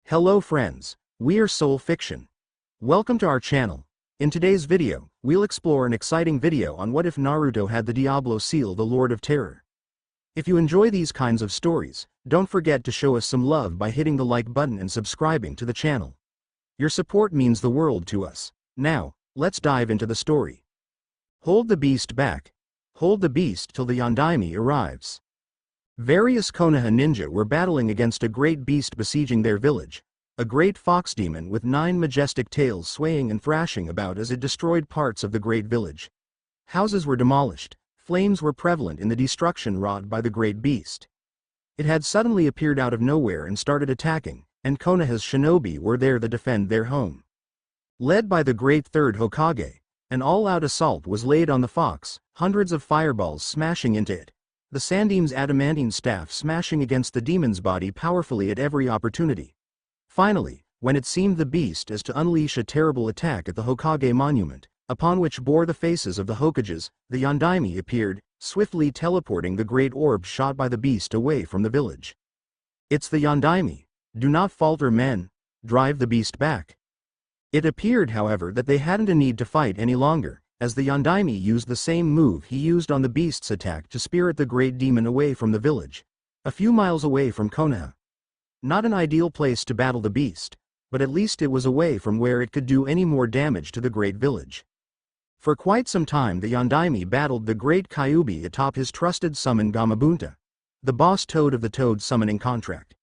Hello friends, we are Soul Fiction. Welcome to our channel. In today's video, we'll explore an exciting video on what if Naruto had the Diablo seal, the Lord of Terror. If you enjoy these kinds of stories, don't forget to show us some love by hitting the like button and subscribing to the channel. Your support means the world to us. Now, let's dive into the story. Hold the beast back. Hold the beast till the Yondaime arrives. Various Konoha ninja were battling against a great beast besieging their village, a great fox demon with 9 majestic tails swaying and thrashing about as it destroyed parts of the great village. Houses were demolished, flames were prevalent in the destruction wrought by the great beast. It had suddenly appeared out of nowhere and started attacking, and Konoha's shinobi were there to defend their home. Led by the great third Hokage, an all-out assault was laid on the fox, hundreds of fireballs smashing into it. The Sandame's adamantine staff smashing against the demon's body powerfully at every opportunity. Finally, when it seemed the beast as to unleash a terrible attack at the Hokage monument, upon which bore the faces of the Hokages, the Yondaime appeared, swiftly teleporting the great orb shot by the beast away from the village. It's the Yondaime. Do not falter, men. Drive the beast back. It appeared, however, that they hadn't a need to fight any longer, as the Yondaime used the same move he used on the beast's attack to spirit the great demon away from the village, a few miles away from Konoha. Not an ideal place to battle the beast, but at least it was away from where it could do any more damage to the great village. For quite some time the Yondaime battled the great Kyuubi atop his trusted summon Gamabunta, the boss toad of the Toad summoning contract.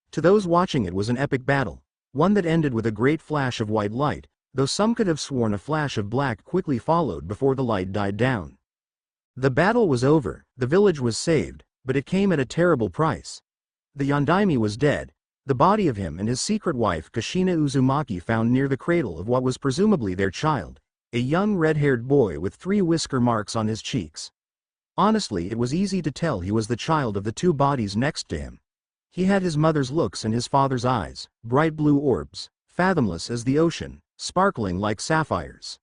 To those watching it was an epic battle, one that ended with a great flash of white light, though some could have sworn a flash of black quickly followed before the light died down. The battle was over, the village was saved, but it came at a terrible price. The Yondaime was dead, the body of him and his secret wife Kushina Uzumaki found near the cradle of what was presumably their child, a young red-haired boy with 3 whisker marks on his cheeks. Honestly, it was easy to tell he was the child of the 2 bodies next to him. He had his mother's looks and his father's eyes, bright blue orbs, fathomless as the ocean, sparkling like sapphires.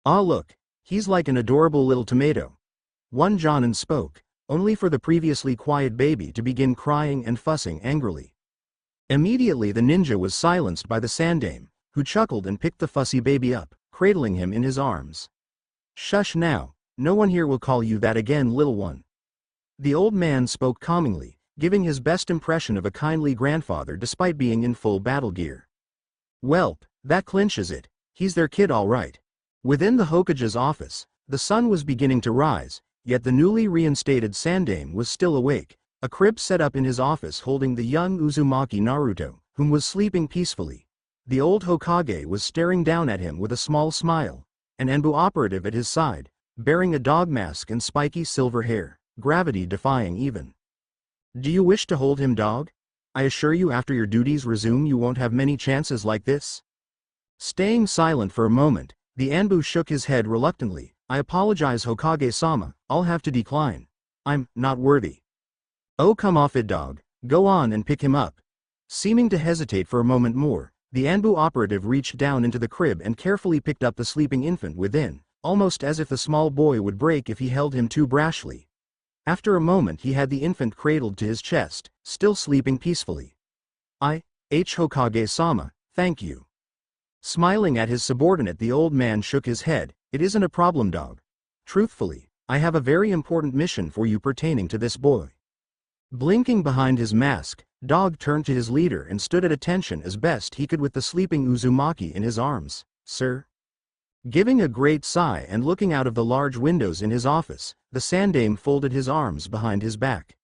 Ah, look, he's like an adorable little tomato. One Jonin spoke, only for the previously quiet baby to begin crying and fussing angrily. Immediately the ninja was silenced by the Sandame, who chuckled and picked the fussy baby up, cradling him in his arms. Shush now, no one here will call you that again, little one. The old man spoke calmingly, giving his best impression of a kindly grandfather despite being in full battle gear. Welp, that clinches it, he's their kid all right. Within the Hokage's office, the sun was beginning to rise, yet the newly reinstated Sandame was still awake, a crib set up in his office holding the young Uzumaki Naruto, whom was sleeping peacefully. The old Hokage was staring down at him with a small smile, an Anbu operative at his side, bearing a dog mask and spiky silver hair, gravity-defying even. Do you wish to hold him, dog? I assure you after your duties resume you won't have many chances like this. Staying silent for a moment, the Anbu shook his head reluctantly. I apologize, Hokage-sama, I'll have to decline. I'm not worthy. Oh, come off it, dog. Go on and pick him up. Seeming to hesitate for a moment more, the Anbu operative reached down into the crib and carefully picked up the sleeping infant within, almost as if the small boy would break if he held him too brashly. After a moment he had the infant cradled to his chest, still sleeping peacefully. Hokage-sama, thank you. Smiling at his subordinate, the old man shook his head. It isn't a problem, dog. Truthfully, I have a very important mission for you pertaining to this boy. Blinking behind his mask, Dog turned to his leader and stood at attention as best he could with the sleeping Uzumaki in his arms. Sir? Giving a great sigh and looking out of the large windows in his office, the Sandame folded his arms behind his back.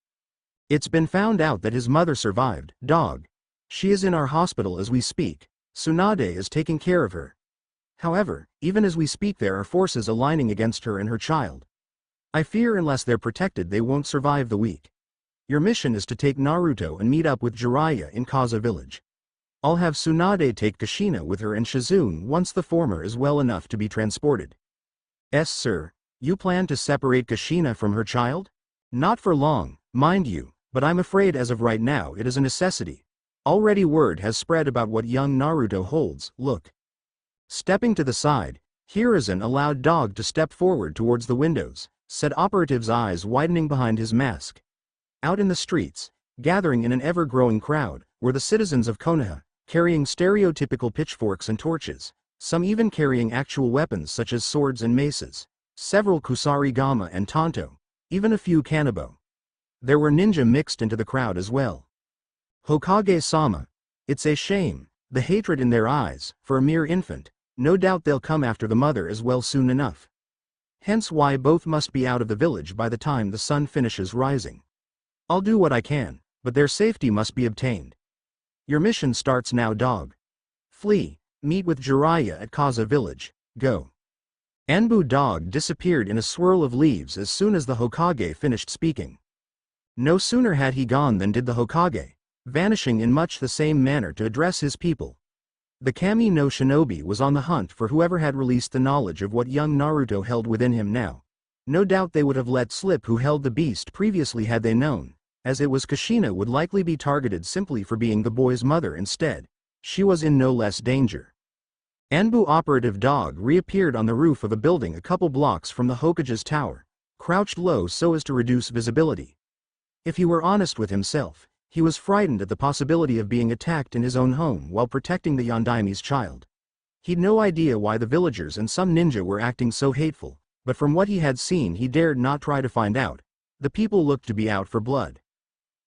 It's been found out that his mother survived, Dog. She is in our hospital as we speak. Tsunade is taking care of her. However, even as we speak there are forces aligning against her and her child. I fear unless they're protected they won't survive the week. Your mission is to take Naruto and meet up with Jiraiya in Kaza village. I'll have Tsunade take Kushina with her and Shizune once the former is well enough to be transported. Yes, sir. You plan to separate Kushina from her child? Not for long, mind you, but I'm afraid as of right now it is a necessity. Already word has spread about what young Naruto holds. Look. Stepping to the side, Hiruzen allowed Dog to step forward towards the windows, said operative's eyes widening behind his mask. Out in the streets, gathering in an ever-growing crowd, were the citizens of Konoha, carrying stereotypical pitchforks and torches, some even carrying actual weapons such as swords and maces, several kusarigama and tanto, even a few kanabo. There were ninja mixed into the crowd as well. Hokage-sama, it's a shame, the hatred in their eyes, for a mere infant, no doubt they'll come after the mother as well soon enough. Hence why both must be out of the village by the time the sun finishes rising. I'll do what I can, but their safety must be obtained. Your mission starts now, dog. Flee, meet with Jiraiya at Kaza village, go. Anbu dog disappeared in a swirl of leaves as soon as the Hokage finished speaking. No sooner had he gone than did the Hokage, vanishing in much the same manner to address his people. The Kami no Shinobi was on the hunt for whoever had released the knowledge of what young Naruto held within him now. No doubt they would have let slip who held the beast previously had they known, as it was Kushina would likely be targeted simply for being the boy's mother instead. She was in no less danger. Anbu operative dog reappeared on the roof of a building a couple blocks from the Hokage's tower, crouched low so as to reduce visibility. If he were honest with himself, he was frightened at the possibility of being attacked in his own home while protecting the Yondaime's child. He'd no idea why the villagers and some ninja were acting so hateful, but from what he had seen he dared not try to find out. The people looked to be out for blood.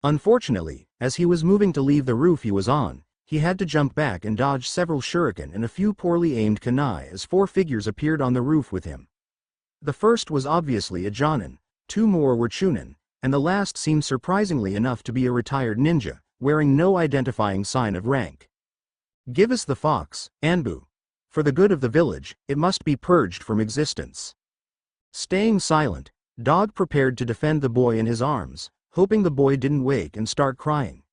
Unfortunately, as he was moving to leave the roof he was on, he had to jump back and dodge several shuriken and a few poorly aimed kunai as 4 figures appeared on the roof with him. The first was obviously a Jonin, 2 more were Chunin, and the last seemed surprisingly enough to be a retired ninja, wearing no identifying sign of rank. Give us the fox, Anbu. For the good of the village, it must be purged from existence. Staying silent, dog prepared to defend the boy in his arms, hoping the boy didn't wake and start crying.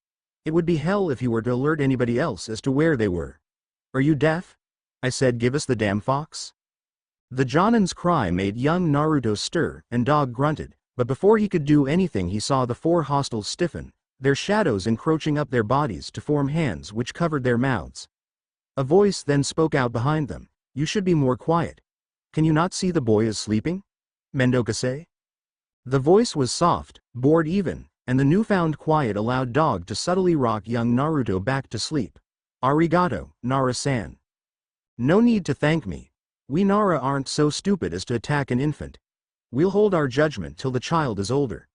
It would be hell if he were to alert anybody else as to where they were. Are you deaf? I said, give us the damn fox. The Jonin's cry made young Naruto stir, and dog grunted. But before he could do anything he saw the 4 hostiles stiffen, their shadows encroaching up their bodies to form hands which covered their mouths. A voice then spoke out behind them, you should be more quiet. Can you not see the boy is sleeping? Mendokase? The voice was soft, bored even, and the newfound quiet allowed dog to subtly rock young Naruto back to sleep. Arigato, Nara-san. No need to thank me. We Nara aren't so stupid as to attack an infant. We'll hold our judgment till the child is older.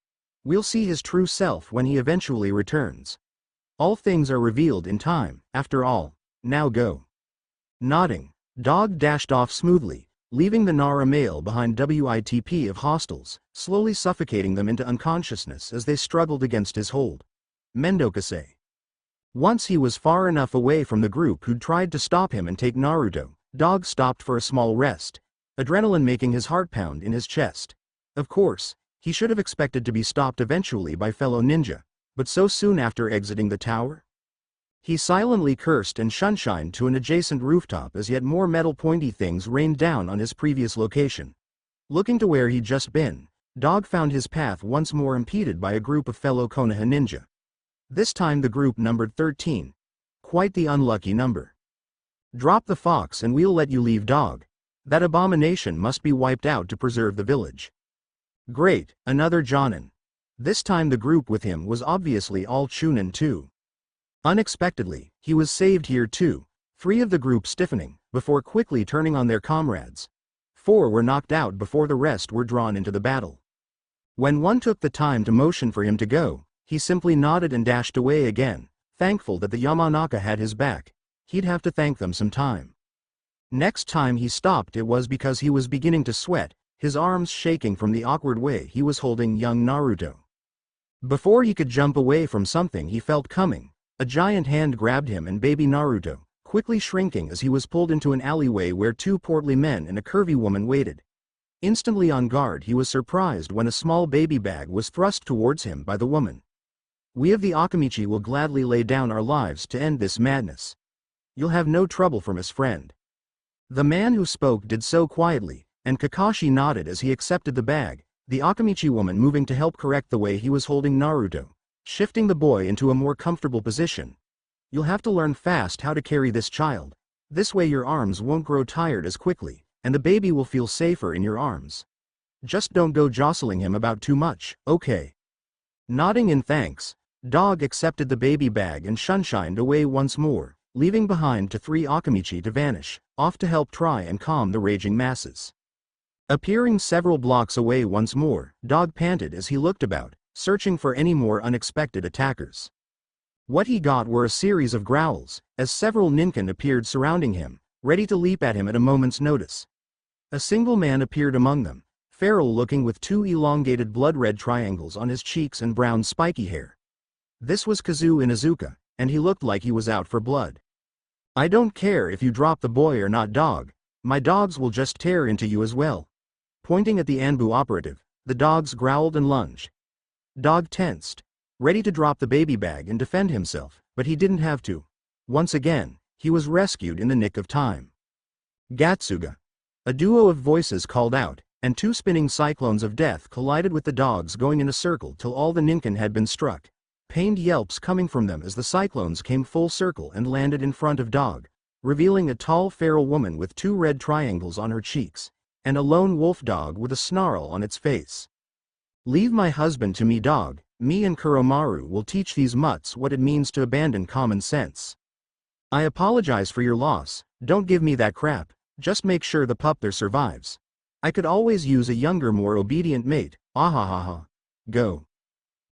We'll see his true self when he eventually returns. All things are revealed in time, after all. Now go. Nodding, dog dashed off smoothly, leaving the Nara male behind WITP of hostiles, slowly suffocating them into unconsciousness as they struggled against his hold. Mendokase. Once he was far enough away from the group who'd tried to stop him and take Naruto, dog stopped for a small rest, adrenaline making his heart pound in his chest. Of course, he should have expected to be stopped eventually by fellow ninja, but so soon after exiting the tower? He silently cursed and shunshined to an adjacent rooftop as yet more metal pointy things rained down on his previous location. Looking to where he'd just been, dog found his path once more impeded by a group of fellow Konoha ninja. This time the group numbered 13. Quite the unlucky number. Drop the fox and we'll let you leave, dog. That abomination must be wiped out to preserve the village. Great, another Jonin. This time the group with him was obviously all Chunin too. Unexpectedly, he was saved here too, 3 of the group stiffening, before quickly turning on their comrades. 4 were knocked out before the rest were drawn into the battle. When one took the time to motion for him to go, he simply nodded and dashed away again, thankful that the Yamanaka had his back. He'd have to thank them some time. Next time he stopped it was because he was beginning to sweat, his arms shaking from the awkward way he was holding young Naruto. Before he could jump away from something he felt coming, a giant hand grabbed him and baby Naruto, quickly shrinking as he was pulled into an alleyway where 2 portly men and a curvy woman waited. Instantly on guard he was surprised when a small baby bag was thrust towards him by the woman. We of the Akamichi will gladly lay down our lives to end this madness. You'll have no trouble from his friend. The man who spoke did so quietly, and Kakashi nodded as he accepted the bag, the Akamichi woman moving to help correct the way he was holding Naruto, shifting the boy into a more comfortable position. You'll have to learn fast how to carry this child. This way your arms won't grow tired as quickly, and the baby will feel safer in your arms. Just don't go jostling him about too much, okay? Nodding in thanks, dog accepted the baby bag and shunshined away once more, leaving behind to 3 Akamichi to vanish, off to help try and calm the raging masses. Appearing several blocks away once more, Dog panted as he looked about, searching for any more unexpected attackers. What he got were a series of growls, as several ninkin appeared surrounding him, ready to leap at him at a moment's notice. A single man appeared among them, feral looking with 2 elongated blood-red triangles on his cheeks and brown spiky hair. This was Kazuo Inuzuka, and he looked like he was out for blood. "I don't care if you drop the boy or not, dog. My dogs will just tear into you as well." Pointing at the Anbu operative, the dogs growled and lunged. Dog tensed, ready to drop the baby bag and defend himself, but he didn't have to. Once again, he was rescued in the nick of time. "Gatsuga!" A duo of voices called out, and 2 spinning cyclones of death collided with the dogs, going in a circle till all the ninkin had been struck. Pained yelps coming from them as the cyclones came full circle and landed in front of Dog, revealing a tall feral woman with 2 red triangles on her cheeks, and a lone wolf dog with a snarl on its face. "Leave my husband to me, dog. Me and Kuromaru will teach these mutts what it means to abandon common sense. I apologize for your loss, don't give me that crap, just make sure the pup there survives. I could always use a younger, more obedient mate, ahahaha. Go.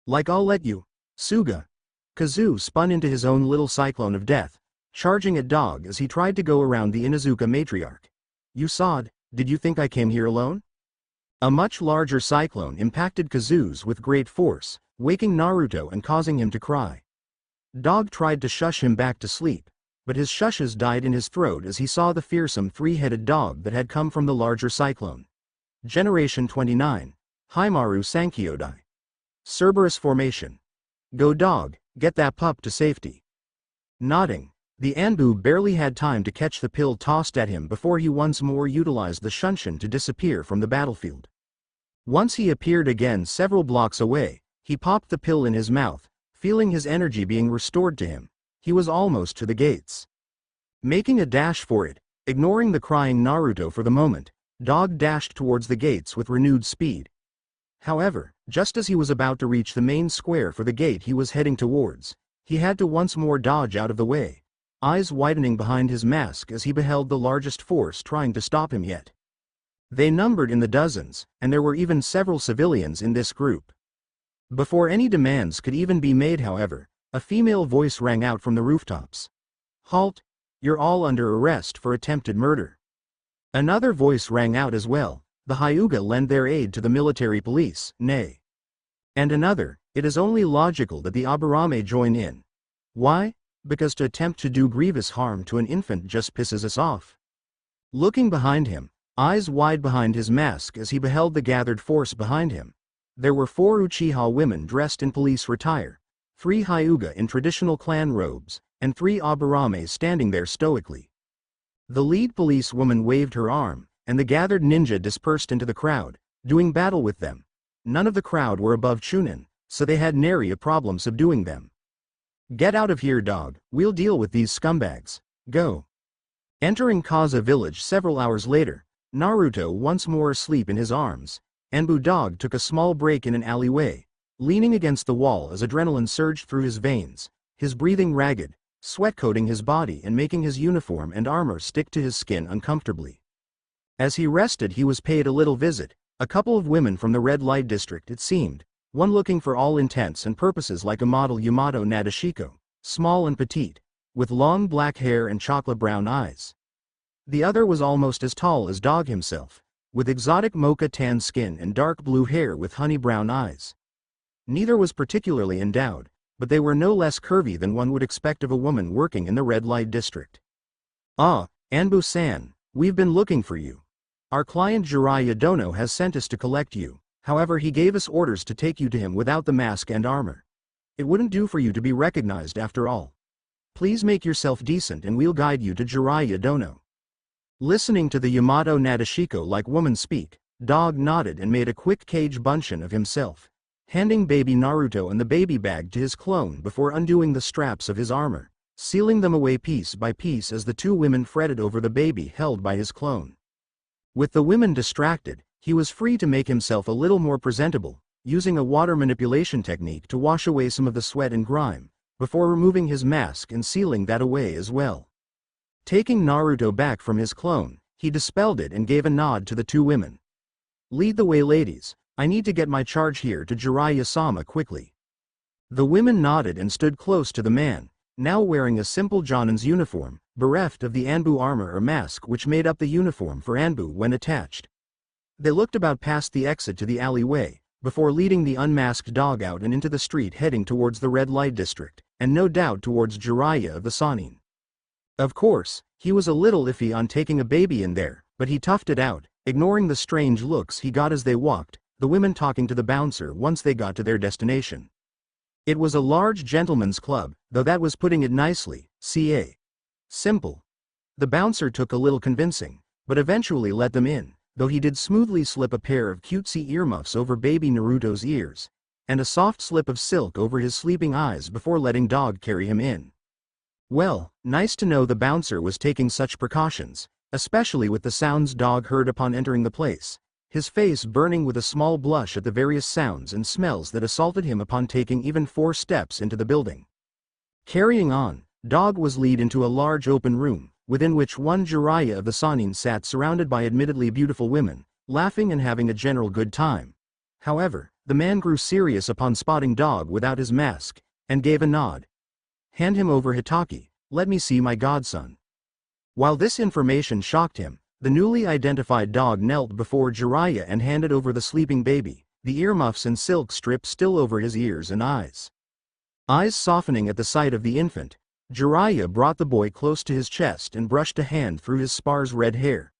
Like I'll let you. Suga." Kazuo spun into his own little cyclone of death, charging at Dog as he tried to go around the Inuzuka matriarch. "You sawed, did you think I came here alone?" A much larger cyclone impacted Kazuo's with great force, waking Naruto and causing him to cry. Dog tried to shush him back to sleep, but his shushes died in his throat as he saw the fearsome 3-headed dog that had come from the larger cyclone. Generation 29. Haimaru Sankyodai. Cerberus formation. "Go, dog, get that pup to safety." Nodding, the Anbu barely had time to catch the pill tossed at him before he once more utilized the shunshin to disappear from the battlefield. Once he appeared again several blocks away, he popped the pill in his mouth, feeling his energy being restored to him. He was almost to the gates. Making a dash for it, ignoring the crying Naruto for the moment, Dog dashed towards the gates with renewed speed. However, just as he was about to reach the main square for the gate he was heading towards, he had to once more dodge out of the way, eyes widening behind his mask as he beheld the largest force trying to stop him yet. They numbered in the dozens, and there were even several civilians in this group. Before any demands could even be made, however, a female voice rang out from the rooftops. "Halt! You're all under arrest for attempted murder." Another voice rang out as well. "The Hyuga lend their aid to the military police, nay." And another, "It is only logical that the Aburame join in." Why? Because to attempt to do grievous harm to an infant just pisses us off. Looking behind him, eyes wide behind his mask as he beheld the gathered force behind him, there were 4 Uchiha women dressed in police attire, 3 Hyuga in traditional clan robes, and 3 Aburame standing there stoically. The lead police woman waved her arm, and the gathered ninja dispersed into the crowd, doing battle with them. None of the crowd were above Chunin, so they had nary a problem subduing them. "Get out of here, dog, we'll deal with these scumbags. Go." Entering Kaza village several hours later, Naruto once more asleep in his arms, Anbu Dog took a small break in an alleyway, leaning against the wall as adrenaline surged through his veins, his breathing ragged, sweat coating his body and making his uniform and armor stick to his skin uncomfortably. As he rested, he was paid a little visit, a couple of women from the red light district it seemed, one looking for all intents and purposes like a model Yamato Nadeshiko, small and petite, with long black hair and chocolate brown eyes. The other was almost as tall as Dog himself, with exotic mocha tan skin and dark blue hair with honey brown eyes. Neither was particularly endowed, but they were no less curvy than one would expect of a woman working in the red light district. "Ah, Anbu-san, we've been looking for you. Our client Jiraiya Dono has sent us to collect you, however he gave us orders to take you to him without the mask and armor. It wouldn't do for you to be recognized after all. Please make yourself decent and we'll guide you to Jiraiya Dono." Listening to the Yamato Nadeshiko-like woman speak, Dog nodded and made a quick cage bunshin of himself, handing baby Naruto and the baby bag to his clone before undoing the straps of his armor, sealing them away piece by piece as the 2 women fretted over the baby held by his clone. With the women distracted, he was free to make himself a little more presentable, using a water manipulation technique to wash away some of the sweat and grime, before removing his mask and sealing that away as well. Taking Naruto back from his clone, he dispelled it and gave a nod to the two women. "Lead the way, ladies. I need to get my charge here to Jiraiya-sama quickly." The women nodded and stood close to the man, now wearing a simple Jonin's uniform, bereft of the Anbu armor or mask which made up the uniform for Anbu when attached. They looked about past the exit to the alleyway, before leading the unmasked dog out and into the street heading towards the red light district, and no doubt towards Jiraiya of the Sannin. Of course, he was a little iffy on taking a baby in there, but he toughed it out, ignoring the strange looks he got as they walked, the women talking to the bouncer once they got to their destination. It was a large gentleman's club, though that was putting it nicely, ca. Simple. The bouncer took a little convincing, but eventually let them in, though he did smoothly slip a pair of cutesy earmuffs over baby Naruto's ears, and a soft slip of silk over his sleeping eyes before letting dog carry him in. Well, nice to know the bouncer was taking such precautions, especially with the sounds dog heard upon entering the place, his face burning with a small blush at the various sounds and smells that assaulted him upon taking even 4 steps into the building. Carrying on, dog was led into a large open room, within which one Jiraiya of the Sannin sat surrounded by admittedly beautiful women, laughing and having a general good time. However, the man grew serious upon spotting dog without his mask, and gave a nod. "Hand him over, Hitaki, let me see my godson." While this information shocked him, the newly identified dog knelt before Jiraiya and handed over the sleeping baby, the earmuffs and silk strip still over his ears and eyes. Eyes softening at the sight of the infant, Jiraiya brought the boy close to his chest and brushed a hand through his sparse red hair.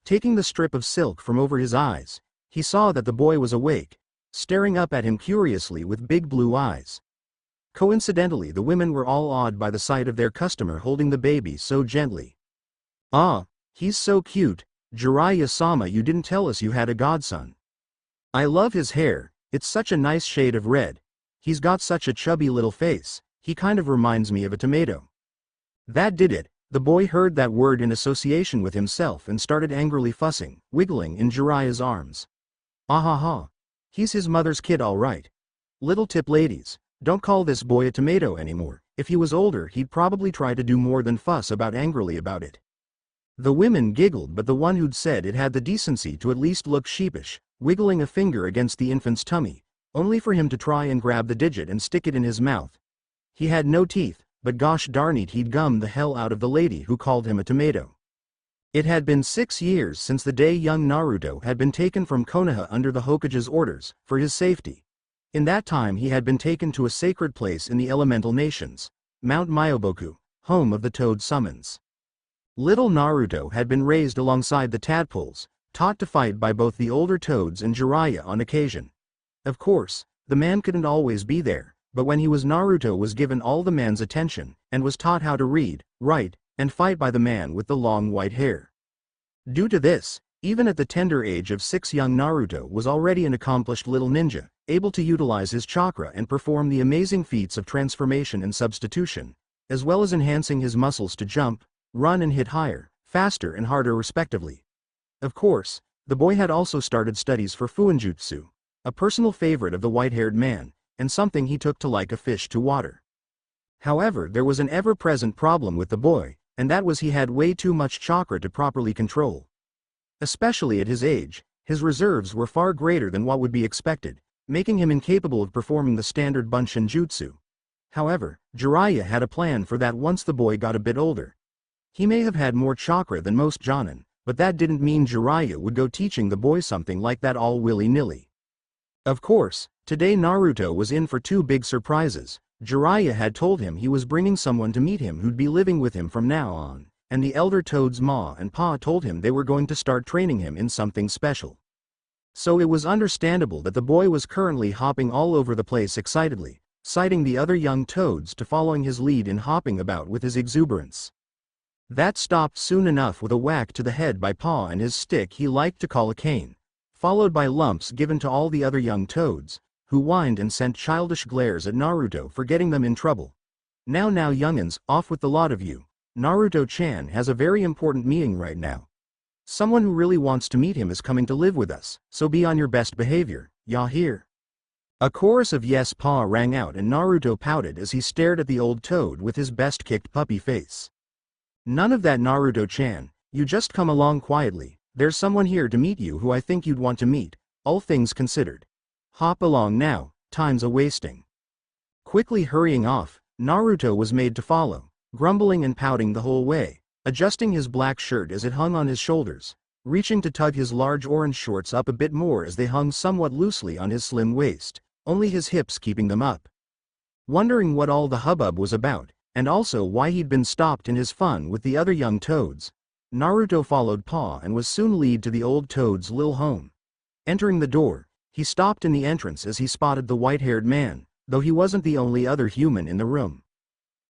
Taking the strip of silk from over his eyes, he saw that the boy was awake, staring up at him curiously with big blue eyes. Coincidentally, the women were all awed by the sight of their customer holding the baby so gently. "Ah, he's so cute, Jiraiya-sama, you didn't tell us you had a godson. I love his hair, it's such a nice shade of red. He's got such a chubby little face, he kind of reminds me of a tomato." That did it. The boy heard that word in association with himself and started angrily fussing, wiggling in Jiraiya's arms. "Ahaha. He's his mother's kid all right. Little tip, ladies, don't call this boy a tomato anymore. If he was older he'd probably try to do more than fuss about angrily about it." The women giggled, but the one who'd said it had the decency to at least look sheepish, wiggling a finger against the infant's tummy, only for him to try and grab the digit and stick it in his mouth. He had no teeth, but gosh darn it, he'd gummed the hell out of the lady who called him a tomato. It had been 6 years since the day young Naruto had been taken from Konoha under the Hokage's orders, for his safety. In that time he had been taken to a sacred place in the elemental nations, Mount Myoboku, home of the Toad Summons. Little Naruto had been raised alongside the tadpoles, taught to fight by both the older toads and Jiraiya on occasion. Of course, the man couldn't always be there, but when he was Naruto was given all the man's attention, and was taught how to read, write, and fight by the man with the long white hair. Due to this, even at the tender age of 6 young Naruto was already an accomplished little ninja, able to utilize his chakra and perform the amazing feats of transformation and substitution, as well as enhancing his muscles to jump, run and hit higher, faster and harder respectively. Of course, the boy had also started studies for Fuinjutsu, a personal favorite of the white-haired man, and something he took to like a fish to water. However, there was an ever-present problem with the boy, and that was he had way too much chakra to properly control. Especially at his age, his reserves were far greater than what would be expected, making him incapable of performing the standard Bunshin Jutsu. However, Jiraiya had a plan for that once the boy got a bit older. He may have had more chakra than most Jonin, but that didn't mean Jiraiya would go teaching the boy something like that all willy-nilly. Of course, today Naruto was in for 2 big surprises. Jiraiya had told him he was bringing someone to meet him who'd be living with him from now on, and the elder Toad's Ma and Pa told him they were going to start training him in something special. So it was understandable that the boy was currently hopping all over the place excitedly, citing the other young Toads to following his lead in hopping about with his exuberance. That stopped soon enough with a whack to the head by Pa and his stick he liked to call a cane, followed by lumps given to all the other young Toads, who whined and sent childish glares at Naruto for getting them in trouble. Now youngins, off with the lot of you. Naruto-chan has a very important meeting right now. Someone who really wants to meet him is coming to live with us, so be on your best behavior, ya hear?" A chorus of yes pa rang out and Naruto pouted as he stared at the old toad with his best-kicked puppy face. None of that, Naruto-chan, you just come along quietly, there's someone here to meet you who I think you'd want to meet, all things considered. Hop along now, time's a-wasting. Quickly hurrying off, Naruto was made to follow, grumbling and pouting the whole way, adjusting his black shirt as it hung on his shoulders, reaching to tug his large orange shorts up a bit more as they hung somewhat loosely on his slim waist, only his hips keeping them up. Wondering what all the hubbub was about, and also why he'd been stopped in his fun with the other young toads, Naruto followed Pa and was soon led to the old toad's little home. Entering the door, he stopped in the entrance as he spotted the white-haired man, though he wasn't the only other human in the room.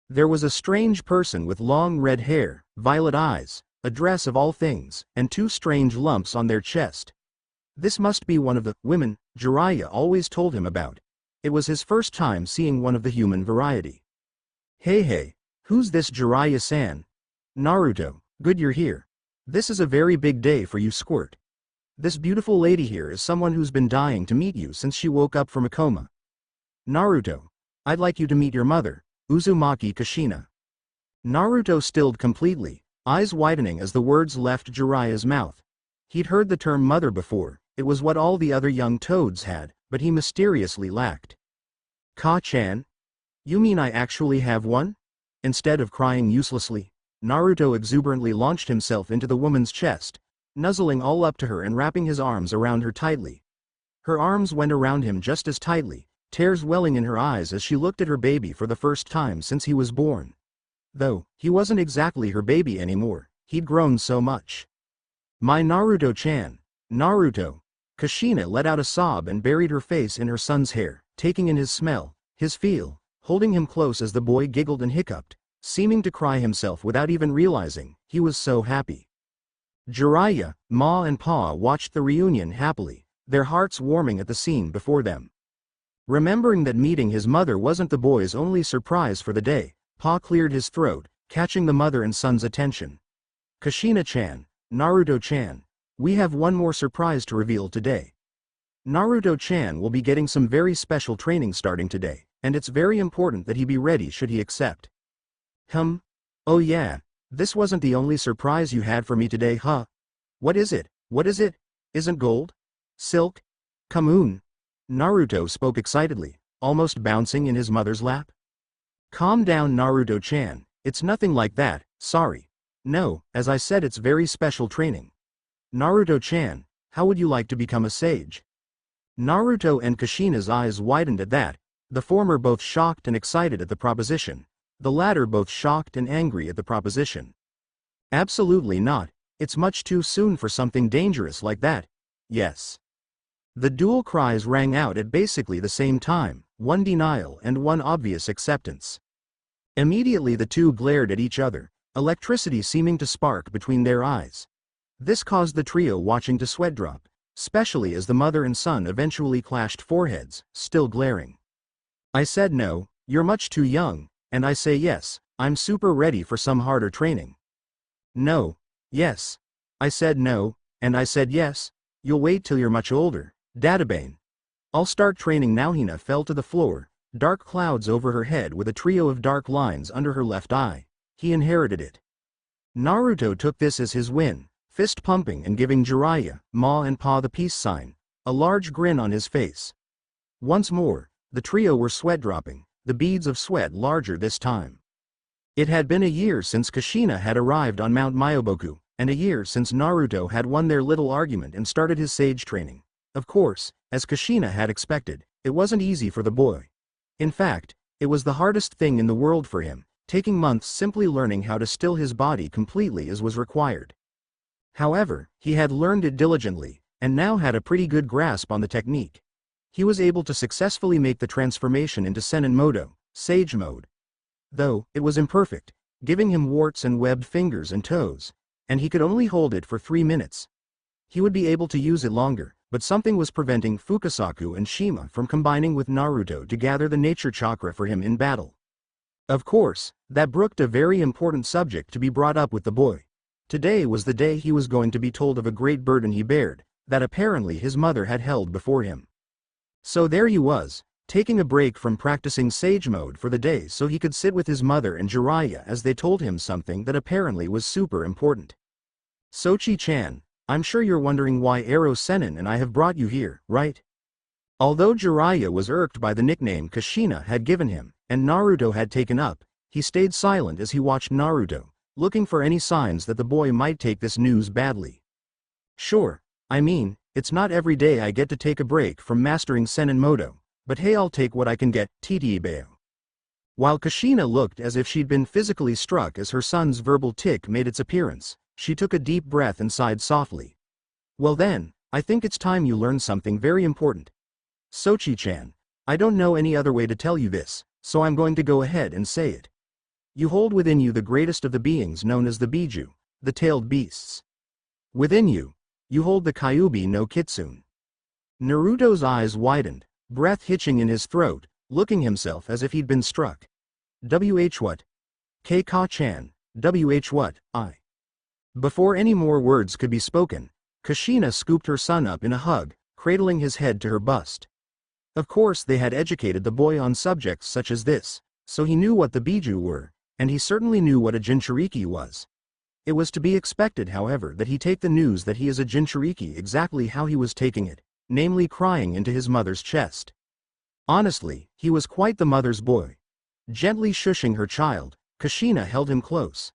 There was a strange person with long red hair, violet eyes, a dress of all things, and two strange lumps on their chest. This must be one of the women Jiraiya always told him about. It was his first time seeing one of the human variety. Hey, who's this Jiraiya-san? Naruto, good you're here. This is a very big day for you, Squirt. This beautiful lady here is someone who's been dying to meet you since she woke up from a coma. Naruto, I'd like you to meet your mother, Uzumaki Kushina. Naruto stilled completely, eyes widening as the words left Jiraiya's mouth. He'd heard the term mother before, it was what all the other young toads had, but he mysteriously lacked. Ka-chan? You mean I actually have one? Instead of crying uselessly, Naruto exuberantly launched himself into the woman's chest, nuzzling all up to her and wrapping his arms around her tightly. Her arms went around him just as tightly, tears welling in her eyes as she looked at her baby for the first time since he was born. Though, he wasn't exactly her baby anymore, he'd grown so much. My Naruto-chan, Naruto. Kushina let out a sob and buried her face in her son's hair, taking in his smell, his feel, holding him close as the boy giggled and hiccuped, seeming to cry himself without even realizing, he was so happy. Jiraiya, Ma and Pa watched the reunion happily, their hearts warming at the scene before them. Remembering that meeting his mother wasn't the boy's only surprise for the day, Pa cleared his throat, catching the mother and son's attention. Kushina-chan, Naruto-chan, we have one more surprise to reveal today. Naruto-chan will be getting some very special training starting today, and it's very important that he be ready should he accept. Oh yeah, this wasn't the only surprise you had for me today, huh? What is it? Isn't gold? Silk? Kamoon? Naruto spoke excitedly, almost bouncing in his mother's lap. Calm down, Naruto-chan, it's nothing like that, sorry. No, as I said, it's very special training. Naruto-chan, how would you like to become a sage? Naruto and Kushina's eyes widened at that, the former both shocked and excited at the proposition, the latter both shocked and angry at the proposition. Absolutely not, it's much too soon for something dangerous like that. Yes. The dual cries rang out at basically the same time, one denial and one obvious acceptance. Immediately the two glared at each other, electricity seeming to spark between their eyes. This caused the trio watching to sweat drop, especially as the mother and son eventually clashed foreheads, still glaring. I said no, you're much too young, and I say yes, I'm super ready for some harder training. No, yes. I said no, and I said yes, you'll wait till you're much older, Databane. I'll start training now. Hina fell to the floor, dark clouds over her head with a trio of dark lines under her left eye. He inherited it. Naruto took this as his win, fist pumping and giving Jiraiya, Ma and Pa the peace sign, a large grin on his face. Once more, the trio were sweat dropping, the beads of sweat larger this time. It had been a year since Kushina had arrived on Mount Myoboku, and a year since Naruto had won their little argument and started his sage training. Of course, as Kushina had expected, it wasn't easy for the boy. In fact, it was the hardest thing in the world for him, taking months simply learning how to still his body completely as was required. However, he had learned it diligently, and now had a pretty good grasp on the technique. He was able to successfully make the transformation into Senin Modo, Sage Mode. Though, it was imperfect, giving him warts and webbed fingers and toes, and he could only hold it for 3 minutes. He would be able to use it longer, but something was preventing Fukasaku and Shima from combining with Naruto to gather the nature chakra for him in battle. Of course, that brooked a very important subject to be brought up with the boy. Today was the day he was going to be told of a great burden he bared, that apparently his mother had held before him. So there he was, taking a break from practicing Sage Mode for the day so he could sit with his mother and Jiraiya as they told him something that apparently was super important. Sochi-chan, I'm sure you're wondering why Ero Sennin and I have brought you here, right? Although Jiraiya was irked by the nickname Kushina had given him, and Naruto had taken up, he stayed silent as he watched Naruto, looking for any signs that the boy might take this news badly. Sure, I mean, it's not every day I get to take a break from mastering Sennin Modo, but hey, I'll take what I can get, Titibeo. While Kushina looked as if she'd been physically struck as her son's verbal tick made its appearance, she took a deep breath and sighed softly. Well then, I think it's time you learned something very important. Sochi-chan, I don't know any other way to tell you this, so I'm going to go ahead and say it. You hold within you the greatest of the beings known as the Biju, the tailed beasts. Within you, you hold the Kyuubi no Kitsune. Naruto's eyes widened, breath hitching in his throat, looking himself as if he'd been struck. WH what? K-Ka-chan, WH what, I. Before any more words could be spoken, Kushina scooped her son up in a hug, cradling his head to her bust. Of course they had educated the boy on subjects such as this, so he knew what the Biju were, and he certainly knew what a Jinchuriki was. It was to be expected, however, that he take the news that he is a Jinchuriki exactly how he was taking it, namely crying into his mother's chest. Honestly, he was quite the mother's boy. Gently shushing her child, Kushina held him close.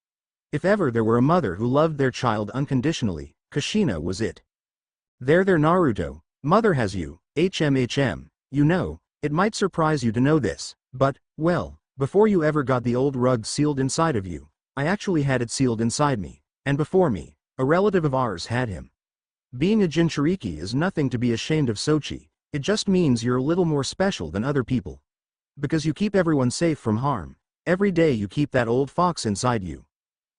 If ever there were a mother who loved their child unconditionally, Kushina was it. There Naruto, mother has you, HMHM. You know, it might surprise you to know this, but, well, before you ever got the old rug sealed inside of you, I actually had it sealed inside me, and before me, a relative of ours had him. Being a Jinchuriki is nothing to be ashamed of, Sochi, it just means you're a little more special than other people. Because you keep everyone safe from harm, every day you keep that old fox inside you.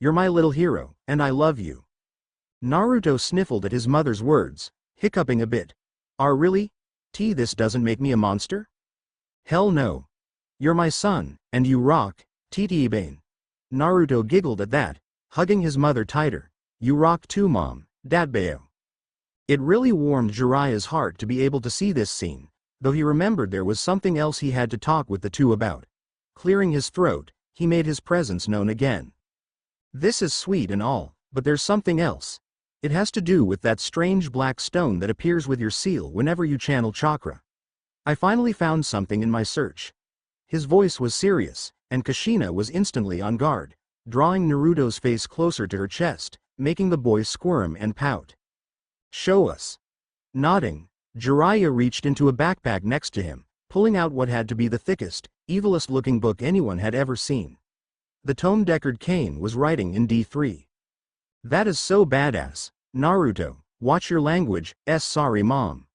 You're my little hero, and I love you. Naruto sniffled at his mother's words, hiccuping a bit. Really? This doesn't make me a monster? Hell no. You're my son, and you rock, Titibane. Naruto giggled at that, hugging his mother tighter. You rock too, Mom, Datbeo. It really warmed Jiraiya's heart to be able to see this scene, though he remembered there was something else he had to talk with the two about. Clearing his throat, he made his presence known again. This is sweet and all, but there's something else. It has to do with that strange black stone that appears with your seal whenever you channel chakra. I finally found something in my search. His voice was serious, and Kushina was instantly on guard, drawing Naruto's face closer to her chest, making the boy squirm and pout. Show us. Nodding, Jiraiya reached into a backpack next to him, pulling out what had to be the thickest, evilest-looking book anyone had ever seen. The tome Deckard Cain was writing in D3. That is so badass. Naruto, watch your language, sorry Mom.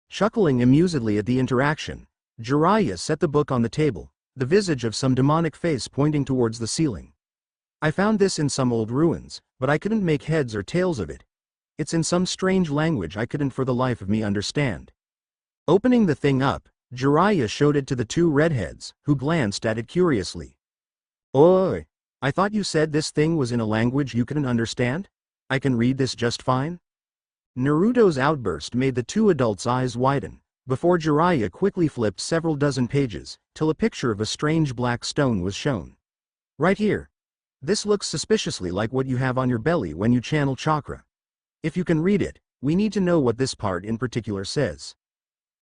Chuckling amusedly at the interaction, Jiraiya set the book on the table, the visage of some demonic face pointing towards the ceiling. I found this in some old ruins, but I couldn't make heads or tails of it. It's in some strange language I couldn't for the life of me understand. Opening the thing up, Jiraiya showed it to the two redheads, who glanced at it curiously. Oi, I thought you said this thing was in a language you couldn't understand? I can read this just fine? Naruto's outburst made the two adults' eyes widen, before Jiraiya quickly flipped several dozen pages, till a picture of a strange black stone was shown. Right here. This looks suspiciously like what you have on your belly when you channel chakra. If you can read it, we need to know what this part in particular says.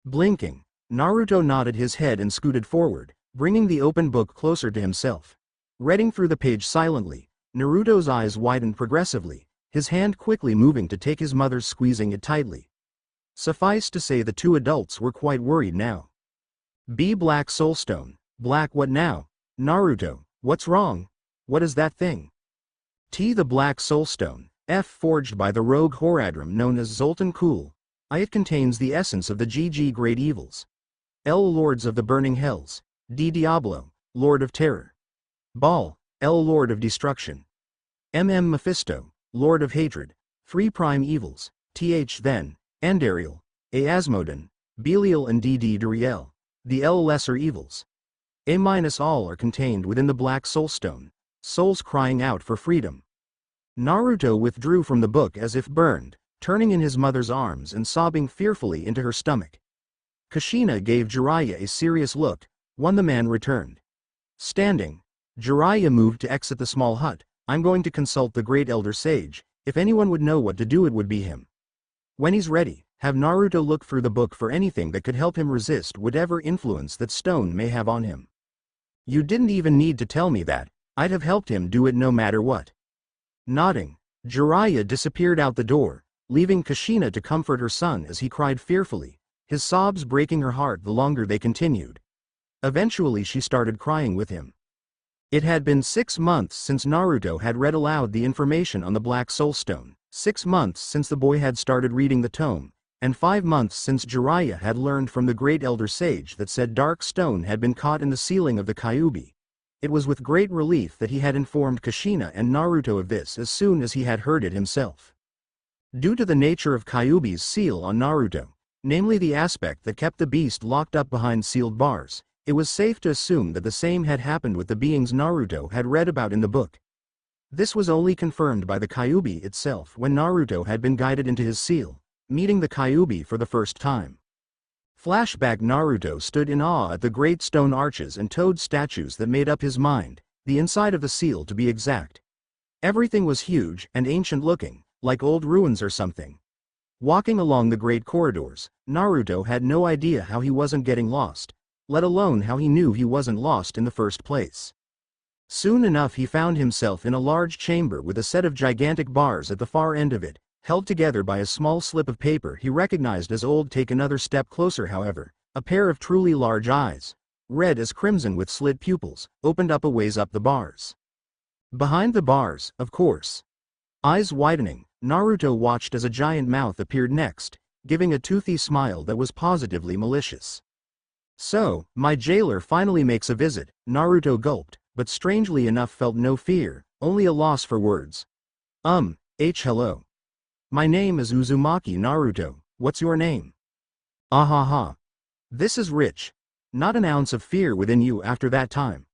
Blinking, Naruto nodded his head and scooted forward, bringing the open book closer to himself. Reading through the page silently, Naruto's eyes widened progressively, his hand quickly moving to take his mother's, squeezing it tightly. Suffice to say the two adults were quite worried now. B. Black Soulstone. Black what now? Naruto, what's wrong? What is that thing? T. The Black Soulstone, F. Forged by the rogue Horadrim known as Zoltan Kul. I. It contains the essence of the GG Great Evils. L. Lords of the Burning Hells. D. Diablo, Lord of Terror. Baal, L. Lord of Destruction. M. Mephisto, Lord of Hatred. 3 Prime Evils, Th. Then, Andariel, A. Asmodon, Belial and D. Duriel, the L. Lesser Evils. A- all are contained within the Black Soulstone, souls crying out for freedom. Naruto withdrew from the book as if burned, turning in his mother's arms and sobbing fearfully into her stomach. Kushina gave Jiraiya a serious look, when the man returned. Standing, Jiraiya moved to exit the small hut. I'm going to consult the great elder sage. If anyone would know what to do, it would be him. When he's ready, have Naruto look through the book for anything that could help him resist whatever influence that stone may have on him. You didn't even need to tell me that. I'd have helped him do it no matter what. Nodding, Jiraiya disappeared out the door, leaving Kushina to comfort her son as he cried fearfully, his sobs breaking her heart the longer they continued. Eventually she started crying with him. It had been 6 months since Naruto had read aloud the information on the Black Soul Stone, 6 months since the boy had started reading the tome, and 5 months since Jiraiya had learned from the great elder sage that said dark stone had been caught in the ceiling of the Kyuubi. It was with great relief that he had informed Kushina and Naruto of this as soon as he had heard it himself. Due to the nature of Kyuubi's seal on Naruto, namely the aspect that kept the beast locked up behind sealed bars, it was safe to assume that the same had happened with the beings Naruto had read about in the book. This was only confirmed by the Kyuubi itself when Naruto had been guided into his seal, meeting the Kyuubi for the first time. Flashback: Naruto stood in awe at the great stone arches and toad statues that made up his mind, the inside of the seal to be exact. Everything was huge and ancient looking, like old ruins or something. Walking along the great corridors, Naruto had no idea how he wasn't getting lost, let alone how he knew he wasn't lost in the first place. Soon enough he found himself in a large chamber with a set of gigantic bars at the far end of it, held together by a small slip of paper he recognized as old. Take another step closer, however, a pair of truly large eyes, red as crimson with slit pupils, opened up a ways up the bars. Behind the bars, of course. Eyes widening, Naruto watched as a giant mouth appeared next, giving a toothy smile that was positively malicious. So, my jailer finally makes a visit, Naruto gulped, but strangely enough felt no fear, only a loss for words. Hello. My name is Uzumaki Naruto, what's your name? Ahaha. This is rich. Not an ounce of fear within you after that time.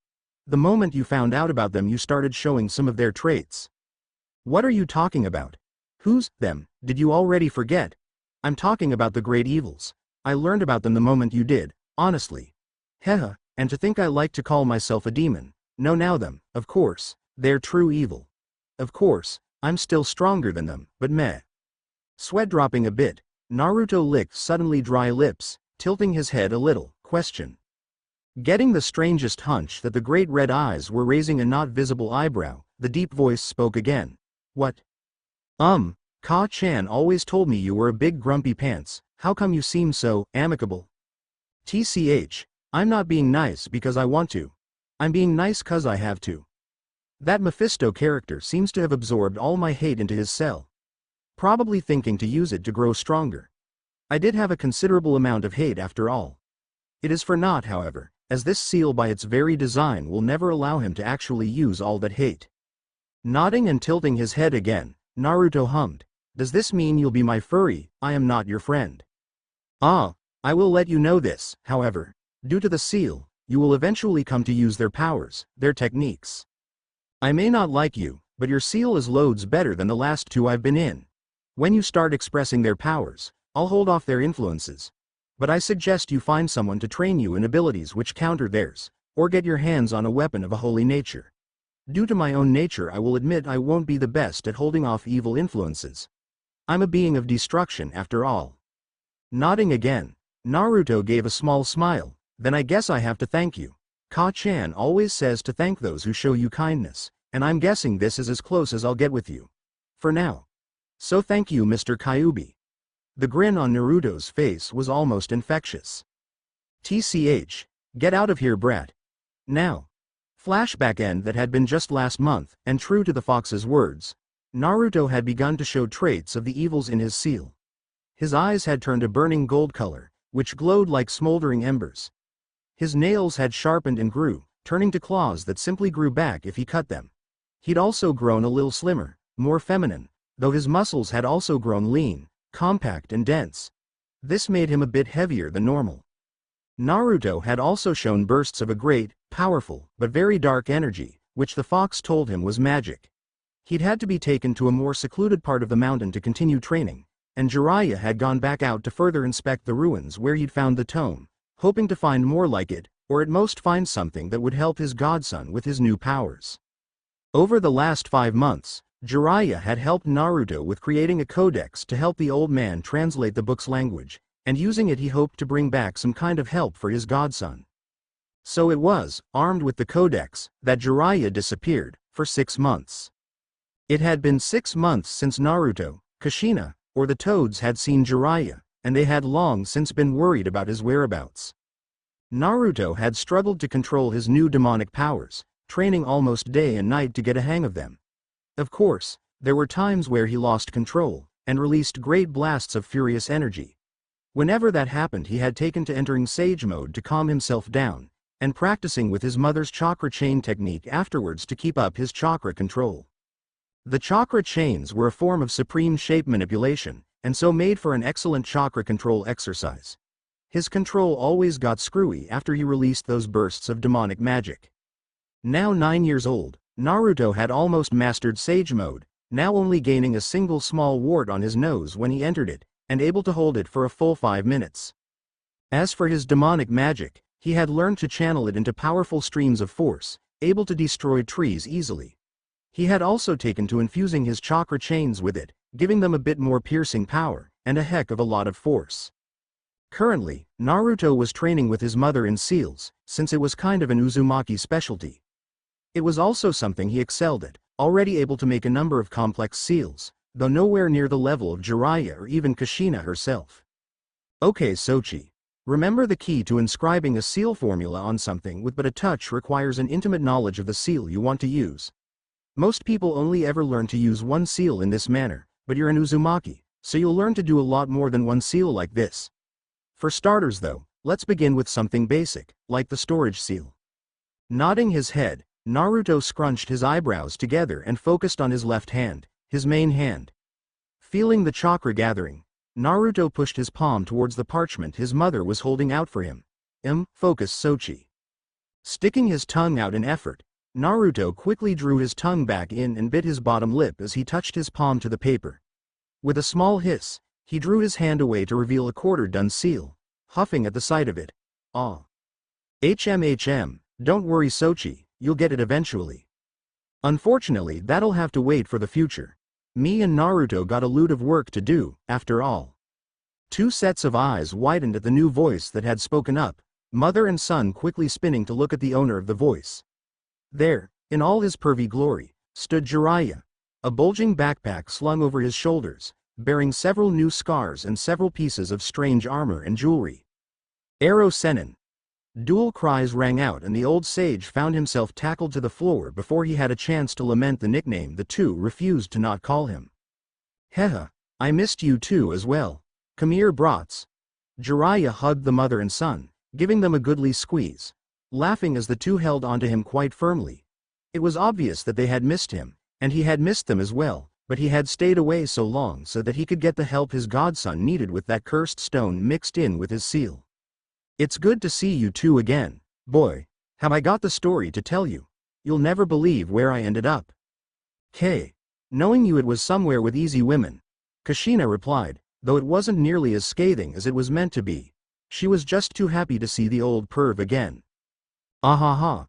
The moment you found out about them you started showing some of their traits. What are you talking about? Who's them? Did you already forget? I'm talking about the great evils. I learned about them the moment you did, honestly. Hehe, and to think I like to call myself a demon. No, now them, of course, they're true evil. Of course, I'm still stronger than them, but meh. Sweat dropping a bit, Naruto licked suddenly dry lips, tilting his head a little, question. Getting the strangest hunch that the great red eyes were raising a not visible eyebrow, the deep voice spoke again. What? Ka-chan always told me you were a big grumpy pants, how come you seem so amicable? I'm not being nice because I want to. I'm being nice cause I have to. That Mephisto character seems to have absorbed all my hate into his cell. Probably thinking to use it to grow stronger. I did have a considerable amount of hate after all. It is for naught, however, as this seal by its very design will never allow him to actually use all that hate. Nodding and tilting his head again, Naruto hummed, does this mean you'll be my furry? I am not your friend. I will let you know this, however, due to the seal, you will eventually come to use their powers, their techniques. I may not like you, but your seal is loads better than the last two I've been in. When you start expressing their powers, I'll hold off their influences. But I suggest you find someone to train you in abilities which counter theirs, or get your hands on a weapon of a holy nature. Due to my own nature I will admit I won't be the best at holding off evil influences. I'm a being of destruction after all. Nodding again, Naruto gave a small smile, then I guess I have to thank you. Ka-chan always says to thank those who show you kindness, and I'm guessing this is as close as I'll get with you. For now. So thank you, Mr. Kyuubi. The grin on Naruto's face was almost infectious. Get out of here, brat. Now. Flashback end that had been just last month, and true to the fox's words, Naruto had begun to show traits of the evils in his seal. His eyes had turned a burning gold color, which glowed like smoldering embers. His nails had sharpened and grew, turning to claws that simply grew back if he cut them. He'd also grown a little slimmer, more feminine, though his muscles had also grown lean, compact and dense. This made him a bit heavier than normal. Naruto had also shown bursts of a great, powerful, but very dark energy, which the fox told him was magic. He'd had to be taken to a more secluded part of the mountain to continue training, and Jiraiya had gone back out to further inspect the ruins where he'd found the tome, hoping to find more like it, or at most find something that would help his godson with his new powers. Over the last 5 months, Jiraiya had helped Naruto with creating a codex to help the old man translate the book's language, and using it he hoped to bring back some kind of help for his godson. So it was, armed with the codex, that Jiraiya disappeared, for 6 months. It had been 6 months since Naruto, Kushina, or the Toads had seen Jiraiya, and they had long since been worried about his whereabouts. Naruto had struggled to control his new demonic powers, training almost day and night to get a hang of them. Of course, there were times where he lost control, and released great blasts of furious energy. Whenever that happened he had taken to entering Sage mode to calm himself down, and practicing with his mother's chakra chain technique afterwards to keep up his chakra control. The chakra chains were a form of supreme shape manipulation, and so made for an excellent chakra control exercise. His control always got screwy after he released those bursts of demonic magic. Now 9 years old, Naruto had almost mastered Sage mode, now only gaining a single small wart on his nose when he entered it, and able to hold it for a full 5 minutes. As for his demonic magic, he had learned to channel it into powerful streams of force, able to destroy trees easily. He had also taken to infusing his chakra chains with it, giving them a bit more piercing power, and a heck of a lot of force. Currently, Naruto was training with his mother in seals, since it was kind of an Uzumaki specialty. It was also something he excelled at, already able to make a number of complex seals, though nowhere near the level of Jiraiya or even Kushina herself. Okay Sochi. Remember the key to inscribing a seal formula on something with but a touch requires an intimate knowledge of the seal you want to use. Most people only ever learn to use one seal in this manner, but you're an Uzumaki, so you'll learn to do a lot more than one seal like this. For starters though, let's begin with something basic, like the storage seal. Nodding his head, Naruto scrunched his eyebrows together and focused on his left hand, his main hand. Feeling the chakra gathering, Naruto pushed his palm towards the parchment his mother was holding out for him. Focus Sochi. Sticking his tongue out in effort, Naruto quickly drew his tongue back in and bit his bottom lip as he touched his palm to the paper. With a small hiss, he drew his hand away to reveal a quarter-done seal, huffing at the sight of it. Ah. Don't worry Sochi, you'll get it eventually. Unfortunately that'll have to wait for the future. Me and Naruto got a load of work to do, after all. 2 sets of eyes widened at the new voice that had spoken up, mother and son quickly spinning to look at the owner of the voice. There, in all his pervy glory, stood Jiraiya, a bulging backpack slung over his shoulders, bearing several new scars and several pieces of strange armor and jewelry. Ero Sennin. Dual cries rang out and the old sage found himself tackled to the floor before he had a chance to lament the nickname the two refused to not call him. Hehe, I missed you too as well. Come here brats. Jiraiya hugged the mother and son, giving them a goodly squeeze, laughing as the two held onto him quite firmly. It was obvious that they had missed him, and he had missed them as well, but he had stayed away so long so that he could get the help his godson needed with that cursed stone mixed in with his seal. It's good to see you two again, boy. Have I got the story to tell you? You'll never believe where I ended up. Knowing you it was somewhere with easy women. Kushina replied, though it wasn't nearly as scathing as it was meant to be. She was just too happy to see the old perv again. Ahaha.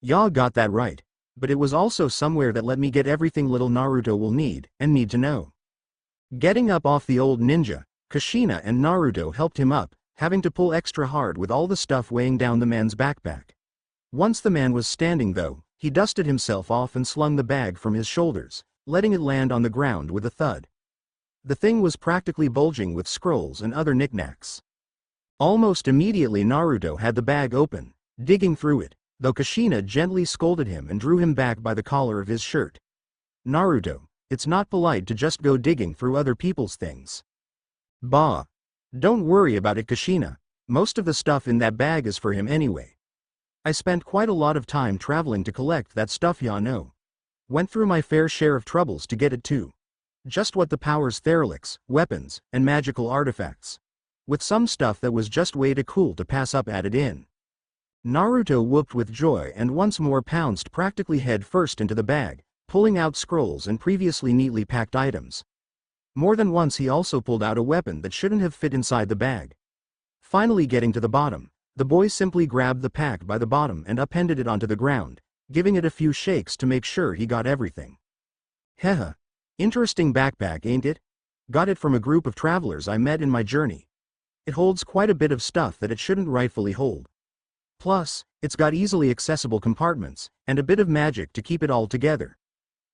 Y'all got that right, but it was also somewhere that let me get everything little Naruto will need to know. Getting up off the old ninja, Kushina and Naruto helped him up, having to pull extra hard with all the stuff weighing down the man's backpack. Once the man was standing though, he dusted himself off and slung the bag from his shoulders, letting it land on the ground with a thud. The thing was practically bulging with scrolls and other knickknacks. Almost immediately Naruto had the bag open, digging through it, though Kushina gently scolded him and drew him back by the collar of his shirt. Naruto, it's not polite to just go digging through other people's things. Bah. Don't worry about it Kushina, most of the stuff in that bag is for him anyway. I spent quite a lot of time traveling to collect that stuff ya know. Went through my fair share of troubles to get it too. Just what the powers therelix, weapons, and magical artifacts. With some stuff that was just way too cool to pass up added in. Naruto whooped with joy and once more pounced practically head first into the bag, pulling out scrolls and previously neatly packed items. More than once he also pulled out a weapon that shouldn't have fit inside the bag. Finally getting to the bottom, the boy simply grabbed the pack by the bottom and upended it onto the ground, giving it a few shakes to make sure he got everything. Heh. Interesting backpack, ain't it? Got it from a group of travelers I met in my journey. It holds quite a bit of stuff that it shouldn't rightfully hold. Plus, it's got easily accessible compartments, and a bit of magic to keep it all together.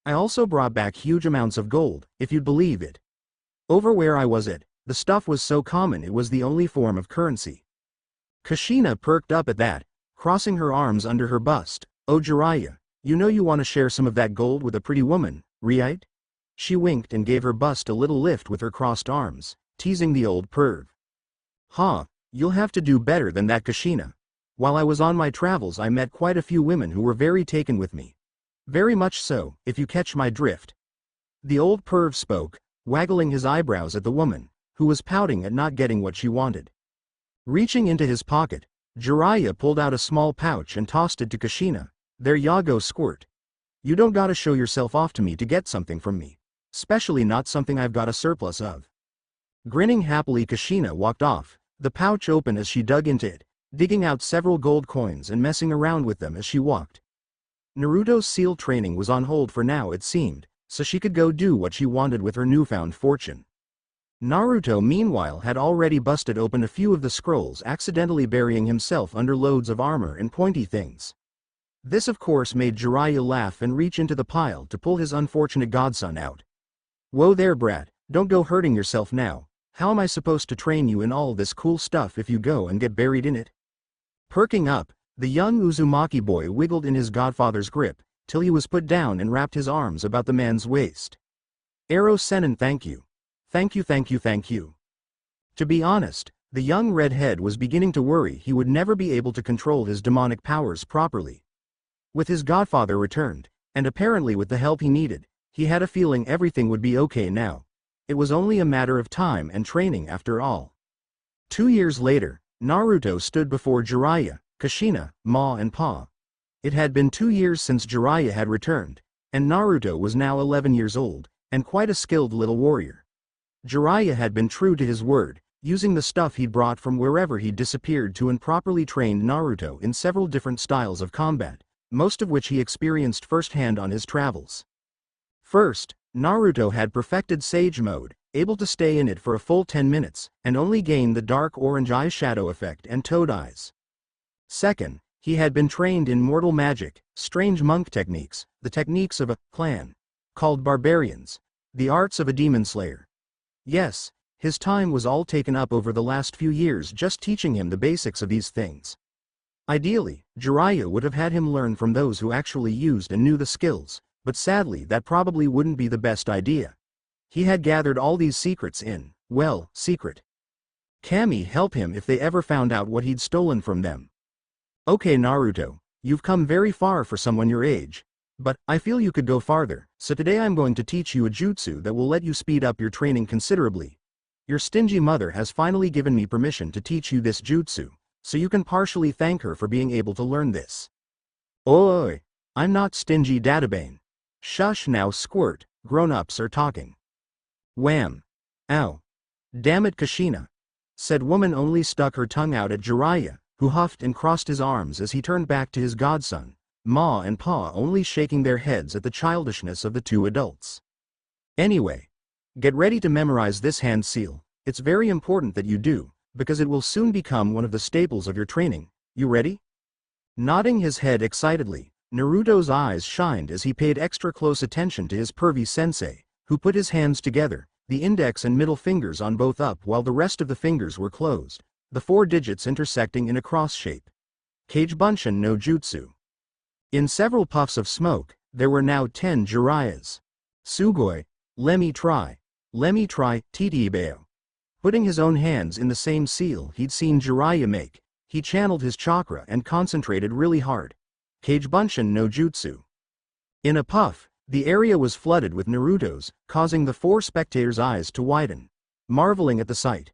I also brought back huge amounts of gold, if you'd believe it. Over where I was at, the stuff was so common it was the only form of currency. Kushina perked up at that, crossing her arms under her bust. Oh Jiraiya, you know you want to share some of that gold with a pretty woman, right? She winked and gave her bust a little lift with her crossed arms, teasing the old perv. Huh, you'll have to do better than that, Kushina. While I was on my travels I met quite a few women who were very taken with me. Very much so, if you catch my drift. The old perv spoke, waggling his eyebrows at the woman, who was pouting at not getting what she wanted. Reaching into his pocket, Jiraiya pulled out a small pouch and tossed it to Kushina. There ya go, squirt. You don't gotta show yourself off to me to get something from me. Especially not something I've got a surplus of. Grinning happily, Kushina walked off, the pouch open as she dug into it, digging out several gold coins and messing around with them as she walked. Naruto's seal training was on hold for now, it seemed, so she could go do what she wanted with her newfound fortune. Naruto meanwhile had already busted open a few of the scrolls, accidentally burying himself under loads of armor and pointy things. This of course made Jiraiya laugh and reach into the pile to pull his unfortunate godson out. Whoa there brat, don't go hurting yourself now. How am I supposed to train you in all this cool stuff if you go and get buried in it? Perking up, the young Uzumaki boy wiggled in his godfather's grip, till he was put down and wrapped his arms about the man's waist. Ero Sennin, thank you. Thank you, thank you, thank you. To be honest, the young redhead was beginning to worry he would never be able to control his demonic powers properly. With his godfather returned, and apparently with the help he needed, he had a feeling everything would be okay now. It was only a matter of time and training after all. 2 years later, Naruto stood before Jiraiya, Kushina, Ma and Pa. It had been 2 years since Jiraiya had returned, and Naruto was now 11 years old, and quite a skilled little warrior. Jiraiya had been true to his word, using the stuff he'd brought from wherever he'd disappeared to and properly trained Naruto in several different styles of combat, most of which he experienced firsthand on his travels. First, Naruto had perfected Sage Mode, able to stay in it for a full 10 minutes, and only gain the dark orange eye shadow effect and toad eyes. Second, he had been trained in mortal magic, strange monk techniques, the techniques of a clan, called barbarians, the arts of a demon slayer. Yes, his time was all taken up over the last few years just teaching him the basics of these things. Ideally, Jiraiya would have had him learn from those who actually used and knew the skills, but sadly that probably wouldn't be the best idea. He had gathered all these secrets in, well, secret. Kami help him if they ever found out what he'd stolen from them. Okay Naruto, you've come very far for someone your age, but I feel you could go farther, so today I'm going to teach you a jutsu that will let you speed up your training considerably. Your stingy mother has finally given me permission to teach you this jutsu, so you can partially thank her for being able to learn this. Oi, I'm not stingy Databane. Shush now squirt, grown-ups are talking. Wham. Ow. Damn it Kushina. Said woman only stuck her tongue out at Jiraiya, who huffed and crossed his arms as he turned back to his godson, Ma and Pa only shaking their heads at the childishness of the two adults. Anyway, get ready to memorize this hand seal. It's very important that you do, because it will soon become one of the staples of your training. You ready? Nodding his head excitedly, Naruto's eyes shined as he paid extra close attention to his pervy sensei, who put his hands together, the index and middle fingers on both up while the rest of the fingers were closed, the 4 digits intersecting in a cross shape. Kagebunshin no Jutsu. In several puffs of smoke, there were now 10 Jiraiyas. Sugoi, lemme try, Titibeo. Putting his own hands in the same seal he'd seen Jiraiya make, he channeled his chakra and concentrated really hard. Kagebunshin no Jutsu. In a puff, the area was flooded with Naruto's, causing the 4 spectators' eyes to widen, marveling at the sight.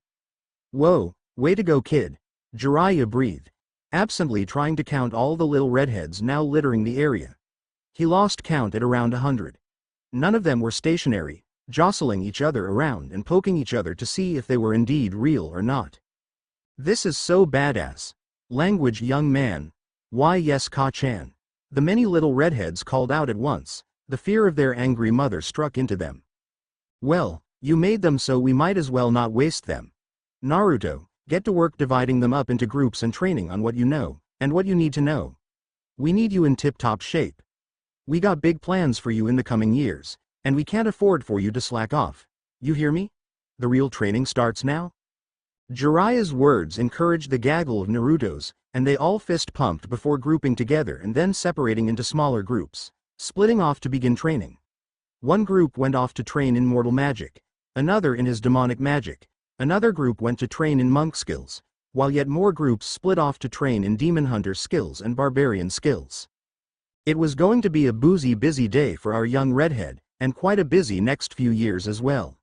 Whoa, way to go kid, Jiraiya breathed, absently trying to count all the little redheads now littering the area. He lost count at around 100. None of them were stationary, jostling each other around and poking each other to see if they were indeed real or not. This is so badass. Language, young man. Why yes, Ka-chan. The many little redheads called out at once. The fear of their angry mother struck into them. Well, you made them, so we might as well not waste them. Naruto, get to work dividing them up into groups and training on what you know, and what you need to know. We need you in tip-top shape. We got big plans for you in the coming years, and we can't afford for you to slack off. You hear me? The real training starts now? Jiraiya's words encouraged the gaggle of Narutos, and they all fist-pumped before grouping together and then separating into smaller groups, splitting off to begin training. One group went off to train in mortal magic, another in his demonic magic, another group went to train in monk skills, while yet more groups split off to train in demon hunter skills and barbarian skills. It was going to be a busy day for our young redhead, and quite a busy next few years as well.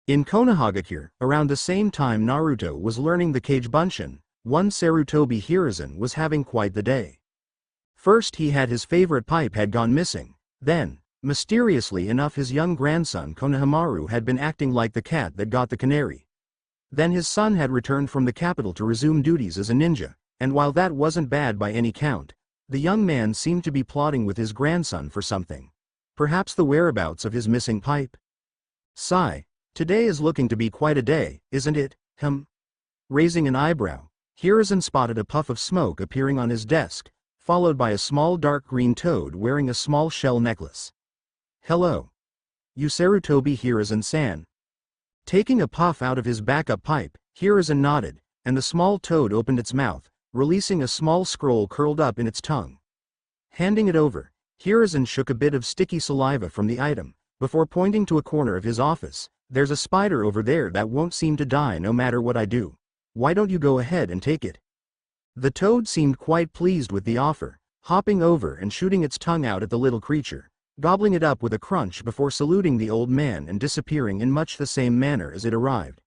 In Konohagakure, around the same time Naruto was learning the Kage Bunshin, one Sarutobi Hiruzen was having quite the day. First, he had his favorite pipe had gone missing, then, mysteriously enough, his young grandson Konohamaru had been acting like the cat that got the canary. Then his son had returned from the capital to resume duties as a ninja, and while that wasn't bad by any count, the young man seemed to be plotting with his grandson for something. Perhaps the whereabouts of his missing pipe? Sigh. Today is looking to be quite a day, isn't it, Raising an eyebrow, Hiruzen spotted a puff of smoke appearing on his desk, followed by a small dark green toad wearing a small shell necklace. Hello. You Sarutobi Hiruzen-san. Taking a puff out of his backup pipe, Hiruzen nodded, and the small toad opened its mouth, releasing a small scroll curled up in its tongue. Handing it over, Hiruzen shook a bit of sticky saliva from the item, before pointing to a corner of his office. There's a spider over there that won't seem to die no matter what I do. Why don't you go ahead and take it? The toad seemed quite pleased with the offer, hopping over and shooting its tongue out at the little creature, gobbling it up with a crunch before saluting the old man and disappearing in much the same manner as it arrived.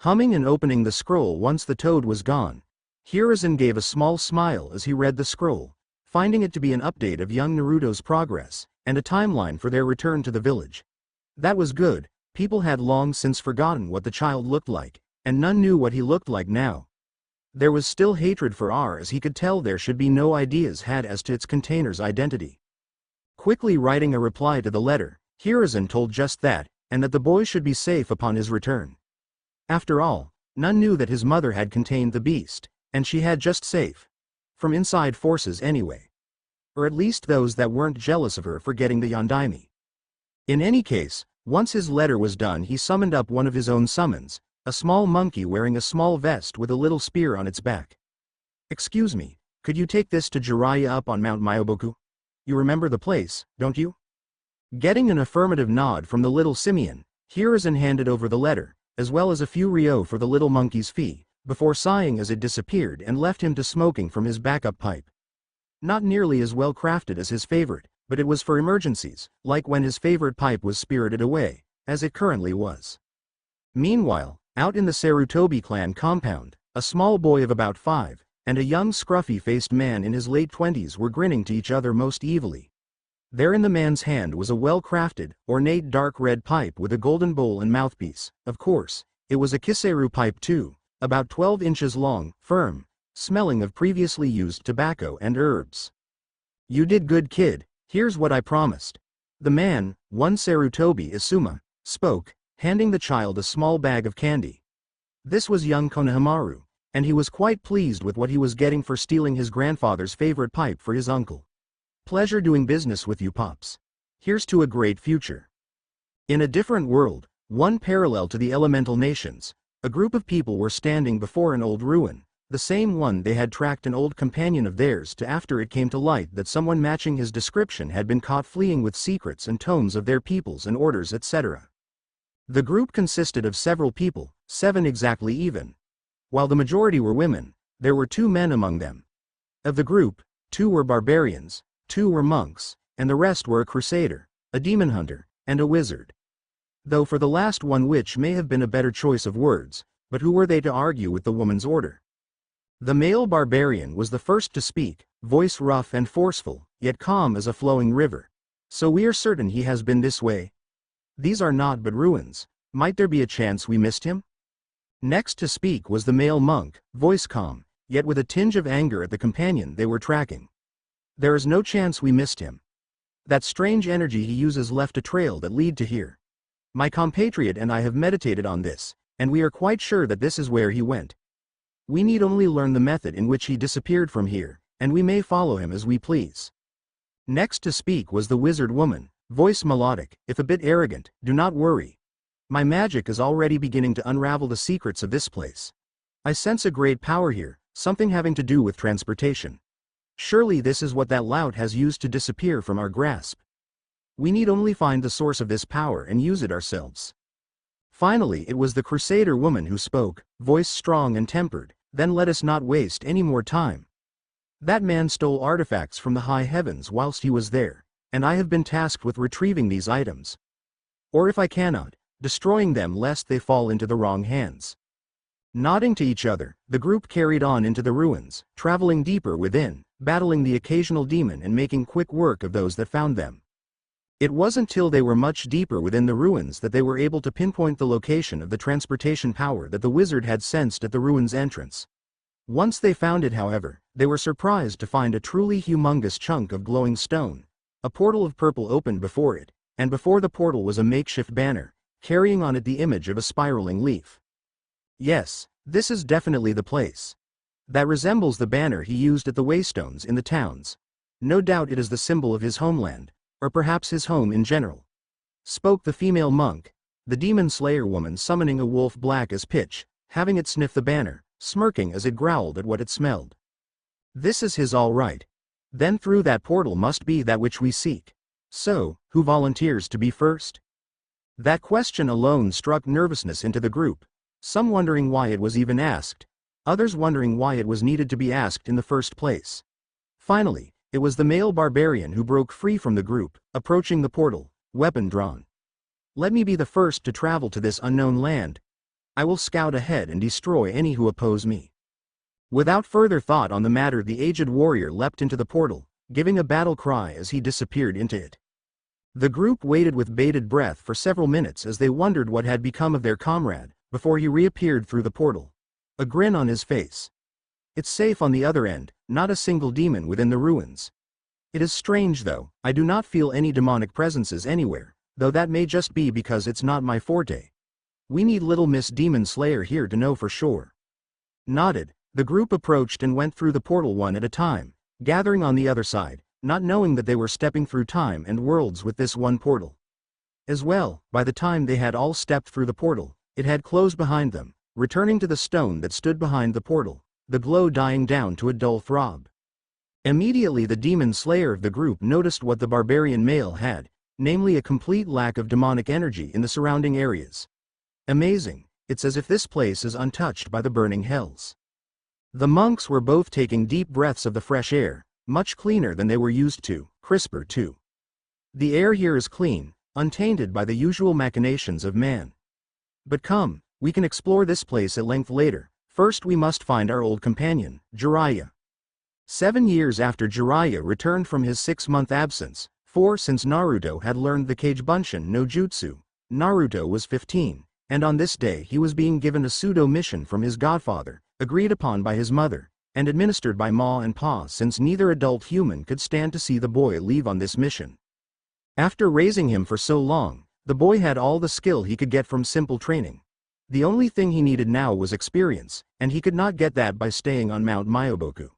Humming and opening the scroll once the toad was gone, Hiruzen gave a small smile as he read the scroll, finding it to be an update of young Naruto's progress, and a timeline for their return to the village. That was good. People had long since forgotten what the child looked like, and none knew what he looked like now. There was still hatred for R, as he could tell there should be no ideas had as to its container's identity. Quickly writing a reply to the letter, Hiruzen told just that, and that the boy should be safe upon his return. After all, none knew that his mother had contained the beast, and she had just safe. From inside forces anyway. Or at least those that weren't jealous of her for getting the Yondaime. In any case, once his letter was done, he summoned up one of his own summons, a small monkey wearing a small vest with a little spear on its back. Excuse me, could you take this to Jiraiya up on Mount Myoboku? You remember the place, don't you? Getting an affirmative nod from the little simian, Hiruzen handed over the letter, as well as a few ryo for the little monkey's fee, before sighing as it disappeared and left him to smoking from his backup pipe. Not nearly as well crafted as his favorite, but it was for emergencies, like when his favorite pipe was spirited away, as it currently was. Meanwhile, out in the Sarutobi clan compound, a small boy of about 5, and a young scruffy-faced man in his late 20s were grinning to each other most evilly. There in the man's hand was a well-crafted, ornate dark red pipe with a golden bowl and mouthpiece. Of course, it was a Kiseru pipe too, about 12 inches long, firm, smelling of previously used tobacco and herbs. You did good, kid. Here's what I promised. The man, one Sarutobi Isuma, spoke, handing the child a small bag of candy. This was young Konohamaru, and he was quite pleased with what he was getting for stealing his grandfather's favorite pipe for his uncle. Pleasure doing business with you, Pops. Here's to a great future. In a different world, one parallel to the elemental nations, a group of people were standing before an old ruin, the same one they had tracked an old companion of theirs to after it came to light that someone matching his description had been caught fleeing with secrets and tomes of their peoples and orders, etc. The group consisted of several people, 7 exactly even. While the majority were women, there were 2 men among them. Of the group, 2 were barbarians, 2 were monks, and the rest were a crusader, a demon hunter, and a wizard. Though for the last one, which may have been a better choice of words, but who were they to argue with the woman's order? The male barbarian was the first to speak, voice rough and forceful, yet calm as a flowing river. So we are certain he has been this way? These are naught but ruins. Might there be a chance we missed him? Next to speak was the male monk, voice calm, yet with a tinge of anger at the companion they were tracking. There is no chance we missed him. That strange energy he uses left a trail that lead to here. My compatriot and I have meditated on this, and we are quite sure that this is where he went. We need only learn the method in which he disappeared from here, and we may follow him as we please. Next to speak was the wizard woman, voice melodic, if a bit arrogant. Do not worry. My magic is already beginning to unravel the secrets of this place. I sense a great power here, something having to do with transportation. Surely this is what that lout has used to disappear from our grasp. We need only find the source of this power and use it ourselves. Finally it was the crusader woman who spoke, voice strong and tempered. Then let us not waste any more time. That man stole artifacts from the high heavens whilst he was there, and I have been tasked with retrieving these items. Or if I cannot, destroying them lest they fall into the wrong hands. Nodding to each other, the group carried on into the ruins, traveling deeper within, battling the occasional demon and making quick work of those that found them. It wasn't till they were much deeper within the ruins that they were able to pinpoint the location of the transportation power that the wizard had sensed at the ruins' entrance. Once they found it, however, they were surprised to find a truly humongous chunk of glowing stone. A portal of purple opened before it, and before the portal was a makeshift banner, carrying on it the image of a spiraling leaf. Yes, this is definitely the place. That resembles the banner he used at the waystones in the towns. No doubt it is the symbol of his homeland, or perhaps his home in general. Spoke the female monk, the demon slayer woman summoning a wolf black as pitch, having it sniff the banner, smirking as it growled at what it smelled. This is his all right. Then through that portal must be that which we seek. So, who volunteers to be first? That question alone struck nervousness into the group, some wondering why it was even asked, others wondering why it was needed to be asked in the first place. Finally, it was the male barbarian who broke free from the group, approaching the portal, weapon drawn. Let me be the first to travel to this unknown land. I will scout ahead and destroy any who oppose me. Without further thought on the matter, the aged warrior leapt into the portal, giving a battle cry as he disappeared into it. The group waited with bated breath for several minutes as they wondered what had become of their comrade, before he reappeared through the portal. A grin on his face. It's safe on the other end, not a single demon within the ruins. It is strange though, I do not feel any demonic presences anywhere, though that may just be because it's not my forte. We need little Miss Demon Slayer here to know for sure. Nodded, the group approached and went through the portal one at a time, gathering on the other side, not knowing that they were stepping through time and worlds with this one portal. As well, by the time they had all stepped through the portal, it had closed behind them, returning to the stone that stood behind the portal, the glow dying down to a dull throb. Immediately the demon slayer of the group noticed what the barbarian male had, namely a complete lack of demonic energy in the surrounding areas. Amazing, it's as if this place is untouched by the burning hells. The monks were both taking deep breaths of the fresh air, much cleaner than they were used to, crisper too. The air here is clean, untainted by the usual machinations of man. But come, we can explore this place at length later. First we must find our old companion, Jiraiya. 7 years after Jiraiya returned from his 6-month absence, 4 since Naruto had learned the Kage-bunshin no jutsu, Naruto was 15, and on this day he was being given a pseudo-mission from his godfather, agreed upon by his mother, and administered by Ma and Pa since neither adult human could stand to see the boy leave on this mission. After raising him for so long, the boy had all the skill he could get from simple training. The only thing he needed now was experience, and he could not get that by staying on Mount Myoboku.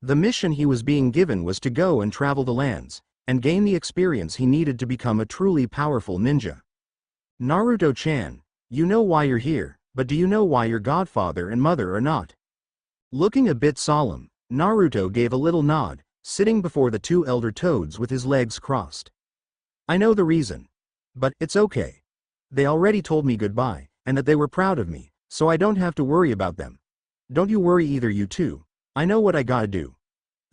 The mission he was being given was to go and travel the lands, and gain the experience he needed to become a truly powerful ninja. Naruto-chan, you know why you're here, but do you know why your godfather and mother are not? Looking a bit solemn, Naruto gave a little nod, sitting before the 2 elder toads with his legs crossed. I know the reason. But it's okay. They already told me goodbye, and that they were proud of me, so I don't have to worry about them. Don't you worry either, you two. I know what I gotta do.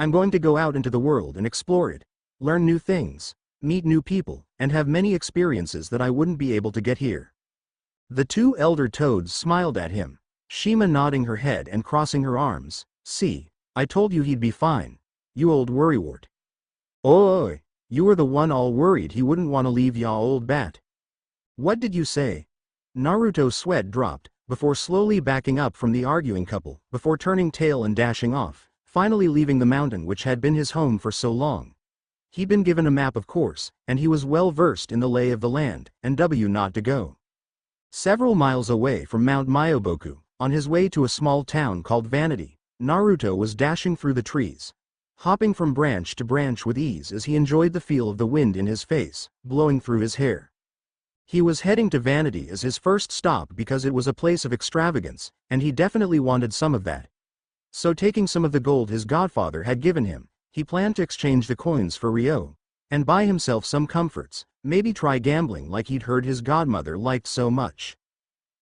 I'm going to go out into the world and explore it, learn new things, meet new people, and have many experiences that I wouldn't be able to get here. The 2 elder toads smiled at him, Shima nodding her head and crossing her arms. See, I told you he'd be fine, you old worrywart. Oi, you were the one all worried he wouldn't want to leave ya, old bat. What did you say? Naruto's sweat dropped, before slowly backing up from the arguing couple, before turning tail and dashing off, finally leaving the mountain which had been his home for so long. He'd been given a map of course, and he was well versed in the lay of the land, and not to go. Several miles away from Mount Myoboku, on his way to a small town called Vanity, Naruto was dashing through the trees, hopping from branch to branch with ease as he enjoyed the feel of the wind in his face, blowing through his hair. He was heading to Vanity as his first stop because it was a place of extravagance, and he definitely wanted some of that. So taking some of the gold his godfather had given him, he planned to exchange the coins for Ryo, and buy himself some comforts, maybe try gambling like he'd heard his godmother liked so much.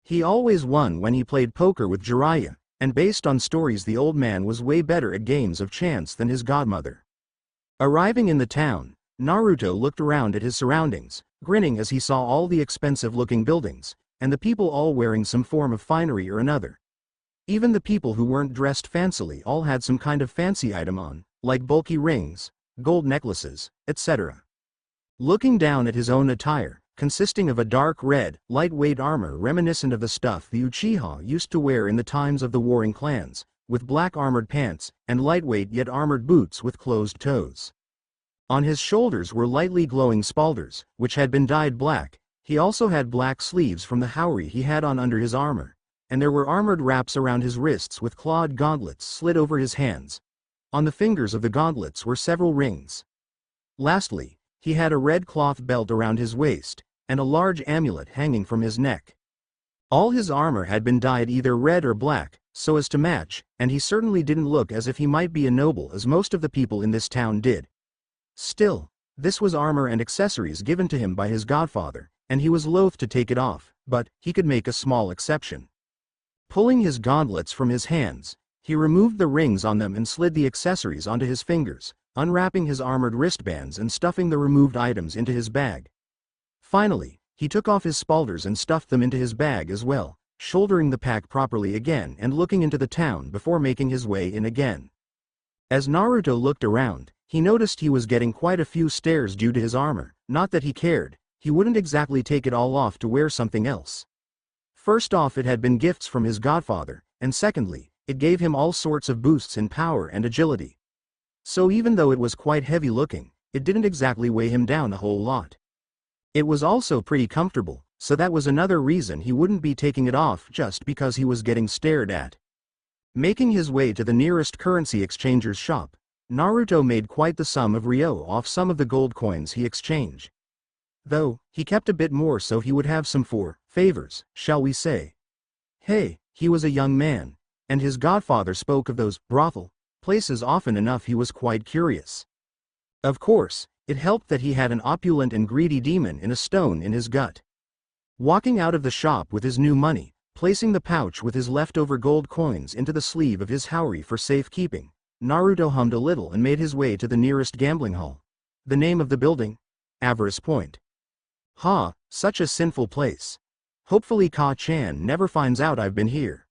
He always won when he played poker with Jiraiya, and based on stories the old man was way better at games of chance than his godmother. Arriving in the town, Naruto looked around at his surroundings, grinning as he saw all the expensive-looking buildings, and the people all wearing some form of finery or another. Even the people who weren't dressed fancily all had some kind of fancy item on, like bulky rings, gold necklaces, etc. Looking down at his own attire, consisting of a dark red, lightweight armor reminiscent of the stuff the Uchiha used to wear in the times of the warring clans, with black armored pants, and lightweight yet armored boots with closed toes. On his shoulders were lightly glowing spalders, which had been dyed black. He also had black sleeves from the haori he had on under his armor, and there were armored wraps around his wrists with clawed gauntlets slid over his hands. On the fingers of the gauntlets were several rings. Lastly, he had a red cloth belt around his waist, and a large amulet hanging from his neck. All his armor had been dyed either red or black, so as to match, and he certainly didn't look as if he might be a noble as most of the people in this town did. Still, this was armor and accessories given to him by his godfather, and he was loath to take it off, but he could make a small exception. Pulling his gauntlets from his hands, he removed the rings on them and slid the accessories onto his fingers, unwrapping his armored wristbands and stuffing the removed items into his bag. Finally, he took off his spalders and stuffed them into his bag as well, shouldering the pack properly again and looking into the town before making his way in again. As Naruto looked around, he noticed he was getting quite a few stares due to his armor. Not that he cared, he wouldn't exactly take it all off to wear something else. First off, it had been gifts from his godfather, and secondly, it gave him all sorts of boosts in power and agility. So even though it was quite heavy looking, it didn't exactly weigh him down a whole lot. It was also pretty comfortable, so that was another reason he wouldn't be taking it off just because he was getting stared at. Making his way to the nearest currency exchanger's shop, Naruto made quite the sum of Ryo off some of the gold coins he exchanged. Though, he kept a bit more so he would have some for favors, shall we say. Hey, he was a young man, and his godfather spoke of those brothel places often enough. He was quite curious. Of course, it helped that he had an opulent and greedy demon in a stone in his gut. Walking out of the shop with his new money, placing the pouch with his leftover gold coins into the sleeve of his haori for safekeeping, Naruto hummed a little and made his way to the nearest gambling hall. The name of the building? Avarice Point. Ha, such a sinful place. Hopefully Ka-chan never finds out I've been here.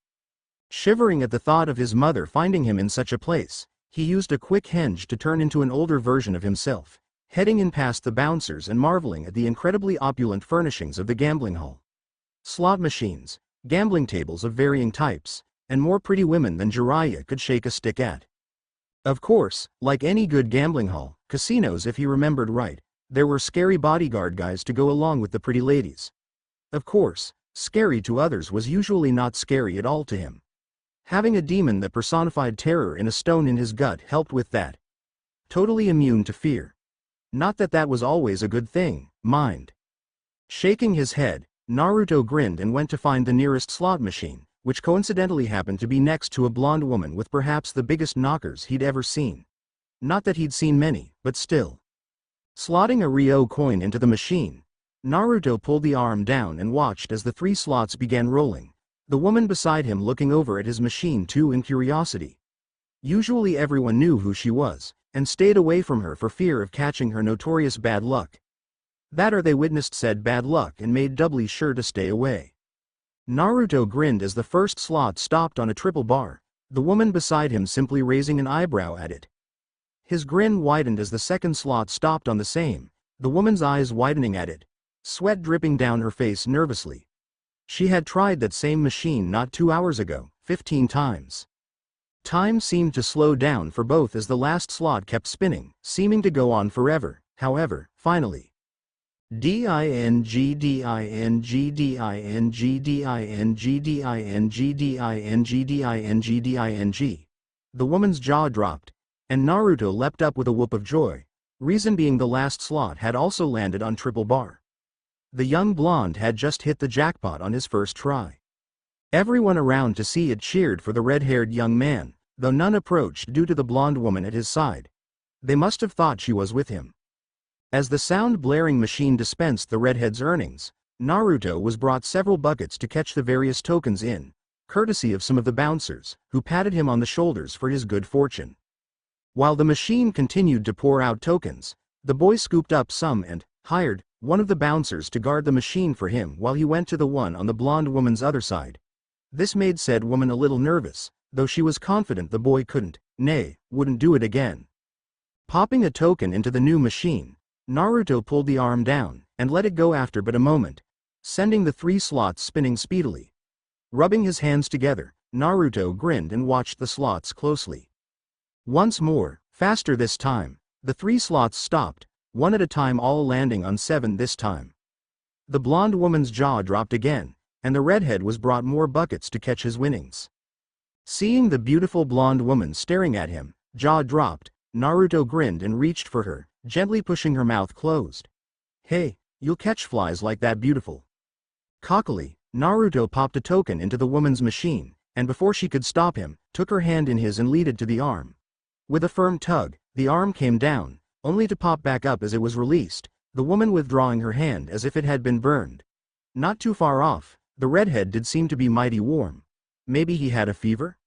Shivering at the thought of his mother finding him in such a place, he used a quick henge to turn into an older version of himself, heading in past the bouncers and marveling at the incredibly opulent furnishings of the gambling hall. Slot machines, gambling tables of varying types, and more pretty women than Jiraiya could shake a stick at. Of course, like any good gambling hall, casinos if he remembered right, there were scary bodyguard guys to go along with the pretty ladies. Of course, scary to others was usually not scary at all to him. Having a demon that personified terror in a stone in his gut helped with that. Totally immune to fear. Not that that was always a good thing, mind. Shaking his head, Naruto grinned and went to find the nearest slot machine, which coincidentally happened to be next to a blonde woman with perhaps the biggest knockers he'd ever seen. Not that he'd seen many, but still. Slotting a Ryo coin into the machine, Naruto pulled the arm down and watched as the 3 slots began rolling, the woman beside him looking over at his machine too in curiosity. Usually everyone knew who she was, and stayed away from her for fear of catching her notorious bad luck. That or they witnessed said bad luck and made doubly sure to stay away. Naruto grinned as the first slot stopped on a triple bar, the woman beside him simply raising an eyebrow at it. His grin widened as the second slot stopped on the same, the woman's eyes widening at it. sweat dripping down her face nervously. She had tried that same machine not 2 hours ago, 15 times. Time seemed to slow down for both as the last slot kept spinning, seeming to go on forever. However, finally, ding ding ding ding ding ding ding. The woman's jaw dropped, and Naruto leapt up with a whoop of joy, reason being the last slot had also landed on triple bar. The young blonde had just hit the jackpot on his first try. Everyone around to see it cheered for the red-haired young man, though none approached due to the blonde woman at his side. They must have thought she was with him. As the sound-blaring machine dispensed the redhead's earnings, Naruto was brought several buckets to catch the various tokens in, courtesy of some of the bouncers, who patted him on the shoulders for his good fortune. While the machine continued to pour out tokens, the boy scooped up some and hired one of the bouncers to guard the machine for him while he went to the one on the blonde woman's other side. This made said woman a little nervous, though she was confident the boy wouldn't do it again. Popping a token into the new machine, Naruto pulled the arm down and let it go after but a moment, sending the 3 slots spinning speedily. Rubbing his hands together, Naruto grinned and watched the slots closely. Once more, faster this time, the 3 slots stopped, one at a time, all landing on 7 this time. The blonde woman's jaw dropped again, and the redhead was brought more buckets to catch his winnings. Seeing the beautiful blonde woman staring at him, jaw dropped, Naruto grinned and reached for her, gently pushing her mouth closed. "Hey, you'll catch flies like that, beautiful." Cockily, Naruto popped a token into the woman's machine, and before she could stop him, took her hand in his and leaded to the arm. With a firm tug, the arm came down, only to pop back up as it was released, the woman withdrawing her hand as if it had been burned. Not too far off, the redhead did seem to be mighty warm. Maybe he had a fever?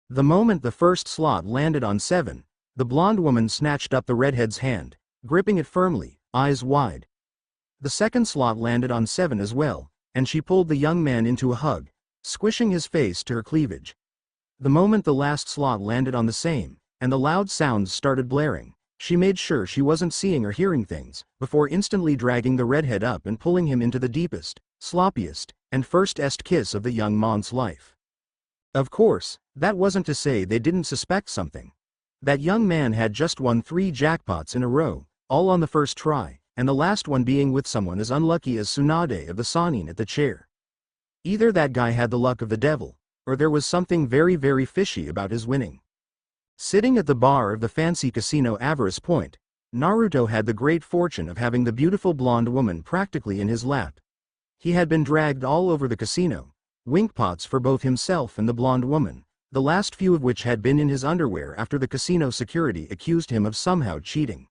The moment the first slot landed on 7, the blonde woman snatched up the redhead's hand, gripping it firmly, eyes wide. The second slot landed on 7 as well, and she pulled the young man into a hug, squishing his face to her cleavage. The moment the last slot landed on the same, and the loud sounds started blaring, she made sure she wasn't seeing or hearing things, before instantly dragging the redhead up and pulling him into the deepest, sloppiest, and first-est kiss of the young man's life. Of course, that wasn't to say they didn't suspect something. That young man had just won 3 jackpots in a row, all on the first try, and the last one being with someone as unlucky as Tsunade of the Sannin at the chair. Either that guy had the luck of the devil, or there was something very, very fishy about his winning. Sitting at the bar of the fancy casino Avarice Point, Naruto had the great fortune of having the beautiful blonde woman practically in his lap. He had been dragged all over the casino, wink pots for both himself and the blonde woman, the last few of which had been in his underwear after the casino security accused him of somehow cheating.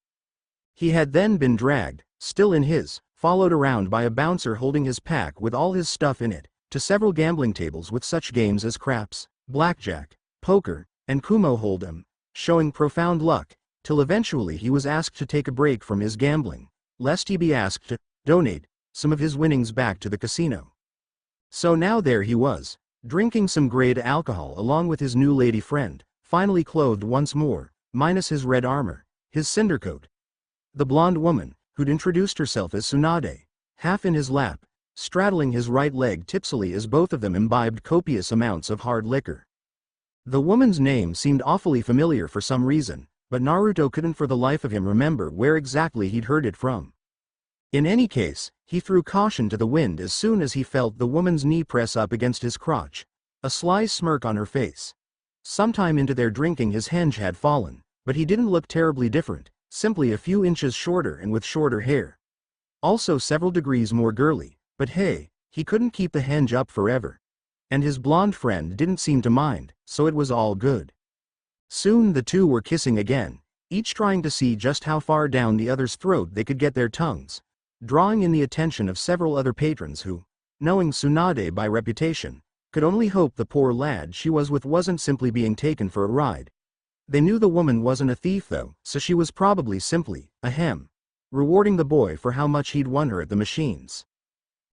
He had then been dragged, still in his, followed around by a bouncer holding his pack with all his stuff in it, to several gambling tables with such games as craps, blackjack, poker, and Kumo Hold'em, showing profound luck, till eventually he was asked to take a break from his gambling, lest he be asked to donate some of his winnings back to the casino. So now there he was, drinking some grade alcohol along with his new lady friend, finally clothed once more, minus his red armor, his cinder coat. The blonde woman, who'd introduced herself as Tsunade, half in his lap, straddling his right leg tipsily as both of them imbibed copious amounts of hard liquor. The woman's name seemed awfully familiar for some reason, but Naruto couldn't for the life of him remember where exactly he'd heard it from. In any case, he threw caution to the wind as soon as he felt the woman's knee press up against his crotch, a sly smirk on her face. Sometime into their drinking his henge had fallen, but he didn't look terribly different, simply a few inches shorter and with shorter hair. Also several degrees more girly, but hey, he couldn't keep the henge up forever. And his blonde friend didn't seem to mind, so it was all good. Soon the two were kissing again, each trying to see just how far down the other's throat they could get their tongues, drawing in the attention of several other patrons who, knowing Tsunade by reputation, could only hope the poor lad she was with wasn't simply being taken for a ride. They knew the woman wasn't a thief though, so she was probably simply a hem, rewarding the boy for how much he'd won her at the machines.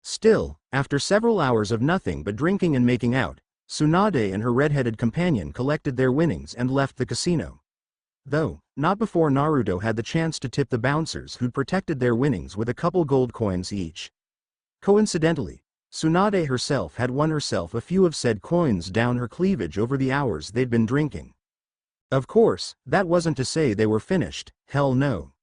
Still, after several hours of nothing but drinking and making out, Tsunade and her red-headed companion collected their winnings and left the casino. Though, not before Naruto had the chance to tip the bouncers who'd protected their winnings with a couple gold coins each. Coincidentally, Tsunade herself had won herself a few of said coins down her cleavage over the hours they'd been drinking. Of course, that wasn't to say they were finished, hell no.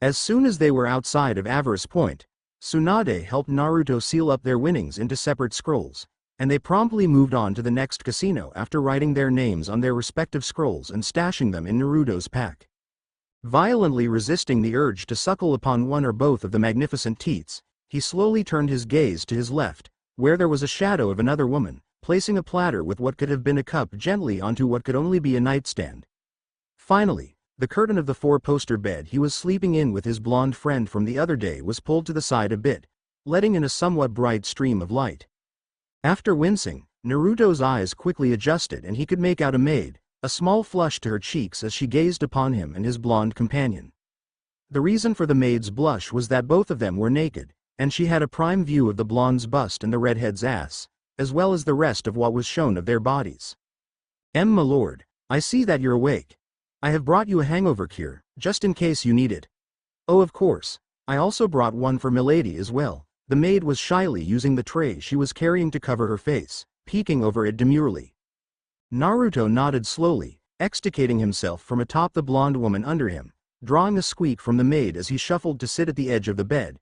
As soon as they were outside of Avarice Point, Tsunade helped Naruto seal up their winnings into separate scrolls, and they promptly moved on to the next casino after writing their names on their respective scrolls and stashing them in Naruto's pack. Violently resisting the urge to suckle upon one or both of the magnificent teats, he slowly turned his gaze to his left, where there was a shadow of another woman, placing a platter with what could have been a cup gently onto what could only be a nightstand. Finally, the curtain of the four-poster bed he was sleeping in with his blonde friend from the other day was pulled to the side a bit, letting in a somewhat bright stream of light. After wincing, Naruto's eyes quickly adjusted and he could make out a maid, a small flush to her cheeks as she gazed upon him and his blonde companion. The reason for the maid's blush was that both of them were naked, and she had a prime view of the blonde's bust and the redhead's ass, as well as the rest of what was shown of their bodies. My lord, I see that you're awake. I have brought you a hangover cure, just in case you need it. Oh, of course, I also brought one for milady as well. The maid was shyly using the tray she was carrying to cover her face, peeking over it demurely. Naruto nodded slowly, extricating himself from atop the blonde woman under him, drawing a squeak from the maid as he shuffled to sit at the edge of the bed.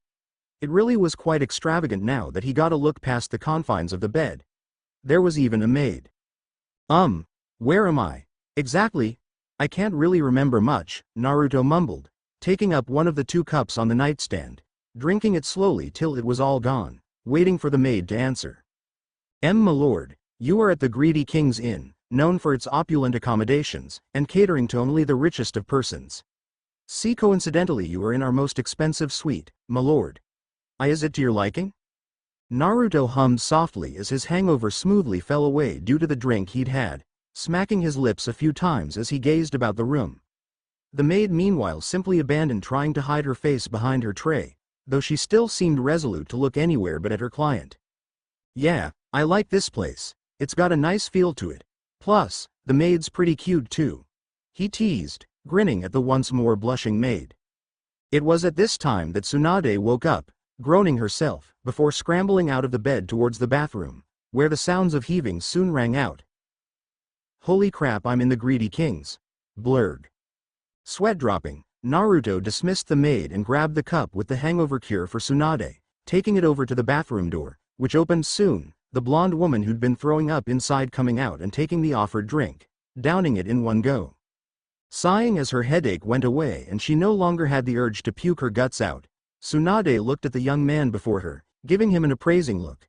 It really was quite extravagant now that he got a look past the confines of the bed. There was even a maid. Where am I? Exactly? I can't really remember much, Naruto mumbled, taking up one of the two cups on the nightstand, drinking it slowly till it was all gone, waiting for the maid to answer. My lord, you are at the Greedy King's Inn, known for its opulent accommodations, and catering to only the richest of persons. See, coincidentally you are in our most expensive suite, my lord. Is it to your liking? Naruto hummed softly as his hangover smoothly fell away due to the drink he'd had, smacking his lips a few times as he gazed about the room. The maid meanwhile simply abandoned trying to hide her face behind her tray, though she still seemed resolute to look anywhere but at her client. Yeah, I like this place. It's got a nice feel to it. Plus, the maid's pretty cute too. He teased, grinning at the once more blushing maid. It was at this time that Tsunade woke up, groaning herself, before scrambling out of the bed towards the bathroom, where the sounds of heaving soon rang out. Holy crap, I'm in the Greedy King's. Blurg. Sweat dropping, Naruto dismissed the maid and grabbed the cup with the hangover cure for Tsunade, taking it over to the bathroom door, which opened soon, the blonde woman who'd been throwing up inside coming out and taking the offered drink, downing it in one go. Sighing as her headache went away and she no longer had the urge to puke her guts out, Tsunade looked at the young man before her, giving him an appraising look.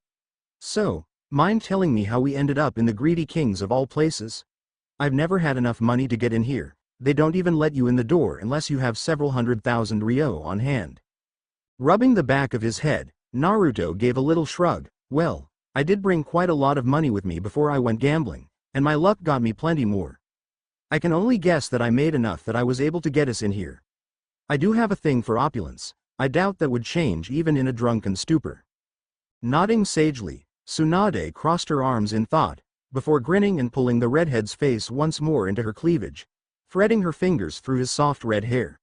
So, mind telling me how we ended up in the Greedy King's of all places? I've never had enough money to get in here. They don't even let you in the door unless you have several 100,000 ryo on hand. Rubbing the back of his head, Naruto gave a little shrug. Well, I did bring quite a lot of money with me before I went gambling, and my luck got me plenty more. I can only guess that I made enough that I was able to get us in here. I do have a thing for opulence. I doubt that would change even in a drunken stupor. Nodding sagely, Tsunade crossed her arms in thought, before grinning and pulling the redhead's face once more into her cleavage, threading her fingers through his soft red hair.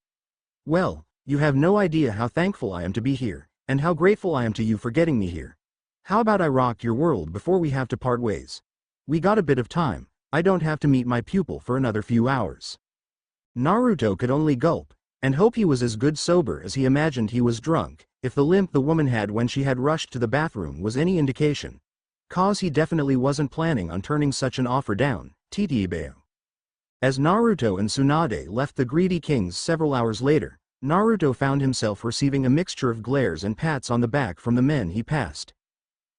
Well, you have no idea how thankful I am to be here, and how grateful I am to you for getting me here. How about I rock your world before we have to part ways? We got a bit of time. I don't have to meet my pupil for another few hours. Naruto could only gulp, and hope he was as good sober as he imagined he was drunk, if the limp the woman had when she had rushed to the bathroom was any indication. Cause he definitely wasn't planning on turning such an offer down, Titiibeo. As Naruto and Tsunade left the Greedy King's several hours later, Naruto found himself receiving a mixture of glares and pats on the back from the men he passed.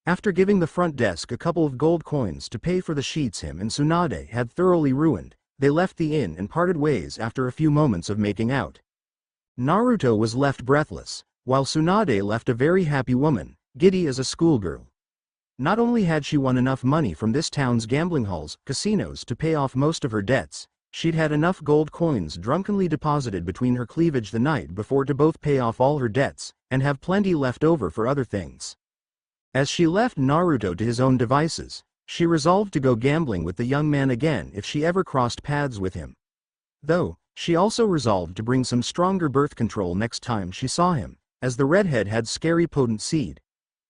After giving the front desk a couple of gold coins to pay for the sheets him and Tsunade had thoroughly ruined, they left the inn and parted ways after a few moments of making out. Naruto was left breathless, while Tsunade left a very happy woman, giddy as a schoolgirl. Not only had she won enough money from this town's gambling halls, casinos to pay off most of her debts, she'd had enough gold coins drunkenly deposited between her cleavage the night before to both pay off all her debts, and have plenty left over for other things. As she left Naruto to his own devices, she resolved to go gambling with the young man again if she ever crossed paths with him. Though, She also resolved to bring some stronger birth control next time she saw him, as the redhead had scary potent seed.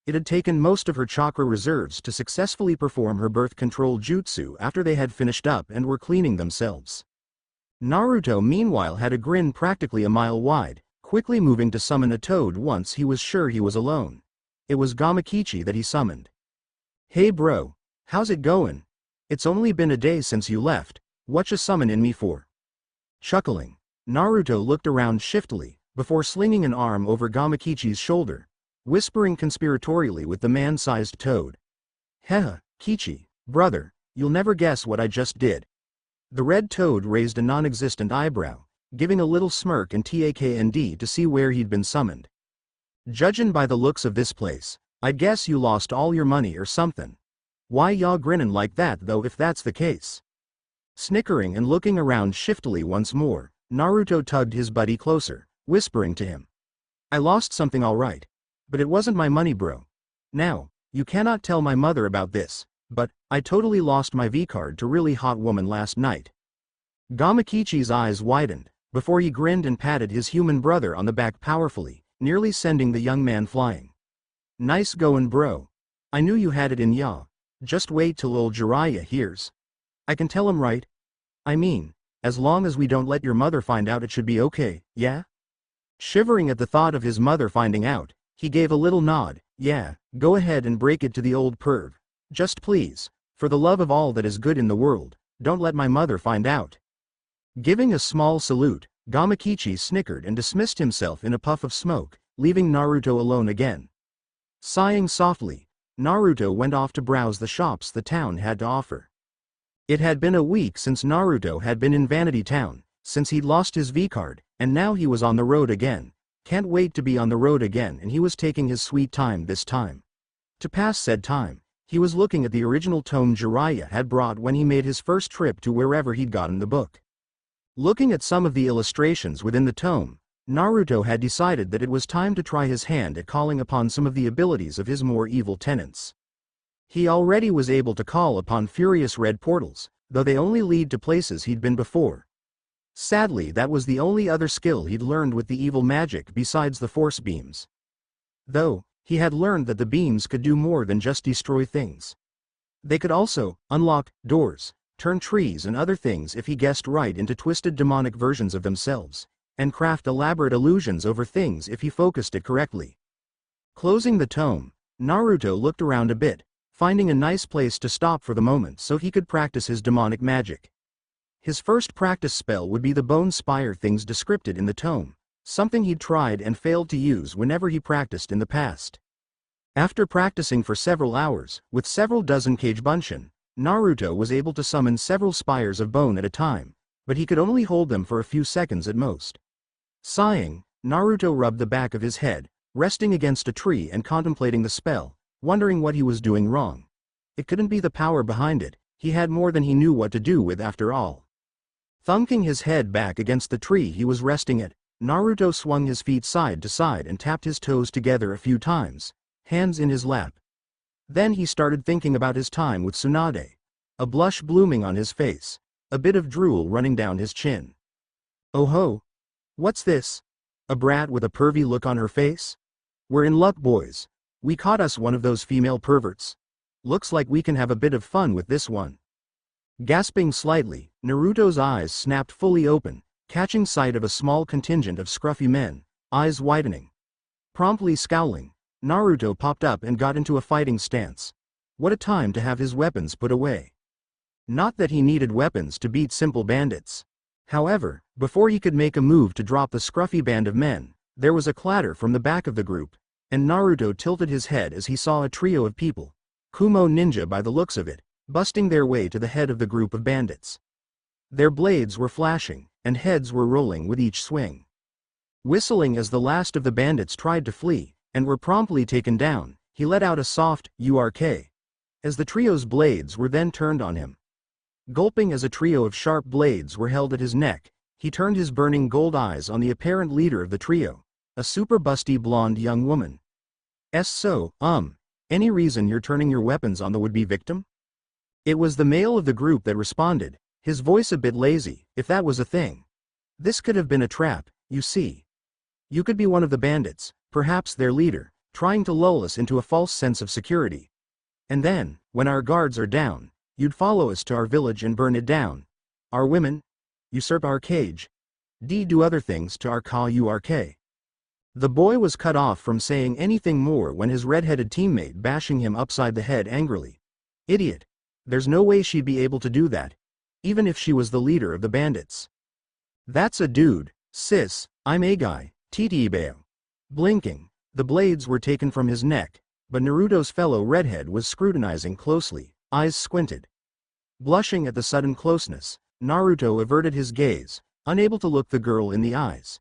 It had taken most of her chakra reserves to successfully perform her birth control jutsu after they had finished up and were cleaning themselves. Naruto meanwhile had a grin practically a mile wide, quickly moving to summon a toad once he was sure he was alone. It was Gamakichi that he summoned. "Hey bro, how's it going? It's only been a day since you left, whatcha summoning me for?" Chuckling, Naruto looked around shiftily, before slinging an arm over Gamakichi's shoulder, whispering conspiratorially with the man-sized toad. "Heh, Kichi, brother, you'll never guess what I just did." The red toad raised a non-existent eyebrow, giving a little smirk and taknd to see where he'd been summoned. "Judgin' by the looks of this place, I guess you lost all your money or something. Why y'all grinnin' like that though if that's the case?" Snickering and looking around shiftily once more, Naruto tugged his buddy closer, whispering to him. "I lost something alright. But it wasn't my money bro. Now, you cannot tell my mother about this, but I totally lost my V-card to really hot woman last night." Gamakichi's eyes widened, before he grinned and patted his human brother on the back powerfully, nearly sending the young man flying. "Nice goin' bro. I knew you had it in ya. Just wait till old Jiraiya hears. I can tell him right? I mean, as long as we don't let your mother find out it should be okay, yeah?" Shivering at the thought of his mother finding out, he gave a little nod. "Yeah, go ahead and break it to the old perv. Just please, for the love of all that is good in the world, don't let my mother find out." Giving a small salute, Gamakichi snickered and dismissed himself in a puff of smoke, leaving Naruto alone again. Sighing softly, Naruto went off to browse the shops the town had to offer. It had been a week since Naruto had been in Vanity Town, since he'd lost his V-card, and now he was on the road again. Can't wait to be on the road again, and he was taking his sweet time this time. To pass said time, he was looking at the original tome Jiraiya had brought when he made his first trip to wherever he'd gotten the book. Looking at some of the illustrations within the tome, Naruto had decided that it was time to try his hand at calling upon some of the abilities of his more evil tenants. He already was able to call upon furious red portals, though they only lead to places he'd been before. Sadly, that was the only other skill he'd learned with the evil magic besides the force beams. Though, he had learned that the beams could do more than just destroy things. They could also unlock doors, turn trees and other things if he guessed right into twisted demonic versions of themselves, and craft elaborate illusions over things if he focused it correctly. Closing the tome, Naruto looked around a bit, finding a nice place to stop for the moment so he could practice his demonic magic. His first practice spell would be the bone spire things described in the tome, something he'd tried and failed to use whenever he practiced in the past. After practicing for several hours, with several dozen Kage Bunshin, Naruto was able to summon several spires of bone at a time, but he could only hold them for a few seconds at most. Sighing, Naruto rubbed the back of his head, resting against a tree and contemplating the spell, wondering what he was doing wrong. It couldn't be the power behind it, he had more than he knew what to do with after all. Thunking his head back against the tree he was resting at, Naruto swung his feet side to side and tapped his toes together a few times, hands in his lap. Then he started thinking about his time with Tsunade, a blush blooming on his face, a bit of drool running down his chin. "Oh ho! What's this? A brat with a pervy look on her face? We're in luck boys. We caught us one of those female perverts. Looks like we can have a bit of fun with this one." Gasping slightly, Naruto's eyes snapped fully open, catching sight of a small contingent of scruffy men, eyes widening. Promptly scowling, Naruto popped up and got into a fighting stance. What a time to have his weapons put away. Not that he needed weapons to beat simple bandits. However, before he could make a move to drop the scruffy band of men, there was a clatter from the back of the group, and Naruto tilted his head as he saw a trio of people, Kumo ninja by the looks of it, busting their way to the head of the group of bandits. Their blades were flashing, and heads were rolling with each swing. Whistling as the last of the bandits tried to flee, and were promptly taken down, he let out a soft "urk" as the trio's blades were then turned on him. Gulping as a trio of sharp blades were held at his neck, he turned his burning gold eyes on the apparent leader of the trio, a super busty blonde young woman. So, any reason you're turning your weapons on the would-be victim?" It was the male of the group that responded, his voice a bit lazy, if that was a thing. This could have been a trap, you see. You could be one of the bandits, perhaps their leader, trying to lull us into a false sense of security. And then, when our guards are down, you'd follow us to our village and burn it down. Our women? Usurp our cage. Do other things to our KURK. The boy was cut off from saying anything more when his red-headed teammate bashing him upside the head angrily. Idiot. There's no way she'd be able to do that, even if she was the leader of the bandits. That's a dude, sis, I'm a guy, TTBAO. Blinking, the blades were taken from his neck, but Naruto's fellow redhead was scrutinizing closely, eyes squinted. Blushing at the sudden closeness, Naruto averted his gaze, unable to look the girl in the eyes.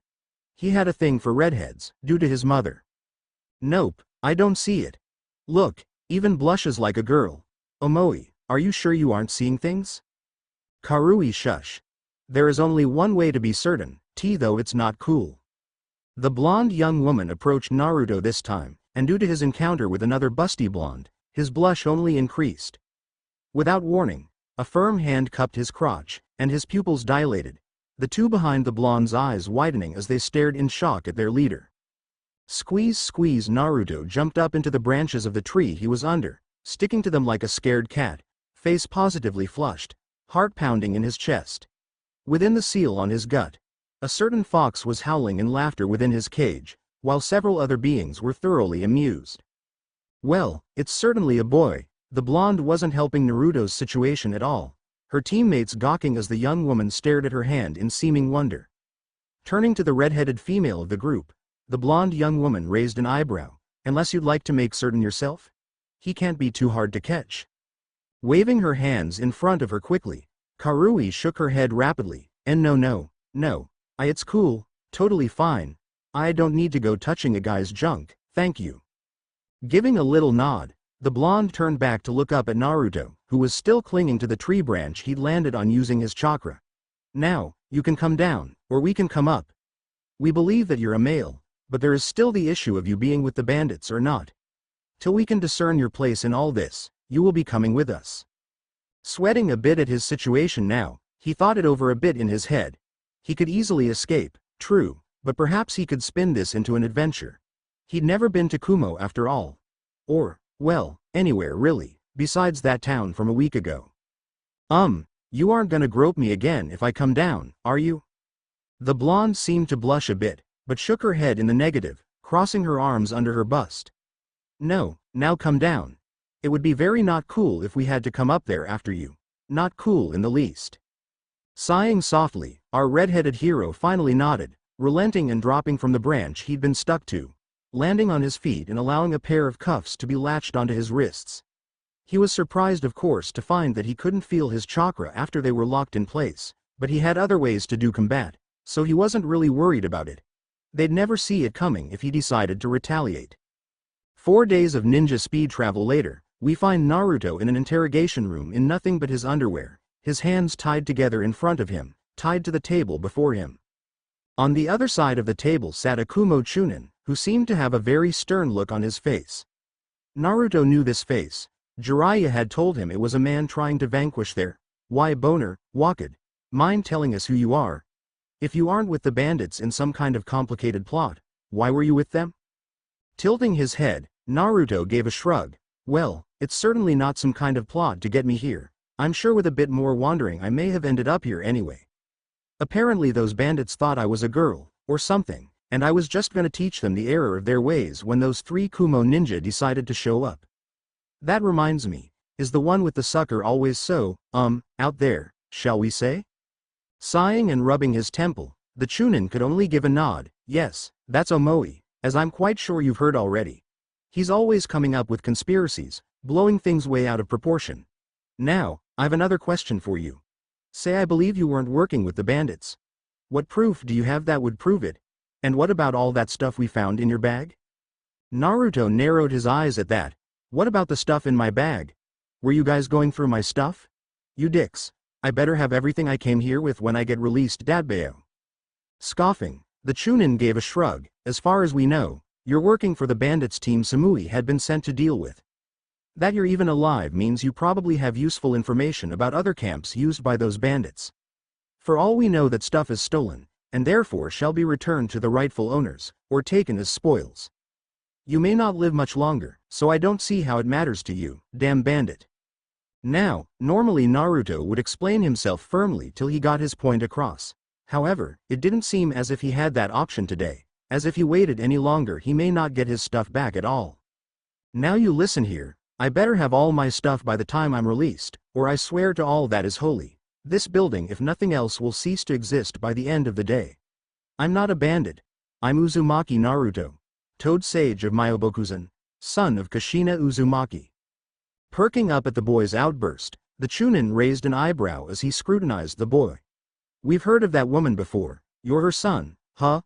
He had a thing for redheads, due to his mother. Nope, I don't see it. Look, even blushes like a girl. Omoi, are you sure you aren't seeing things? Karui shush. There is only one way to be certain, though it's not cool. The blonde young woman approached Naruto this time, and due to his encounter with another busty blonde, his blush only increased. Without warning, a firm hand cupped his crotch, and his pupils dilated, the two behind the blonde's eyes widening as they stared in shock at their leader. Squeeze squeeze. Naruto jumped up into the branches of the tree he was under, sticking to them like a scared cat, face positively flushed, heart pounding in his chest. Within the seal on his gut, a certain fox was howling in laughter within his cage, while several other beings were thoroughly amused. Well, it's certainly a boy. The blonde wasn't helping Naruto's situation at all, her teammates gawking as the young woman stared at her hand in seeming wonder. Turning to the red-headed female of the group, the blonde young woman raised an eyebrow. Unless you'd like to make certain yourself? He can't be too hard to catch. Waving her hands in front of her quickly, Karui shook her head rapidly, and no. It's cool, totally fine. I don't need to go touching a guy's junk, thank you. Giving a little nod, the blonde turned back to look up at Naruto, who was still clinging to the tree branch he'd landed on using his chakra. Now, you can come down, or we can come up. We believe that you're a male, but there is still the issue of you being with the bandits or not. Till we can discern your place in all this, you will be coming with us. Sweating a bit at his situation now, he thought it over a bit in his head. He could easily escape, true, but perhaps he could spin this into an adventure. He'd never been to Kumo after all. Or, well, anywhere really, besides that town from a week ago. You aren't gonna grope me again if I come down, are you? The blonde seemed to blush a bit, but shook her head in the negative, crossing her arms under her bust. No, now come down. It would be very not cool if we had to come up there after you. Not cool in the least. Sighing softly, our red-headed hero finally nodded, relenting and dropping from the branch he'd been stuck to, landing on his feet and allowing a pair of cuffs to be latched onto his wrists. He was surprised of course to find that he couldn't feel his chakra after they were locked in place, but he had other ways to do combat, so he wasn't really worried about it. They'd never see it coming if he decided to retaliate. 4 days of ninja speed travel later, we find Naruto in an interrogation room in nothing but his underwear, his hands tied together in front of him, tied to the table before him. On the other side of the table sat a Kumo Chunin, who seemed to have a very stern look on his face. Naruto knew this face. Jiraiya had told him it was a man trying to vanquish their, why boner, Wakad, mind telling us who you are? If you aren't with the bandits in some kind of complicated plot, why were you with them? Tilting his head, Naruto gave a shrug. Well, it's certainly not some kind of plot to get me here. I'm sure with a bit more wandering I may have ended up here anyway. Apparently those bandits thought I was a girl, or something, and I was just gonna teach them the error of their ways when those 3 Kumo ninja decided to show up. That reminds me, is the one with the sucker always so, out there, shall we say? Sighing and rubbing his temple, the Chunin could only give a nod. Yes, that's Omoi, as I'm quite sure you've heard already. He's always coming up with conspiracies, blowing things way out of proportion. Now, I've another question for you. Say I believe you weren't working with the bandits. What proof do you have that would prove it? And what about all that stuff we found in your bag? Naruto narrowed his eyes at that. What about the stuff in my bag? Were you guys going through my stuff? You dicks. I better have everything I came here with when I get released, Dadbeo. Scoffing, the Chunin gave a shrug. As far as we know, you're working for the bandits team Samui had been sent to deal with. That you're even alive means you probably have useful information about other camps used by those bandits. For all we know that stuff is stolen, and therefore shall be returned to the rightful owners, or taken as spoils. You may not live much longer, so I don't see how it matters to you, damn bandit. Now, normally Naruto would explain himself firmly till he got his point across. However, it didn't seem as if he had that option today, as if he waited any longer he may not get his stuff back at all. Now you listen here, I better have all my stuff by the time I'm released, or I swear to all that is holy, this building if nothing else will cease to exist by the end of the day. I'm not a bandit. I'm Uzumaki Naruto, Toad Sage of Myobokuzen, son of Kushina Uzumaki. Perking up at the boy's outburst, the Chunin raised an eyebrow as he scrutinized the boy. We've heard of that woman before. You're her son, huh?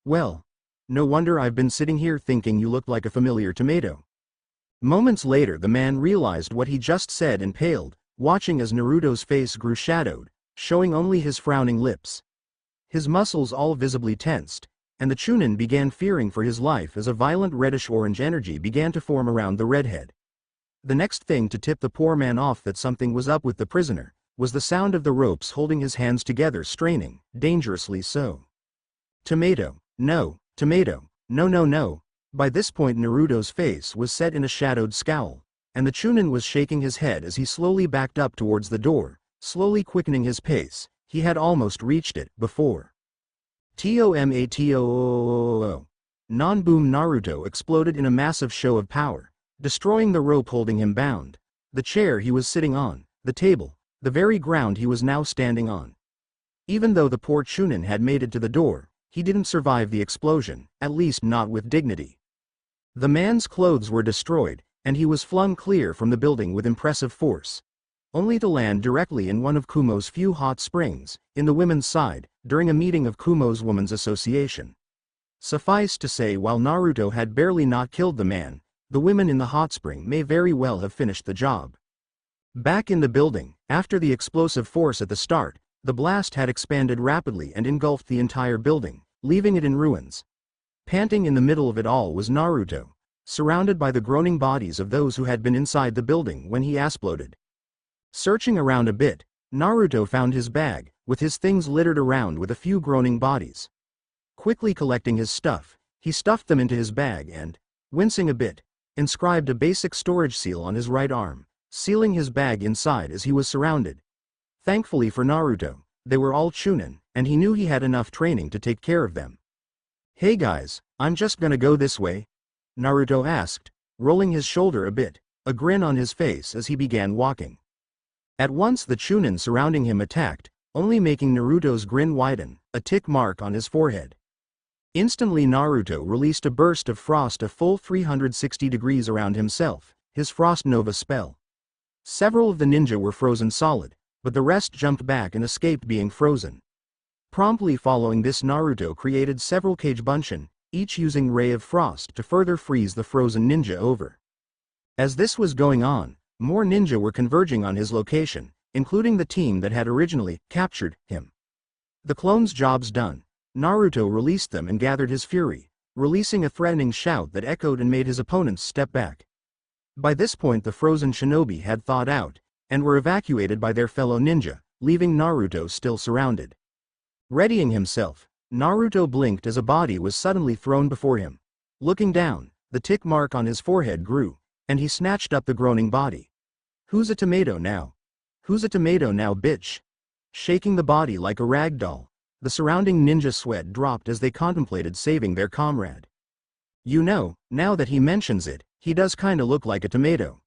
Well, no wonder I've been sitting here thinking you looked like a familiar tomato. Moments later the man realized what he just said and paled, watching as Naruto's face grew shadowed, showing only his frowning lips. His muscles all visibly tensed, and the Chunin began fearing for his life as a violent reddish-orange energy began to form around the redhead. The next thing to tip the poor man off that something was up with the prisoner was the sound of the ropes holding his hands together straining, dangerously so. Tomato, no, tomato, no no no. By this point Naruto's face was set in a shadowed scowl, and the Chunin was shaking his head as he slowly backed up towards the door, slowly quickening his pace. He had almost reached it before. Tomato. Non-boom Naruto exploded in a massive show of power, destroying the rope holding him bound, the chair he was sitting on, the table, the very ground he was now standing on. Even though the poor Chunin had made it to the door, he didn't survive the explosion, at least not with dignity. The man's clothes were destroyed, and he was flung clear from the building with impressive force, only to land directly in one of Kumo's few hot springs, in the women's side, during a meeting of Kumo's Women's Association. Suffice to say, while Naruto had barely not killed the man, the women in the hot spring may very well have finished the job. Back in the building, after the explosive force at the start, the blast had expanded rapidly and engulfed the entire building, leaving it in ruins. Panting in the middle of it all was Naruto, surrounded by the groaning bodies of those who had been inside the building when he exploded. Searching around a bit, Naruto found his bag, with his things littered around with a few groaning bodies. Quickly collecting his stuff, he stuffed them into his bag and, wincing a bit, inscribed a basic storage seal on his right arm, sealing his bag inside as he was surrounded. Thankfully for Naruto, they were all Chunin, and he knew he had enough training to take care of them. Hey guys, I'm just gonna go this way? Naruto asked, rolling his shoulder a bit, a grin on his face as he began walking. At once the Chunin surrounding him attacked, only making Naruto's grin widen, a tick mark on his forehead. Instantly Naruto released a burst of frost a full 360 degrees around himself, his Frost Nova spell. Several of the ninja were frozen solid, but the rest jumped back and escaped being frozen. Promptly following this, Naruto created several Kage Bunshin, each using Ray of Frost to further freeze the frozen ninja over. As this was going on, more ninja were converging on his location, including the team that had originally captured him. The clones' job's done. Naruto released them and gathered his fury, releasing a threatening shout that echoed and made his opponents step back. By this point the frozen shinobi had thawed out, and were evacuated by their fellow ninja, leaving Naruto still surrounded. Readying himself, Naruto blinked as a body was suddenly thrown before him. Looking down, the tick mark on his forehead grew, and he snatched up the groaning body. Who's a tomato now? Who's a tomato now, bitch? Shaking the body like a rag doll, the surrounding ninja sweat dropped as they contemplated saving their comrade. You know, now that he mentions it, he does kinda look like a tomato.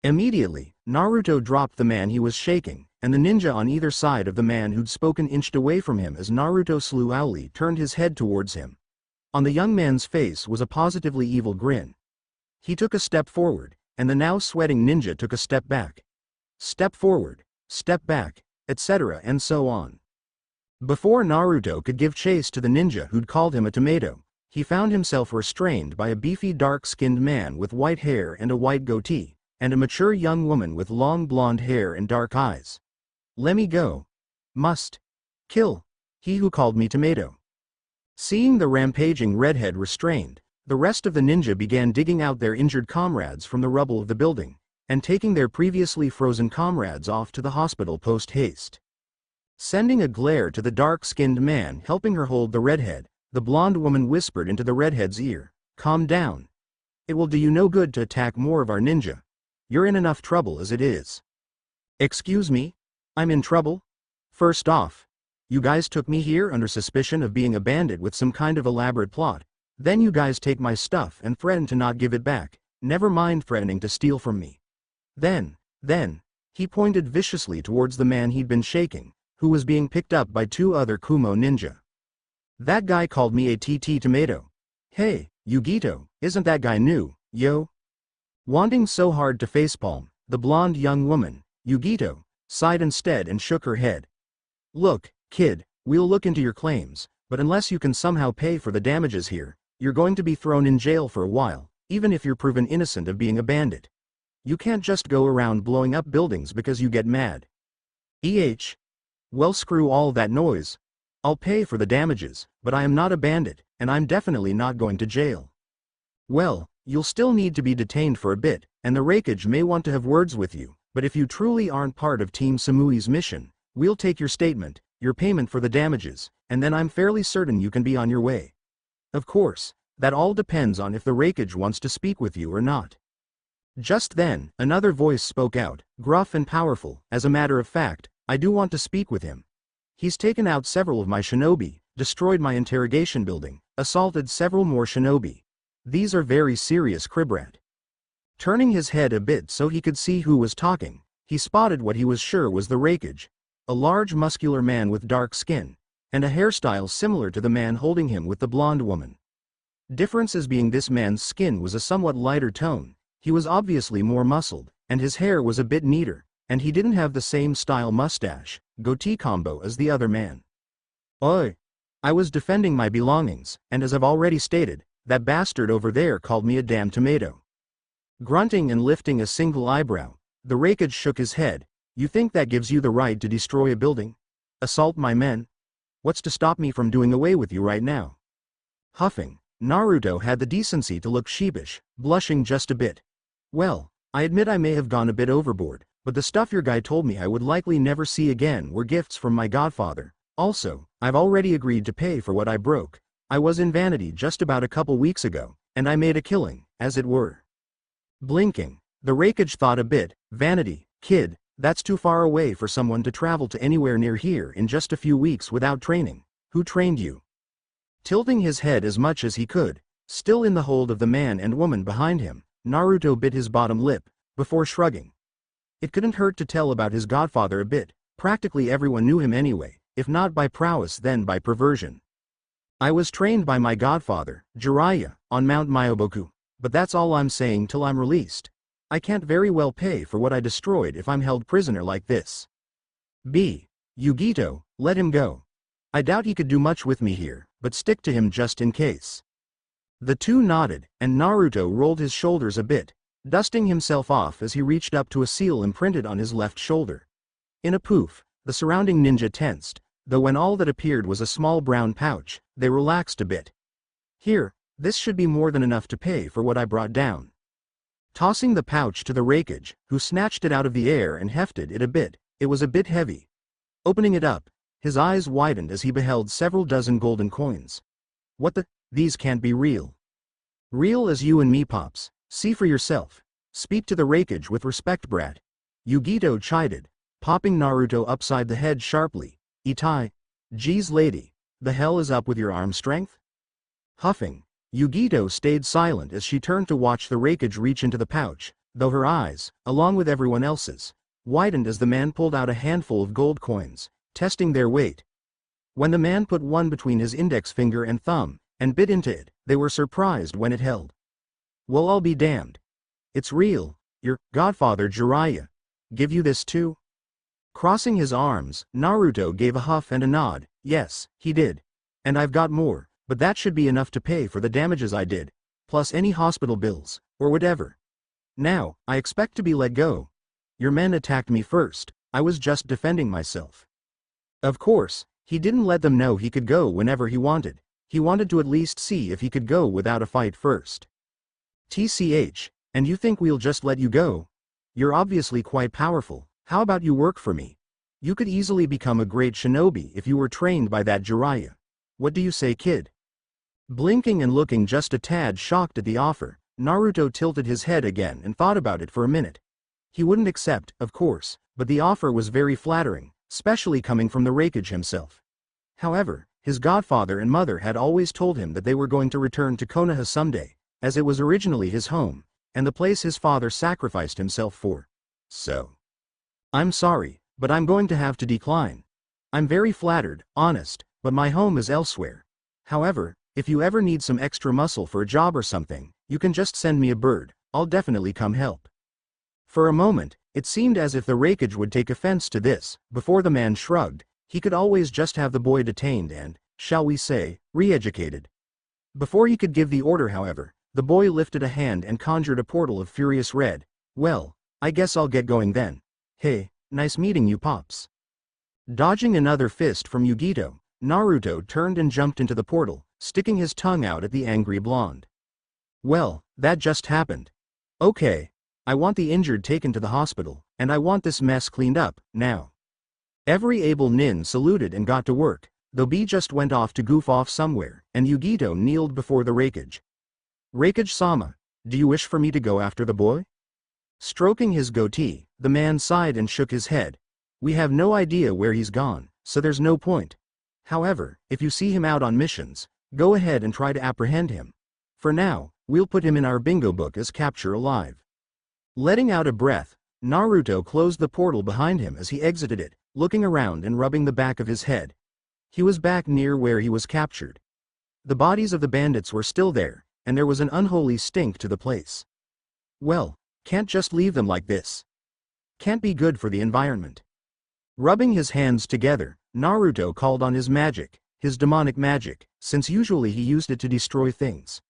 Immediately, Naruto dropped the man he was shaking, and the ninja on either side of the man who'd spoken inched away from him as Naruto slowly turned his head towards him. On the young man's face was a positively evil grin. He took a step forward, and the now sweating ninja took a step back. Step forward, step back, etc. and so on. Before Naruto could give chase to the ninja who'd called him a tomato, he found himself restrained by a beefy dark-skinned man with white hair and a white goatee, and a mature young woman with long blonde hair and dark eyes. Lemme go. Must. Kill. He who called me tomato. Seeing the rampaging redhead restrained, the rest of the ninja began digging out their injured comrades from the rubble of the building, and taking their previously frozen comrades off to the hospital post-haste. Sending a glare to the dark-skinned man helping her hold the redhead, the blonde woman whispered into the redhead's ear, "Calm down. It will do you no good to attack more of our ninja. You're in enough trouble as it is." "Excuse me? I'm in trouble? First off, you guys took me here under suspicion of being a bandit with some kind of elaborate plot. Then you guys take my stuff and threaten to not give it back, never mind threatening to steal from me. Then, he pointed viciously towards the man he'd been shaking, who was being picked up by two other Kumo ninja. "That guy called me a TT tomato. Hey, Yugito, isn't that guy new, yo?" Wanting so hard to facepalm, the blonde young woman, Yugito, sighed instead and shook her head. "Look, kid, we'll look into your claims, but unless you can somehow pay for the damages here, you're going to be thrown in jail for a while, even if you're proven innocent of being a bandit. You can't just go around blowing up buildings because you get mad." Well, screw all that noise. I'll pay for the damages, but I am not a bandit, and I'm definitely not going to jail. "Well, you'll still need to be detained for a bit, and the Raikage may want to have words with you, but if you truly aren't part of Team Samui's mission, we'll take your statement, your payment for the damages, and then I'm fairly certain you can be on your way. Of course, that all depends on if the Raikage wants to speak with you or not." Just then, another voice spoke out, gruff and powerful. "As a matter of fact, I do want to speak with him. He's taken out several of my shinobi, destroyed my interrogation building, assaulted several more shinobi. These are very serious, Cribrat." Turning his head a bit so he could see who was talking, he spotted what he was sure was the Raikage, a large muscular man with dark skin, and a hairstyle similar to the man holding him with the blonde woman. Differences being this man's skin was a somewhat lighter tone, he was obviously more muscled, and his hair was a bit neater, and he didn't have the same style mustache, goatee combo as the other man. "Oi! I was defending my belongings, and as I've already stated, that bastard over there called me a damn tomato." Grunting and lifting a single eyebrow, the Raikage shook his head. "You think that gives you the right to destroy a building? Assault my men? What's to stop me from doing away with you right now?" Huffing, Naruto had the decency to look sheepish, blushing just a bit. "Well, I admit I may have gone a bit overboard, but the stuff your guy told me I would likely never see again were gifts from my godfather. Also, I've already agreed to pay for what I broke. I was in Vanity just about a couple weeks ago, and I made a killing, as it were." Blinking, the Raikage thought a bit. "Vanity, kid, that's too far away for someone to travel to anywhere near here in just a few weeks without training. Who trained you?" Tilting his head as much as he could, still in the hold of the man and woman behind him, Naruto bit his bottom lip, before shrugging. It couldn't hurt to tell about his godfather a bit. Practically everyone knew him anyway, if not by prowess then by perversion. "I was trained by my godfather, Jiraiya, on Mount Myoboku, but that's all I'm saying till I'm released. I can't very well pay for what I destroyed if I'm held prisoner like this. Yugito, let him go. I doubt he could do much with me here, but stick to him just in case." The two nodded, and Naruto rolled his shoulders a bit, dusting himself off as he reached up to a seal imprinted on his left shoulder. In a poof, the surrounding ninja tensed, though when all that appeared was a small brown pouch, they relaxed a bit. "Here, this should be more than enough to pay for what I brought down." Tossing the pouch to the Raikage, who snatched it out of the air and hefted it a bit, it was a bit heavy. Opening it up, his eyes widened as he beheld several dozen golden coins. "What the? These can't be real." "Real as you and me, Pops. See for yourself. Speak to the Raikage with respect, brat," Yugito chided, popping Naruto upside the head sharply. "Itai. Geez lady, the hell is up with your arm strength?" Huffing, Yugito stayed silent as she turned to watch the Raikage reach into the pouch, though her eyes, along with everyone else's, widened as the man pulled out a handful of gold coins, testing their weight. When the man put one between his index finger and thumb, and bit into it, they were surprised when it held. "Well, I'll be damned. It's real. Your godfather Jiraiya give you this too?" Crossing his arms, Naruto gave a huff and a nod. "Yes, he did. And I've got more, but that should be enough to pay for the damages I did, plus any hospital bills, or whatever. Now, I expect to be let go. Your men attacked me first, I was just defending myself." Of course, he didn't let them know he could go whenever he wanted to at least see if he could go without a fight first. "TCH, and you think we'll just let you go? You're obviously quite powerful, how about you work for me? You could easily become a great shinobi if you were trained by that Jiraiya. What do you say, kid? Blinking and looking just a tad shocked at the offer, Naruto tilted his head again and thought about it for a minute. He wouldn't accept, of course, but the offer was very flattering, especially coming from the Raikage himself. However, his godfather and mother had always told him that they were going to return to Konoha someday, as it was originally his home, and the place his father sacrificed himself for. So, I'm sorry, but I'm going to have to decline. I'm very flattered, honest, but my home is elsewhere. However, if you ever need some extra muscle for a job or something, you can just send me a bird, I'll definitely come help. For a moment, it seemed as if the Raikage would take offense to this. Before the man shrugged, he could always just have the boy detained and, shall we say, re-educated. Before he could give the order, however, the boy lifted a hand and conjured a portal of furious red. Well, I guess I'll get going then. Hey, nice meeting you, Pops. Dodging another fist from Yugito, Naruto turned and jumped into the portal, sticking his tongue out at the angry blonde. Well, that just happened. Okay. I want the injured taken to the hospital, and I want this mess cleaned up, now. Every able nin saluted and got to work, though B just went off to goof off somewhere, and Yugito kneeled before the Raikage. Raikage-sama, do you wish for me to go after the boy? Stroking his goatee, the man sighed and shook his head. We have no idea where he's gone, so there's no point. However, if you see him out on missions, go ahead and try to apprehend him. For now, we'll put him in our bingo book as capture alive. Letting out a breath, Naruto closed the portal behind him as he exited it, looking around and rubbing the back of his head. He was back near where he was captured. The bodies of the bandits were still there, and there was an unholy stink to the place. Well, can't just leave them like this. Can't be good for the environment. Rubbing his hands together, Naruto called on his magic, his demonic magic, since usually he used it to destroy things.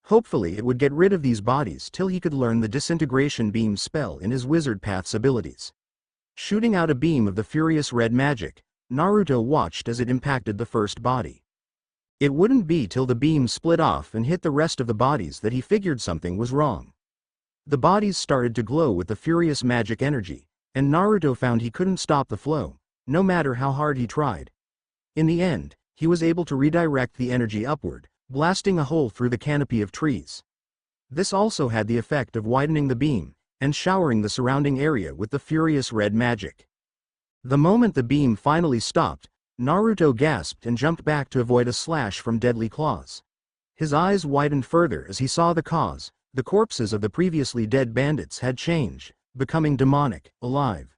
Hopefully it would get rid of these bodies till he could learn the disintegration beam spell in his wizard path's abilities. Shooting out a beam of the furious red magic, Naruto watched as it impacted the first body. It wouldn't be till the beam split off and hit the rest of the bodies that he figured something was wrong. The bodies started to glow with the furious magic energy, and Naruto found he couldn't stop the flow, no matter how hard he tried. In the end, he was able to redirect the energy upward, blasting a hole through the canopy of trees. This also had the effect of widening the beam, and showering the surrounding area with the furious red magic. The moment the beam finally stopped, Naruto gasped and jumped back to avoid a slash from deadly claws. His eyes widened further as he saw the cause. The corpses of the previously dead bandits had changed, becoming demonic, alive.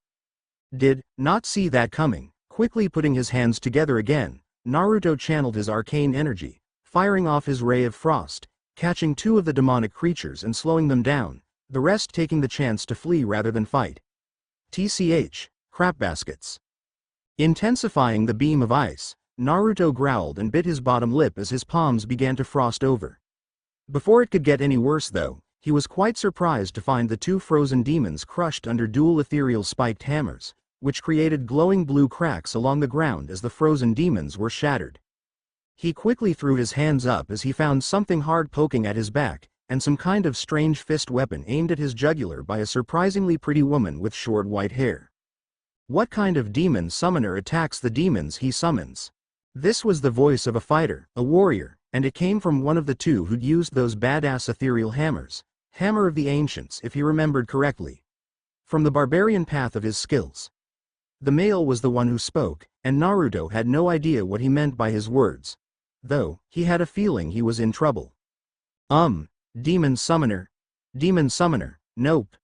Did not see that coming. Quickly putting his hands together again, Naruto channeled his arcane energy, firing off his ray of frost, catching two of the demonic creatures and slowing them down, the rest taking the chance to flee rather than fight. TCH, crap baskets. Intensifying the beam of ice, Naruto growled and bit his bottom lip as his palms began to frost over. Before it could get any worse though, he was quite surprised to find the two frozen demons crushed under dual ethereal spiked hammers, which created glowing blue cracks along the ground as the frozen demons were shattered. He quickly threw his hands up as he found something hard poking at his back, and some kind of strange fist weapon aimed at his jugular by a surprisingly pretty woman with short white hair. What kind of demon summoner attacks the demons he summons? This was the voice of a fighter, a warrior, and it came from one of the two who'd used those badass ethereal hammers, Hammer of the Ancients if he remembered correctly. From the barbarian path of his skills. The male was the one who spoke, and Naruto had no idea what he meant by his words. Though, he had a feeling he was in trouble. Demon summoner. Demon summoner, nope.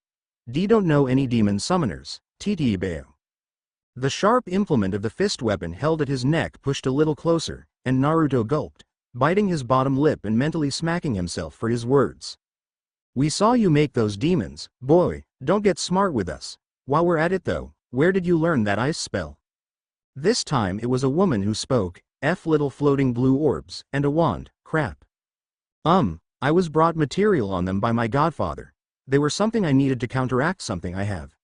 D don't know any demon summoners, TTBO. The sharp implement of the fist weapon held at his neck pushed a little closer, and Naruto gulped, biting his bottom lip and mentally smacking himself for his words. We saw you make those demons, boy, don't get smart with us. While we're at it though, where did you learn that ice spell? This time it was a woman who spoke, little floating blue orbs, and a wand, crap. I was brought material on them by my godfather. They were something I needed to counteract something I have.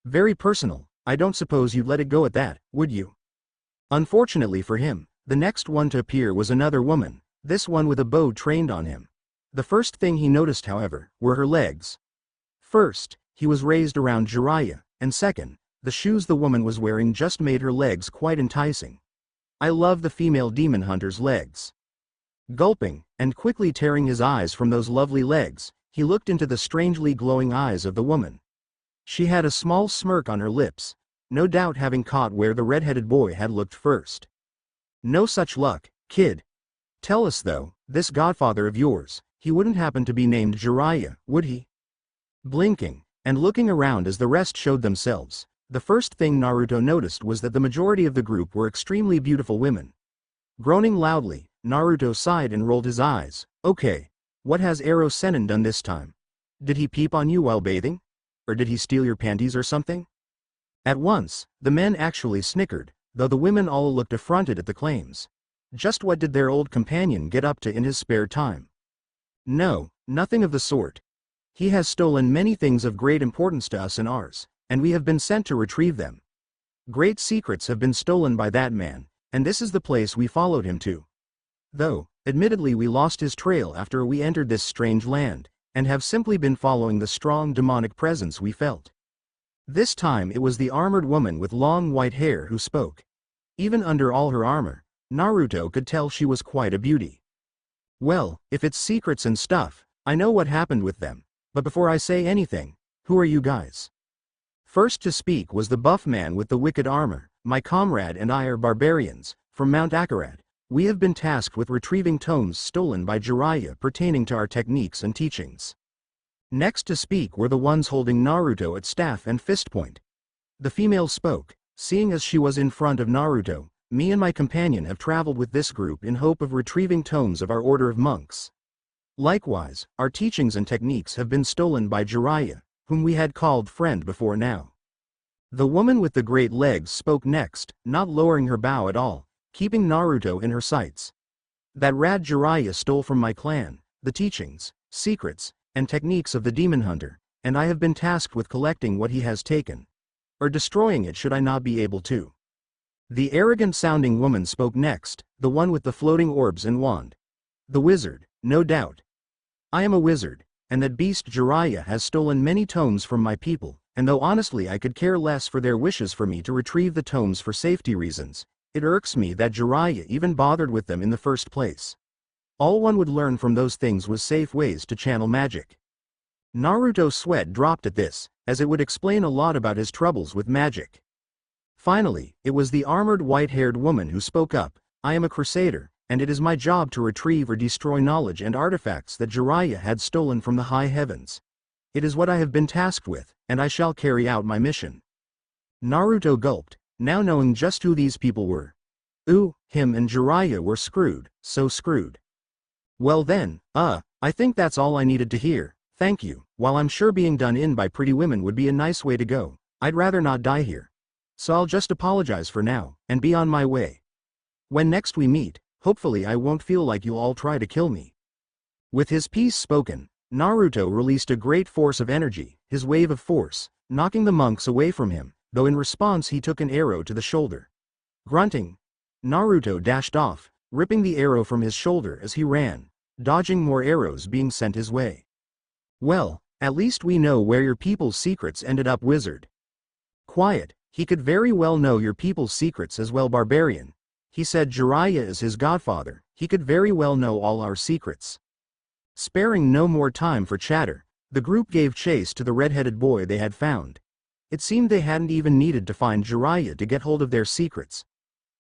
Very personal, I don't suppose you'd let it go at that, would you? Unfortunately for him, the next one to appear was another woman, this one with a bow trained on him. The first thing he noticed, however, were her legs. First, he was raised around Jiraiya, and second, The shoes the woman was wearing just made her legs quite enticing. I love the female demon hunter's legs. Gulping, and quickly tearing his eyes from those lovely legs, he looked into the strangely glowing eyes of the woman. She had a small smirk on her lips, no doubt having caught where the red-headed boy had looked first. No such luck, kid. Tell us though, this godfather of yours, he wouldn't happen to be named Jiraiya, would he? Blinking, and looking around as the rest showed themselves, the first thing Naruto noticed was that the majority of the group were extremely beautiful women. Groaning loudly, Naruto sighed and rolled his eyes. Okay, what has Ero Sennin done this time? Did he peep on you while bathing? Or did he steal your panties or something? At once, the men actually snickered, though the women all looked affronted at the claims. Just what did their old companion get up to in his spare time? No, nothing of the sort. He has stolen many things of great importance to us and ours, and we have been sent to retrieve them. Great secrets have been stolen by that man, and this is the place we followed him to. Though, admittedly we lost his trail after we entered this strange land, and have simply been following the strong demonic presence we felt. This time it was the armored woman with long white hair who spoke. Even under all her armor, Naruto could tell she was quite a beauty. Well, if it's secrets and stuff, I know what happened with them, but before I say anything, who are you guys? First to speak was the buff man with the wicked armor. My comrade and I are barbarians, from Mount Akarat. We have been tasked with retrieving tomes stolen by Jiraiya pertaining to our techniques and teachings. Next to speak were the ones holding Naruto at staff and fist point. The female spoke, seeing as she was in front of Naruto, me and my companion have traveled with this group in hope of retrieving tomes of our order of monks. Likewise, our teachings and techniques have been stolen by Jiraiya, whom we had called friend before now. The woman with the great legs spoke next, not lowering her bow at all, keeping Naruto in her sights. That rad Jiraiya stole from my clan, the teachings, secrets, and techniques of the demon hunter, and I have been tasked with collecting what he has taken. Or destroying it should I not be able to. The arrogant-sounding woman spoke next, the one with the floating orbs and wand. The wizard, no doubt. I am a wizard, and that beast Jiraiya has stolen many tomes from my people, and though honestly I could care less for their wishes for me to retrieve the tomes for safety reasons, it irks me that Jiraiya even bothered with them in the first place. All one would learn from those things was safe ways to channel magic. Naruto's sweat dropped at this, as it would explain a lot about his troubles with magic. Finally, it was the armored white-haired woman who spoke up. I am a crusader, and it is my job to retrieve or destroy knowledge and artifacts that Jiraiya had stolen from the high heavens. It is what I have been tasked with, and I shall carry out my mission. Naruto gulped, now knowing just who these people were. Ooh, him and Jiraiya were screwed, so screwed. Well then, I think that's all I needed to hear, thank you. While I'm sure being done in by pretty women would be a nice way to go, I'd rather not die here. So I'll just apologize for now, and be on my way. When next we meet, hopefully I won't feel like you'll all try to kill me. With his piece spoken, Naruto released a great force of energy, his wave of force, knocking the monks away from him, though in response he took an arrow to the shoulder. Grunting, Naruto dashed off, ripping the arrow from his shoulder as he ran, dodging more arrows being sent his way. Well, at least we know where your people's secrets ended up, wizard. Quiet, he could very well know your people's secrets as well, barbarian. He said Jiraiya is his godfather, he could very well know all our secrets. Sparing no more time for chatter, the group gave chase to the red-headed boy they had found. It seemed they hadn't even needed to find Jiraiya to get hold of their secrets.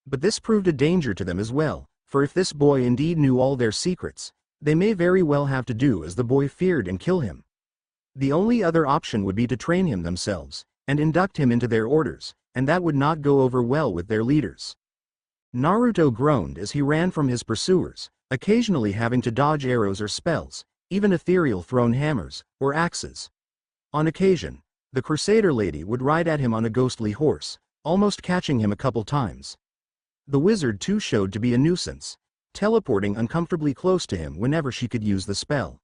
But this proved a danger to them as well, for if this boy indeed knew all their secrets, they may very well have to do as the boy feared and kill him. The only other option would be to train him themselves, and induct him into their orders, and that would not go over well with their leaders. Naruto groaned as he ran from his pursuers, occasionally having to dodge arrows or spells, even ethereal thrown hammers, or axes. On occasion, the Crusader lady would ride at him on a ghostly horse, almost catching him a couple times. The wizard too showed to be a nuisance, teleporting uncomfortably close to him whenever she could use the spell.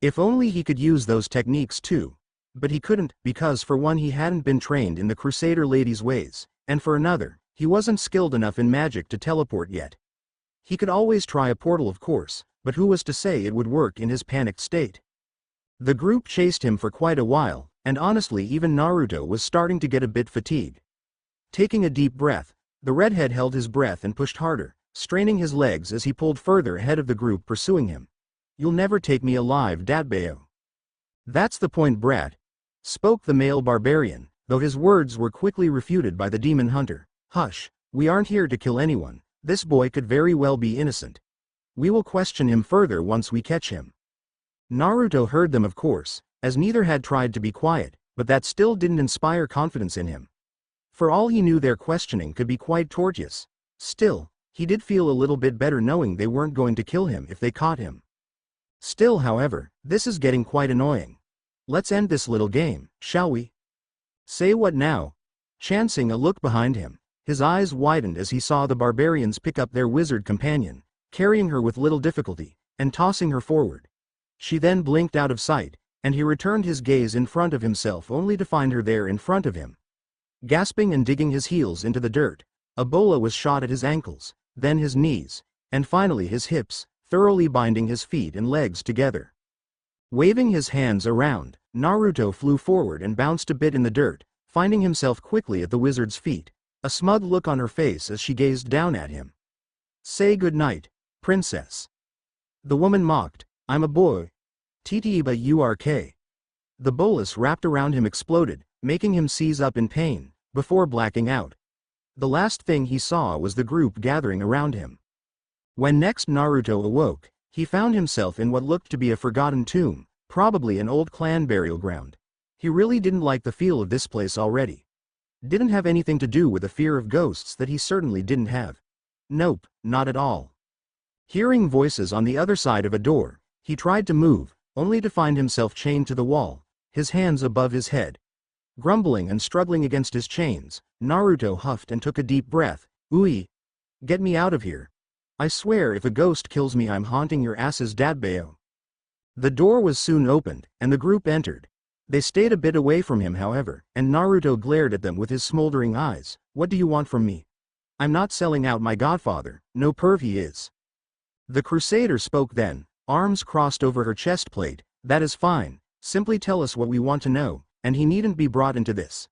If only he could use those techniques too. But he couldn't, because for one he hadn't been trained in the Crusader lady's ways, and for another, he wasn't skilled enough in magic to teleport yet. He could always try a portal of course, but who was to say it would work in his panicked state? The group chased him for quite a while, and honestly even Naruto was starting to get a bit fatigued. Taking a deep breath, the redhead held his breath and pushed harder, straining his legs as he pulled further ahead of the group pursuing him. "You'll never take me alive, Dadbeo." "That's the point, brat," spoke the male barbarian, though his words were quickly refuted by the demon hunter. "Hush, we aren't here to kill anyone, this boy could very well be innocent. We will question him further once we catch him." Naruto heard them of course, as neither had tried to be quiet, but that still didn't inspire confidence in him. For all he knew their questioning could be quite tortuous. Still, he did feel a little bit better knowing they weren't going to kill him if they caught him. Still, however, this is getting quite annoying. Let's end this little game, shall we? Say what now? Chancing a look behind him, his eyes widened as he saw the barbarians pick up their wizard companion, carrying her with little difficulty, and tossing her forward. She then blinked out of sight, and he returned his gaze in front of himself only to find her there in front of him. Gasping and digging his heels into the dirt, a bola was shot at his ankles, then his knees, and finally his hips, thoroughly binding his feet and legs together. Waving his hands around, Naruto flew forward and bounced a bit in the dirt, finding himself quickly at the wizard's feet, a smug look on her face as she gazed down at him. "Say good night, princess." The woman mocked, "I'm a boy. Ttba urk." The bolus wrapped around him exploded, making him seize up in pain, before blacking out. The last thing he saw was the group gathering around him. When next Naruto awoke, he found himself in what looked to be a forgotten tomb, probably an old clan burial ground. He really didn't like the feel of this place already. Didn't have anything to do with a fear of ghosts that he certainly didn't have. Nope, not at all. Hearing voices on the other side of a door, he tried to move, only to find himself chained to the wall, his hands above his head. Grumbling and struggling against his chains, Naruto huffed and took a deep breath. "Ui! Get me out of here. I swear if a ghost kills me I'm haunting your asses, Dadbeo." The door was soon opened, and the group entered. They stayed a bit away from him however, and Naruto glared at them with his smoldering eyes. "What do you want from me? I'm not selling out my godfather, no perv he is." The crusader spoke then, arms crossed over her chest plate. "That is fine, simply tell us what we want to know, and he needn't be brought into this."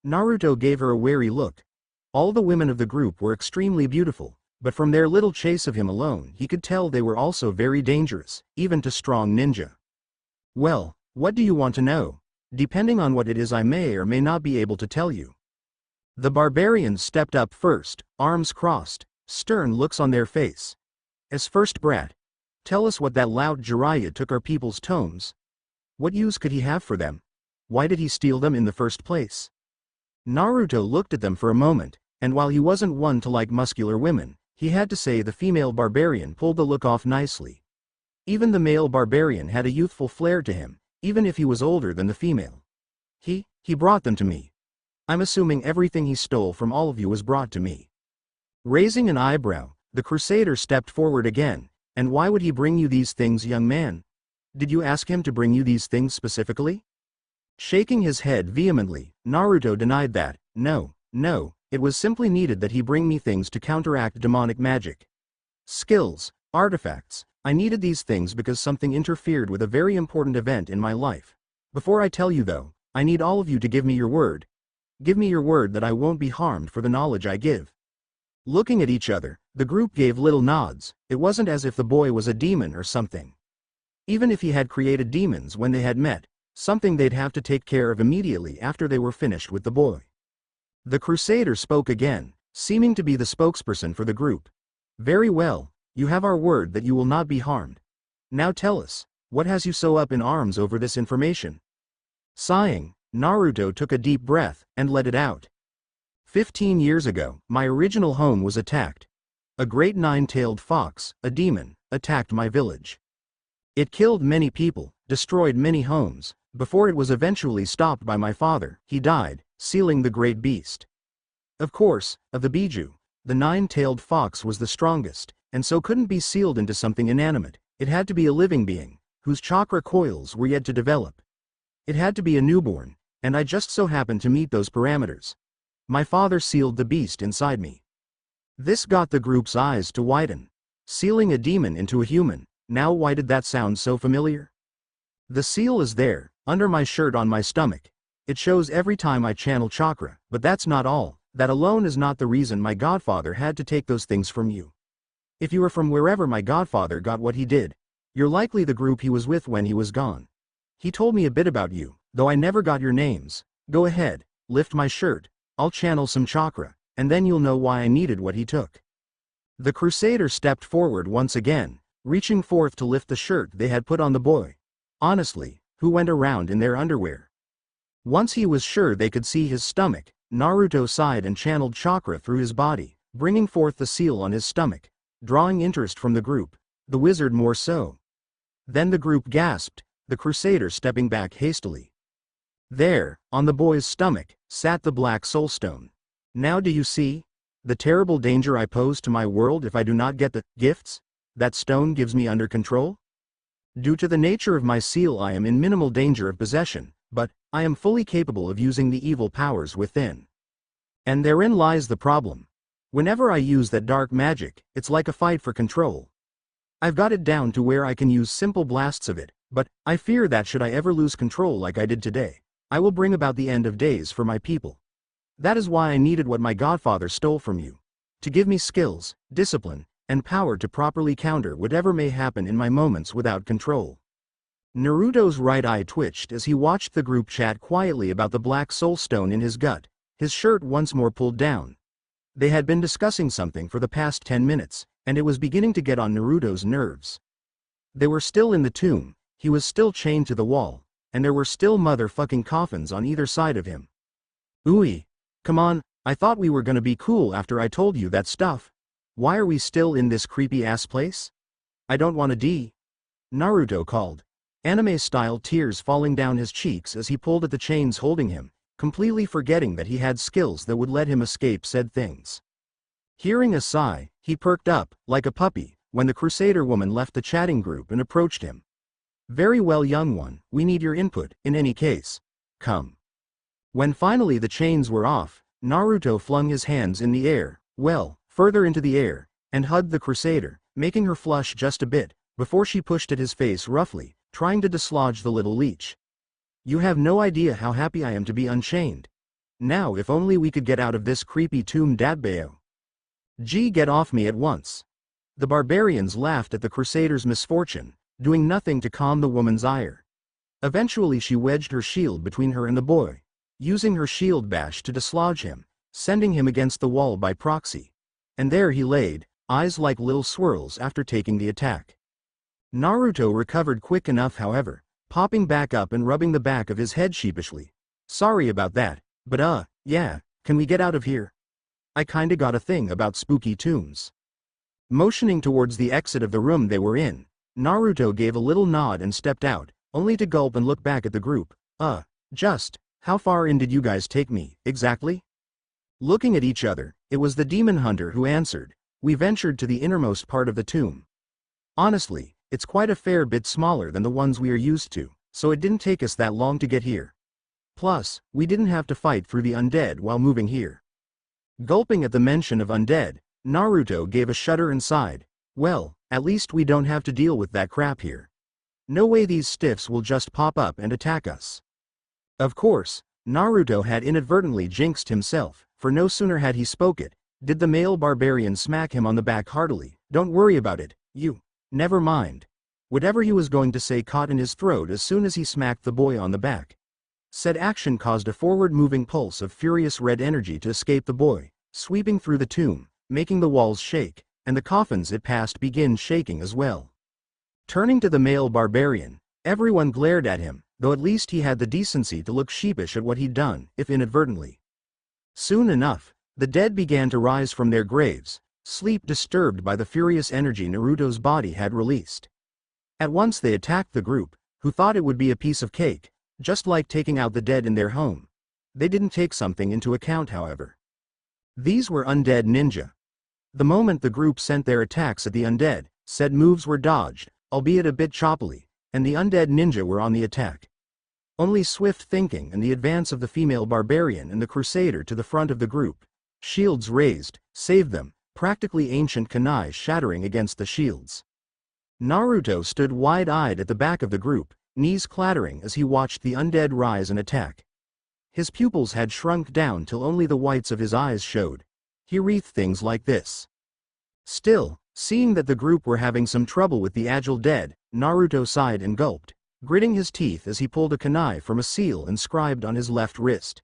Naruto gave her a wary look. All the women of the group were extremely beautiful, but from their little chase of him alone he could tell they were also very dangerous, even to strong ninja. "Well, what do you want to know? Depending on what it is I may or may not be able to tell you." The barbarians stepped up first, arms crossed, stern looks on their face. "As first, brat, tell us what that loud Jiraiya took our people's tomes. What use could he have for them? Why did he steal them in the first place?" Naruto looked at them for a moment, and while he wasn't one to like muscular women, he had to say the female barbarian pulled the look off nicely. Even the male barbarian had a youthful flair to him, even if he was older than the female. He brought them to me. I'm assuming everything he stole from all of you was brought to me." Raising an eyebrow, the crusader stepped forward again. "And why would he bring you these things, young man? Did you ask him to bring you these things specifically?" Shaking his head vehemently, Naruto denied that. No, it was simply needed that he bring me things to counteract demonic magic. Skills, artifacts. I needed these things because something interfered with a very important event in my life. Before I tell you though, I need all of you to give me your word. Give me your word that I won't be harmed for the knowledge I give." Looking at each other, the group gave little nods. It wasn't as if the boy was a demon or something. Even if he had created demons when they had met, something they'd have to take care of immediately after they were finished with the boy. The crusader spoke again, seeming to be the spokesperson for the group. "Very well, you have our word that you will not be harmed. Now tell us, what has you so up in arms over this information?" Sighing, Naruto took a deep breath and let it out. 15 years ago, my original home was attacked. A great nine-tailed fox, a demon, attacked my village. It killed many people, destroyed many homes, before it was eventually stopped by my father. He died, sealing the great beast. Of course, of the Biju, the nine-tailed fox was the strongest, and so couldn't be sealed into something inanimate. It had to be a living being, whose chakra coils were yet to develop. It had to be a newborn, and I just so happened to meet those parameters. My father sealed the beast inside me. This got the group's eyes to widen. Sealing a demon into a human, now why did that sound so familiar? The seal is there, Under my shirt on my stomach. It shows every time I channel chakra, but that's not all. That alone is not the reason my godfather had to take those things from you. If you were from wherever my godfather got what he did, you're likely the group he was with when he was gone. He told me a bit about you, though I never got your names. Go ahead, lift my shirt, I'll channel some chakra, and then you'll know why I needed what he took. The Crusader stepped forward once again, reaching forth to lift the shirt they had put on the boy. Honestly, who went around in their underwear? Once he was sure they could see his stomach, Naruto sighed and channeled chakra through his body, bringing forth the seal on his stomach, drawing interest from the group, the wizard more so. Then the group gasped, the Crusader stepping back hastily. There, on the boy's stomach, sat the black soulstone. Now do you see? The terrible danger I pose to my world if I do not get the gifts that stone gives me under control? Due to the nature of my seal I am in minimal danger of possession, but I am fully capable of using the evil powers within. And therein lies the problem. Whenever I use that dark magic, it's like a fight for control. I've got it down to where I can use simple blasts of it, but I fear that should I ever lose control like I did today, I will bring about the end of days for my people. That is why I needed what my godfather stole from you. To give me skills, discipline, and power to properly counter whatever may happen in my moments without control. Naruto's right eye twitched as he watched the group chat quietly about the black soulstone in his gut, his shirt once more pulled down. They had been discussing something for the past 10 minutes, and it was beginning to get on Naruto's nerves. They were still in the tomb, he was still chained to the wall, and there were still motherfucking coffins on either side of him. Ooey, come on, I thought we were gonna be cool after I told you that stuff. Why are we still in this creepy-ass place? I don't wanna die. Naruto called, anime-style tears falling down his cheeks as he pulled at the chains holding him, completely forgetting that he had skills that would let him escape said things. Hearing a sigh, he perked up, like a puppy, when the Crusader woman left the chatting group and approached him. Very well, young one, we need your input, in any case. Come. When finally the chains were off, Naruto flung his hands in the air, well, further into the air, and hugged the Crusader, making her flush just a bit, before she pushed at his face roughly, trying to dislodge the little leech. You have no idea how happy I am to be unchained. Now if only we could get out of this creepy tomb, Dabbao. Get off me at once. The barbarians laughed at the Crusader's misfortune, doing nothing to calm the woman's ire. Eventually she wedged her shield between her and the boy, using her shield bash to dislodge him, sending him against the wall by proxy. And there he laid, eyes like little swirls after taking the attack. Naruto recovered quick enough, however, popping back up and rubbing the back of his head sheepishly. Sorry about that, but yeah, can we get out of here? I kinda got a thing about spooky tombs. Motioning towards the exit of the room they were in, Naruto gave a little nod and stepped out, only to gulp and look back at the group. Just, how far in did you guys take me, exactly? Looking at each other, it was the demon hunter who answered, we ventured to the innermost part of the tomb. Honestly, it's quite a fair bit smaller than the ones we are used to, so it didn't take us that long to get here. Plus, we didn't have to fight through the undead while moving here. Gulping at the mention of undead, Naruto gave a shudder and sighed. Well, at least we don't have to deal with that crap here. No way these stiffs will just pop up and attack us. Of course, Naruto had inadvertently jinxed himself, for no sooner had he spoke it, did the male barbarian smack him on the back heartily. Don't worry about it, you. Never mind. Whatever he was going to say caught in his throat as soon as he smacked the boy on the back. Said action caused a forward-moving pulse of furious red energy to escape the boy, sweeping through the tomb, making the walls shake, and the coffins it passed begin shaking as well. Turning to the male barbarian, everyone glared at him, though at least he had the decency to look sheepish at what he'd done, if inadvertently. Soon enough, the dead began to rise from their graves, sleep disturbed by the furious energy Naruto's body had released. At once they attacked the group, who thought it would be a piece of cake, just like taking out the dead in their home. They didn't take something into account, however. These were undead ninja. The moment the group sent their attacks at the undead, said moves were dodged, albeit a bit choppily, and the undead ninja were on the attack. Only swift thinking and the advance of the female barbarian and the Crusader to the front of the group, shields raised, saved them, practically ancient kunai shattering against the shields. Naruto stood wide-eyed at the back of the group, knees clattering as he watched the undead rise and attack. His pupils had shrunk down till only the whites of his eyes showed. He wreathed things like this. Still, seeing that the group were having some trouble with the agile dead, Naruto sighed and gulped, gritting his teeth as he pulled a kunai from a seal inscribed on his left wrist.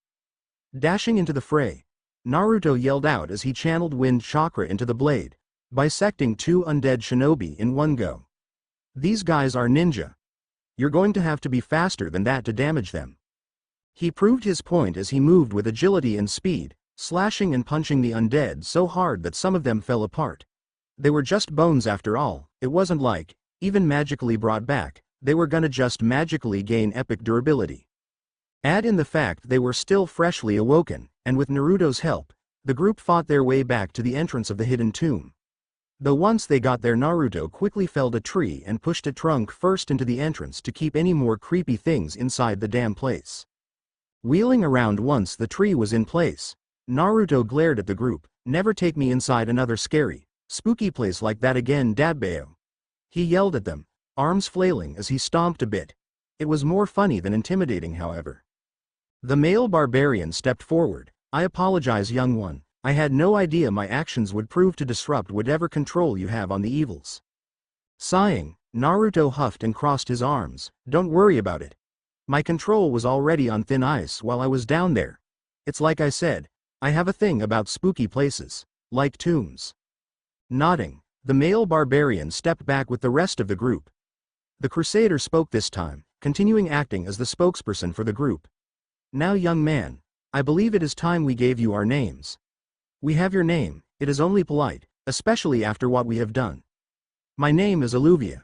Dashing into the fray, Naruto yelled out as he channeled wind chakra into the blade, bisecting 2 undead shinobi in one go. These guys are ninja. You're going to have to be faster than that to damage them. He proved his point as he moved with agility and speed, slashing and punching the undead so hard that some of them fell apart. They were just bones after all. It wasn't like, even magically brought back, they were gonna just magically gain epic durability. Add in the fact they were still freshly awoken, and with Naruto's help, the group fought their way back to the entrance of the hidden tomb. Though once they got there, Naruto quickly felled a tree and pushed a trunk first into the entrance to keep any more creepy things inside the damn place. Wheeling around once the tree was in place, Naruto glared at the group. Never take me inside another scary, spooky place like that again, Dabbao. He yelled at them, arms flailing as he stomped a bit. It was more funny than intimidating, however. The male barbarian stepped forward. I apologize, young one. I had no idea my actions would prove to disrupt whatever control you have on the evils. Sighing, Naruto huffed and crossed his arms. Don't worry about it. My control was already on thin ice while I was down there. It's like I said, I have a thing about spooky places, like tombs. Nodding, the male barbarian stepped back with the rest of the group. The Crusader spoke this time, continuing acting as the spokesperson for the group. Now, young man, I believe it is time we gave you our names. We have your name, it is only polite, especially after what we have done. My name is Alluvia.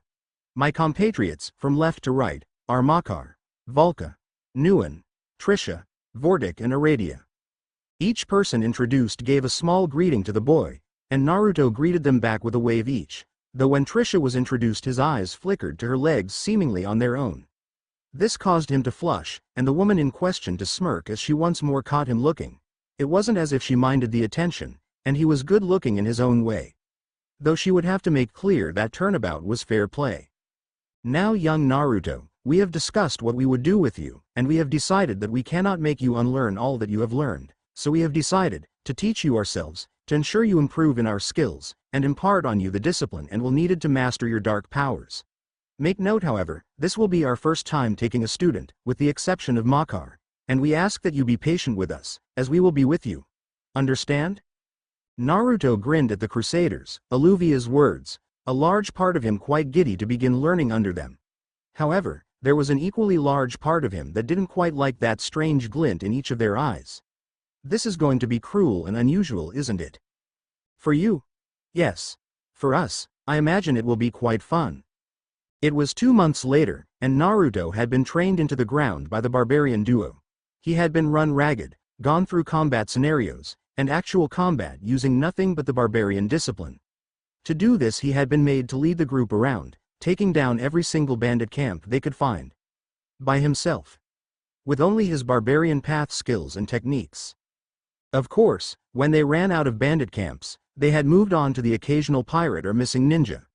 My compatriots, from left to right, are Makar, Volka, Nguyen, Trisha, Vortic and Aradia. Each person introduced gave a small greeting to the boy, and Naruto greeted them back with a wave each, though when Trisha was introduced his eyes flickered to her legs seemingly on their own. This caused him to flush, and the woman in question to smirk as she once more caught him looking. It wasn't as if she minded the attention, and he was good looking in his own way. Though she would have to make clear that turnabout was fair play. Now, young Naruto, we have discussed what we would do with you, and we have decided that we cannot make you unlearn all that you have learned, so we have decided to teach you ourselves, to ensure you improve in our skills, and impart on you the discipline and will needed to master your dark powers. Make note, however, this will be our first time taking a student, with the exception of Makar, and we ask that you be patient with us, as we will be with you. Understand? Naruto grinned at the Crusaders, Alluvia's words, a large part of him quite giddy to begin learning under them. However, there was an equally large part of him that didn't quite like that strange glint in each of their eyes. This is going to be cruel and unusual, isn't it? For you? Yes. For us, I imagine it will be quite fun. It was 2 months later, and Naruto had been trained into the ground by the barbarian duo. He had been run ragged, gone through combat scenarios, and actual combat using nothing but the barbarian discipline. To do this he had been made to lead the group around, taking down every single bandit camp they could find. By himself. With only his barbarian path skills and techniques. Of course, when they ran out of bandit camps, they had moved on to the occasional pirate or missing ninja.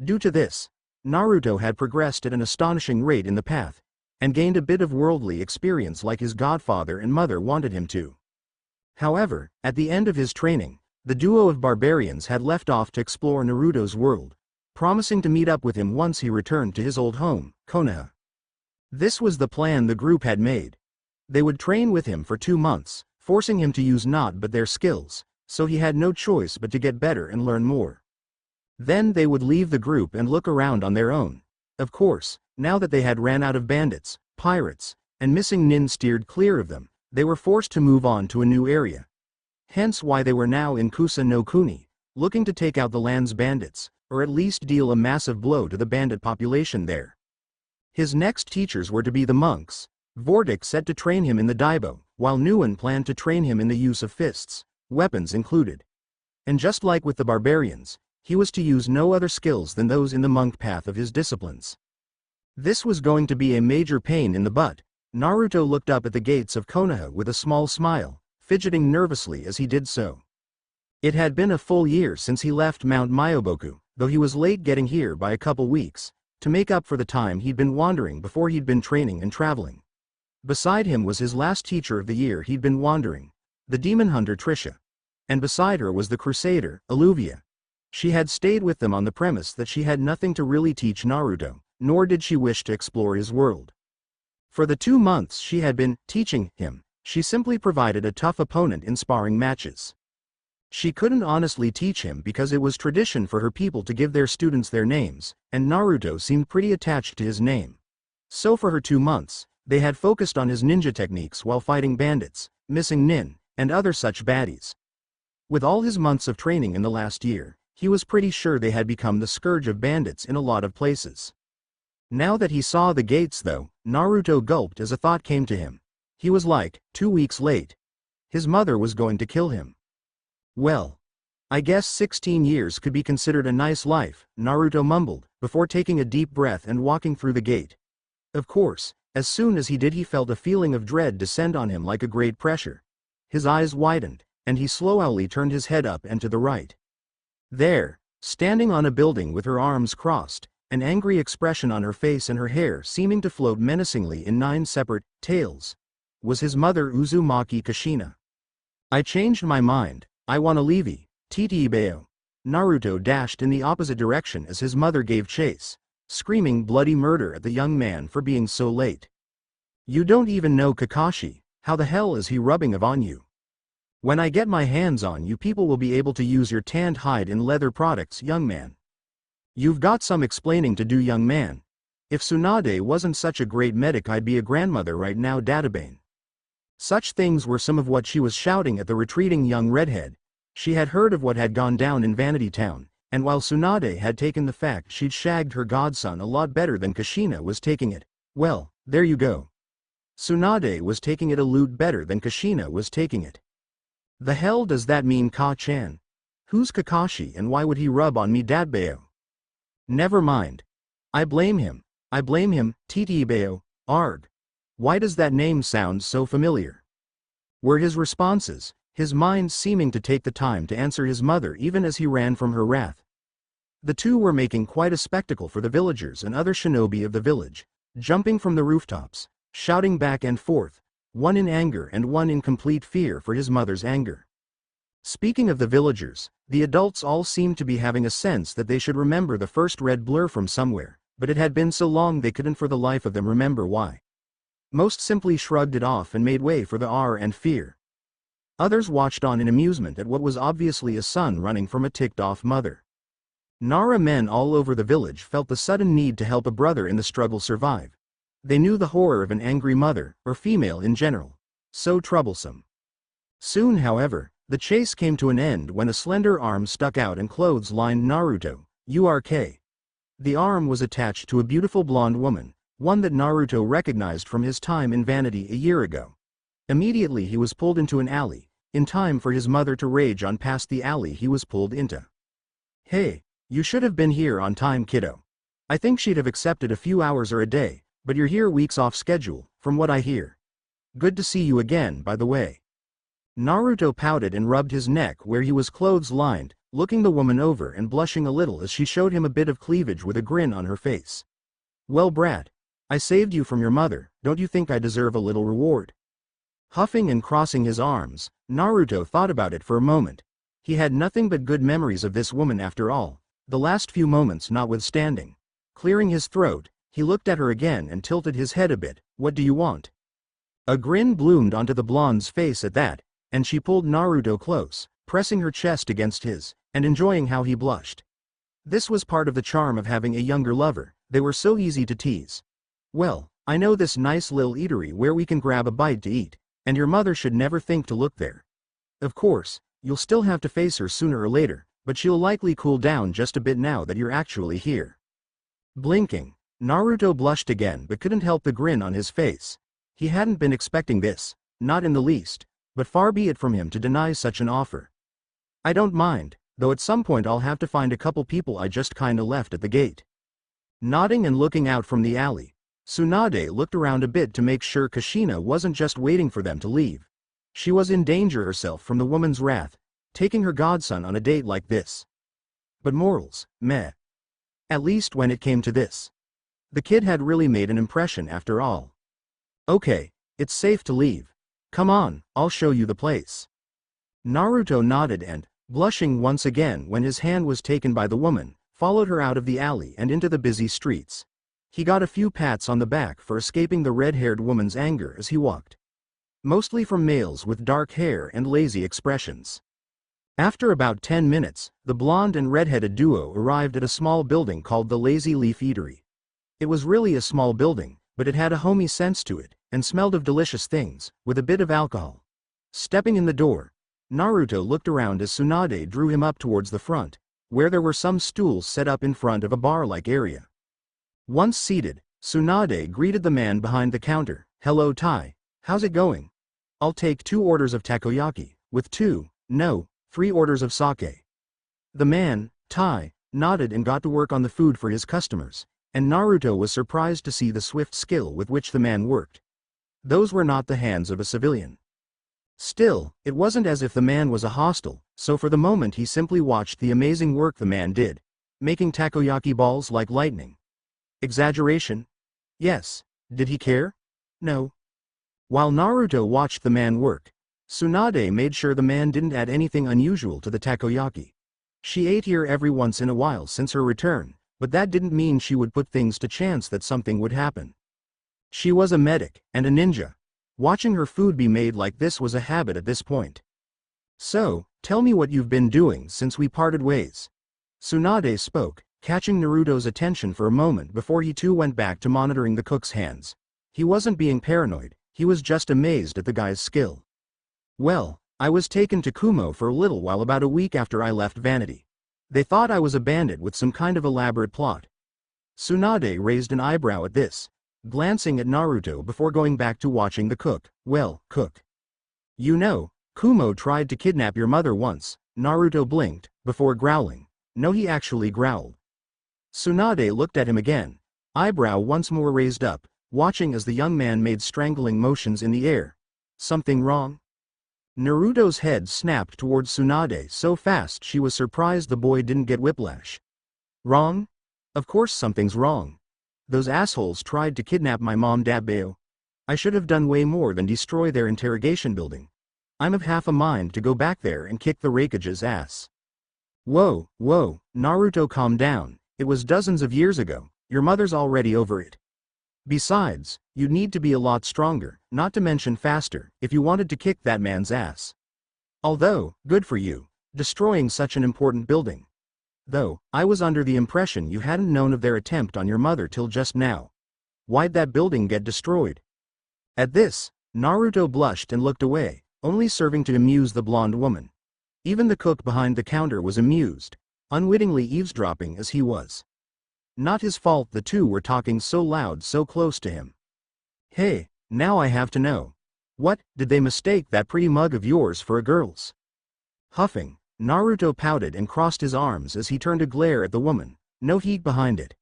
Due to this, Naruto had progressed at an astonishing rate in the path, and gained a bit of worldly experience like his godfather and mother wanted him to. However, at the end of his training, the duo of barbarians had left off to explore Naruto's world, promising to meet up with him once he returned to his old home, Konoha. This was the plan the group had made. They would train with him for 2 months, forcing him to use not but their skills, so he had no choice but to get better and learn more. Then they would leave the group and look around on their own. Of course, now that they had ran out of bandits, pirates, and missing nin steered clear of them, they were forced to move on to a new area. Hence why they were now in Kusa no Kuni, looking to take out the land's bandits, or at least deal a massive blow to the bandit population there. His next teachers were to be the monks. Vortic set to train him in the Daibo, while Nguyen planned to train him in the use of fists, weapons included. And just like with the barbarians, he was to use no other skills than those in the monk path of his disciplines. This was going to be a major pain in the butt. Naruto looked up at the gates of Konoha with a small smile, fidgeting nervously as he did so. It had been a full year since he left Mount Myoboku, though he was late getting here by a couple weeks, to make up for the time he'd been wandering before he'd been training and traveling. Beside him was his last teacher of the year he'd been wandering, the demon hunter Trisha. And beside her was the crusader, Alluvia. She had stayed with them on the premise that she had nothing to really teach Naruto, nor did she wish to explore his world. For the 2 months she had been teaching him, she simply provided a tough opponent in sparring matches. She couldn't honestly teach him because it was tradition for her people to give their students their names, and Naruto seemed pretty attached to his name. So for her 2 months, they had focused on his ninja techniques while fighting bandits, missing nin, and other such baddies. With all his months of training in the last year, he was pretty sure they had become the scourge of bandits in a lot of places. Now that he saw the gates though, Naruto gulped as a thought came to him. He was like, 2 weeks late. His mother was going to kill him. Well, I guess 16 years could be considered a nice life, Naruto mumbled, before taking a deep breath and walking through the gate. Of course, as soon as he did he felt a feeling of dread descend on him like a great pressure. His eyes widened, and he slowly turned his head up and to the right. There, standing on a building with her arms crossed, an angry expression on her face and her hair seeming to float menacingly in 9 separate tails, was his mother Uzumaki Kushina. I changed my mind, I wanna leave, Titibeo. Naruto dashed in the opposite direction as his mother gave chase, screaming bloody murder at the young man for being so late. You don't even know Kakashi, how the hell is he rubbing of on you? When I get my hands on you people will be able to use your tanned hide in leather products, young man. You've got some explaining to do, young man. If Tsunade wasn't such a great medic I'd be a grandmother right now, Databane. Such things were some of what she was shouting at the retreating young redhead. She had heard of what had gone down in Vanity Town, and while Tsunade had taken the fact she'd shagged her godson a lot better than Kushina was taking it, well, there you go. Tsunade was taking it a lot better than Kushina was taking it. The hell does that mean, Ka-chan? Who's Kakashi and why would he rub on me, Dadbeo? Never mind. I blame him, Titibeo, arg. Why does that name sound so familiar? Were his responses, his mind seeming to take the time to answer his mother even as he ran from her wrath. The two were making quite a spectacle for the villagers and other shinobi of the village, jumping from the rooftops, shouting back and forth, one in anger and one in complete fear for his mother's anger. Speaking of the villagers, the adults all seemed to be having a sense that they should remember the first red blur from somewhere, but it had been so long they couldn't for the life of them remember why. Most simply shrugged it off and made way for the awe and fear. Others watched on in amusement at what was obviously a son running from a ticked-off mother. Nara men all over the village felt the sudden need to help a brother in the struggle survive. They knew the horror of an angry mother, or female in general. So troublesome. Soon, however, the chase came to an end when a slender arm stuck out and clothes-lined Naruto, URK. The arm was attached to a beautiful blonde woman, one that Naruto recognized from his time in Vanity a year ago. Immediately he was pulled into an alley, in time for his mother to rage on past the alley he was pulled into. Hey, you should have been here on time, kiddo. I think she'd have accepted a few hours or a day, but you're here weeks off schedule, from what I hear. Good to see you again, by the way. Naruto pouted and rubbed his neck where he was clothes-lined, looking the woman over and blushing a little as she showed him a bit of cleavage with a grin on her face. Well, brat, I saved you from your mother, don't you think I deserve a little reward? Huffing and crossing his arms, Naruto thought about it for a moment. He had nothing but good memories of this woman after all, the last few moments notwithstanding. Clearing his throat, he looked at her again and tilted his head a bit. What do you want? A grin bloomed onto the blonde's face at that, and she pulled Naruto close, pressing her chest against his, and enjoying how he blushed. This was part of the charm of having a younger lover, they were so easy to tease. Well, I know this nice lil eatery where we can grab a bite to eat, and your mother should never think to look there. Of course, you'll still have to face her sooner or later, but she'll likely cool down just a bit now that you're actually here. Blinking, Naruto blushed again but couldn't help the grin on his face. He hadn't been expecting this, not in the least, but far be it from him to deny such an offer. I don't mind, though at some point I'll have to find a couple people I just kinda left at the gate. Nodding and looking out from the alley, Tsunade looked around a bit to make sure Kushina wasn't just waiting for them to leave. She was in danger herself from the woman's wrath, taking her godson on a date like this. But morals, meh. At least when it came to this. The kid had really made an impression after all. Okay, it's safe to leave. Come on, I'll show you the place. Naruto nodded and, blushing once again when his hand was taken by the woman, followed her out of the alley and into the busy streets. He got a few pats on the back for escaping the red-haired woman's anger as he walked. Mostly from males with dark hair and lazy expressions. After about 10 minutes, the blonde and red-headed duo arrived at a small building called the Lazy Leaf Eatery. It was really a small building, but it had a homey sense to it, and smelled of delicious things, with a bit of alcohol. Stepping in the door, Naruto looked around as Tsunade drew him up towards the front, where there were some stools set up in front of a bar-like area. Once seated, Tsunade greeted the man behind the counter. "Hello Tai, how's it going? I'll take 2 orders of takoyaki, with 3 orders of sake." The man, Tai, nodded and got to work on the food for his customers, and Naruto was surprised to see the swift skill with which the man worked. Those were not the hands of a civilian. Still, it wasn't as if the man was a hostile, so for the moment he simply watched the amazing work the man did, making takoyaki balls like lightning. Exaggeration? Yes. Did he care? No. While Naruto watched the man work, Tsunade made sure the man didn't add anything unusual to the takoyaki. She ate here every once in a while since her return, but that didn't mean she would put things to chance that something would happen. She was a medic, and a ninja. Watching her food be made like this was a habit at this point. "So, tell me what you've been doing since we parted ways." Tsunade spoke, catching Naruto's attention for a moment before he too went back to monitoring the cook's hands. He wasn't being paranoid, he was just amazed at the guy's skill. "Well, I was taken to Kumo for a little while about a week after I left Vanity. They thought I was a bandit with some kind of elaborate plot." Tsunade raised an eyebrow at this, glancing at Naruto before going back to watching the cook. "Well, cook. You know, Kumo tried to kidnap your mother once." Naruto blinked, before growling. "No, he actually growled." Tsunade looked at him again, eyebrow once more raised up, watching as the young man made strangling motions in the air. "Something wrong?" Naruto's head snapped towards Tsunade so fast she was surprised the boy didn't get whiplash. "Wrong? Of course something's wrong. Those assholes tried to kidnap my mom Dabbeo. I should have done way more than destroy their interrogation building. I'm of half a mind to go back there and kick the Raikage's ass." Whoa, Naruto, calm down. It was dozens of years ago, your mother's already over it. Besides, you'd need to be a lot stronger, not to mention faster, if you wanted to kick that man's ass. Although, good for you, destroying such an important building. Though, I was under the impression you hadn't known of their attempt on your mother till just now. Why'd that building get destroyed? At this, Naruto blushed and looked away, only serving to amuse the blonde woman. Even the cook behind the counter was amused, unwittingly eavesdropping as he was. Not his fault the two were talking so loud so close to him. "Hey, now I have to know. What, did they mistake that pretty mug of yours for a girl's?" Huffing, Naruto pouted and crossed his arms as he turned to glare at the woman, no heat behind it.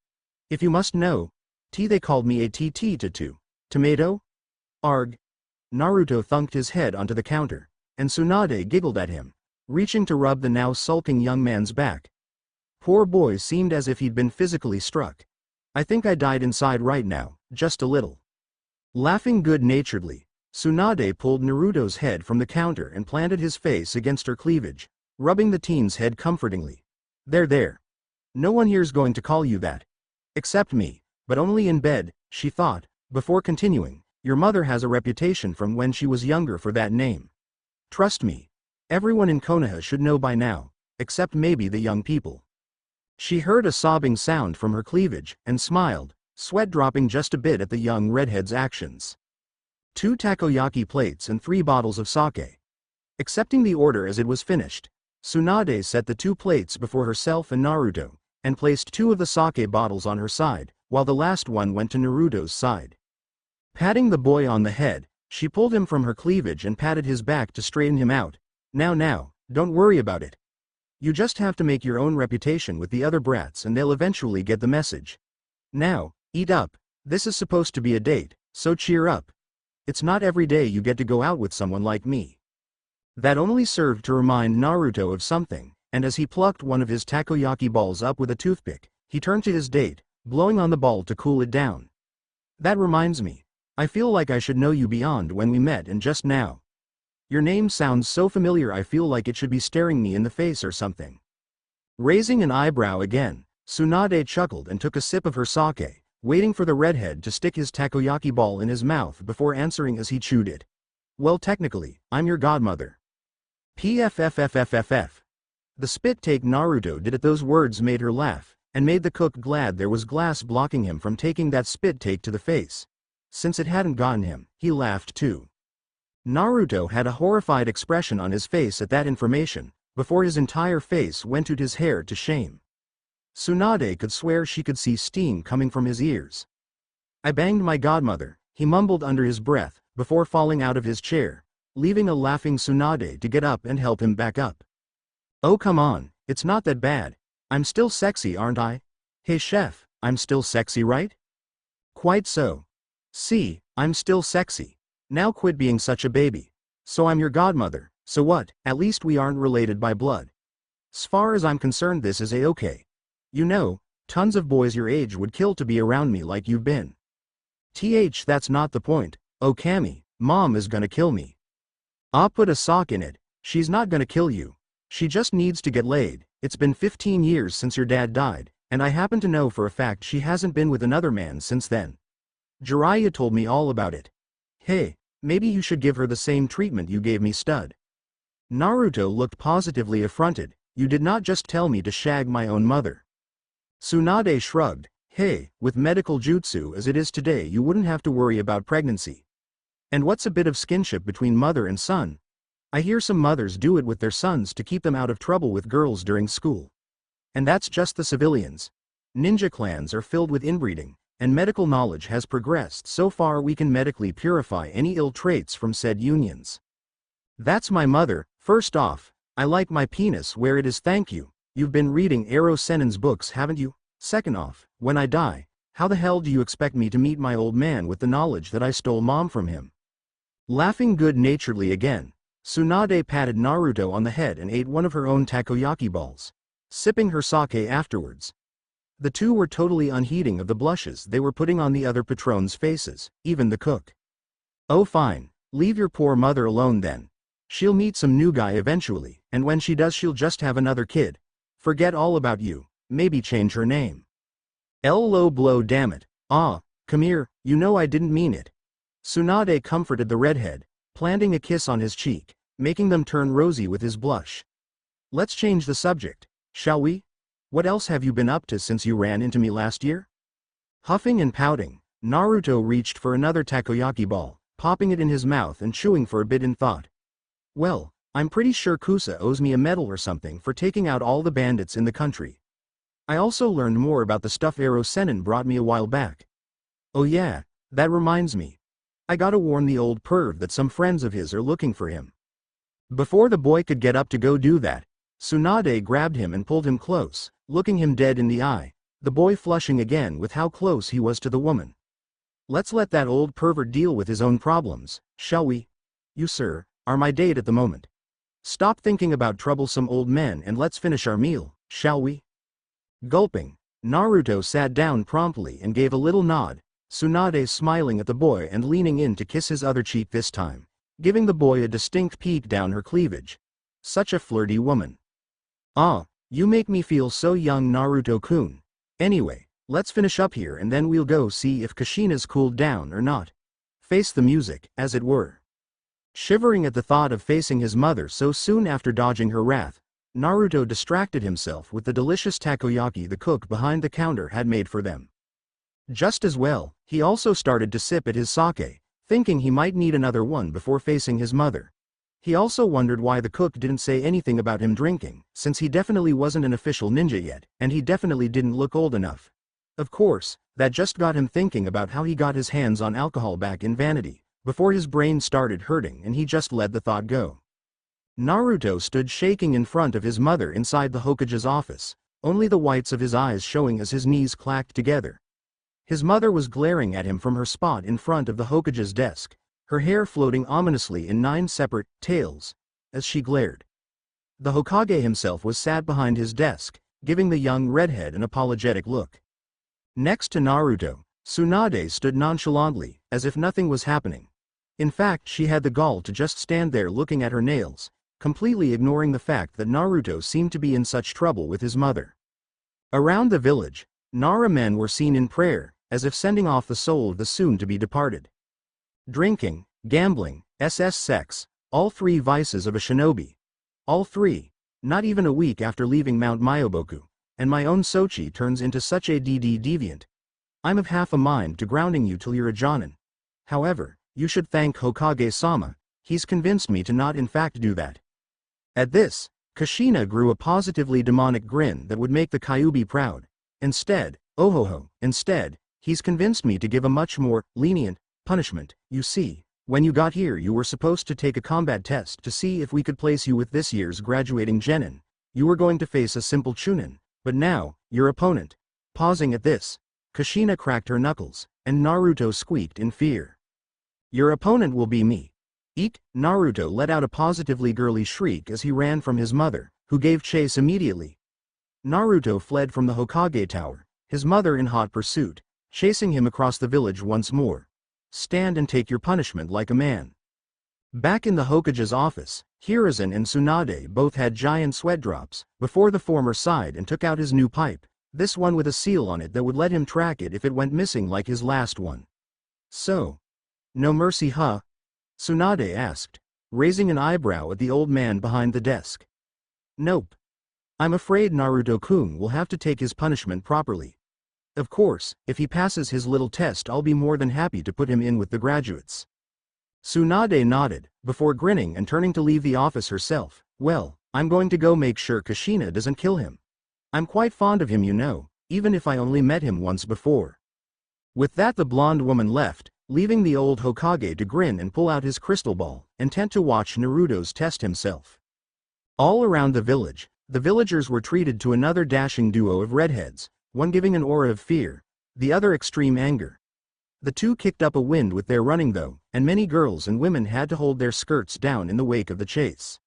"If you must know, they called me a TT tomato? Arg." Naruto thunked his head onto the counter, and Tsunade giggled at him, reaching to rub the now sulking young man's back. Poor boy seemed as if he'd been physically struck. "I think I died inside right now, just a little." Laughing good-naturedly, Tsunade pulled Naruto's head from the counter and planted his face against her cleavage, rubbing the teen's head comfortingly. There. No one here's going to call you that. Except me, but only in bed," she thought, before continuing. "Your mother has a reputation from when she was younger for that name. Trust me. Everyone in Konoha should know by now, except maybe the young people." She heard a sobbing sound from her cleavage, and smiled, sweat dropping just a bit at the young redhead's actions. 2 takoyaki plates and 3 bottles of sake. Accepting the order as it was finished, Tsunade set the 2 plates before herself and Naruto, and placed 2 of the sake bottles on her side, while the last one went to Naruto's side. Patting the boy on the head, she pulled him from her cleavage and patted his back to straighten him out. Now, don't worry about it. You just have to make your own reputation with the other brats and they'll eventually get the message. Now, eat up. This is supposed to be a date, so cheer up. It's not every day you get to go out with someone like me." That only served to remind Naruto of something, and as he plucked one of his takoyaki balls up with a toothpick, he turned to his date, blowing on the ball to cool it down. That reminds me. I feel like I should know you beyond when we met and just now. Your name sounds so familiar, I feel like it should be staring me in the face or something. Raising an eyebrow again, Tsunade chuckled and took a sip of her sake, waiting for the redhead to stick his takoyaki ball in his mouth before answering as he chewed it. Well, technically, I'm your godmother. PFFFFFF. The spit take Naruto did at those words made her laugh, and made the cook glad there was glass blocking him from taking that spit take to the face. Since it hadn't gotten him, he laughed too. Naruto had a horrified expression on his face at that information, before his entire face went to his hair to shame. Tsunade could swear she could see steam coming from his ears. I banged my godmother, he mumbled under his breath, before falling out of his chair, leaving a laughing Tsunade to get up and help him back up. Oh come on, it's not that bad. I'm still sexy, aren't I? Hey chef, I'm still sexy, right? Quite so. See, I'm still sexy. Now quit being such a baby. So I'm your godmother, so what, at least we aren't related by blood. As far as I'm concerned, this is a-okay. You know, tons of boys your age would kill to be around me like you've been. That's not the point. Oh Cammy, mom is gonna kill me. I'll put a sock in it, she's not gonna kill you. She just needs to get laid. It's been 15 years since your dad died, and I happen to know for a fact she hasn't been with another man since then. Jiraiya told me all about it. Hey, maybe you should give her the same treatment you gave me, stud. Naruto looked positively affronted. You did not just tell me to shag my own mother. Tsunade shrugged. Hey, with medical jutsu as it is today, you wouldn't have to worry about pregnancy. And what's a bit of skinship between mother and son? I hear some mothers do it with their sons to keep them out of trouble with girls during school. And that's just the civilians. Ninja clans are filled with inbreeding, and medical knowledge has progressed so far we can medically purify any ill traits from said unions. That's my mother. First off, I like my penis where it is, thank you. You've been reading Ero Sennin's books, haven't you? Second off, when I die, how the hell do you expect me to meet my old man with the knowledge that I stole mom from him? Laughing good-naturedly again, Tsunade patted Naruto on the head and ate one of her own takoyaki balls, sipping her sake afterwards. The two were totally unheeding of the blushes they were putting on the other patrons' faces, even the cook. Oh fine, leave your poor mother alone then. She'll meet some new guy eventually, and when she does she'll just have another kid. Forget all about you, maybe change her name. Low blow, damn it. Ah, come here, you know I didn't mean it. Tsunade comforted the redhead, planting a kiss on his cheek, making them turn rosy with his blush. Let's change the subject, shall we? What else have you been up to since you ran into me last year? Huffing and pouting, Naruto reached for another takoyaki ball, popping it in his mouth and chewing for a bit in thought. Well, I'm pretty sure Kusa owes me a medal or something for taking out all the bandits in the country. I also learned more about the stuff Ero Sennin brought me a while back. Oh yeah, that reminds me. I gotta warn the old perv that some friends of his are looking for him. Before the boy could get up to go do that, Tsunade grabbed him and pulled him close, looking him dead in the eye, the boy flushing again with how close he was to the woman. Let's let that old pervert deal with his own problems, shall we? You, sir, are my date at the moment. Stop thinking about troublesome old men and let's finish our meal, shall we? Gulping, Naruto sat down promptly and gave a little nod, Tsunade smiling at the boy and leaning in to kiss his other cheek this time, giving the boy a distinct peek down her cleavage. Such a flirty woman. Ah, you make me feel so young, Naruto-kun. Anyway, let's finish up here and then we'll go see if Kushina's cooled down or not. Face the music, as it were. Shivering at the thought of facing his mother so soon after dodging her wrath, Naruto distracted himself with the delicious takoyaki the cook behind the counter had made for them. Just as well, he also started to sip at his sake, thinking he might need another one before facing his mother. He also wondered why the cook didn't say anything about him drinking, since he definitely wasn't an official ninja yet, and he definitely didn't look old enough. Of course, that just got him thinking about how he got his hands on alcohol back in Vanity, before his brain started hurting and he just let the thought go. Naruto stood shaking in front of his mother inside the Hokage's office, only the whites of his eyes showing as his knees clacked together. His mother was glaring at him from her spot in front of the Hokage's desk, her hair floating ominously in 9 separate tails, as she glared. The Hokage himself was sat behind his desk, giving the young redhead an apologetic look. Next to Naruto, Tsunade stood nonchalantly, as if nothing was happening. In fact, she had the gall to just stand there looking at her nails, completely ignoring the fact that Naruto seemed to be in such trouble with his mother. Around the village, Nara men were seen in prayer, as if sending off the soul of the soon-to-be departed. Drinking, gambling, sex, all three vices of a shinobi. All three, not even a week after leaving Mount Myoboku, and my own Sochi turns into such a deviant. I'm of half a mind to grounding you till you're a jonin. However, you should thank Hokage-sama, he's convinced me to not in fact do that. At this, Kushina grew a positively demonic grin that would make the Kyuubi proud. Instead, instead, he's convinced me to give a much more lenient punishment. You see, when you got here you were supposed to take a combat test to see if we could place you with this year's graduating genin. You were going to face a simple chunin, but now, your opponent. Pausing at this, Kushina cracked her knuckles, and Naruto squeaked in fear. Your opponent will be me. Eek! Naruto let out a positively girly shriek as he ran from his mother, who gave chase immediately. Naruto fled from the Hokage tower, his mother in hot pursuit, chasing him across the village once more. Stand and take your punishment like a man. Back in the Hokage's office, Hiruzen and Tsunade both had giant sweat drops, before the former sighed and took out his new pipe, this one with a seal on it that would let him track it if it went missing like his last one. So, no mercy, huh? Tsunade asked, raising an eyebrow at the old man behind the desk. Nope. I'm afraid Naruto-kun will have to take his punishment properly. Of course, if he passes his little test I'll be more than happy to put him in with the graduates. Tsunade nodded, before grinning and turning to leave the office herself. Well, I'm going to go make sure Kushina doesn't kill him. I'm quite fond of him, you know, even if I only met him once before. With that the blonde woman left, leaving the old Hokage to grin and pull out his crystal ball, intent to watch Naruto's test himself. All around the village, the villagers were treated to another dashing duo of redheads, one giving an aura of fear, the other extreme anger. The two kicked up a wind with their running though, and many girls and women had to hold their skirts down in the wake of the chase.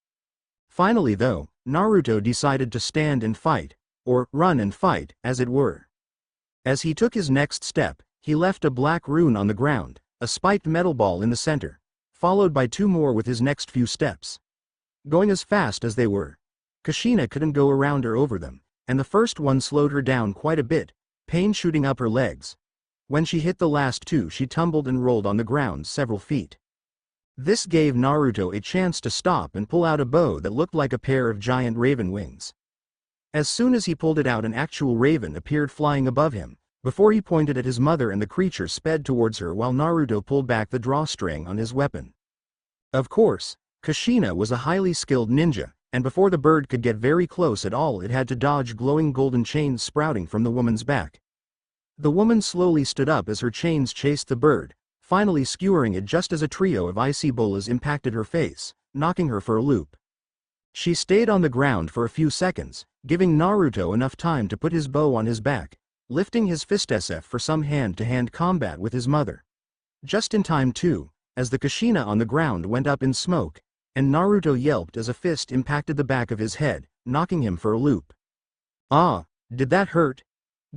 Finally though, Naruto decided to stand and fight, or run and fight, as it were. As he took his next step, he left a black rune on the ground, a spiked metal ball in the center, followed by two more with his next few steps. Going as fast as they were, Kushina couldn't go around or over them, and the first one slowed her down quite a bit, pain shooting up her legs. When she hit the last two she tumbled and rolled on the ground several feet. This gave Naruto a chance to stop and pull out a bow that looked like a pair of giant raven wings. As soon as he pulled it out an actual raven appeared flying above him, before he pointed at his mother and the creature sped towards her while Naruto pulled back the drawstring on his weapon. Of course, Kushina was a highly skilled ninja, and before the bird could get very close at all it had to dodge glowing golden chains sprouting from the woman's back. The woman slowly stood up as her chains chased the bird, finally skewering it just as a trio of icy bolas impacted her face, knocking her for a loop. She stayed on the ground for a few seconds, giving Naruto enough time to put his bow on his back, lifting his fist SF for some hand-to-hand combat with his mother. Just in time too, as the Kushina on the ground went up in smoke, and Naruto yelped as a fist impacted the back of his head, knocking him for a loop. Ah, did that hurt?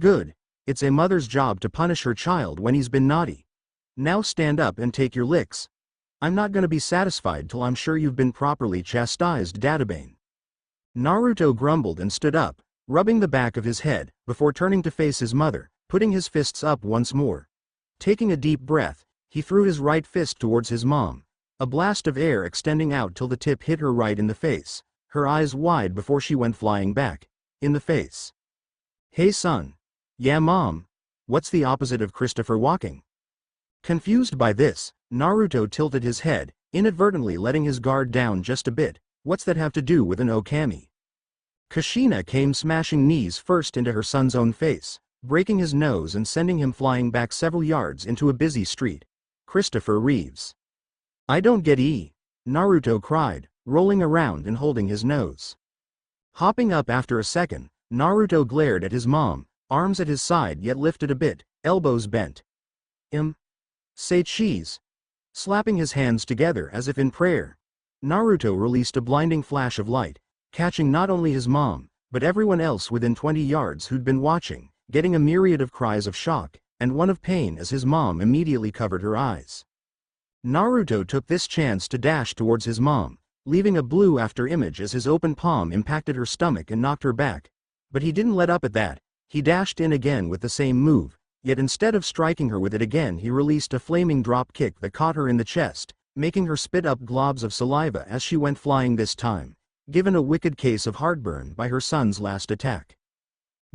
Good. It's a mother's job to punish her child when he's been naughty. Now stand up and take your licks. I'm not gonna be satisfied till I'm sure you've been properly chastised, Databane. Naruto grumbled and stood up, rubbing the back of his head, before turning to face his mother, putting his fists up once more. Taking a deep breath, he threw his right fist towards his mom, a blast of air extending out till the tip hit her right in the face, her eyes wide before she went flying back. In the face. Hey son. Yeah mom. What's the opposite of Christopher walking? Confused by this, Naruto tilted his head, inadvertently letting his guard down just a bit. What's that have to do with an Okami? Kushina came smashing knees first into her son's own face, breaking his nose and sending him flying back several yards into a busy street. Christopher Reeves. I don't get it, Naruto cried, rolling around and holding his nose. Hopping up after a second, Naruto glared at his mom, arms at his side yet lifted a bit, elbows bent. Say cheese. Slapping his hands together as if in prayer, Naruto released a blinding flash of light, catching not only his mom, but everyone else within 20 yards who'd been watching, getting a myriad of cries of shock, and one of pain as his mom immediately covered her eyes. Naruto took this chance to dash towards his mom, leaving a blue after image as his open palm impacted her stomach and knocked her back. But he didn't let up at that. He dashed in again with the same move, yet instead of striking her with it again he released a flaming drop kick that caught her in the chest, making her spit up globs of saliva as she went flying this time, given a wicked case of heartburn by her son's last attack.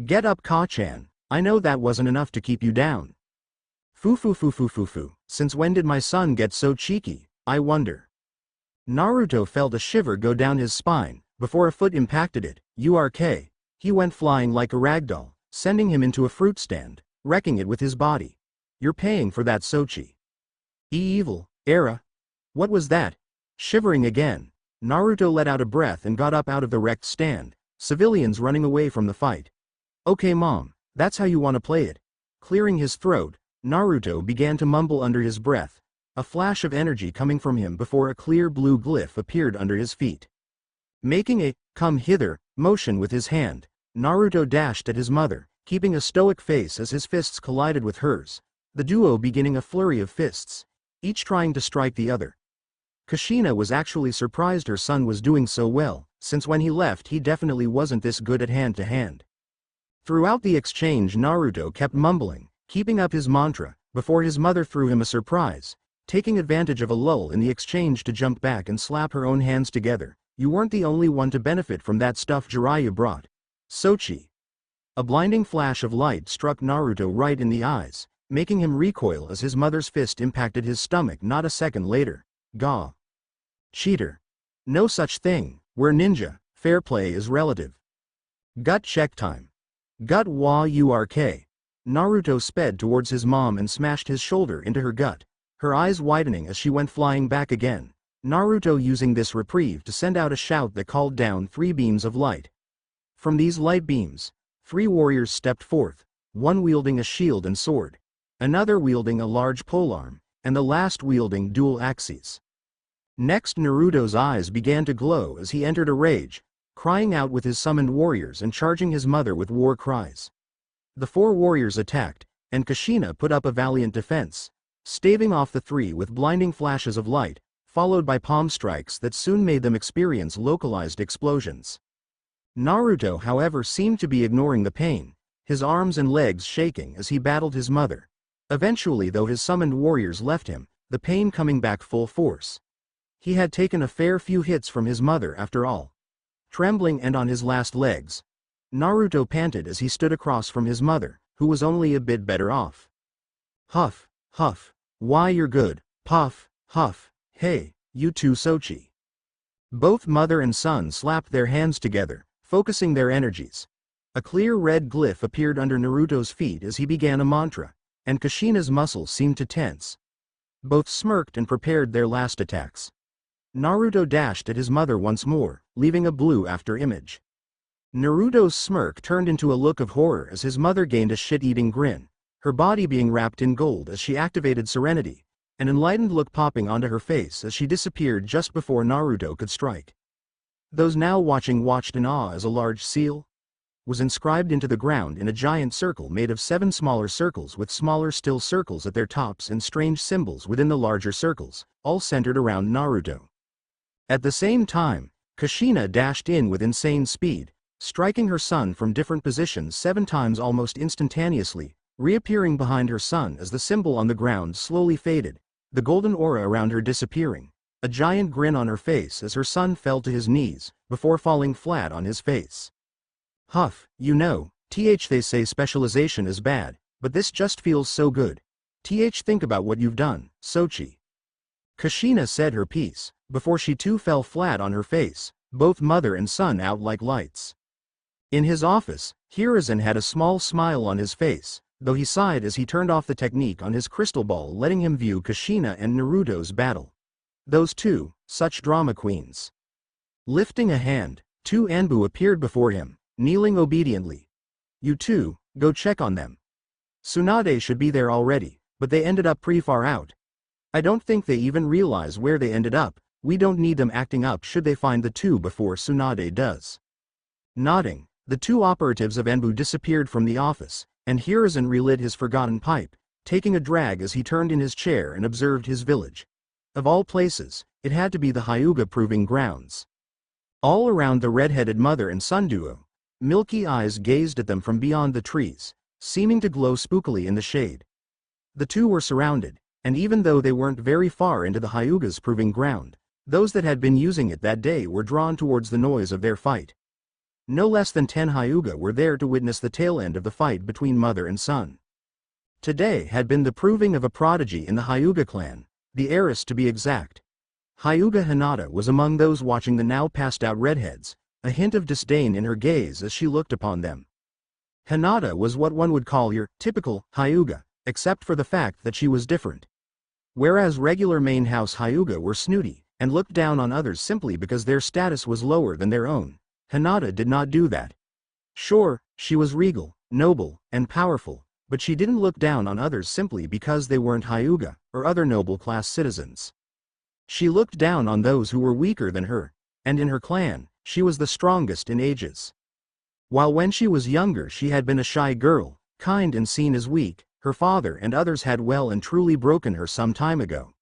"Get up, Ka-chan, I know that wasn't enough to keep you down. Foo, since when did my son get so cheeky, I wonder?" Naruto felt a shiver go down his spine, before a foot impacted it. "Urk, he went flying like a ragdoll, sending him into a fruit stand, wrecking it with his body. You're paying for that, Sochi. Evil, era. What was that?" Shivering again, Naruto let out a breath and got up out of the wrecked stand, civilians running away from the fight. "Okay mom, that's how you want to play it." Clearing his throat, Naruto began to mumble under his breath, a flash of energy coming from him before a clear blue glyph appeared under his feet. Making a "come hither" motion with his hand, Naruto dashed at his mother, keeping a stoic face as his fists collided with hers, the duo beginning a flurry of fists, each trying to strike the other. Kushina was actually surprised her son was doing so well, since when he left he definitely wasn't this good at hand-to-hand. Throughout the exchange Naruto kept mumbling, keeping up his mantra, before his mother threw him a surprise, taking advantage of a lull in the exchange to jump back and slap her own hands together. "You weren't the only one to benefit from that stuff Jiraiya brought, Sochi." A blinding flash of light struck Naruto right in the eyes, making him recoil as his mother's fist impacted his stomach not a second later. "Gah. Cheater. No such thing, we're ninja, fair play is relative." "Gut check time. Gut wa urk." Naruto sped towards his mom and smashed his shoulder into her gut, her eyes widening as she went flying back again, Naruto using this reprieve to send out a shout that called down 3 beams of light. From these light beams, 3 warriors stepped forth, one wielding a shield and sword, another wielding a large polearm, and the last wielding dual axes. Next Naruto's eyes began to glow as he entered a rage, crying out with his summoned warriors and charging his mother with war cries. The 4 warriors attacked, and Kushina put up a valiant defense, staving off the 3 with blinding flashes of light, followed by palm strikes that soon made them experience localized explosions. Naruto however seemed to be ignoring the pain, his arms and legs shaking as he battled his mother. Eventually though his summoned warriors left him, the pain coming back full force. He had taken a fair few hits from his mother after all. Trembling and on his last legs, Naruto panted as he stood across from his mother, who was only a bit better off. "Huff, huff, why you're good, puff, huff, hey, you too Sochi." Both mother and son slapped their hands together, focusing their energies. A clear red glyph appeared under Naruto's feet as he began a mantra, and Kushina's muscles seemed to tense. Both smirked and prepared their last attacks. Naruto dashed at his mother once more, leaving a blue after image. Naruto's smirk turned into a look of horror as his mother gained a shit-eating grin, her body being wrapped in gold as she activated Serenity, an enlightened look popping onto her face as she disappeared just before Naruto could strike. Those now watching watched in awe as a large seal was inscribed into the ground in a giant circle made of 7 smaller circles with smaller still circles at their tops and strange symbols within the larger circles, all centered around Naruto. At the same time, Kushina dashed in with insane speed, striking her son from different positions 7 times almost instantaneously, reappearing behind her son as the symbol on the ground slowly faded, the golden aura around her disappearing, a giant grin on her face as her son fell to his knees, before falling flat on his face. "Huff, you know, they say specialization is bad, but this just feels so good. Think about what you've done, Sochi." Kushina said her piece, before she too fell flat on her face, both mother and son out like lights. In his office, Hiruzen had a small smile on his face, though he sighed as he turned off the technique on his crystal ball letting him view Kushina and Naruto's battle. Those two, such drama queens. Lifting a hand, 2 Anbu appeared before him, kneeling obediently. "You two, go check on them. Tsunade should be there already, but they ended up pretty far out. I don't think they even realize where they ended up. We don't need them acting up should they find the 2 before Tsunade does." Nodding, the 2 operatives of Anbu disappeared from the office, and Hiruzen relit his forgotten pipe, taking a drag as he turned in his chair and observed his village. Of all places, it had to be the Hyuga Proving Grounds. All around the red-headed mother and son duo, milky eyes gazed at them from beyond the trees, seeming to glow spookily in the shade. The two were surrounded, and even though they weren't very far into the Hyuga's Proving Ground, those that had been using it that day were drawn towards the noise of their fight. No less than 10 Hyuga were there to witness the tail end of the fight between mother and son. Today had been the proving of a prodigy in the Hyuga clan, the heiress to be exact. Hyuga Hinata was among those watching the now passed-out redheads, a hint of disdain in her gaze as she looked upon them. Hinata was what one would call your typical Hyuga, except for the fact that she was different. Whereas regular main house Hyuga were snooty, and looked down on others simply because their status was lower than their own, Hinata did not do that. Sure, she was regal, noble, and powerful, but she didn't look down on others simply because they weren't Hyuga, or other noble-class citizens. She looked down on those who were weaker than her, and in her clan, she was the strongest in ages. While when she was younger she had been a shy girl, kind and seen as weak, her father and others had well and truly broken her some time ago.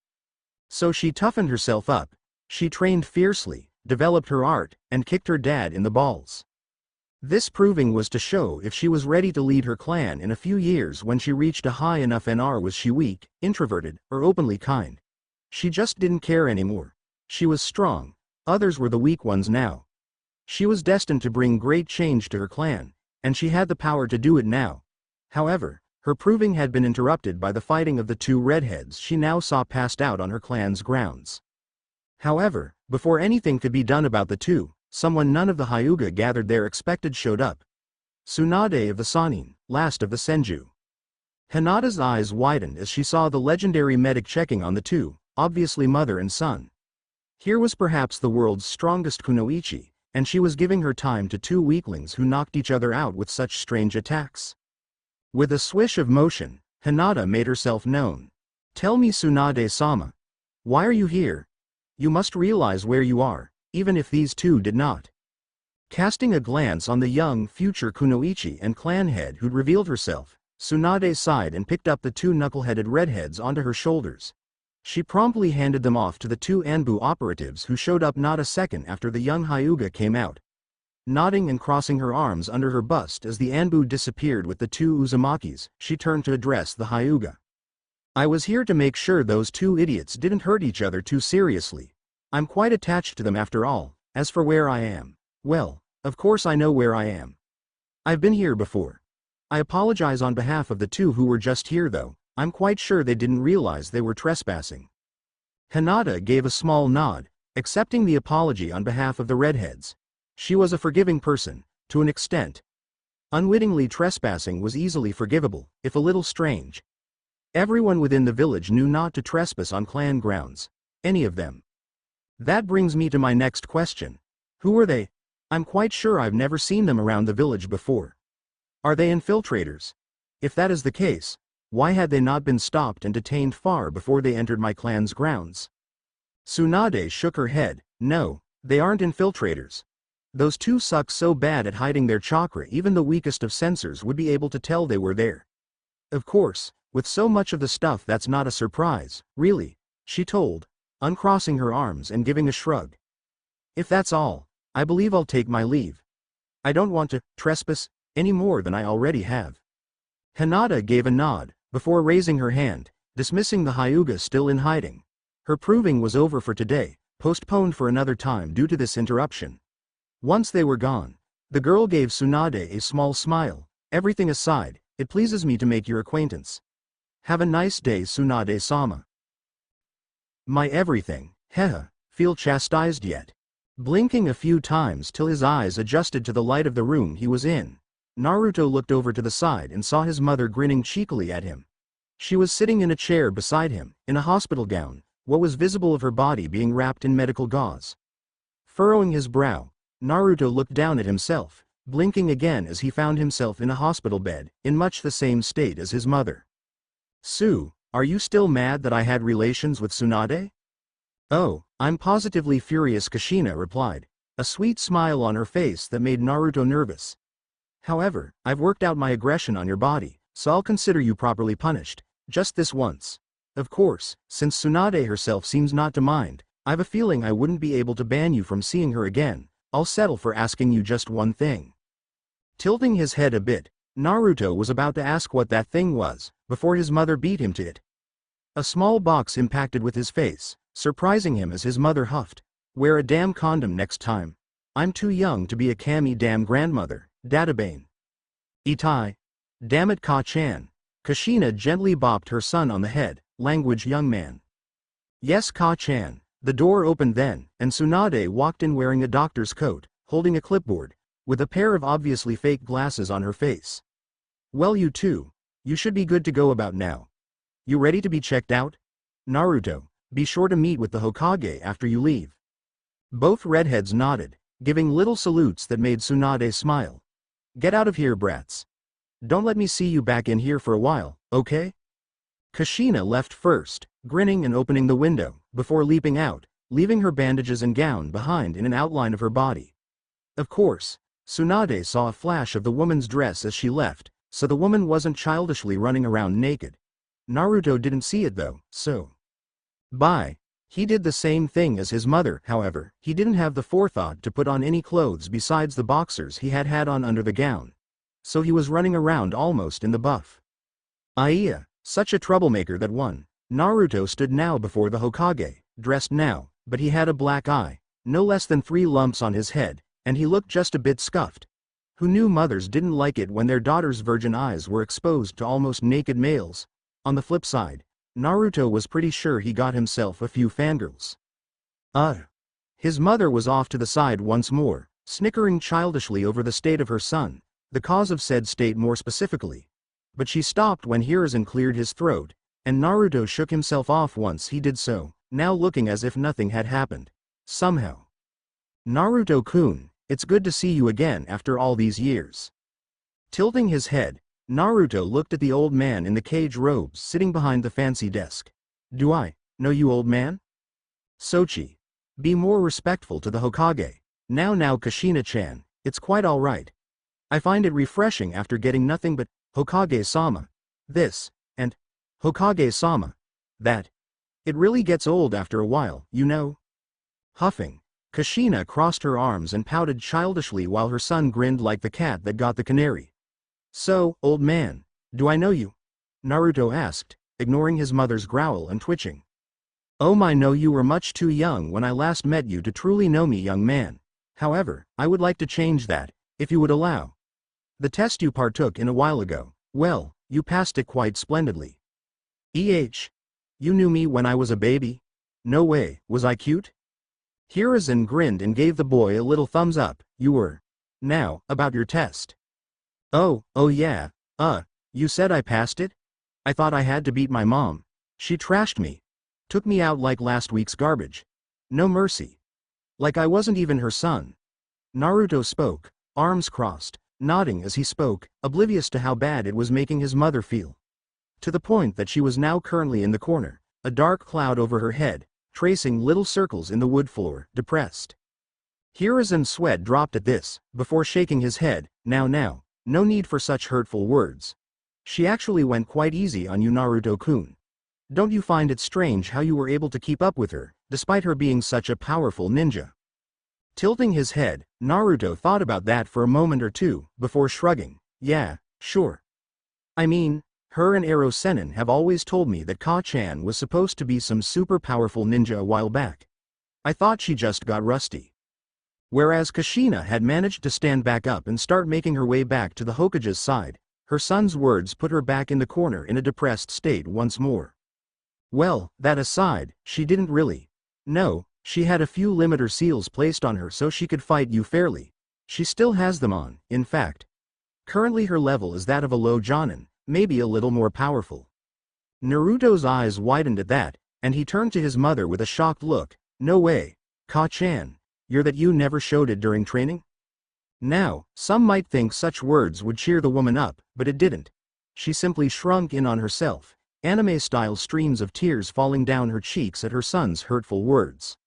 So she toughened herself up, she trained fiercely, developed her art, and kicked her dad in the balls. This proving was to show if she was ready to lead her clan in a few years when she reached a high enough NR. Was she weak, introverted, or openly kind? She just didn't care anymore. She was strong, others were the weak ones now. She was destined to bring great change to her clan, and she had the power to do it now. However, her proving had been interrupted by the fighting of the two redheads she now saw passed out on her clan's grounds. However, before anything could be done about the two, someone none of the Hyuga gathered there expected showed up. Tsunade of the Sannin, last of the Senju. Hinata's eyes widened as she saw the legendary medic checking on the two, obviously mother and son. Here was perhaps the world's strongest kunoichi, and she was giving her time to two weaklings who knocked each other out with such strange attacks. With a swish of motion, Hinata made herself known. "Tell me, Tsunade-sama. Why are you here? You must realize where you are, even if these two did not." Casting a glance on the young future kunoichi and clan head who'd revealed herself, Tsunade sighed and picked up the two knuckle-headed redheads onto her shoulders. She promptly handed them off to the two Anbu operatives who showed up not a second after the young Hyuga came out. Nodding and crossing her arms under her bust as the Anbu disappeared with the two Uzumakis, she turned to address the Hyuga. "I was here to make sure those two idiots didn't hurt each other too seriously. I'm quite attached to them after all. As for where I am, well, of course I know where I am. I've been here before. I apologize on behalf of the two who were just here though, I'm quite sure they didn't realize they were trespassing." Hinata gave a small nod, accepting the apology on behalf of the redheads. She was a forgiving person, to an extent. Unwittingly trespassing was easily forgivable, if a little strange. Everyone within the village knew not to trespass on clan grounds. Any of them. That brings me to my next question. Who are they? I'm quite sure I've never seen them around the village before. Are they infiltrators? If that is the case, why had they not been stopped and detained far before they entered my clan's grounds? Tsunade shook her head. No, they aren't infiltrators. Those two suck so bad at hiding their chakra even the weakest of sensors would be able to tell they were there. Of course, with so much of the stuff that's not a surprise, really, she told, uncrossing her arms and giving a shrug. If that's all, I believe I'll take my leave. I don't want to trespass any more than I already have. Hinata gave a nod, before raising her hand, dismissing the Hyuga still in hiding. Her proving was over for today, postponed for another time due to this interruption. Once they were gone, the girl gave Tsunade a small smile. "Everything aside, it pleases me to make your acquaintance. Have a nice day, Tsunade-sama." "My everything, hehe, feel chastised yet?" Blinking a few times till his eyes adjusted to the light of the room he was in, Naruto looked over to the side and saw his mother grinning cheekily at him. She was sitting in a chair beside him, in a hospital gown, what was visible of her body being wrapped in medical gauze. Furrowing his brow, Naruto looked down at himself, blinking again as he found himself in a hospital bed, in much the same state as his mother. "Sue, are you still mad that I had relations with Tsunade?" "Oh, I'm positively furious," Kushina replied, a sweet smile on her face that made Naruto nervous. However, I've worked out my aggression on your body, so I'll consider you properly punished, just this once. Of course, since Tsunade herself seems not to mind, I've a feeling I wouldn't be able to ban you from seeing her again. I'll settle for asking you just one thing. Tilting his head a bit, Naruto was about to ask what that thing was, before his mother beat him to it. A small box impacted with his face, surprising him as his mother huffed. Wear a damn condom next time. I'm too young to be a Kami damn grandmother, Databane. Itai. Damn it Ka-chan. Kushina gently bopped her son on the head, language young man. Yes Ka-chan. The door opened then, and Tsunade walked in wearing a doctor's coat, holding a clipboard, with a pair of obviously fake glasses on her face. Well you two. You should be good to go about now. You ready to be checked out? Naruto, be sure to meet with the Hokage after you leave. Both redheads nodded, giving little salutes that made Tsunade smile. Get out of here brats. Don't let me see you back in here for a while, okay? Kushina left first, grinning and opening the window, before leaping out, leaving her bandages and gown behind in an outline of her body. Of course, Tsunade saw a flash of the woman's dress as she left, so the woman wasn't childishly running around naked. Naruto didn't see it though, so. Bye. He did the same thing as his mother, however, he didn't have the forethought to put on any clothes besides the boxers he had on under the gown. So he was running around almost in the buff. Aiya, such a troublemaker that one. Naruto stood now before the Hokage, dressed now, but he had a black eye, no less than 3 lumps on his head, and he looked just a bit scuffed. Who knew mothers didn't like it when their daughters' virgin eyes were exposed to almost naked males? On the flip side, Naruto was pretty sure he got himself a few fangirls. His mother was off to the side once more, snickering childishly over the state of her son, the cause of said state more specifically. But she stopped when Hiruzen cleared his throat, and Naruto shook himself off once he did so, now looking as if nothing had happened. Somehow. Naruto-kun, it's good to see you again after all these years. Tilting his head, Naruto looked at the old man in the cage robes sitting behind the fancy desk. Do I know you old man? Sochi. Be more respectful to the Hokage. Now Kushina-chan, it's quite alright. I find it refreshing after getting nothing but Hokage-sama. This, and Hokage-sama. That. It really gets old after a while, you know. Huffing, Kushina crossed her arms and pouted childishly while her son grinned like the cat that got the canary. So, old man, do I know you? Naruto asked, ignoring his mother's growl and twitching. Oh my no, you were much too young when I last met you to truly know me, young man. However, I would like to change that, if you would allow. The test you partook in a while ago, well, you passed it quite splendidly. You knew me when I was a baby? No way, was I cute? Hiruzen grinned and gave the boy a little thumbs up. You were. Now, about your test. Oh yeah, you said I passed it? I thought I had to beat my mom. She trashed me. Took me out like last week's garbage. No mercy. Like I wasn't even her son. Naruto spoke, arms crossed, nodding as he spoke, oblivious to how bad it was making his mother feel. To the point that she was now currently in the corner, a dark cloud over her head, tracing little circles in the wood floor, depressed. Hiruzen's sweat dropped at this, before shaking his head. Now, no need for such hurtful words. She actually went quite easy on you, Naruto-kun. Don't you find it strange how you were able to keep up with her, despite her being such a powerful ninja? Tilting his head, Naruto thought about that for a moment or two, before shrugging. Yeah, sure. I mean, her and Ero Sennin have always told me that Ka-chan was supposed to be some super powerful ninja a while back. I thought she just got rusty. Whereas Kushina had managed to stand back up and start making her way back to the Hokage's side, her son's words put her back in the corner in a depressed state once more. Well, that aside, she didn't really. No, she had a few limiter seals placed on her so she could fight you fairly. She still has them on, in fact. Currently her level is that of a low Jonin, maybe a little more powerful. Naruto's eyes widened at that, and he turned to his mother with a shocked look. No way, Ka-chan. You're that you never showed it during training? Now, some might think such words would cheer the woman up, but it didn't. She simply shrunk in on herself, anime-style streams of tears falling down her cheeks at her son's hurtful words.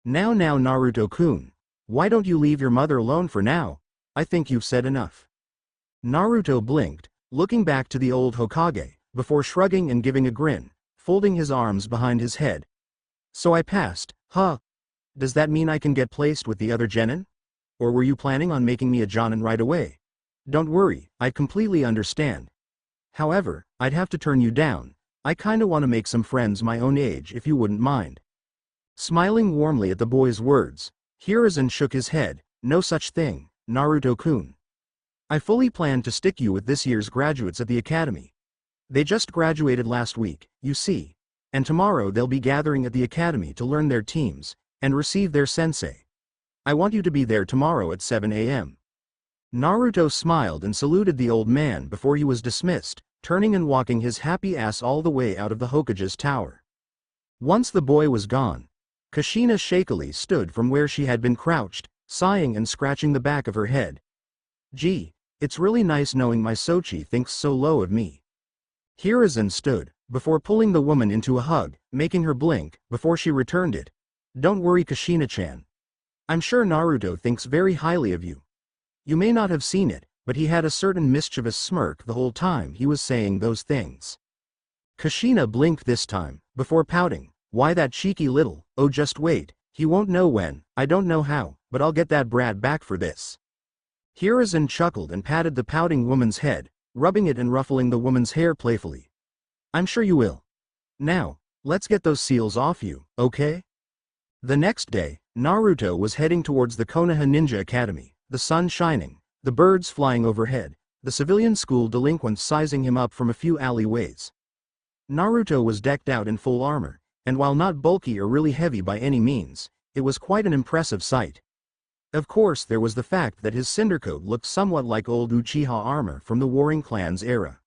Now Naruto-kun, why don't you leave your mother alone for now? I think you've said enough. Naruto blinked, looking back to the old Hokage, before shrugging and giving a grin, folding his arms behind his head. So I passed, huh? Does that mean I can get placed with the other genin? Or were you planning on making me a jonin right away? Don't worry, I completely understand. However, I'd have to turn you down. I kinda wanna make some friends my own age if you wouldn't mind. Smiling warmly at the boy's words, Hiruzen shook his head. No such thing, Naruto-kun. I fully plan to stick you with this year's graduates at the academy. They just graduated last week, you see. And tomorrow they'll be gathering at the academy to learn their teams, and receive their sensei. I want you to be there tomorrow at 7 a.m. Naruto smiled and saluted the old man before he was dismissed, turning and walking his happy ass all the way out of the Hokage's tower. Once the boy was gone, Kushina shakily stood from where she had been crouched, sighing and scratching the back of her head. Gee, it's really nice knowing my Sochi thinks so low of me. Hiruzen stood, before pulling the woman into a hug, making her blink, before she returned it. Don't worry, Kushina-chan. I'm sure Naruto thinks very highly of you. You may not have seen it, but he had a certain mischievous smirk the whole time he was saying those things. Kushina blinked this time, before pouting. Why that cheeky little, oh just wait, he won't know when, I don't know how, but I'll get that brat back for this. Hiruzen chuckled and patted the pouting woman's head, rubbing it and ruffling the woman's hair playfully. I'm sure you will. Now, let's get those seals off you, okay? The next day, Naruto was heading towards the Konoha Ninja Academy, the sun shining, the birds flying overhead, the civilian school delinquents sizing him up from a few alleyways. Naruto was decked out in full armor, and while not bulky or really heavy by any means, it was quite an impressive sight. Of course there was the fact that his cindercoat looked somewhat like old Uchiha armor from the Warring Clans era.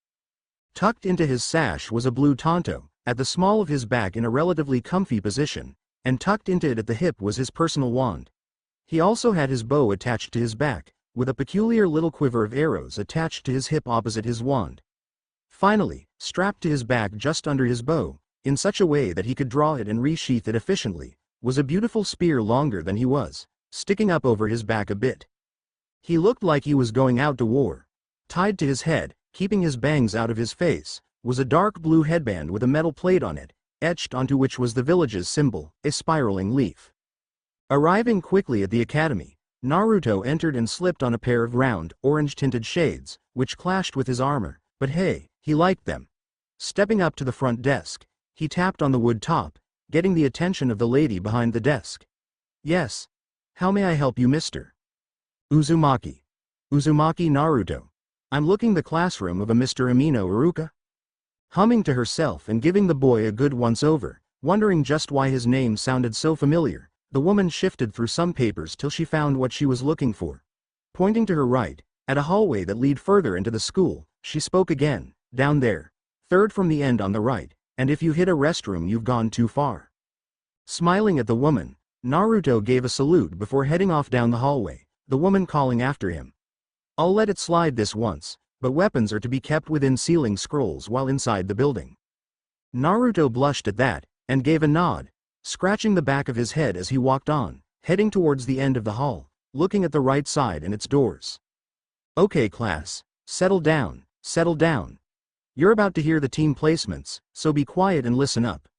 Tucked into his sash was a blue tanto, at the small of his back in a relatively comfy position, and tucked into it at the hip was his personal wand. He also had his bow attached to his back, with a peculiar little quiver of arrows attached to his hip opposite his wand. Finally, strapped to his back just under his bow, in such a way that he could draw it and resheath it efficiently, was a beautiful spear longer than he was, sticking up over his back a bit. He looked like he was going out to war. Tied to his head, keeping his bangs out of his face, was a dark blue headband with a metal plate on it, etched onto which was the village's symbol, a spiraling leaf. Arriving quickly at the academy, Naruto entered and slipped on a pair of round, orange-tinted shades, which clashed with his armor, but hey, he liked them. Stepping up to the front desk, he tapped on the wood top, getting the attention of the lady behind the desk. Yes. How may I help you, Mr. Uzumaki? Uzumaki Naruto. I'm looking the classroom of a Mr. Amino Iruka. Humming to herself and giving the boy a good once-over, wondering just why his name sounded so familiar, the woman shifted through some papers till she found what she was looking for. Pointing to her right, at a hallway that led further into the school, she spoke again, down there, third from the end on the right, and if you hit a restroom you've gone too far. Smiling at the woman, Naruto gave a salute before heading off down the hallway, the woman calling after him. I'll let it slide this once, but weapons are to be kept within ceiling scrolls while inside the building. Naruto blushed at that, and gave a nod, scratching the back of his head as he walked on, heading towards the end of the hall, looking at the right side and its doors. Okay class, settle down, settle down. You're about to hear the team placements, so be quiet and listen up.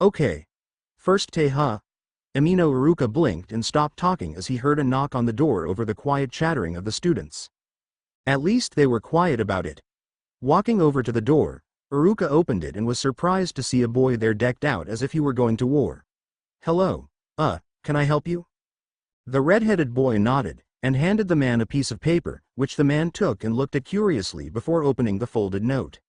Okay. First Teha. Amino Iruka blinked and stopped talking as he heard a knock on the door over the quiet chattering of the students. At least they were quiet about it. Walking over to the door, Iruka opened it and was surprised to see a boy there decked out as if he were going to war. Hello, can I help you? The red-headed boy nodded, and handed the man a piece of paper, which the man took and looked at curiously before opening the folded note.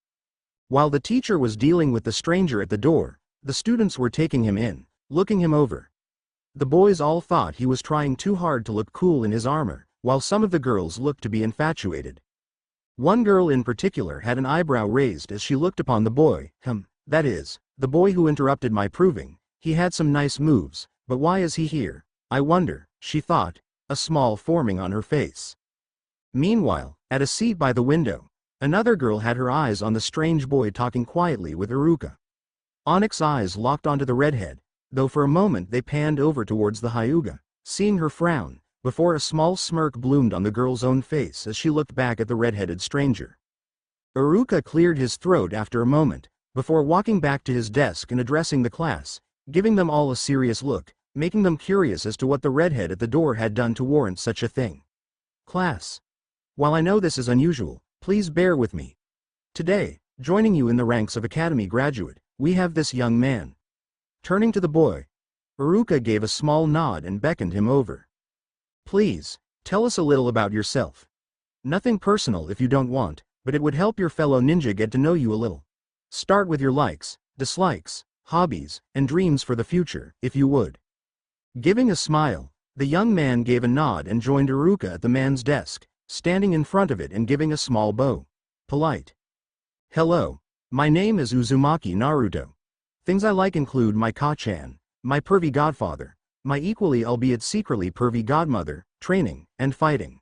While the teacher was dealing with the stranger at the door, the students were taking him in, looking him over. The boys all thought he was trying too hard to look cool in his armor, while some of the girls looked to be infatuated. One girl in particular had an eyebrow raised as she looked upon the boy. That is, the boy who interrupted my proving. He had some nice moves, but why is he here? I wonder, she thought, a smile forming on her face. Meanwhile, at a seat by the window, another girl had her eyes on the strange boy talking quietly with Iruka. Onyx's eyes locked onto the redhead, though for a moment they panned over towards the Hyuga, seeing her frown, before a small smirk bloomed on the girl's own face as she looked back at the red-headed stranger. Iruka cleared his throat after a moment, before walking back to his desk and addressing the class, giving them all a serious look, making them curious as to what the redhead at the door had done to warrant such a thing. Class. While I know this is unusual, please bear with me. Today, joining you in the ranks of Academy graduate, we have this young man. Turning to the boy, Iruka gave a small nod and beckoned him over. Please, tell us a little about yourself. Nothing personal if you don't want, but it would help your fellow ninja get to know you a little. Start with your likes, dislikes, hobbies, and dreams for the future, if you would. Giving a smile, the young man gave a nod and joined Iruka at the man's desk, standing in front of it and giving a small bow. Polite. Hello, my name is Uzumaki Naruto. Things I like include my Ka-chan, my pervy godfather, my equally albeit secretly pervy godmother, training, and fighting.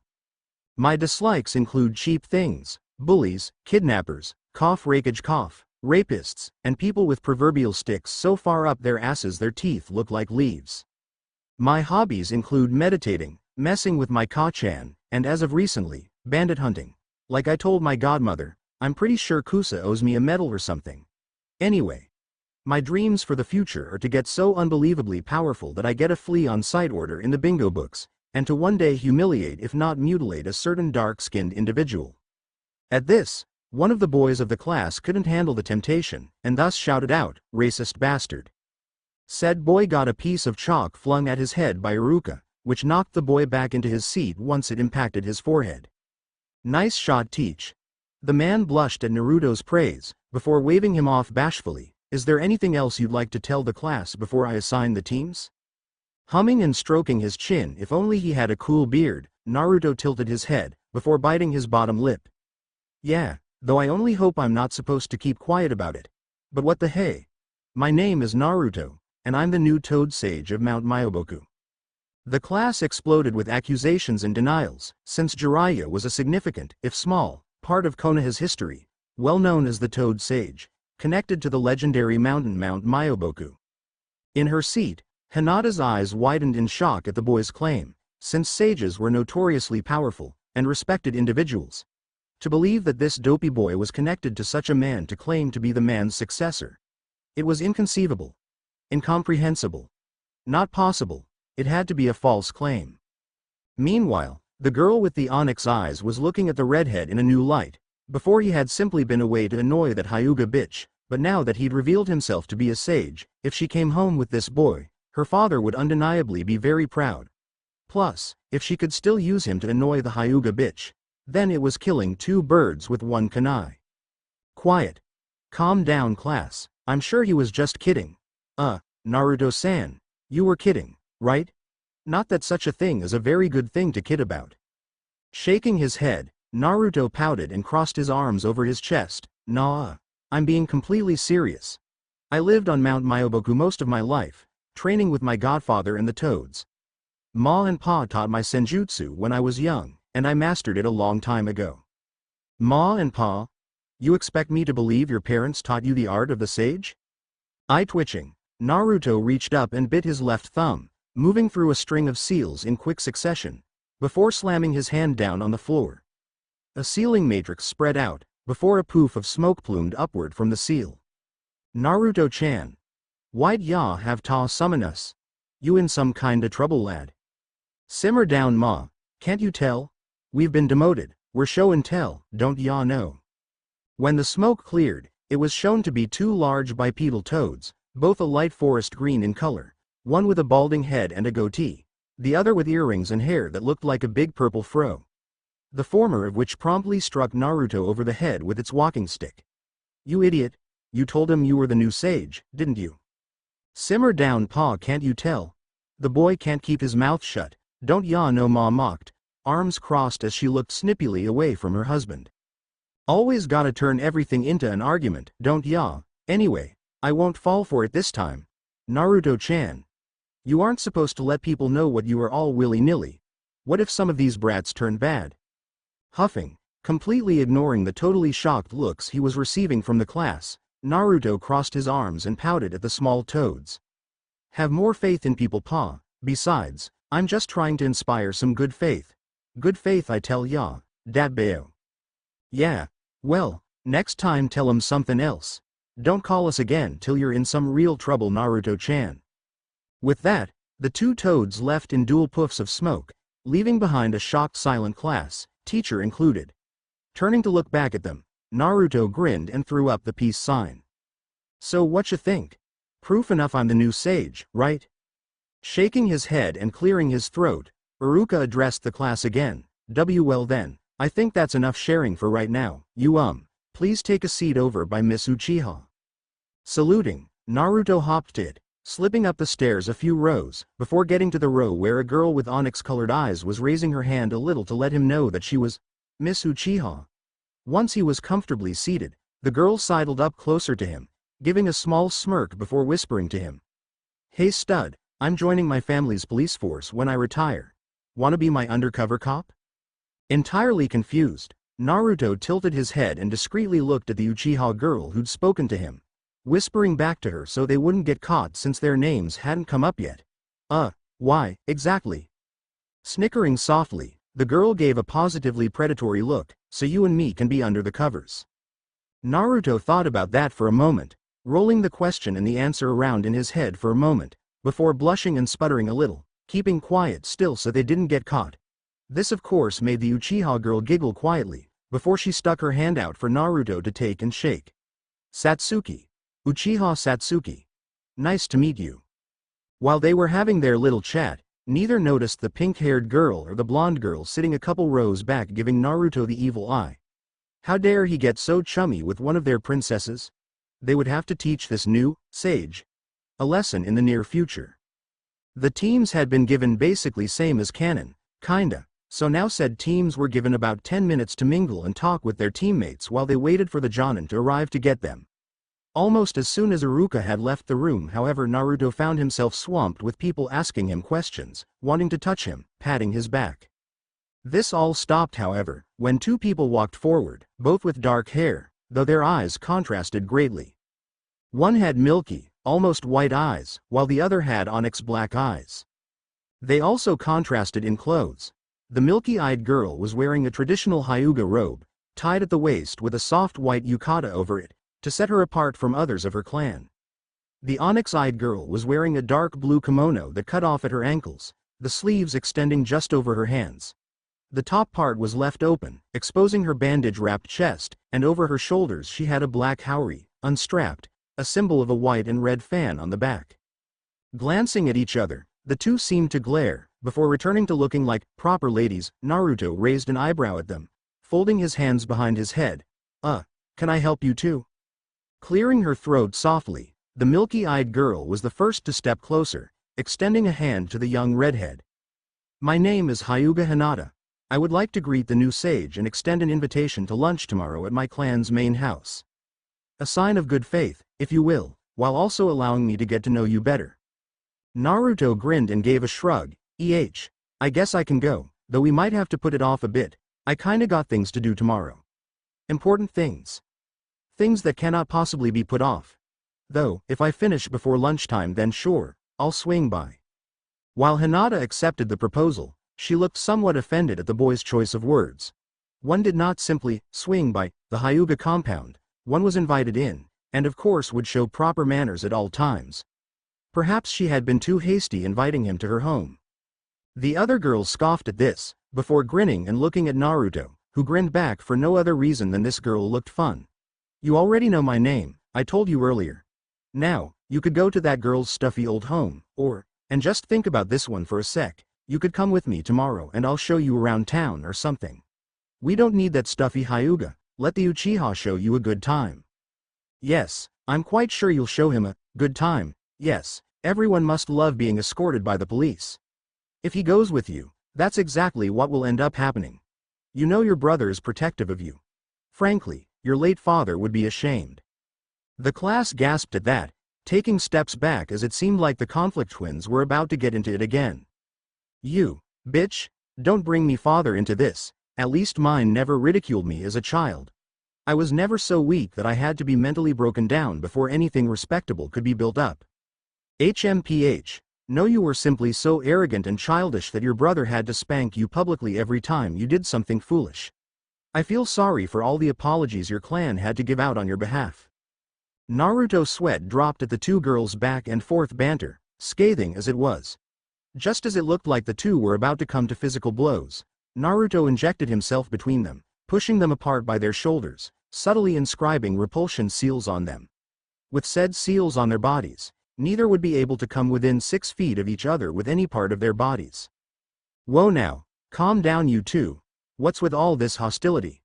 My dislikes include cheap things, bullies, kidnappers, rapists, and people with proverbial sticks so far up their asses their teeth look like leaves. My hobbies include meditating, messing with my Ka-chan, and as of recently, bandit hunting. Like I told my godmother, I'm pretty sure Kusa owes me a medal or something. Anyway, my dreams for the future are to get so unbelievably powerful that I get a flea on sight order in the bingo books, and to one day humiliate if not mutilate a certain dark-skinned individual. At this, one of the boys of the class couldn't handle the temptation, and thus shouted out, "Racist bastard." Said boy got a piece of chalk flung at his head by Iruka, which knocked the boy back into his seat once it impacted his forehead. Nice shot, Teach. The man blushed at Naruto's praise, before waving him off bashfully. Is there anything else you'd like to tell the class before I assign the teams? Humming and stroking his chin, if only he had a cool beard, Naruto tilted his head, before biting his bottom lip. Yeah, though I only hope I'm not supposed to keep quiet about it. But what the hey? My name is Naruto, and I'm the new Toad Sage of Mount Myoboku. The class exploded with accusations and denials, since Jiraiya was a significant, if small, part of Konoha's history, well known as the Toad Sage, connected to the legendary mountain Mount Myoboku. In her seat, Hinata's eyes widened in shock at the boy's claim, since sages were notoriously powerful and respected individuals. To believe that this dopey boy was connected to such a man to claim to be the man's successor. It was inconceivable. Incomprehensible. Not possible. It had to be a false claim. Meanwhile, the girl with the onyx eyes was looking at the redhead in a new light. Before he had simply been a way to annoy that Hyuga bitch, but now that he'd revealed himself to be a sage, if she came home with this boy, her father would undeniably be very proud. Plus, if she could still use him to annoy the Hyuga bitch, then it was killing two birds with one kunai. Quiet. Calm down, class. I'm sure he was just kidding. Naruto-san, you were kidding, right? Not that such a thing is a very good thing to kid about. Shaking his head, Naruto pouted and crossed his arms over his chest. Nah, I'm being completely serious. I lived on Mount Myoboku most of my life, training with my godfather and the toads. Ma and Pa taught my senjutsu when I was young, and I mastered it a long time ago. Ma and Pa? You expect me to believe your parents taught you the art of the sage? Eye twitching, Naruto reached up and bit his left thumb, moving through a string of seals in quick succession, before slamming his hand down on the floor. A sealing matrix spread out, before a poof of smoke plumed upward from the seal. Naruto-chan. Why'd ya have Ta summon us? You in some kinda trouble, lad? Simmer down, Ma. Can't you tell? We've been demoted. We're show and tell, don't ya know? When the smoke cleared, it was shown to be two large bipedal toads, both a light forest green in color, one with a balding head and a goatee, the other with earrings and hair that looked like a big purple fro. The former of which promptly struck Naruto over the head with its walking stick. You idiot, you told him you were the new sage, didn't you? Simmer down, Pa, can't you tell? The boy can't keep his mouth shut, don't ya know, Ma mocked, arms crossed as she looked snippily away from her husband. Always gotta turn everything into an argument, don't ya? Anyway, I won't fall for it this time. Naruto-chan. You aren't supposed to let people know what you are all willy-nilly. What if some of these brats turn bad? Huffing, completely ignoring the totally shocked looks he was receiving from the class, Naruto crossed his arms and pouted at the small toads. Have more faith in people, Pa. Besides, I'm just trying to inspire some good faith. Good faith I tell ya, Datbeo. Yeah. Well, next time tell him something else. Don't call us again till you're in some real trouble, Naruto-chan. With that, the two toads left in dual puffs of smoke, leaving behind a shocked silent class, teacher included. Turning to look back at them, Naruto grinned and threw up the peace sign. So whatcha think? Proof enough I'm the new sage, right? Shaking his head and clearing his throat, Iruka addressed the class again. Well then, I think that's enough sharing for right now. Please take a seat over by Miss Uchiha. Saluting, Naruto hopped it, slipping up the stairs a few rows, before getting to the row where a girl with onyx-colored eyes was raising her hand a little to let him know that she was Miss Uchiha. Once he was comfortably seated, the girl sidled up closer to him, giving a small smirk before whispering to him. Hey stud, I'm joining my family's police force when I retire. Wanna be my undercover cop? Entirely confused, Naruto tilted his head and discreetly looked at the Uchiha girl who'd spoken to him, whispering back to her so they wouldn't get caught since their names hadn't come up yet. Why, exactly? Snickering softly, the girl gave a positively predatory look, so you and me can be under the covers. Naruto thought about that for a moment, rolling the question and the answer around in his head for a moment, before blushing and sputtering a little, keeping quiet still so they didn't get caught. This of course made the Uchiha girl giggle quietly, before she stuck her hand out for Naruto to take and shake. Satsuki. Uchiha Satsuki. Nice to meet you. While they were having their little chat, neither noticed the pink-haired girl or the blonde girl sitting a couple rows back giving Naruto the evil eye. How dare he get so chummy with one of their princesses? They would have to teach this new sage a lesson in the near future. The teams had been given basically same as canon, kinda, so now said teams were given about 10 minutes to mingle and talk with their teammates while they waited for the Jonin to arrive to get them. Almost as soon as Iruka had left the room, however, Naruto found himself swamped with people asking him questions, wanting to touch him, patting his back. This all stopped, however, when two people walked forward, both with dark hair, though their eyes contrasted greatly. One had milky, almost white eyes, while the other had onyx-black eyes. They also contrasted in clothes. The milky-eyed girl was wearing a traditional Hyuga robe, tied at the waist with a soft white yukata over it, to set her apart from others of her clan. The onyx-eyed girl was wearing a dark blue kimono that cut off at her ankles, the sleeves extending just over her hands. The top part was left open, exposing her bandage-wrapped chest, and over her shoulders she had a black haori, unstrapped, a symbol of a white and red fan on the back. Glancing at each other, the two seemed to glare, before returning to looking like proper ladies. Naruto raised an eyebrow at them, folding his hands behind his head. Can I help you too? Clearing her throat softly, the milky-eyed girl was the first to step closer, extending a hand to the young redhead. My name is Hyuga Hinata. I would like to greet the new sage and extend an invitation to lunch tomorrow at my clan's main house. A sign of good faith, if you will, while also allowing me to get to know you better. Naruto grinned and gave a shrug. I guess I can go, though we might have to put it off a bit. I kinda got things to do tomorrow. Important things. Things that cannot possibly be put off. Though, if I finish before lunchtime then sure, I'll swing by. While Hinata accepted the proposal, she looked somewhat offended at the boy's choice of words. One did not simply swing by the Hyuga compound, one was invited in, and of course would show proper manners at all times. Perhaps she had been too hasty inviting him to her home. The other girls scoffed at this, before grinning and looking at Naruto, who grinned back for no other reason than this girl looked fun. You already know my name, I told you earlier. Now, you could go to that girl's stuffy old home, and just think about this one for a sec, you could come with me tomorrow and I'll show you around town or something. We don't need that stuffy Hyuga, let the Uchiha show you a good time. Yes, I'm quite sure you'll show him a good time. Yes, everyone must love being escorted by the police. If he goes with you, that's exactly what will end up happening. You know your brother is protective of you. Frankly, your late father would be ashamed. The class gasped at that, taking steps back as it seemed like the conflict twins were about to get into it again. You, bitch, don't bring me father into this, at least mine never ridiculed me as a child. I was never so weak that I had to be mentally broken down before anything respectable could be built up. HMPH, No, you were simply so arrogant and childish that your brother had to spank you publicly every time you did something foolish. I feel sorry for all the apologies your clan had to give out on your behalf. Naruto's sweat dropped at the two girls' back and forth banter, scathing as it was. Just as it looked like the two were about to come to physical blows, Naruto injected himself between them, pushing them apart by their shoulders, subtly inscribing repulsion seals on them. With said seals on their bodies, neither would be able to come within 6 feet of each other with any part of their bodies. Whoa now, calm down you two, what's with all this hostility?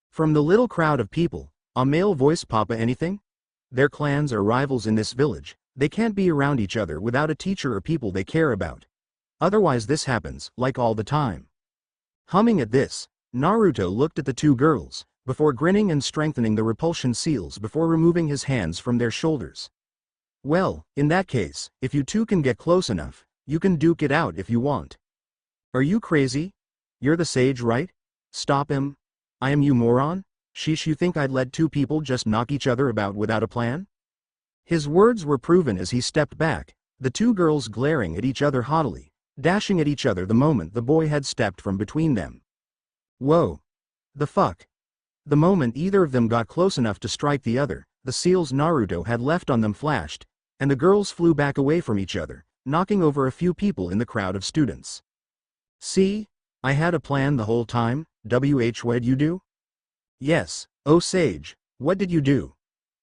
From the little crowd of people, a male voice Papa anything? Their clans are rivals in this village, they can't be around each other without a teacher or people they care about. Otherwise this happens, like all the time. Humming at this, Naruto looked at the two girls, before grinning and strengthening the repulsion seals before removing his hands from their shoulders. Well, in that case, if you two can get close enough, you can duke it out if you want. Are you crazy? You're the sage, right? Stop him. I am, you moron? Sheesh, you think I'd let two people just knock each other about without a plan? His words were proven as he stepped back, the two girls glaring at each other haughtily, dashing at each other the moment the boy had stepped from between them. Whoa. The fuck? The moment either of them got close enough to strike the other, the seals Naruto had left on them flashed, and the girls flew back away from each other, knocking over a few people in the crowd of students. See? I had a plan the whole time. What'd you do? Yes, oh sage, what did you do?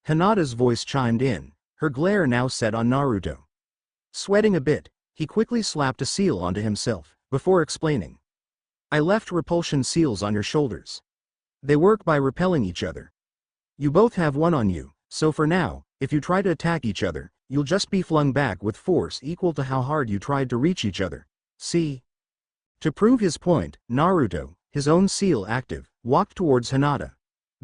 Hinata's voice chimed in, her glare now set on Naruto. Sweating a bit, he quickly slapped a seal onto himself, before explaining. I left repulsion seals on your shoulders. They work by repelling each other. You both have one on you, so for now, if you try to attack each other, you'll just be flung back with force equal to how hard you tried to reach each other. See? To prove his point, Naruto, his own seal active, walked towards Hinata.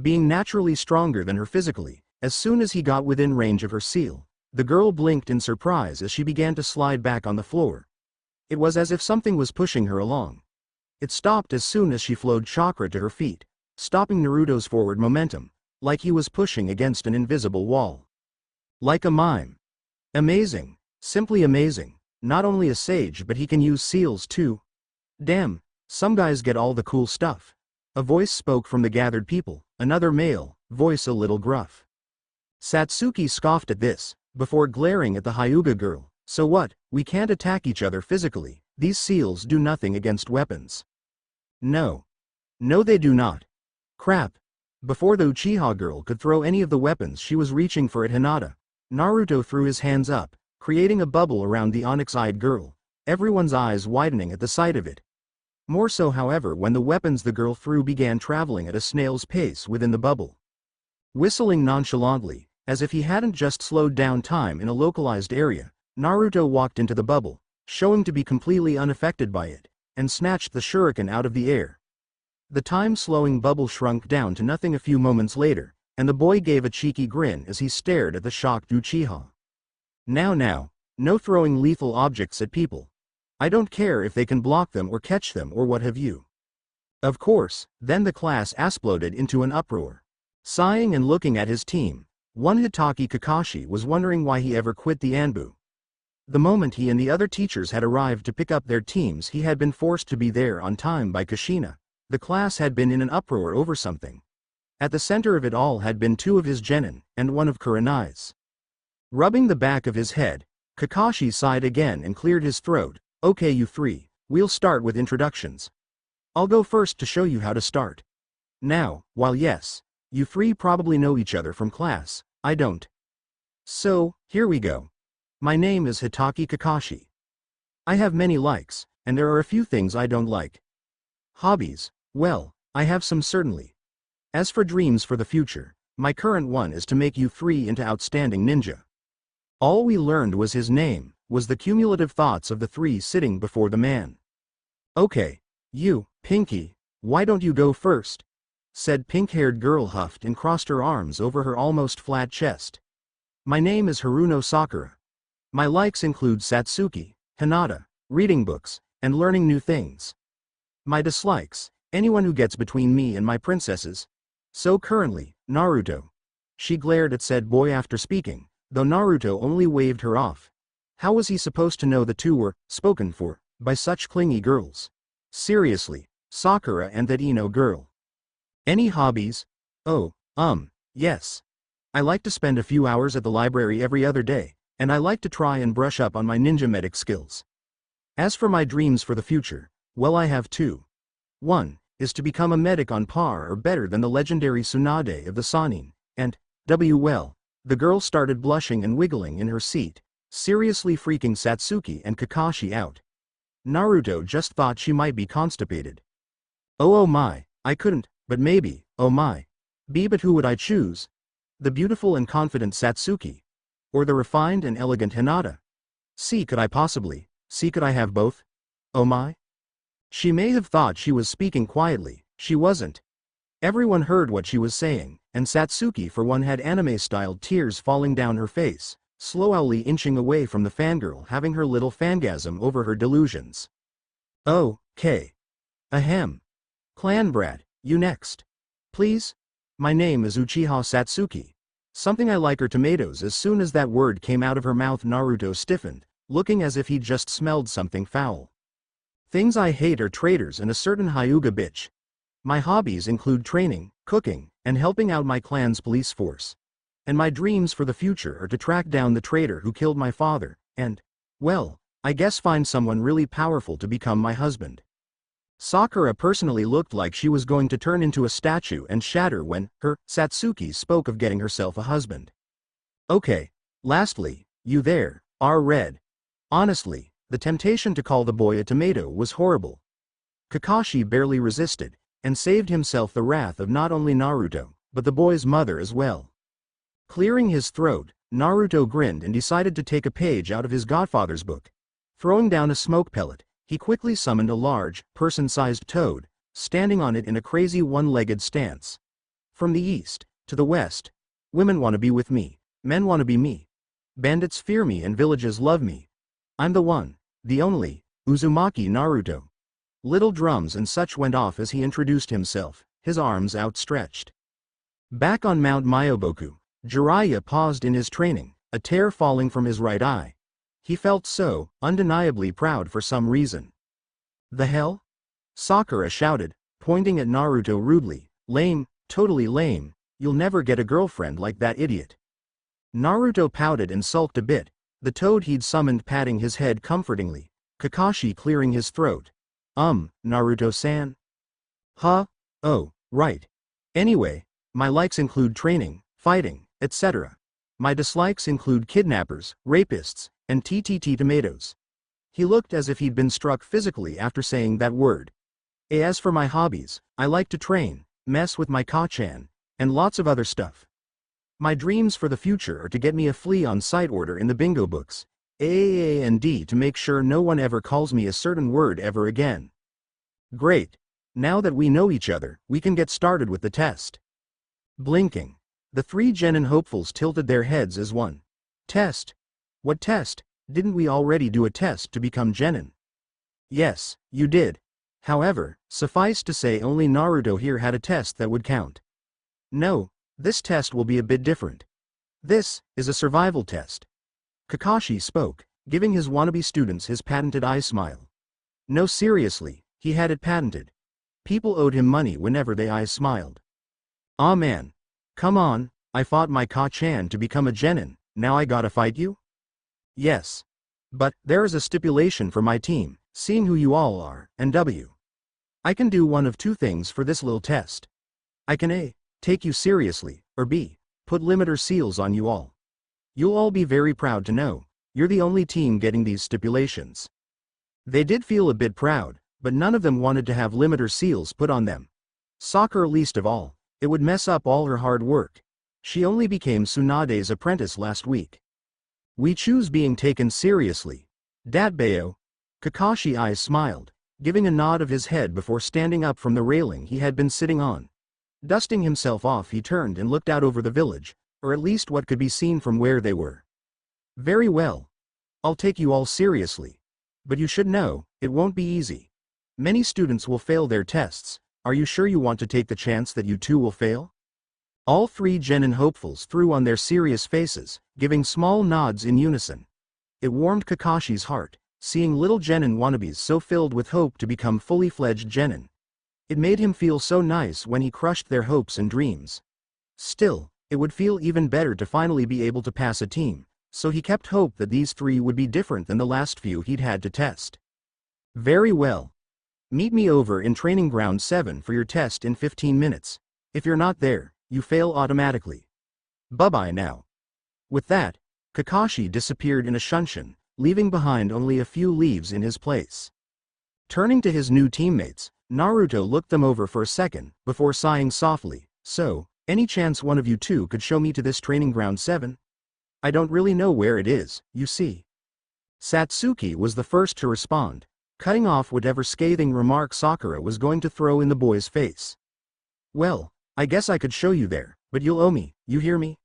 Being naturally stronger than her physically, as soon as he got within range of her seal, the girl blinked in surprise as she began to slide back on the floor. It was as if something was pushing her along. It stopped as soon as she flowed chakra to her feet, stopping Naruto's forward momentum, like he was pushing against an invisible wall. Like a mime. Amazing. Simply amazing. Not only a sage but he can use seals too. Damn, some guys get all the cool stuff. A voice spoke from the gathered people, another male, voice a little gruff. Satsuki scoffed at this, before glaring at the Hyuga girl. So what, we can't attack each other physically, these seals do nothing against weapons. No. No they do not. Crap. Before the Uchiha girl could throw any of the weapons she was reaching for at Hinata, Naruto threw his hands up, creating a bubble around the onyx-eyed girl, everyone's eyes widening at the sight of it. More so however when the weapons the girl threw began traveling at a snail's pace within the bubble. Whistling nonchalantly, as if he hadn't just slowed down time in a localized area, Naruto walked into the bubble, showing to be completely unaffected by it, and snatched the shuriken out of the air. The time-slowing bubble shrunk down to nothing a few moments later, and the boy gave a cheeky grin as he stared at the shocked Uchiha. Now, no throwing lethal objects at people. I don't care if they can block them or catch them or what have you. Of course, then the class exploded into an uproar. Sighing and looking at his team, one Hitaki Kakashi was wondering why he ever quit the Anbu. The moment he and the other teachers had arrived to pick up their teams he had been forced to be there on time by Kushina. The class had been in an uproar over something. At the center of it all had been two of his genin, and one of Kurenai's. Rubbing the back of his head, Kakashi sighed again and cleared his throat. Okay you three, we'll start with introductions. I'll go first to show you how to start. Now, while yes, you three probably know each other from class, I don't. So, here we go. My name is Hitaki Kakashi. I have many likes, and there are a few things I don't like. Hobbies, well, I have some certainly. As for dreams for the future, my current one is to make you three into outstanding ninja. All we learned was his name, was the cumulative thoughts of the three sitting before the man. Okay, you, Pinky, why don't you go first? Said pink-haired girl huffed and crossed her arms over her almost flat chest. My name is Haruno Sakura. My likes include Satsuki, Hinata, reading books, and learning new things. My dislikes, anyone who gets between me and my princesses. So currently, Naruto. She glared at said boy after speaking, though Naruto only waved her off. How was he supposed to know the two were spoken for by such clingy girls? Seriously, Sakura and that Ino girl. Any hobbies? Oh, yes. I like to spend a few hours at the library every other day, and I like to try and brush up on my ninja medic skills. As for my dreams for the future, well, I have two. One is to become a medic on par or better than the legendary Tsunade of the Sannin, and, well, the girl started blushing and wiggling in her seat, seriously freaking Satsuki and Kakashi out. Naruto just thought she might be constipated. Oh my, I couldn't, but maybe, oh my. But who would I choose? The beautiful and confident Satsuki? Or the refined and elegant Hinata? Could I have both? Oh my? She may have thought she was speaking quietly, she wasn't. Everyone heard what she was saying, and Satsuki for one had anime-styled tears falling down her face, slowly inching away from the fangirl having her little fangasm over her delusions. Oh, K. Ahem. Clan brat, you next. Please? My name is Uchiha Satsuki. Something I like are tomatoes. As soon as that word came out of her mouth, Naruto stiffened, looking as if he'd just smelled something foul. Things I hate are traitors and a certain Hyuga bitch. My hobbies include training, cooking, and helping out my clan's police force. And my dreams for the future are to track down the traitor who killed my father, and, well, I guess find someone really powerful to become my husband. Sakura personally looked like she was going to turn into a statue and shatter when Satsuki spoke of getting herself a husband. Okay, lastly, you there, are red. Honestly, the temptation to call the boy a tomato was horrible. Kakashi barely resisted, and saved himself the wrath of not only Naruto, but the boy's mother as well. Clearing his throat, Naruto grinned and decided to take a page out of his godfather's book. Throwing down a smoke pellet, he quickly summoned a large, person-sized toad, standing on it in a crazy one-legged stance. From the east, to the west, women want to be with me, men want to be me. Bandits fear me and villages love me. I'm the one, the only, Uzumaki Naruto. Little drums and such went off as he introduced himself, his arms outstretched. Back on Mount Myoboku, Jiraiya paused in his training, a tear falling from his right eye. He felt so undeniably proud for some reason. The hell? Sakura shouted, pointing at Naruto rudely. Lame, totally lame, you'll never get a girlfriend like that idiot. Naruto pouted and sulked a bit, the toad he'd summoned patting his head comfortingly, Kakashi clearing his throat. Naruto-san? Huh? Oh, right. Anyway, my likes include training, fighting, etc. My dislikes include kidnappers, rapists, and TTT tomatoes. He looked as if he'd been struck physically after saying that word. As for my hobbies, I like to train, mess with my Ka-chan, and lots of other stuff. My dreams for the future are to get me a flea on sight order in the bingo books, and to make sure no one ever calls me a certain word ever again. Great. Now that we know each other, we can get started with the test. Blinking. The three genin hopefuls tilted their heads as one. Test? What test? Didn't we already do a test to become genin? Yes, you did. However, suffice to say only Naruto here had a test that would count. No, this test will be a bit different. This is a survival test. Kakashi spoke, giving his wannabe students his patented eye smile. No, seriously, he had it patented. People owed him money whenever they eyes smiled. Aw man. Come on, I fought my Ka-chan to become a genin, now I gotta fight you? Yes. But, there is a stipulation for my team, seeing who you all are, and I can do one of two things for this little test. I can A. Take you seriously, or B. Put limiter seals on you all. You'll all be very proud to know, you're the only team getting these stipulations. They did feel a bit proud, but none of them wanted to have limiter seals put on them. Sakura least of all, it would mess up all her hard work. She only became Tsunade's apprentice last week. We choose being taken seriously. Datbeo. Kakashi eyes smiled, giving a nod of his head before standing up from the railing he had been sitting on. Dusting himself off, he turned and looked out over the village, or at least what could be seen from where they were. Very well. I'll take you all seriously. But you should know, it won't be easy. Many students will fail their tests. Are you sure you want to take the chance that you too will fail? All three genin hopefuls threw on their serious faces, giving small nods in unison. It warmed Kakashi's heart, seeing little genin wannabes so filled with hope to become fully fledged genin. It made him feel so nice when he crushed their hopes and dreams. Still, it would feel even better to finally be able to pass a team, so he kept hope that these three would be different than the last few he'd had to test. Very well. Meet me over in Training Ground 7 for your test in 15 minutes. If you're not there, you fail automatically. Bye-bye now. With that, Kakashi disappeared in a shunshin, leaving behind only a few leaves in his place. Turning to his new teammates, Naruto looked them over for a second, before sighing softly, "So, any chance one of you two could show me to this Training Ground 7? I don't really know where it is, you see." Satsuki was the first to respond, cutting off whatever scathing remark Sakura was going to throw in the boy's face. "Well, I guess I could show you there, but you'll owe me, you hear me?"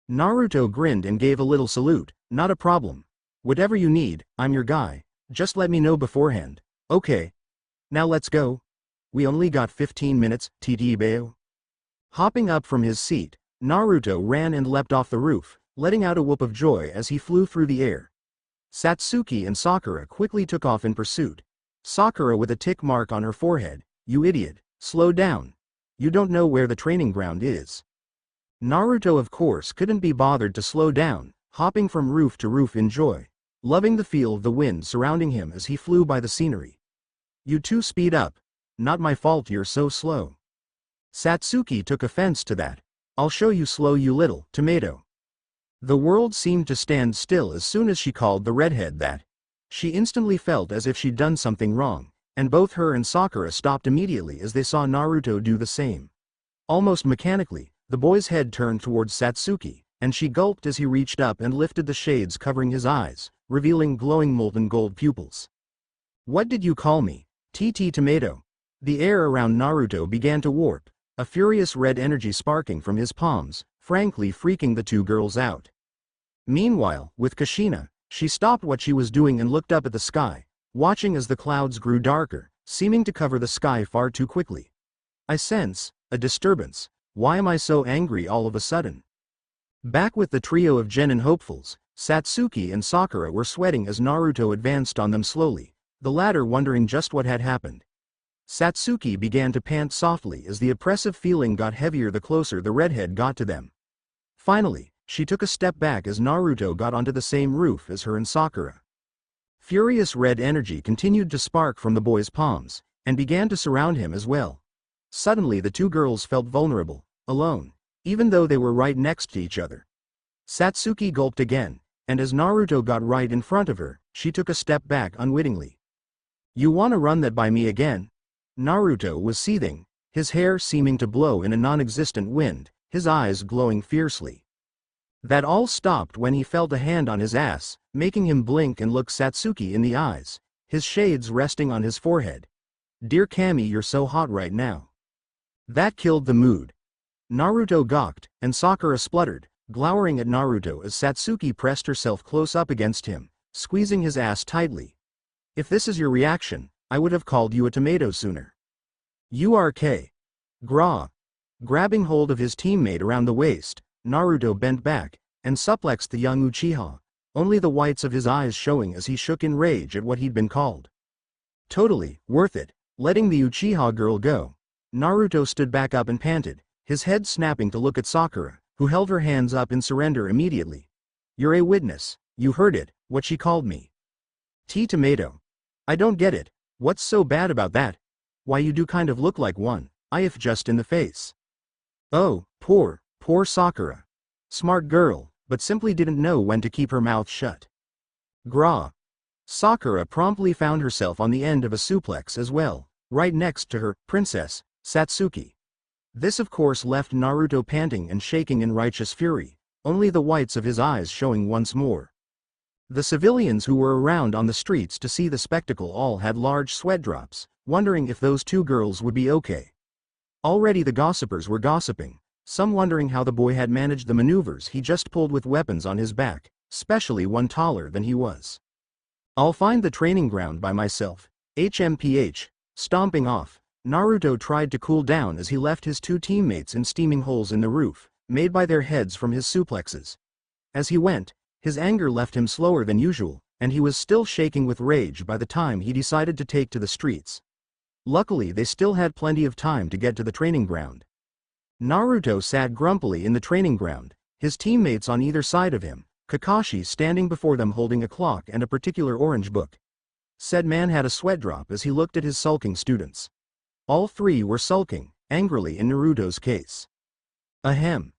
Naruto grinned and gave a little salute. "Not a problem. Whatever you need, I'm your guy, just let me know beforehand, okay? Now let's go. We only got 15 minutes, TTBO." Hopping up from his seat, Naruto ran and leapt off the roof, letting out a whoop of joy as he flew through the air. Satsuki and Sakura quickly took off in pursuit. Sakura with a tick mark on her forehead, "You idiot, slow down. You don't know where the training ground is." Naruto of course couldn't be bothered to slow down, hopping from roof to roof in joy, loving the feel of the wind surrounding him as he flew by the scenery. "You two speed up. Not my fault you're so slow." Satsuki took offense to that. "I'll show you slow you little tomato." The world seemed to stand still as soon as she called the redhead that. She instantly felt as if she'd done something wrong, and both her and Sakura stopped immediately as they saw Naruto do the same. Almost mechanically, the boy's head turned towards Satsuki, and she gulped as he reached up and lifted the shades covering his eyes, revealing glowing molten gold pupils. "What did you call me? TT Tomato?" The air around Naruto began to warp, a furious red energy sparking from his palms, frankly freaking the two girls out. Meanwhile, with Kushina, she stopped what she was doing and looked up at the sky, watching as the clouds grew darker, seeming to cover the sky far too quickly. "I sense a disturbance. Why am I so angry all of a sudden?" Back with the trio of genin hopefuls, Satsuki and Sakura were sweating as Naruto advanced on them slowly, the latter wondering just what had happened. Satsuki began to pant softly as the oppressive feeling got heavier the closer the redhead got to them. Finally, she took a step back as Naruto got onto the same roof as her and Sakura. Furious red energy continued to spark from the boy's palms, and began to surround him as well. Suddenly the two girls felt vulnerable, alone, even though they were right next to each other. Satsuki gulped again, and as Naruto got right in front of her, she took a step back unwittingly. "You wanna run that by me again?" Naruto was seething, his hair seeming to blow in a non-existent wind, his eyes glowing fiercely. That all stopped when he felt a hand on his ass, making him blink and look Satsuki in the eyes, his shades resting on his forehead. "Dear Kami, you're so hot right now." That killed the mood. Naruto gawked, and Sakura spluttered, glowering at Naruto as Satsuki pressed herself close up against him, squeezing his ass tightly. "If this is your reaction, I would have called you a tomato sooner." "URK. Gra." Grabbing hold of his teammate around the waist, Naruto bent back, and suplexed the young Uchiha, only the whites of his eyes showing as he shook in rage at what he'd been called. Totally worth it. Letting the Uchiha girl go, Naruto stood back up and panted, his head snapping to look at Sakura, who held her hands up in surrender immediately. "You're a witness, you heard it, what she called me. Tomato. I don't get it, what's so bad about that? Why you do kind of look like one, if just in the face." Oh, poor Sakura. Smart girl, but simply didn't know when to keep her mouth shut. Gra. Sakura promptly found herself on the end of a suplex as well, right next to her princess, Satsuki. This of course left Naruto panting and shaking in righteous fury, only the whites of his eyes showing once more. The civilians who were around on the streets to see the spectacle all had large sweat drops, wondering if those two girls would be okay. Already the gossipers were gossiping, some wondering how the boy had managed the maneuvers he just pulled with weapons on his back, especially one taller than he was. "I'll find the training ground by myself, HMPH. Stomping off, Naruto tried to cool down as he left his two teammates in steaming holes in the roof, made by their heads from his suplexes. As he went, His anger left him slower than usual, and he was still shaking with rage by the time he decided to take to the streets. Luckily they still had plenty of time to get to the training ground. Naruto sat grumpily in the training ground, his teammates on either side of him, Kakashi standing before them holding a clock and a particular orange book. Said man had a sweat drop as he looked at his sulking students. All three were sulking, angrily in Naruto's case. Ahem.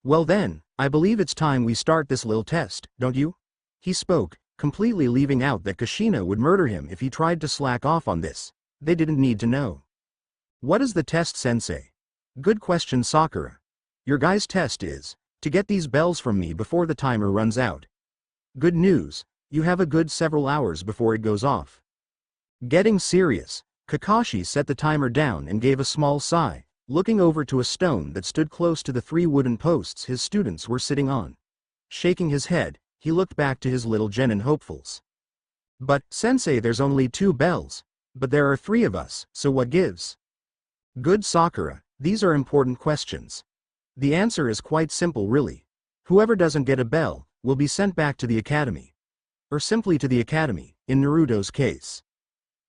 Well then, I believe it's time we start this little test, don't you? He spoke, completely leaving out that Kushina would murder him if he tried to slack off on this. They didn't need to know. What is the test, sensei? Good question, Sakura. Your guy's test is to get these bells from me before the timer runs out. Good news, you have a good several hours before it goes off. Getting serious, Kakashi set the timer down and gave a small sigh, looking over to a stone that stood close to the 3 wooden posts his students were sitting on. Shaking his head, he looked back to his little genin hopefuls. But, sensei, there's only 2 bells. But there are 3 of us, so what gives? Good Sakura, these are important questions. The answer is quite simple really. Whoever doesn't get a bell, will be sent back to the academy. Or simply to the academy, in Naruto's case.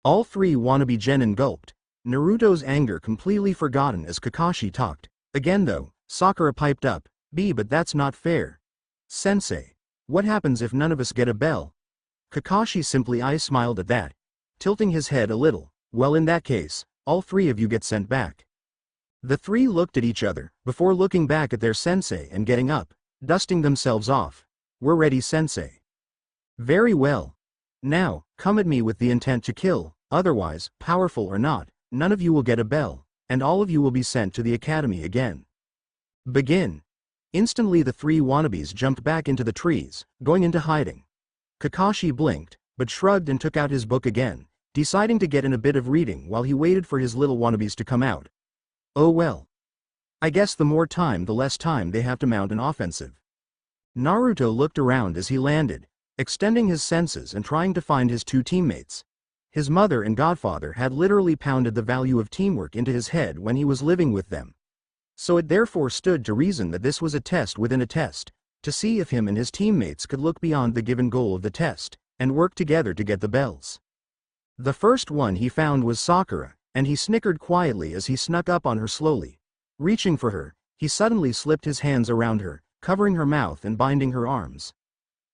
All 3 wannabe genin gulped, Naruto's anger completely forgotten as Kakashi talked. Again though, Sakura piped up, but that's not fair. Sensei, what happens if none of us get a bell? Kakashi simply smiled at that, tilting his head a little. Well, in that case, all 3 of you get sent back. The 3 looked at each other, before looking back at their sensei and getting up, dusting themselves off. We're ready, sensei. Very well. Now, come at me with the intent to kill, otherwise, powerful or not, none of you will get a bell, and all of you will be sent to the academy again. Begin. Instantly the 3 wannabes jumped back into the trees, going into hiding. Kakashi blinked, but shrugged and took out his book again, deciding to get in a bit of reading while he waited for his little wannabes to come out. Oh well. I guess the more time the less time they have to mount an offensive. Naruto looked around as he landed, extending his senses and trying to find his 2 teammates. His mother and godfather had literally pounded the value of teamwork into his head when he was living with them. So it therefore stood to reason that this was a test within a test, to see if him and his teammates could look beyond the given goal of the test, and work together to get the bells. The first one he found was Sakura, and he snickered quietly as he snuck up on her slowly. Reaching for her, he suddenly slipped his hands around her, covering her mouth and binding her arms.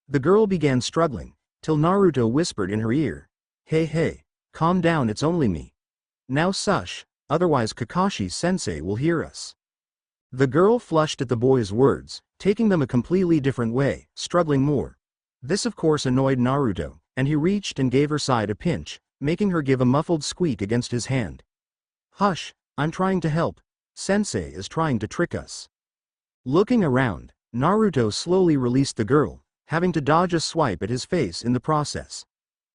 The girl began struggling, till Naruto whispered in her ear, Hey, calm down, it's only me. Now sush, otherwise Kakashi-sensei will hear us. The girl flushed at the boy's words, taking them a completely different way, struggling more. This of course annoyed Naruto, and he reached and gave her side a pinch, making her give a muffled squeak against his hand. Hush, I'm trying to help. Sensei is trying to trick us. Looking around, Naruto slowly released the girl, having to dodge a swipe at his face in the process.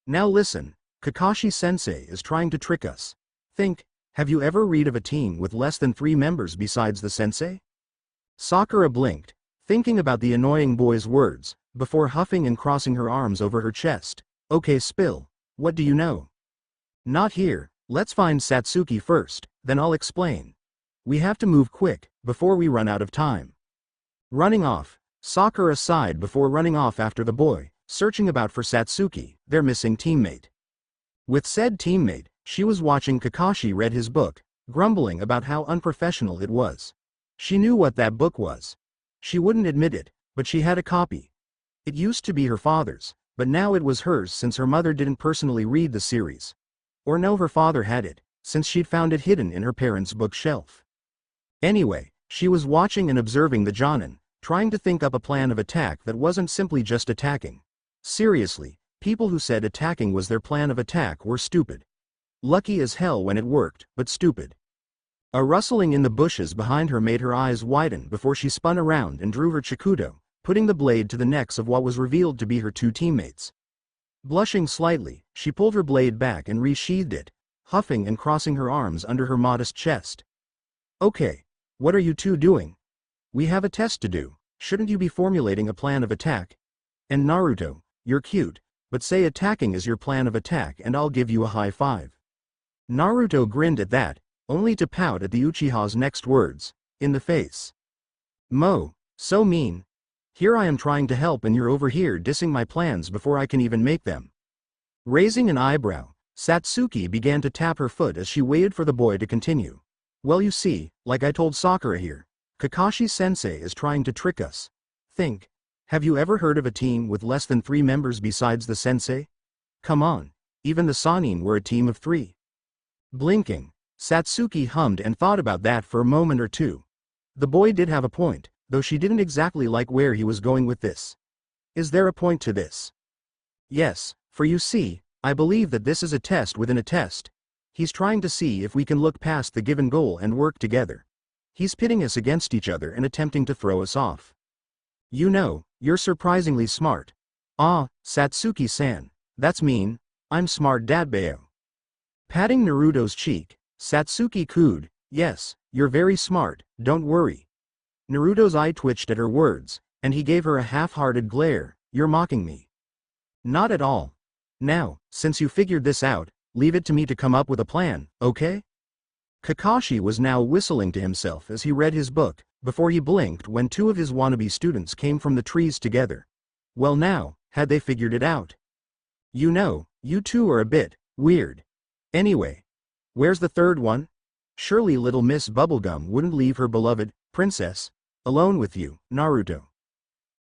Now listen, Kakashi-sensei is trying to trick us. Think, have you ever read of a team with less than 3 members besides the sensei? Sakura blinked, thinking about the annoying boy's words, before huffing and crossing her arms over her chest. Okay, spill. What do you know? Not here, let's find Satsuki first, then I'll explain. We have to move quick, before we run out of time. Running off, Sakura sighed before running off after the boy, searching about for Satsuki, their missing teammate. With said teammate, she was watching Kakashi read his book, grumbling about how unprofessional it was. She knew what that book was. She wouldn't admit it, but she had a copy. It used to be her father's, but now it was hers since her mother didn't personally read the series. Or no, her father had it, since she'd found it hidden in her parents' bookshelf. Anyway, she was watching and observing the Jonin, trying to think up a plan of attack that wasn't simply just attacking. Seriously, people who said attacking was their plan of attack were stupid. Lucky as hell when it worked, but stupid. A rustling in the bushes behind her made her eyes widen before she spun around and drew her chikudo, putting the blade to the necks of what was revealed to be her 2 teammates. Blushing slightly, she pulled her blade back and resheathed it, huffing and crossing her arms under her modest chest. Okay, what are you 2 doing? We have a test to do, shouldn't you be formulating a plan of attack? And Naruto, you're cute, but say attacking is your plan of attack and I'll give you a high five. Naruto grinned at that, only to pout at the Uchiha's next words, in the face. So mean. Here I am trying to help and you're over here dissing my plans before I can even make them. Raising an eyebrow, Satsuki began to tap her foot as she waited for the boy to continue. Well, you see, like I told Sakura here, Kakashi-sensei is trying to trick us. Think. Have you ever heard of a team with less than 3 members besides the sensei? Come on, even the Sannin were a team of 3. Blinking, Satsuki hummed and thought about that for a moment or two. The boy did have a point, though she didn't exactly like where he was going with this. Is there a point to this? Yes, for you see, I believe that this is a test within a test. He's trying to see if we can look past the given goal and work together. He's pitting us against each other and attempting to throw us off. You know, you're surprisingly smart. Ah, Satsuki-san, that's mean. I'm smart, Dadbayo. Patting Naruto's cheek, Satsuki cooed, yes, you're very smart, don't worry. Naruto's eye twitched at her words, and he gave her a half-hearted glare. You're mocking me. Not at all. Now, since you figured this out, leave it to me to come up with a plan, okay? Kakashi was now whistling to himself as he read his book, before he blinked when 2 of his wannabe students came from the trees together. Well now, had they figured it out? You know, you two are a bit weird. Anyway, where's the third one? Surely little Miss Bubblegum wouldn't leave her beloved princess alone with you, Naruto.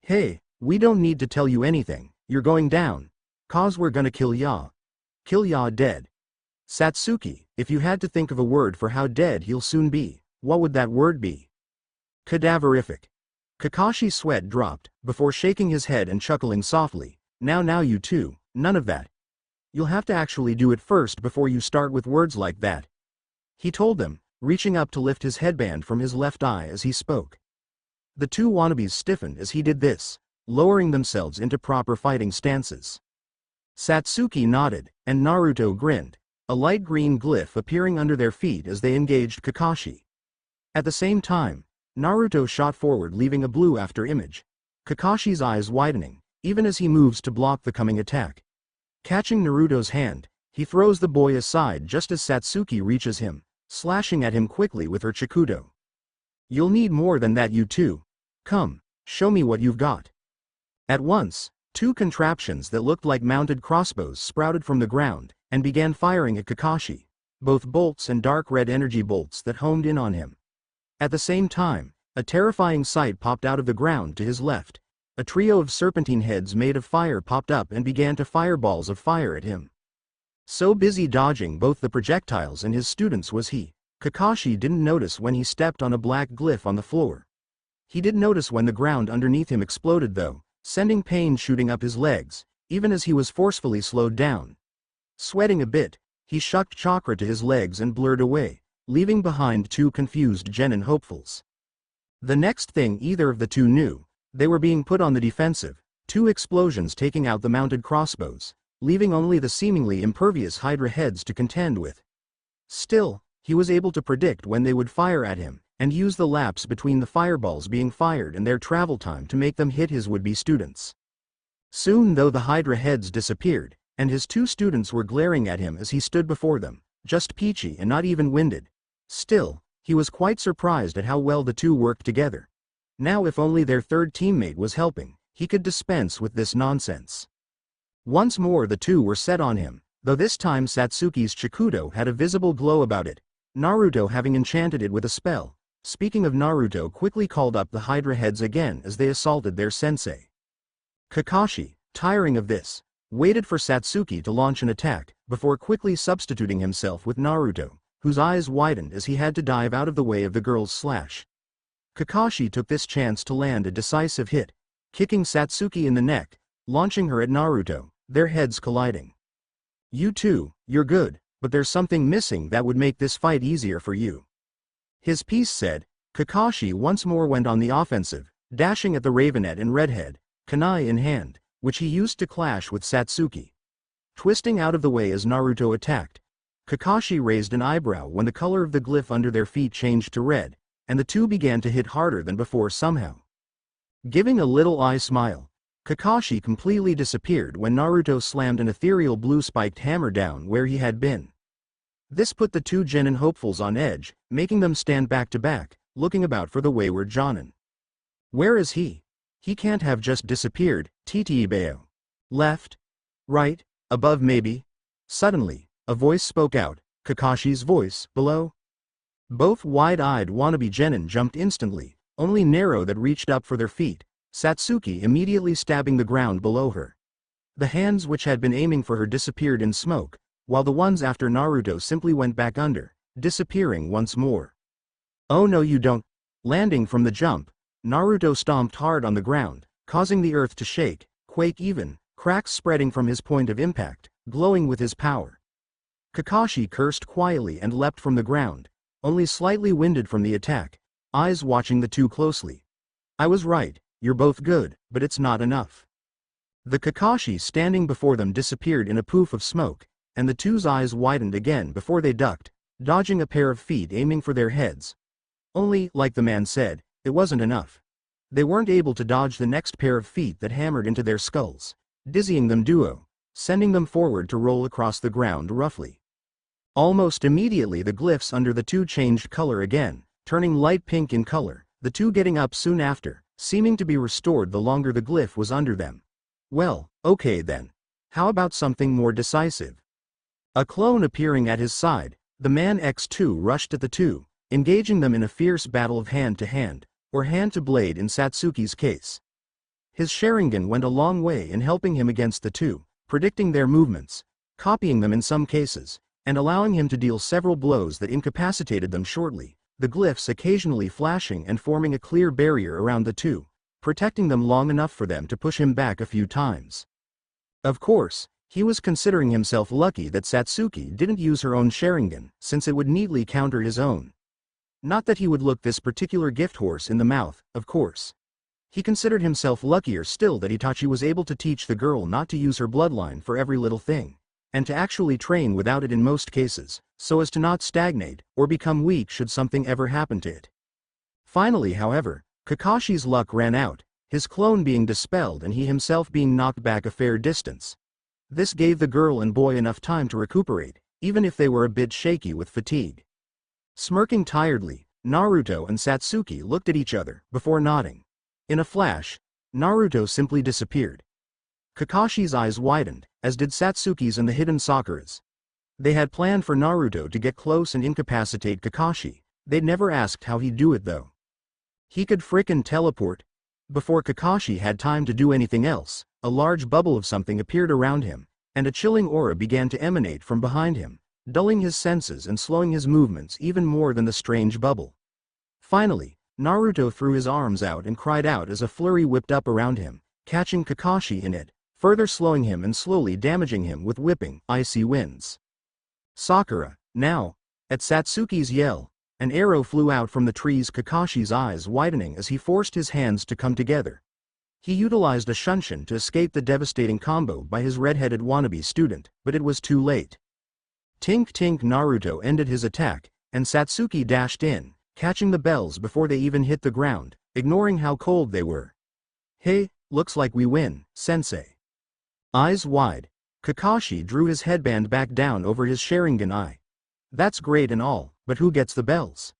Hey, we don't need to tell you anything, you're going down. 'Cause we're gonna kill ya. Kill ya dead. Satsuki, if you had to think of a word for how dead he'll soon be, what would that word be? Cadaverific. Kakashi's sweat dropped, before shaking his head and chuckling softly. Now you two, none of that. You'll have to actually do it first before you start with words like that. He told them, reaching up to lift his headband from his left eye as he spoke. The 2 wannabes stiffened as he did this, lowering themselves into proper fighting stances. Satsuki nodded, and Naruto grinned, a light green glyph appearing under their feet as they engaged Kakashi. At the same time, Naruto shot forward leaving a blue after image, Kakashi's eyes widening, even as he moves to block the coming attack. Catching Naruto's hand, he throws the boy aside just as Satsuki reaches him, slashing at him quickly with her Chikudo. You'll need more than that, you two. Come, show me what you've got. At once, 2 contraptions that looked like mounted crossbows sprouted from the ground, and began firing at Kakashi, both bolts and dark red energy bolts that homed in on him. At the same time, a terrifying sight popped out of the ground to his left. A trio of serpentine heads made of fire popped up and began to fire balls of fire at him. So busy dodging both the projectiles and his students was he, Kakashi didn't notice when he stepped on a black glyph on the floor. He did notice when the ground underneath him exploded though, sending pain shooting up his legs, even as he was forcefully slowed down. Sweating a bit, he shucked chakra to his legs and blurred away, leaving behind 2 confused genin hopefuls. The next thing either of the 2 knew, they were being put on the defensive, 2 explosions taking out the mounted crossbows, leaving only the seemingly impervious Hydra heads to contend with. Still, he was able to predict when they would fire at him, and use the lapse between the fireballs being fired and their travel time to make them hit his would-be students. Soon though the Hydra heads disappeared, and his 2 students were glaring at him as he stood before them, just peachy and not even winded. Still, he was quite surprised at how well the 2 worked together. Now if only their 3rd teammate was helping, he could dispense with this nonsense. Once more the 2 were set on him, though this time Satsuki's Chikudo had a visible glow about it, Naruto having enchanted it with a spell. Speaking of Naruto quickly called up the Hydra heads again as they assaulted their sensei. Kakashi, tiring of this, waited for Satsuki to launch an attack, before quickly substituting himself with Naruto, whose eyes widened as he had to dive out of the way of the girl's slash. Kakashi took this chance to land a decisive hit, kicking Satsuki in the neck, launching her at Naruto, their heads colliding. You two, you're good, but there's something missing that would make this fight easier for you. His piece said, Kakashi once more went on the offensive, dashing at the Ravenet and Redhead, kunai in hand, which he used to clash with Satsuki. Twisting out of the way as Naruto attacked, Kakashi raised an eyebrow when the color of the glyph under their feet changed to red, and the 2 began to hit harder than before somehow. Giving a little eye smile, Kakashi completely disappeared when Naruto slammed an ethereal blue spiked hammer down where he had been. This put the 2 genin hopefuls on edge, making them stand back to back, looking about for the wayward Jonin. Where is he? He can't have just disappeared, Titibeo. Left? Right? Above maybe? Suddenly, a voice spoke out, Kakashi's voice, below. Both wide-eyed wannabe genin jumped instantly, only Nero that reached up for their feet, Satsuki immediately stabbing the ground below her. The hands which had been aiming for her disappeared in smoke, while the ones after Naruto simply went back under, disappearing once more. Oh no you don't. Landing from the jump, Naruto stomped hard on the ground, causing the earth to shake, quake even, cracks spreading from his point of impact, glowing with his power. Kakashi cursed quietly and leapt from the ground, only slightly winded from the attack, eyes watching the two closely. I was right, you're both good, but it's not enough. The Kakashi standing before them disappeared in a poof of smoke, and the two's eyes widened again before they ducked, dodging a pair of feet aiming for their heads. Only, like the man said, it wasn't enough. They weren't able to dodge the next pair of feet that hammered into their skulls, dizzying them duo, sending them forward to roll across the ground roughly. Almost immediately the glyphs under the two changed color again, turning light pink in color, the two getting up soon after, seeming to be restored the longer the glyph was under them. Well, okay then. How about something more decisive? A clone appearing at his side, the man X2 rushed at the two, engaging them in a fierce battle of hand-to-hand, or hand-to-blade in Satsuki's case. His Sharingan went a long way in helping him against the two, predicting their movements, copying them in some cases, and allowing him to deal several blows that incapacitated them shortly, the glyphs occasionally flashing and forming a clear barrier around the two, protecting them long enough for them to push him back a few times. Of course, he was considering himself lucky that Satsuki didn't use her own Sharingan, since it would neatly counter his own. Not that he would look this particular gift horse in the mouth, of course. He considered himself luckier still that Itachi was able to teach the girl not to use her bloodline for every little thing, and to actually train without it in most cases, so as to not stagnate, or become weak should something ever happen to it. Finally, however, Kakashi's luck ran out, his clone being dispelled and he himself being knocked back a fair distance. This gave the girl and boy enough time to recuperate, even if they were a bit shaky with fatigue. Smirking tiredly, Naruto and Satsuki looked at each other, before nodding. In a flash, Naruto simply disappeared. Kakashi's eyes widened, as did Satsuki's and the hidden Sakura's. They had planned for Naruto to get close and incapacitate Kakashi, they'd never asked how he'd do it though. He could frickin' teleport. Before Kakashi had time to do anything else, a large bubble of something appeared around him, and a chilling aura began to emanate from behind him, dulling his senses and slowing his movements even more than the strange bubble. Finally, Naruto threw his arms out and cried out as a flurry whipped up around him, catching Kakashi in it, further slowing him and slowly damaging him with whipping, icy winds. Sakura, now! At Satsuki's yell, an arrow flew out from the trees, Kakashi's eyes widening as he forced his hands to come together. He utilized a shunshin to escape the devastating combo by his red-headed wannabe student, but it was too late. Tink tink, Naruto ended his attack, and Satsuki dashed in, catching the bells before they even hit the ground, ignoring how cold they were. Hey, looks like we win, sensei. Eyes wide, Kakashi drew his headband back down over his Sharingan eye. That's great and all, but who gets the bells?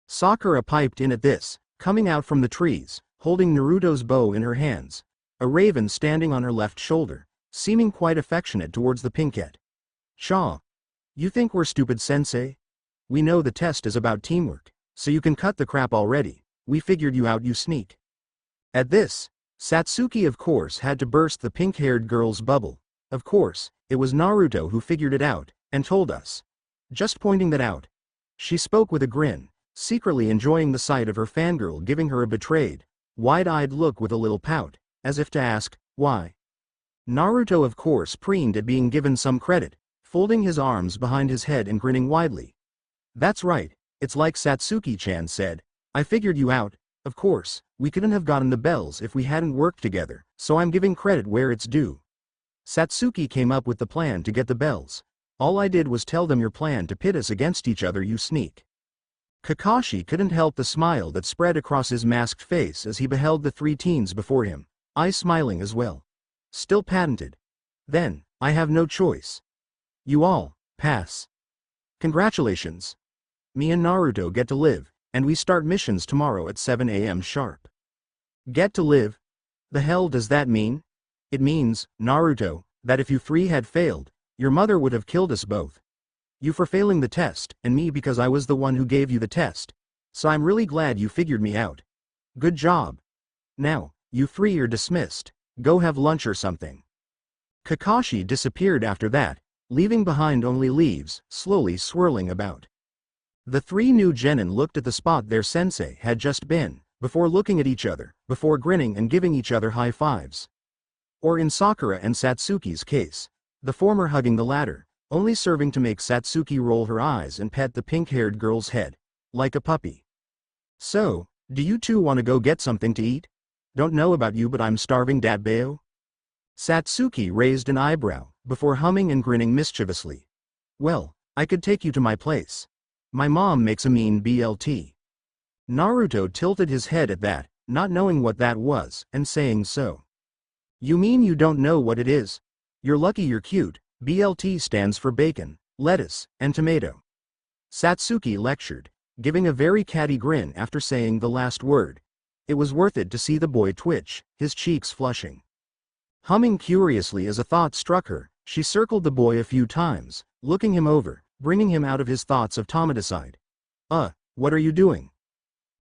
Sakura piped in at this, coming out from the trees, holding Naruto's bow in her hands, a raven standing on her left shoulder, seeming quite affectionate towards the pinkette. Shaw. You think we're stupid, sensei? We know the test is about teamwork, so you can cut the crap already, we figured you out, you sneak. At this, Satsuki of course had to burst the pink-haired girl's bubble. Of course, it was Naruto who figured it out, and told us. Just pointing that out. She spoke with a grin, secretly enjoying the sight of her fangirl giving her a betrayed, wide-eyed look with a little pout, as if to ask, why? Naruto of course preened at being given some credit, folding his arms behind his head and grinning widely. That's right, it's like Satsuki-chan said, I figured you out, of course, we couldn't have gotten the bells if we hadn't worked together, so I'm giving credit where it's due. Satsuki came up with the plan to get the bells. All I did was tell them your plan to pit us against each other, you sneak. Kakashi couldn't help the smile that spread across his masked face as he beheld the three teens before him, eyes smiling as well. Still patented. Then, I have no choice. You all, pass. Congratulations. Me and Naruto get to live, and we start missions tomorrow at 7 a.m. sharp. Get to live? The hell does that mean? It means, Naruto, that if you three had failed, your mother would have killed us both. You for failing the test, and me because I was the one who gave you the test. So I'm really glad you figured me out. Good job. Now, you three are dismissed. Go have lunch or something. Kakashi disappeared after that, leaving behind only leaves, slowly swirling about. The three new genin looked at the spot their sensei had just been, before looking at each other, before grinning and giving each other high fives. Or in Sakura and Satsuki's case, the former hugging the latter, only serving to make Satsuki roll her eyes and pet the pink-haired girl's head, like a puppy. So, do you two want to go get something to eat? Don't know about you but I'm starving Datbeo. Satsuki raised an eyebrow, before humming and grinning mischievously. Well, I could take you to my place. My mom makes a mean BLT. Naruto tilted his head at that, not knowing what that was, and saying so. You mean you don't know what it is? You're lucky you're cute. BLT stands for bacon, lettuce, and tomato. Satsuki lectured, giving a very catty grin after saying the last word. It was worth it to see the boy twitch, his cheeks flushing. Humming curiously as a thought struck her, she circled the boy a few times, looking him over, bringing him out of his thoughts of tomaticide. What are you doing?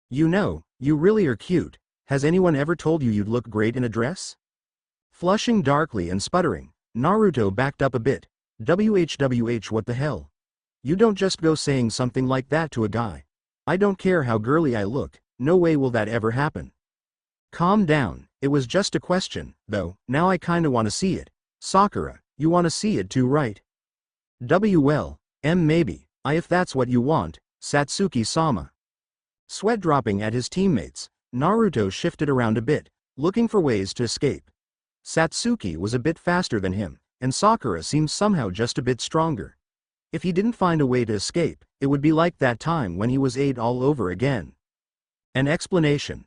You know, you really are cute. Has anyone ever told you you'd look great in a dress? Flushing darkly and sputtering, Naruto backed up a bit. WHWH, what the hell? You don't just go saying something like that to a guy. I don't care how girly I look, no way will that ever happen. Calm down, it was just a question, though, now I kinda wanna see it. Sakura, you wanna see it too, right? Maybe, if that's what you want, Satsuki-sama. Sweat dropping at his teammates, Naruto shifted around a bit, looking for ways to escape. Satsuki was a bit faster than him, and Sakura seemed somehow just a bit stronger. If he didn't find a way to escape, it would be like that time when he was 8 all over again. An explanation.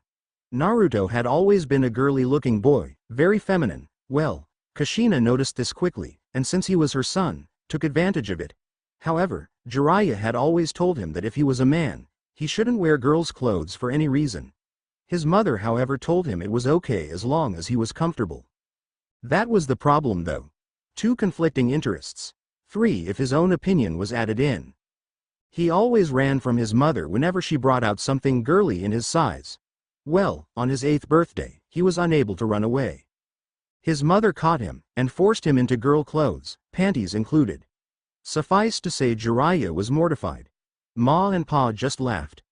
Naruto had always been a girly-looking boy, very feminine. Well, Kushina noticed this quickly, and since he was her son, took advantage of it. However, Jiraiya had always told him that if he was a man, he shouldn't wear girls' clothes for any reason. His mother, however, told him it was okay as long as he was comfortable. That was the problem though. 2 conflicting interests. 3 if his own opinion was added in. He always ran from his mother whenever she brought out something girly in his size. Well, on his 8th birthday, he was unable to run away. His mother caught him, and forced him into girl clothes, panties included. Suffice to say Jiraiya was mortified. Ma and Pa just laughed.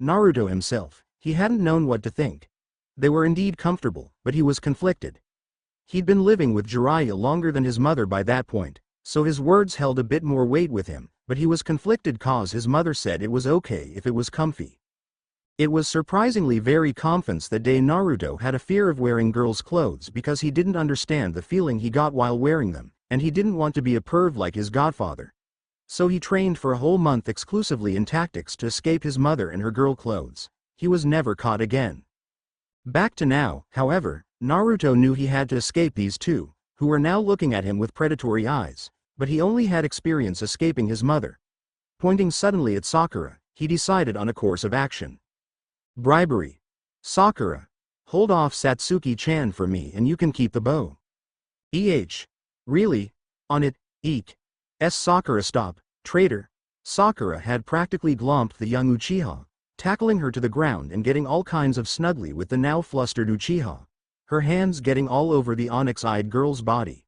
Naruto himself, he hadn't known what to think. They were indeed comfortable, but he was conflicted. He'd been living with Jiraiya longer than his mother by that point, so his words held a bit more weight with him, but he was conflicted cause his mother said it was okay if it was comfy. It was surprisingly very confident that day Naruto had a fear of wearing girls' clothes because he didn't understand the feeling he got while wearing them, and he didn't want to be a perv like his godfather. So he trained for a whole month exclusively in tactics to escape his mother in her girl clothes. He was never caught again. Back to now, however, Naruto knew he had to escape these 2, who were now looking at him with predatory eyes, but he only had experience escaping his mother. Pointing suddenly at Sakura, he decided on a course of action. Bribery. Sakura. Hold off Satsuki-chan for me and you can keep the bow. Really? On it, eek. Sakura, stop, traitor. Sakura had practically glomped the young Uchiha, tackling her to the ground and getting all kinds of snuggly with the now flustered Uchiha, her hands getting all over the onyx-eyed girl's body.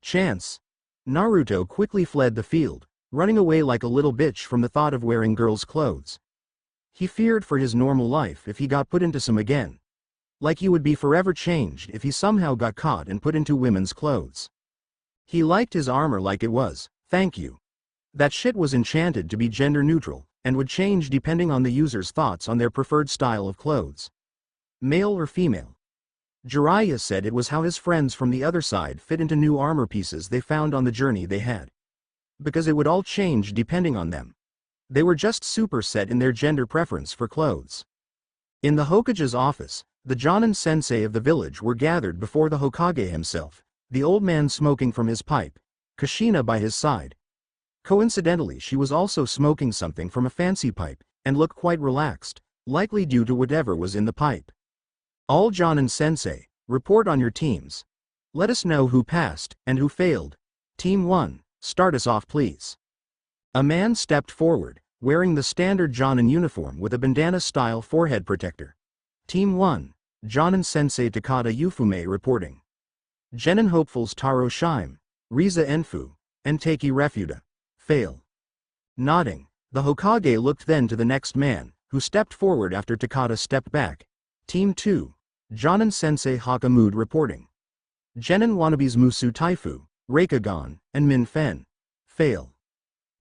Chance. Naruto quickly fled the field, running away like a little bitch from the thought of wearing girls' clothes. He feared for his normal life if he got put into some again. Like he would be forever changed if he somehow got caught and put into women's clothes. He liked his armor like it was, thank you. That shit was enchanted to be gender neutral, and would change depending on the user's thoughts on their preferred style of clothes. Male or female. Jiraiya said it was how his friends from the other side fit into new armor pieces they found on the journey they had. Because it would all change depending on them. They were just super set in their gender preference for clothes. In the Hokage's office, the Jonin sensei of the village were gathered before the Hokage himself, the old man smoking from his pipe, Kushina by his side. Coincidentally, she was also smoking something from a fancy pipe, and looked quite relaxed, likely due to whatever was in the pipe. All Jonin sensei, Report on your teams. Let us know who passed and who failed. Team 1, start us off please. A man stepped forward, wearing the standard Jonin uniform with a bandana-style forehead protector. Team 1, Jonin Sensei Takada Yufume reporting. Genin hopefuls Taro Shime, Riza Enfu, and Teiki Refuta. Fail. Nodding, the Hokage looked then to the next man, who stepped forward after Takada stepped back. Team 2, Jonin Sensei Hakamud reporting. Genin wannabes Musu Taifu, Reikagon, and Min Fen. Fail.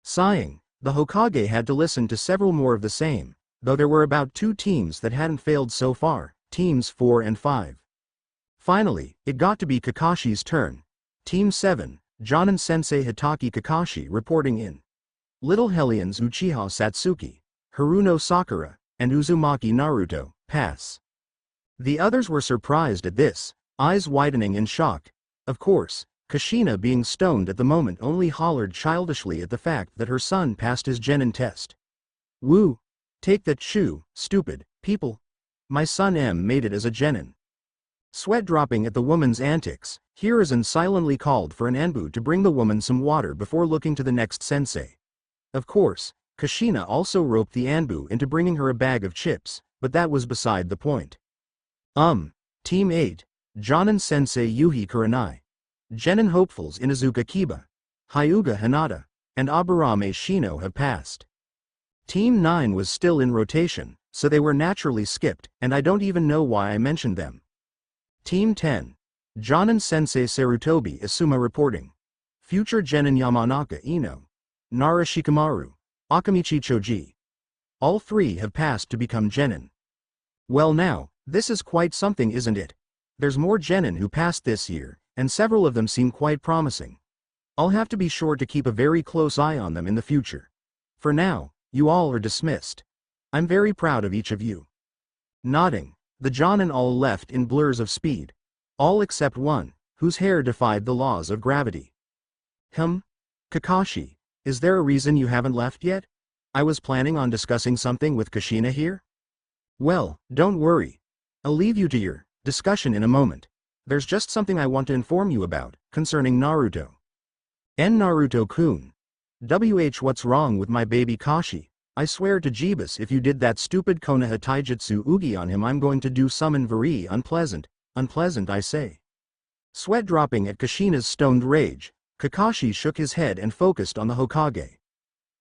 Sighing, the Hokage had to listen to several more of the same, though there were about 2 teams that hadn't failed so far, teams 4 and 5. Finally, it got to be Kakashi's turn. Team 7, Jonin Sensei Hitaki Kakashi reporting in. Little Hellions Uchiha Satsuki, Haruno Sakura, and Uzumaki Naruto, pass. The others were surprised at this, eyes widening in shock. Of course, Kushina being stoned at the moment only hollered childishly at the fact that her son passed his genin test. Woo! Take that shoe, stupid people. My son M made it as a genin. Sweat dropping at the woman's antics, Hiruzen silently called for an Anbu to bring the woman some water before looking to the next sensei. Of course, Kushina also roped the Anbu into bringing her a bag of chips, but that was beside the point. Team 8, Jonin Sensei Yuhi Kurenai. Genin hopefuls Inazuka Kiba, Hyuga Hinata, and Aburame Shino have passed. Team 9 was still in rotation, so they were naturally skipped, and I don't even know why I mentioned them. Team 10, Jonin Sensei Sarutobi Isuma reporting. Future Genin Yamanaka Ino, Nara Shikamaru, Akamichi Choji. All 3 have passed to become genin. Well now, this is quite something, isn't it? There's more genin who passed this year, and several of them seem quite promising. I'll have to be sure to keep a very close eye on them in the future. For now, you all are dismissed. I'm very proud of each of you. Nodding, the Jonin all left in blurs of speed. All except one, whose hair defied the laws of gravity. Kakashi, is there a reason you haven't left yet? I was planning on discussing something with Kushina here. Well, don't worry. I'll leave you to your discussion in a moment. There's just something I want to inform you about, concerning Naruto. Naruto-kun. What's wrong with my baby Kashi? I swear to Jeebus, if you did that stupid Konoha Taijutsu Ugi on him, I'm going to do something very unpleasant. Unpleasant, I say. Sweat dropping at Kushina's stoned rage, Kakashi shook his head and focused on the Hokage.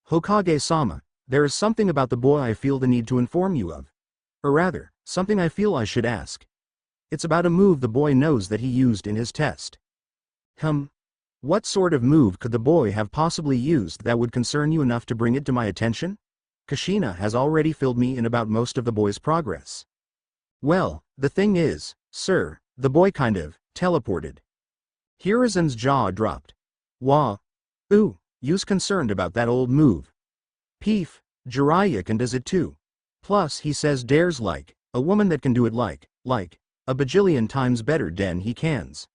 Hokage-sama, there is something about the boy I feel the need to inform you of. Or rather, something I feel I should ask. It's about a move the boy knows that he used in his test. What sort of move could the boy have possibly used that would concern you enough to bring it to my attention? Kushina has already filled me in about most of the boy's progress. Well, the thing is, sir, the boy kind of teleported. Hiruzen's jaw dropped. Wah. Ooh, you's concerned about that old move. Peef, Jiraiya can does it too. Plus he says there's like, a woman that can do it like, a bajillion times better den he cans.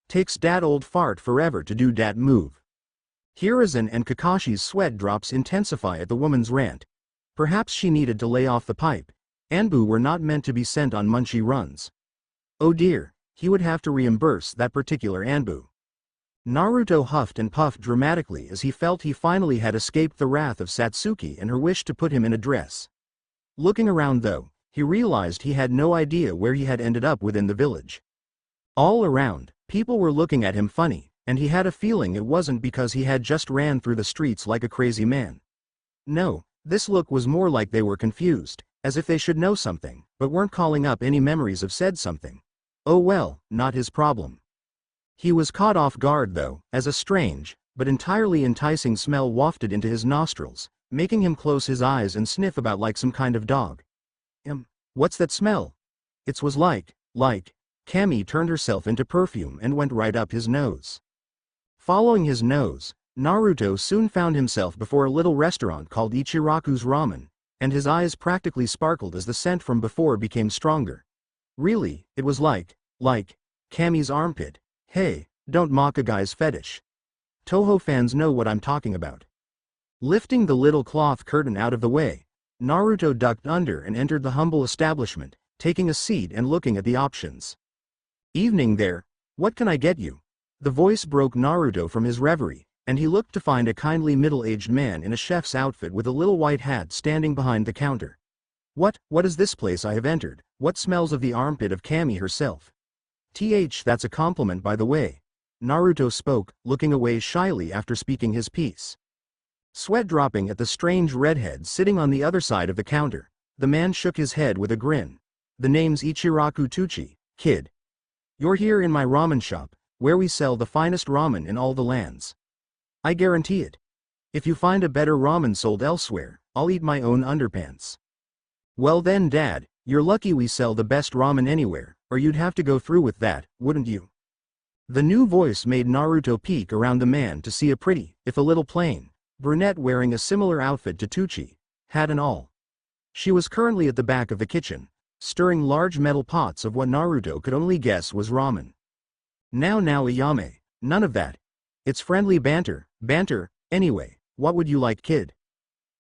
Takes dat old fart forever to do dat move. Hiruzen and Kakashi's sweat drops intensify at the woman's rant. Perhaps she needed to lay off the pipe. Anbu were not meant to be sent on munchie runs. Oh dear, he would have to reimburse that particular Anbu. Naruto huffed and puffed dramatically as he felt he finally had escaped the wrath of Satsuki and her wish to put him in a dress. Looking around though, he realized he had no idea where he had ended up within the village. All around, people were looking at him funny, and he had a feeling it wasn't because he had just ran through the streets like a crazy man. No, this look was more like they were confused, as if they should know something, but weren't calling up any memories of said something. Oh well, not his problem. He was caught off guard though, as a strange, but entirely enticing smell wafted into his nostrils, making him close his eyes and sniff about like some kind of dog. What's that smell? It was like, Cammy turned herself into perfume and went right up his nose. Following his nose, Naruto soon found himself before a little restaurant called Ichiraku's Ramen, and his eyes practically sparkled as the scent from before became stronger. Really, it was like Cammy's armpit. Hey, don't mock a guy's fetish. Toho fans know what I'm talking about. Lifting the little cloth curtain out of the way, Naruto ducked under and entered the humble establishment, taking a seat and looking at the options. Evening there, what can I get you? The voice broke Naruto from his reverie, and he looked to find a kindly middle-aged man in a chef's outfit with a little white hat standing behind the counter. What is this place I have entered? What smells of the armpit of Kami herself? That's a compliment by the way. Naruto spoke, looking away shyly after speaking his piece. Sweat dropping at the strange redhead sitting on the other side of the counter, the man shook his head with a grin. The name's Ichiraku Tucci, kid. You're here in my ramen shop, where we sell the finest ramen in all the lands. I guarantee it. If you find a better ramen sold elsewhere, I'll eat my own underpants. Well then Dad, you're lucky we sell the best ramen anywhere, or you'd have to go through with that, wouldn't you? The new voice made Naruto peek around the man to see a pretty, if a little plain, brunette wearing a similar outfit to Tucci, hat and all. She was currently at the back of the kitchen, stirring large metal pots of what Naruto could only guess was ramen. Now Ayame, none of that. It's friendly banter, anyway, what would you like kid?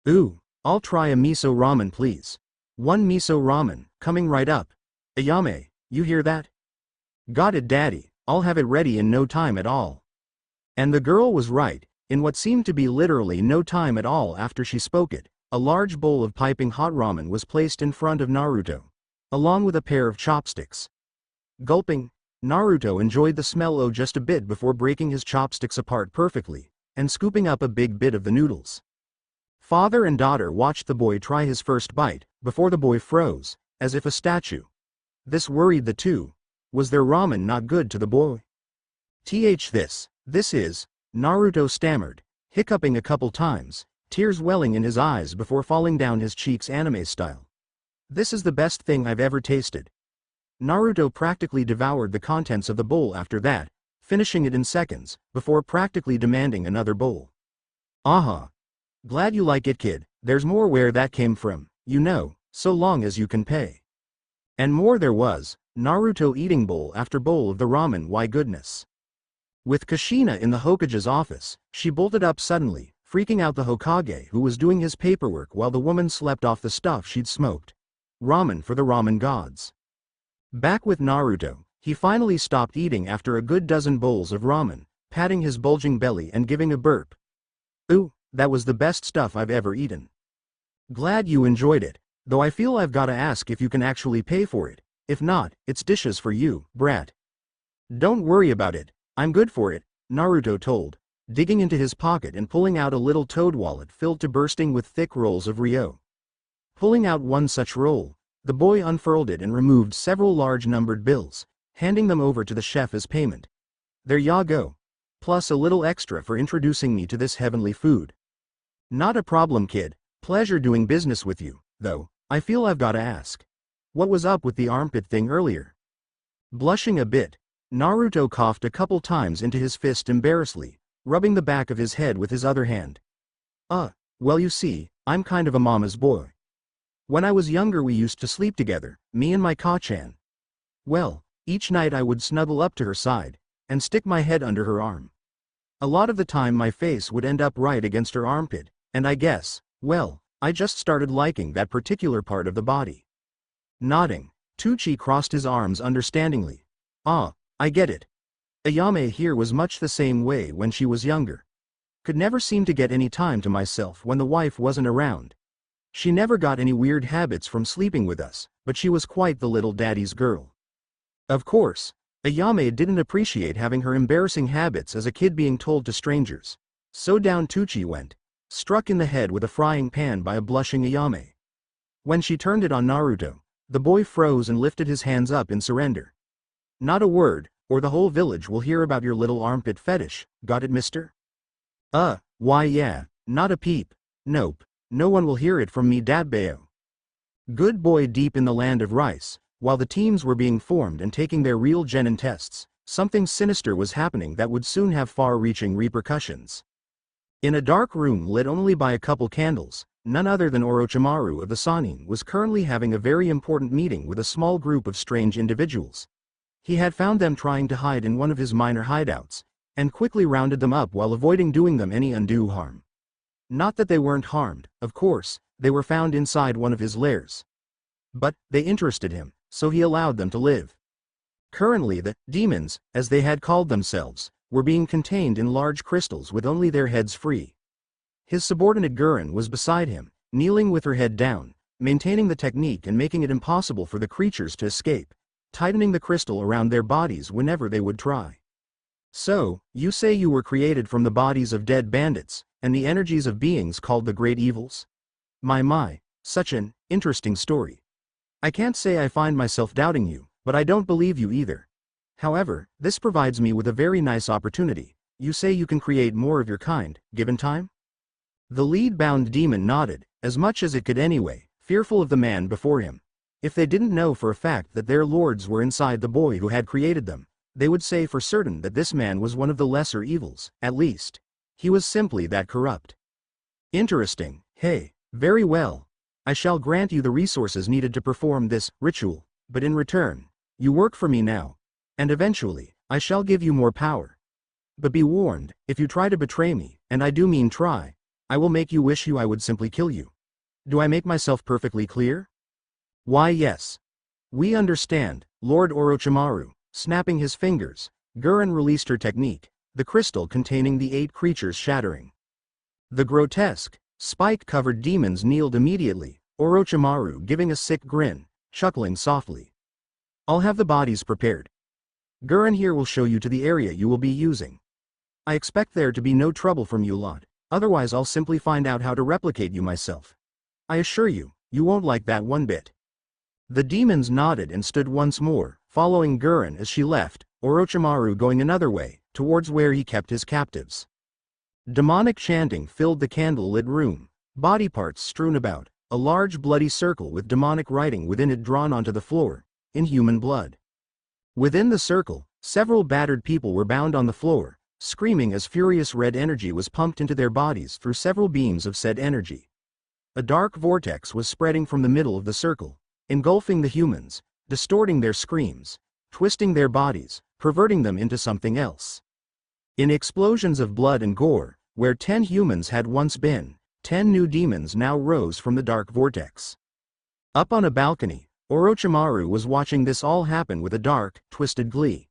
Ooh, I'll try a miso ramen please. One miso ramen, coming right up. Ayame, you hear that? Got it daddy, I'll have it ready in no time at all. And the girl was right, in what seemed to be literally no time at all after she spoke it, a large bowl of piping hot ramen was placed in front of Naruto, along with a pair of chopsticks. Gulping, Naruto enjoyed the smell just a bit before breaking his chopsticks apart perfectly, and scooping up a big bit of the noodles. Father and daughter watched the boy try his first bite, before the boy froze, as if a statue. This worried the two. Was their ramen not good to the boy? This is, Naruto stammered, hiccuping a couple times, tears welling in his eyes before falling down his cheeks anime style. This is the best thing I've ever tasted. Naruto practically devoured the contents of the bowl after that, finishing it in seconds, before practically demanding another bowl. Aha. Glad you like it kid, there's more where that came from, you know, so long as you can pay. And more there was, Naruto eating bowl after bowl of the ramen why goodness. With Kushina in the Hokage's office, she bolted up suddenly, freaking out the Hokage who was doing his paperwork while the woman slept off the stuff she'd smoked. Ramen for the ramen gods. Back with Naruto, he finally stopped eating after a good dozen bowls of ramen, patting his bulging belly and giving a burp. Ooh, that was the best stuff I've ever eaten. Glad you enjoyed it, though I feel I've gotta ask if you can actually pay for it. If not, it's dishes for you, brat. Don't worry about it, I'm good for it, Naruto told, digging into his pocket and pulling out a little toad wallet filled to bursting with thick rolls of Ryo. Pulling out one such roll, the boy unfurled it and removed several large numbered bills, handing them over to the chef as payment. There ya go. Plus a little extra for introducing me to this heavenly food. Not a problem kid, pleasure doing business with you, though, I feel I've gotta ask. What was up with the armpit thing earlier? Blushing a bit, Naruto coughed a couple times into his fist embarrassedly, rubbing the back of his head with his other hand. Well you see, I'm kind of a mama's boy. When I was younger we used to sleep together, me and my Ka-chan. Well, each night I would snuggle up to her side, and stick my head under her arm. A lot of the time my face would end up right against her armpit, and I guess, well, I just started liking that particular part of the body. Nodding, Tucci crossed his arms understandingly. I get it. Ayame here was much the same way when she was younger. Could never seem to get any time to myself when the wife wasn't around. She never got any weird habits from sleeping with us, but she was quite the little daddy's girl. Of course, Ayame didn't appreciate having her embarrassing habits as a kid being told to strangers. So down Tucci went, struck in the head with a frying pan by a blushing Ayame. When she turned it on Naruto, the boy froze and lifted his hands up in surrender. Not a word, or the whole village will hear about your little armpit fetish, got it mister? Why yeah, not a peep. Nope, no one will hear it from me Dadbeo. Good boy. Deep in the land of rice, while the teams were being formed and taking their real genin tests, something sinister was happening that would soon have far-reaching repercussions. In a dark room lit only by a couple candles, none other than Orochimaru of the Sannin was currently having a very important meeting with a small group of strange individuals. He had found them trying to hide in one of his minor hideouts, and quickly rounded them up while avoiding doing them any undue harm. Not that they weren't harmed, of course, they were found inside one of his lairs. But, they interested him, so he allowed them to live. Currently the demons, as they had called themselves, were being contained in large crystals with only their heads free. His subordinate Gurren was beside him, kneeling with her head down, maintaining the technique and making it impossible for the creatures to escape, tightening the crystal around their bodies whenever they would try. So, you say you were created from the bodies of dead bandits, and the energies of beings called the Great Evils? My, such an interesting story. I can't say I find myself doubting you, but I don't believe you either. However, this provides me with a very nice opportunity. You say you can create more of your kind, given time? The lead-bound demon nodded, as much as it could anyway, fearful of the man before him. If they didn't know for a fact that their lords were inside the boy who had created them, they would say for certain that this man was one of the lesser evils. At least, he was simply that corrupt. Interesting. Hey, very well. I shall grant you the resources needed to perform this ritual, but in return, you work for me now, and eventually, I shall give you more power. But be warned, if you try to betray me, and I do mean try, I will make you wish I would simply kill you. Do I make myself perfectly clear? Why yes. We understand, Lord Orochimaru. Snapping his fingers, Gurren released her technique, the crystal containing the 8 creatures shattering. The grotesque, spike-covered demons kneeled immediately, Orochimaru giving a sick grin, chuckling softly. I'll have the bodies prepared. Gurren here will show you to the area you will be using. I expect there to be no trouble from you lot, otherwise I'll simply find out how to replicate you myself. I assure you, you won't like that one bit. The demons nodded and stood once more, following Gurren as she left, Orochimaru going another way, towards where he kept his captives. Demonic chanting filled the candle-lit room, body parts strewn about, a large bloody circle with demonic writing within it drawn onto the floor, in human blood. Within the circle, several battered people were bound on the floor, screaming as furious red energy was pumped into their bodies through several beams of said energy. A dark vortex was spreading from the middle of the circle, engulfing the humans, distorting their screams, twisting their bodies, perverting them into something else. In explosions of blood and gore, where 10 humans had once been, 10 new demons now rose from the dark vortex. Up on a balcony, Orochimaru was watching this all happen with a dark, twisted glee.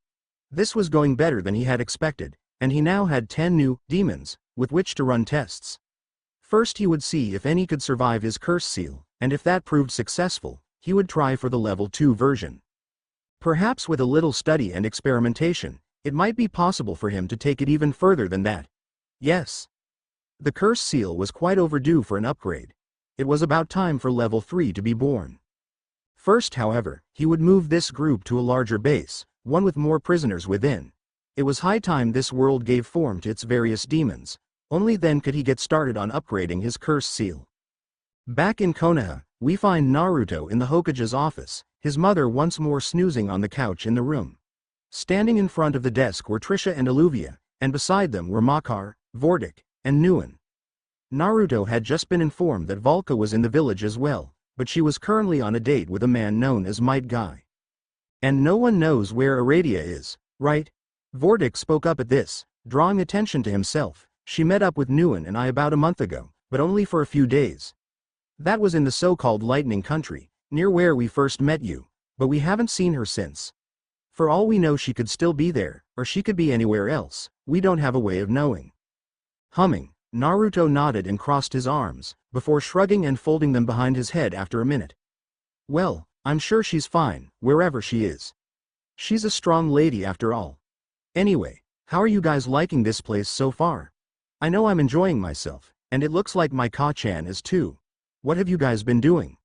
This was going better than he had expected, and he now had 10 new demons with which to run tests. First he would see if any could survive his curse seal, and if that proved successful, he would try for the level 2 version. Perhaps with a little study and experimentation, it might be possible for him to take it even further than that. Yes. The curse seal was quite overdue for an upgrade. It was about time for level 3 to be born. First, however, he would move this group to a larger base, one with more prisoners within. It was high time this world gave form to its various demons. Only then could he get started on upgrading his curse seal. Back in Konoha, we find Naruto in the Hokage's office, his mother once more snoozing on the couch in the room. Standing in front of the desk were Trisha and Alluvia, and beside them were Makar, Vortic, and Nguyen. Naruto had just been informed that Volca was in the village as well, but she was currently on a date with a man known as Might Guy. And no one knows where Aradia is, right? Vortic spoke up at this, drawing attention to himself. She met up with Nguyen and I about a month ago, but only for a few days. That was in the so-called Lightning Country, near where we first met you, but we haven't seen her since. For all we know she could still be there, or she could be anywhere else, we don't have a way of knowing. Humming, Naruto nodded and crossed his arms, before shrugging and folding them behind his head after a minute. Well, I'm sure she's fine, wherever she is. She's a strong lady after all. Anyway, how are you guys liking this place so far? I know I'm enjoying myself, and it looks like my Ka-chan is too. What have you guys been doing?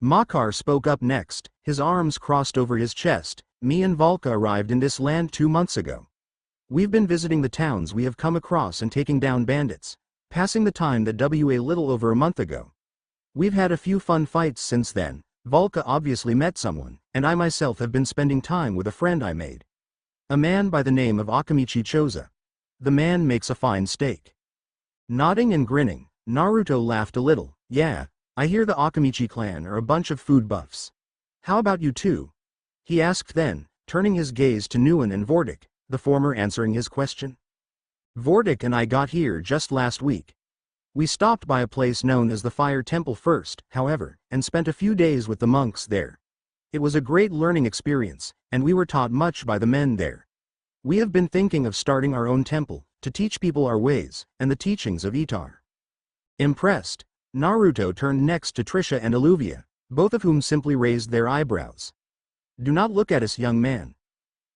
Makar spoke up next, his arms crossed over his chest. Me and Volca arrived in this land 2 months ago. We've been visiting the towns we have come across and taking down bandits, passing the time that a little over a month ago. We've had a few fun fights since then. Volca obviously met someone, and I myself have been spending time with a friend I made. A man by the name of Akamichi Choza. The man makes a fine steak. Nodding and grinning, Naruto laughed a little. Yeah, I hear the Akamichi clan are a bunch of food buffs. How about you two? He asked then, turning his gaze to Nguyen and Vortic, the former answering his question. Vortic and I got here just last week. We stopped by a place known as the Fire Temple first, however, and spent a few days with the monks there. It was a great learning experience, and we were taught much by the men there. We have been thinking of starting our own temple, to teach people our ways, and the teachings of Itar. Impressed, Naruto turned next to Trisha and Alluvia, both of whom simply raised their eyebrows. Do not look at us, young man.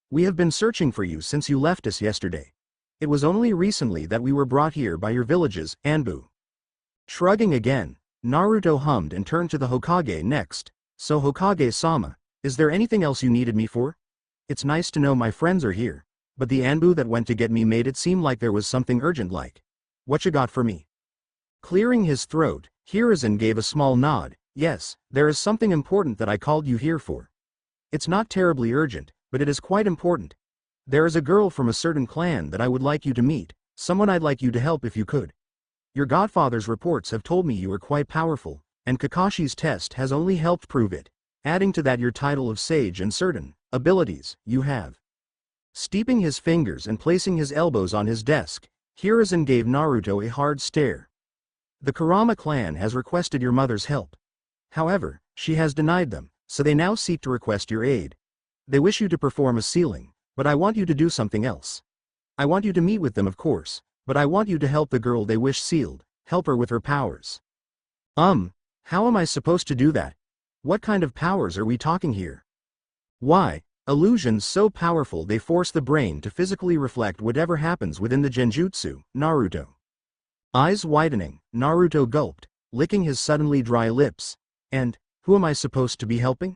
We have been searching for you since you left us yesterday. It was only recently that we were brought here by your villages, Anbu. Shrugging again, Naruto hummed and turned to the Hokage next. So Hokage-sama, is there anything else you needed me for? It's nice to know my friends are here, but the Anbu that went to get me made it seem like there was something urgent like. What you got for me? Clearing his throat, Hiruzen gave a small nod. Yes, there is something important that I called you here for. It's not terribly urgent, but it is quite important. There is a girl from a certain clan that I would like you to meet, someone I'd like you to help if you could. Your godfather's reports have told me you are quite powerful, and Kakashi's test has only helped prove it, adding to that your title of sage and certain abilities you have. Steeping his fingers and placing his elbows on his desk, Hiruzen gave Naruto a hard stare. The Kurama clan has requested your mother's help. However, she has denied them, so they now seek to request your aid. They wish you to perform a sealing, but I want you to do something else. I want you to meet with them, of course, but I want you to help the girl they wish sealed, help her with her powers. How am I supposed to do that? What kind of powers are we talking here? Why, illusions so powerful they force the brain to physically reflect whatever happens within the genjutsu, Naruto. Eyes widening, Naruto gulped, licking his suddenly dry lips. And, who am I supposed to be helping?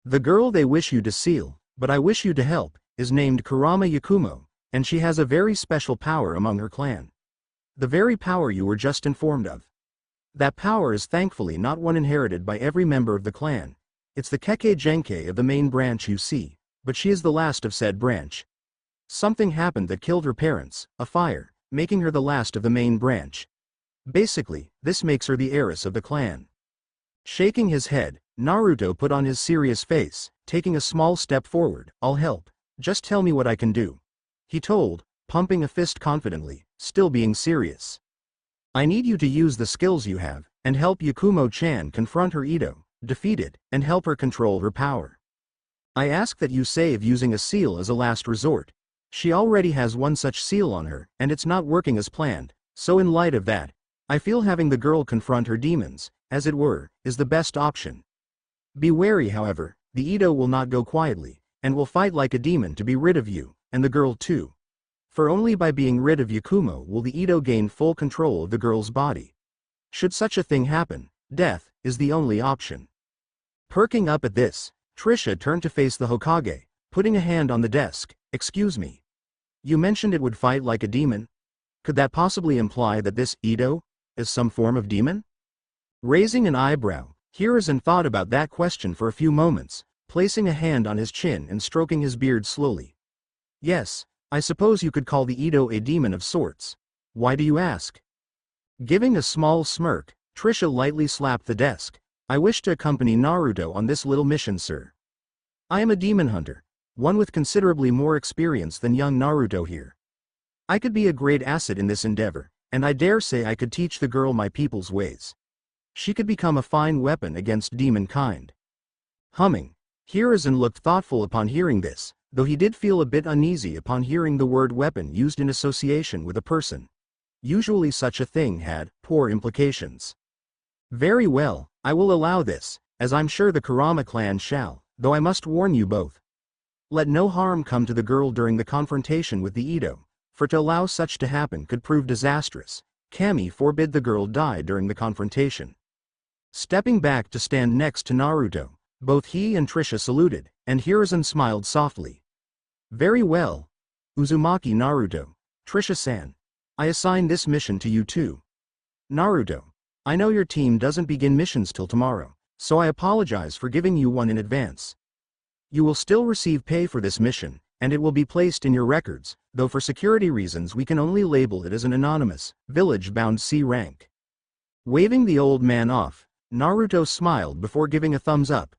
The girl they wish you to seal, but I wish you to help, is named Kurama Yakumo, and she has a very special power among her clan. The very power you were just informed of. That power is thankfully not one inherited by every member of the clan. It's the Kekkei Genkai of the main branch you see, but she is the last of said branch. Something happened that killed her parents, a fire, making her the last of the main branch. Basically, this makes her the heiress of the clan. Shaking his head, Naruto put on his serious face, taking a small step forward. I'll help. Just tell me what I can do. He told, pumping a fist confidently, still being serious. I need you to use the skills you have, and help Yakumo-chan confront her Ito, defeat it, and help her control her power. I ask that you save using a seal as a last resort. She already has one such seal on her, and it's not working as planned, so in light of that, I feel having the girl confront her demons, as it were, is the best option. Be wary, however, the Ito will not go quietly, and will fight like a demon to be rid of you, and the girl too. For only by being rid of Yakumo will the Ito gain full control of the girl's body. Should such a thing happen, death is the only option. Perking up at this, Trisha turned to face the Hokage, putting a hand on the desk. Excuse me. You mentioned it would fight like a demon? Could that possibly imply that this Ito is some form of demon? Raising an eyebrow, Hiruzen thought about that question for a few moments, placing a hand on his chin and stroking his beard slowly. Yes, I suppose you could call the Ito a demon of sorts. Why do you ask? Giving a small smirk, Trisha lightly slapped the desk. I wish to accompany Naruto on this little mission, sir. I am a demon hunter, one with considerably more experience than young Naruto here. I could be a great asset in this endeavor, and I dare say I could teach the girl my people's ways. She could become a fine weapon against demon kind. Humming, Hiruzen looked thoughtful upon hearing this, though he did feel a bit uneasy upon hearing the word weapon used in association with a person. Usually such a thing had poor implications. Very well, I will allow this, as I'm sure the Kurama clan shall, though I must warn you both. Let no harm come to the girl during the confrontation with the Ito, for to allow such to happen could prove disastrous. Kami forbid the girl die during the confrontation. Stepping back to stand next to Naruto, both he and Trisha saluted, and Hiruzen smiled softly. Very well. Uzumaki Naruto, Trisha-san. I assign this mission to you too. Naruto, I know your team doesn't begin missions till tomorrow, so I apologize for giving you one in advance. You will still receive pay for this mission, and it will be placed in your records, though for security reasons we can only label it as an anonymous, village-bound C rank. Waving the old man off, Naruto smiled before giving a thumbs up.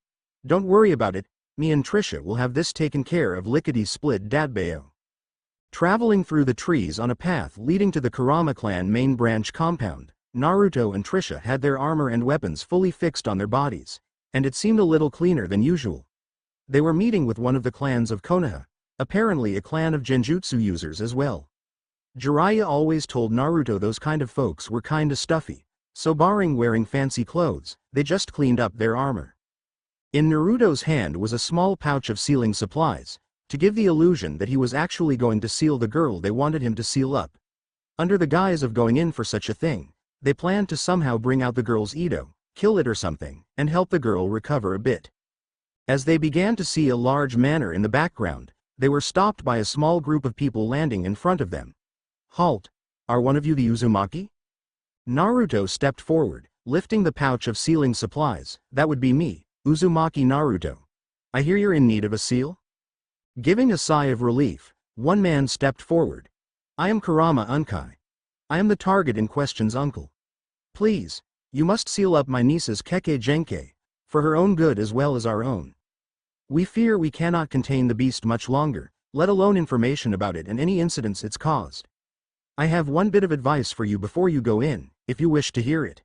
Don't worry about it, me and Trisha will have this taken care of lickety-split dadbayo. Traveling through the trees on a path leading to the Kurama clan main branch compound, Naruto and Trisha had their armor and weapons fully fixed on their bodies, and it seemed a little cleaner than usual. They were meeting with one of the clans of Konoha, apparently a clan of genjutsu users as well. Jiraiya always told Naruto those kind of folks were kinda stuffy, so barring wearing fancy clothes, they just cleaned up their armor. In Naruto's hand was a small pouch of sealing supplies, to give the illusion that he was actually going to seal the girl they wanted him to seal up. Under the guise of going in for such a thing, they planned to somehow bring out the girl's Edo, kill it or something, and help the girl recover a bit. As they began to see a large manor in the background, they were stopped by a small group of people landing in front of them. Halt! Are one of you the Uzumaki? Naruto stepped forward, lifting the pouch of sealing supplies. That would be me, Uzumaki Naruto. I hear you're in need of a seal? Giving a sigh of relief, one man stepped forward. I am Kurama Unkai. I am the target in question's uncle. Please, you must seal up my niece's Keke Genkai, for her own good as well as our own. We fear we cannot contain the beast much longer, let alone information about it and any incidents it's caused. I have one bit of advice for you before you go in, if you wish to hear it.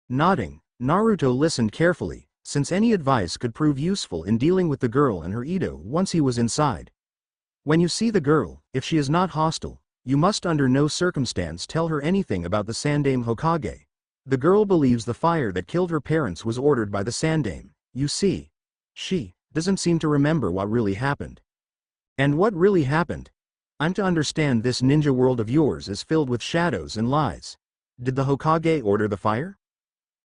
Nodding, Naruto listened carefully, since any advice could prove useful in dealing with the girl and her Edo once he was inside. When you see the girl, if she is not hostile, you must under no circumstance tell her anything about the Sandaime Hokage. The girl believes the fire that killed her parents was ordered by the Sandaime. You see, she doesn't seem to remember what really happened. And what really happened? I'm to understand this ninja world of yours is filled with shadows and lies. Did the Hokage order the fire?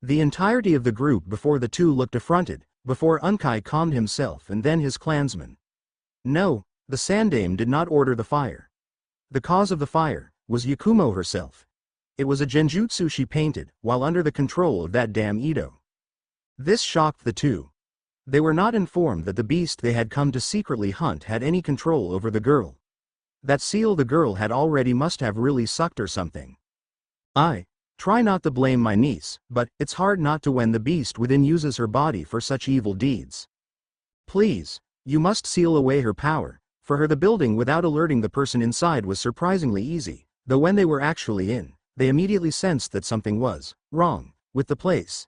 The entirety of the group before the two looked affronted, before Unkai calmed himself and then his clansmen. No, the Sandaime did not order the fire. The cause of the fire was Yakumo herself. It was a genjutsu she painted while under the control of that damn Edo. This shocked the two. They were not informed that the beast they had come to secretly hunt had any control over the girl. That seal the girl had already must have really sucked or something. I try not to blame my niece, but it's hard not to when the beast within uses her body for such evil deeds. Please, you must seal away her power. For her the building without alerting the person inside was surprisingly easy, though when they were actually in, they immediately sensed that something was wrong with the place.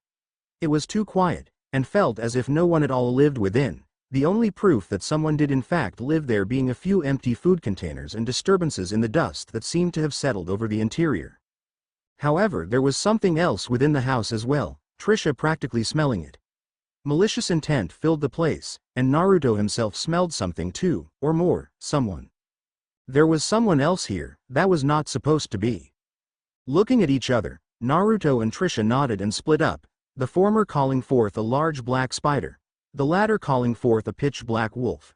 It was too quiet, and felt as if no one at all lived within, the only proof that someone did in fact live there being a few empty food containers and disturbances in the dust that seemed to have settled over the interior. However, there was something else within the house as well, Trisha practically smelling it. Malicious intent filled the place, and Naruto himself smelled something too, or more, someone. There was someone else here, that was not supposed to be. Looking at each other, Naruto and Trisha nodded and split up, the former calling forth a large black spider, the latter calling forth a pitch-black wolf.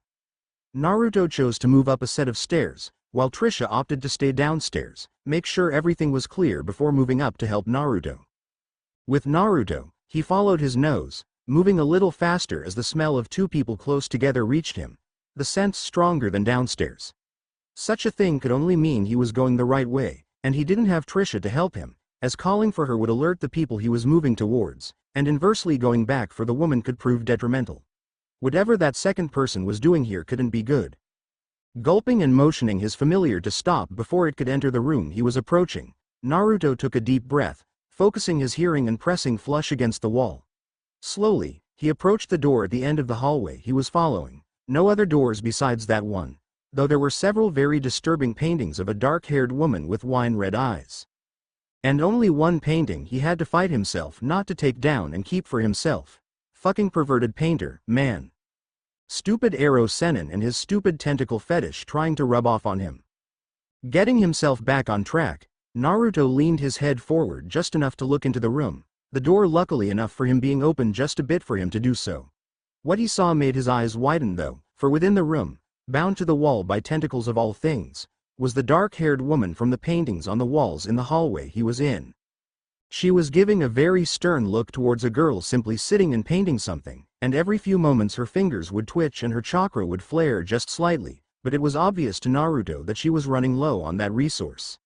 Naruto chose to move up a set of stairs, while Trisha opted to stay downstairs, make sure everything was clear before moving up to help Naruto. With Naruto, he followed his nose, moving a little faster as the smell of two people close together reached him, the scent stronger than downstairs. Such a thing could only mean he was going the right way, and he didn't have Trisha to help him, as calling for her would alert the people he was moving towards, and inversely going back for the woman could prove detrimental. Whatever that second person was doing here couldn't be good. Gulping and motioning his familiar to stop before it could enter the room he was approaching, Naruto took a deep breath, focusing his hearing and pressing flush against the wall. Slowly, he approached the door at the end of the hallway he was following, no other doors besides that one, though there were several very disturbing paintings of a dark-haired woman with wine-red eyes. And only one painting he had to fight himself not to take down and keep for himself. Fucking perverted painter, man. Stupid Ero Sennin and his stupid tentacle fetish trying to rub off on him. Getting himself back on track, Naruto leaned his head forward just enough to look into the room, the door luckily enough for him being open just a bit for him to do so. What he saw made his eyes widen though, for within the room, bound to the wall by tentacles of all things, was the dark-haired woman from the paintings on the walls in the hallway he was in. She was giving a very stern look towards a girl simply sitting and painting something, and every few moments her fingers would twitch and her chakra would flare just slightly, but it was obvious to Naruto that she was running low on that resource.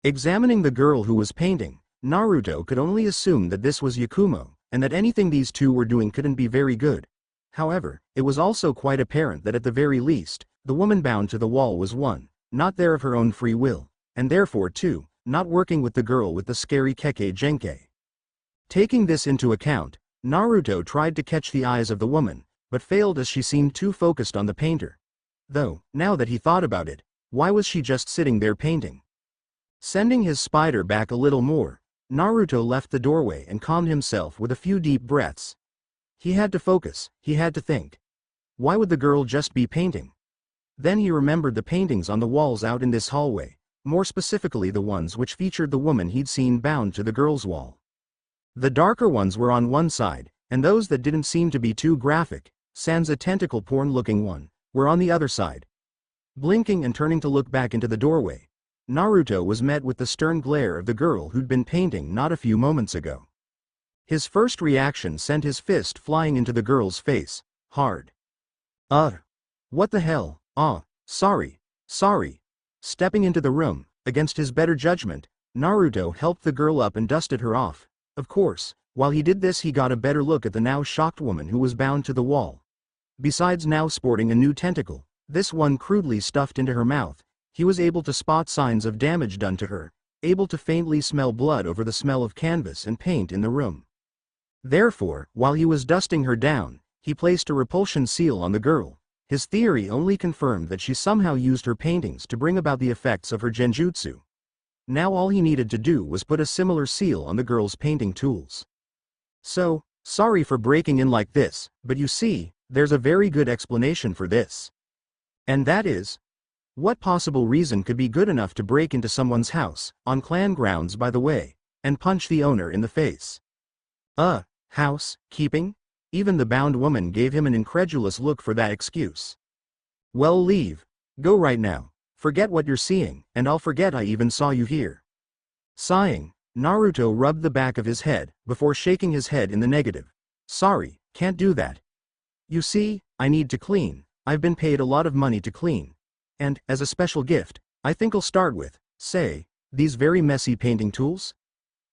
Examining the girl who was painting, Naruto could only assume that this was Yakumo, and that anything these two were doing couldn't be very good. However, it was also quite apparent that at the very least, the woman bound to the wall was one, not there of her own free will, and therefore two, not working with the girl with the scary Keke Genkai. Taking this into account, Naruto tried to catch the eyes of the woman, but failed as she seemed too focused on the painter. Though, now that he thought about it, why was she just sitting there painting? Sending his spider back a little more, Naruto left the doorway and calmed himself with a few deep breaths. He had to focus, he had to think. Why would the girl just be painting? Then he remembered the paintings on the walls out in this hallway, more specifically the ones which featured the woman he'd seen bound to the girl's wall. The darker ones were on one side, and those that didn't seem to be too graphic, sans a tentacle porn-looking one, were on the other side. Blinking and turning to look back into the doorway, Naruto was met with the stern glare of the girl who'd been painting not a few moments ago. His first reaction sent his fist flying into the girl's face, hard. What the hell? Sorry. Stepping into the room, against his better judgment, Naruto helped the girl up and dusted her off. Of course, while he did this he got a better look at the now shocked woman who was bound to the wall. Besides now sporting a new tentacle, this one crudely stuffed into her mouth, he was able to spot signs of damage done to her, able to faintly smell blood over the smell of canvas and paint in the room. Therefore, while he was dusting her down, he placed a repulsion seal on the girl. His theory only confirmed that she somehow used her paintings to bring about the effects of her genjutsu. Now all he needed to do was put a similar seal on the girl's painting tools. So, sorry for breaking in like this, but you see, there's a very good explanation for this. And that is, what possible reason could be good enough to break into someone's house, on clan grounds by the way, and punch the owner in the face? House keeping? Even the bound woman gave him an incredulous look for that excuse. Well, leave. Go right now. Forget what you're seeing, and I'll forget I even saw you here. Sighing, Naruto rubbed the back of his head, before shaking his head in the negative. Sorry, can't do that. You see, I need to clean. I've been paid a lot of money to clean. And, as a special gift, I think I'll start with, say, these very messy painting tools?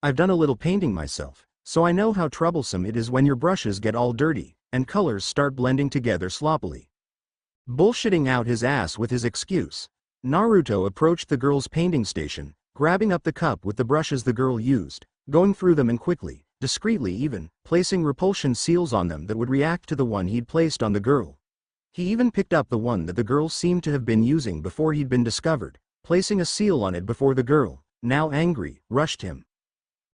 I've done a little painting myself, so I know how troublesome it is when your brushes get all dirty, and colors start blending together sloppily. Bullshitting out his ass with his excuse, Naruto approached the girl's painting station, grabbing up the cup with the brushes the girl used, going through them and quickly, discreetly even, placing repulsion seals on them that would react to the one he'd placed on the girl. He even picked up the one that the girl seemed to have been using before he'd been discovered, placing a seal on it before the girl, now angry, rushed him.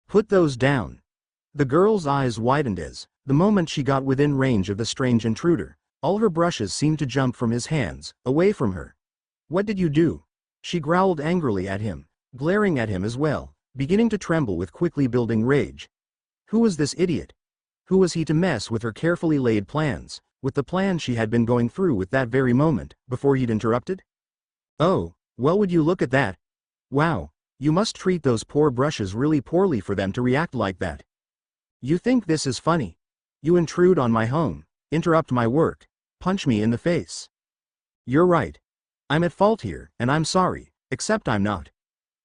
Put those down. The girl's eyes widened as, the moment she got within range of the strange intruder, all her brushes seemed to jump from his hands, away from her. What did you do? She growled angrily at him, glaring at him as well, beginning to tremble with quickly building rage. Who was this idiot? Who was he to mess with her carefully laid plans, with the plan she had been going through with that very moment, before he'd interrupted? Oh, well, would you look at that? Wow, you must treat those poor brushes really poorly for them to react like that. You think this is funny? You intrude on my home, interrupt my work, punch me in the face. You're right. I'm at fault here, and I'm sorry, except I'm not.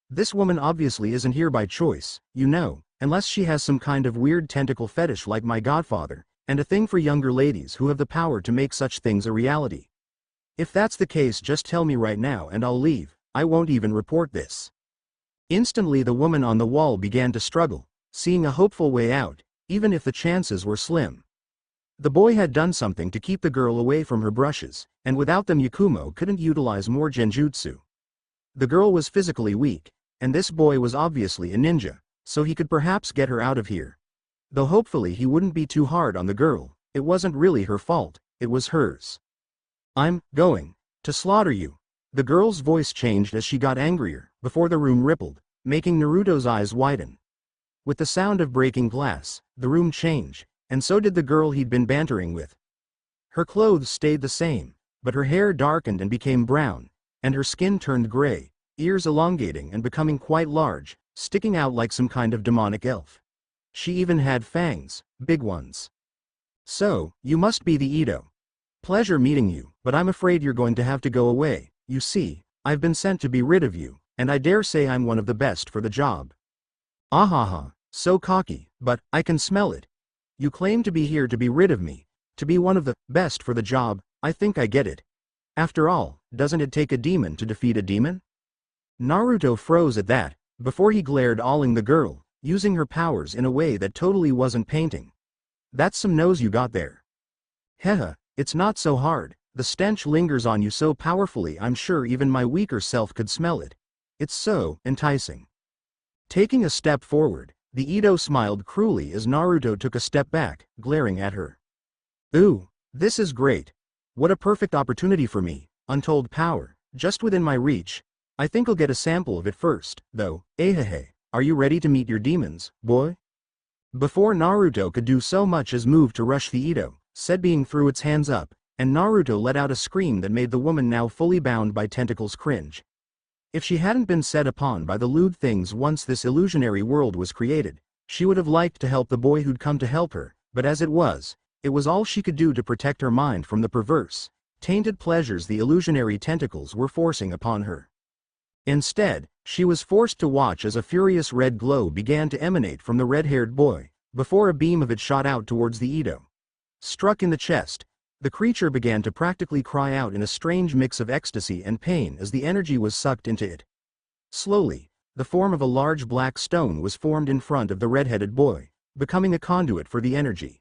This woman obviously isn't here by choice, you know, unless she has some kind of weird tentacle fetish like my godfather, and a thing for younger ladies who have the power to make such things a reality. If that's the case, just tell me right now and I'll leave. I won't even report this. Instantly the woman on the wall began to struggle, seeing a hopeful way out, even if the chances were slim. The boy had done something to keep the girl away from her brushes, and without them Yakumo couldn't utilize more genjutsu. The girl was physically weak, and this boy was obviously a ninja, so he could perhaps get her out of here. Though hopefully he wouldn't be too hard on the girl. It wasn't really her fault, it was hers. I'm going to slaughter you. The girl's voice changed as she got angrier, before the room rippled, making Naruto's eyes widen. With the sound of breaking glass, the room changed, and so did the girl he'd been bantering with. Her clothes stayed the same, but her hair darkened and became brown, and her skin turned gray, ears elongating and becoming quite large, sticking out like some kind of demonic elf. She even had fangs, big ones. So, you must be the Ito. Pleasure meeting you, but I'm afraid you're going to have to go away. You see, I've been sent to be rid of you, and I dare say I'm one of the best for the job. Ahaha, so cocky, but I can smell it. You claim to be here to be rid of me, to be one of the best for the job. I think I get it. After all, doesn't it take a demon to defeat a demon? Naruto froze at that, before he glared awing the girl, using her powers in a way that totally wasn't painting. That's some nose you got there. Heh, it's not so hard, the stench lingers on you so powerfully I'm sure even my weaker self could smell it. It's so enticing. Taking a step forward, the Edo smiled cruelly as Naruto took a step back, glaring at her. Ooh, this is great. What a perfect opportunity for me, untold power, just within my reach. I think I'll get a sample of it first, though. Ahehe, are you ready to meet your demons, boy? Before Naruto could do so much as move to rush the Edo, said being threw its hands up, and Naruto let out a scream that made the woman now fully bound by tentacles cringe. If she hadn't been set upon by the lewd things once this illusionary world was created, she would have liked to help the boy who'd come to help her, but as it was all she could do to protect her mind from the perverse, tainted pleasures the illusionary tentacles were forcing upon her. Instead, she was forced to watch as a furious red glow began to emanate from the red-haired boy, before a beam of it shot out towards the Edo. Struck in the chest, the creature began to practically cry out in a strange mix of ecstasy and pain as the energy was sucked into it. Slowly, the form of a large black stone was formed in front of the red-headed boy, becoming a conduit for the energy.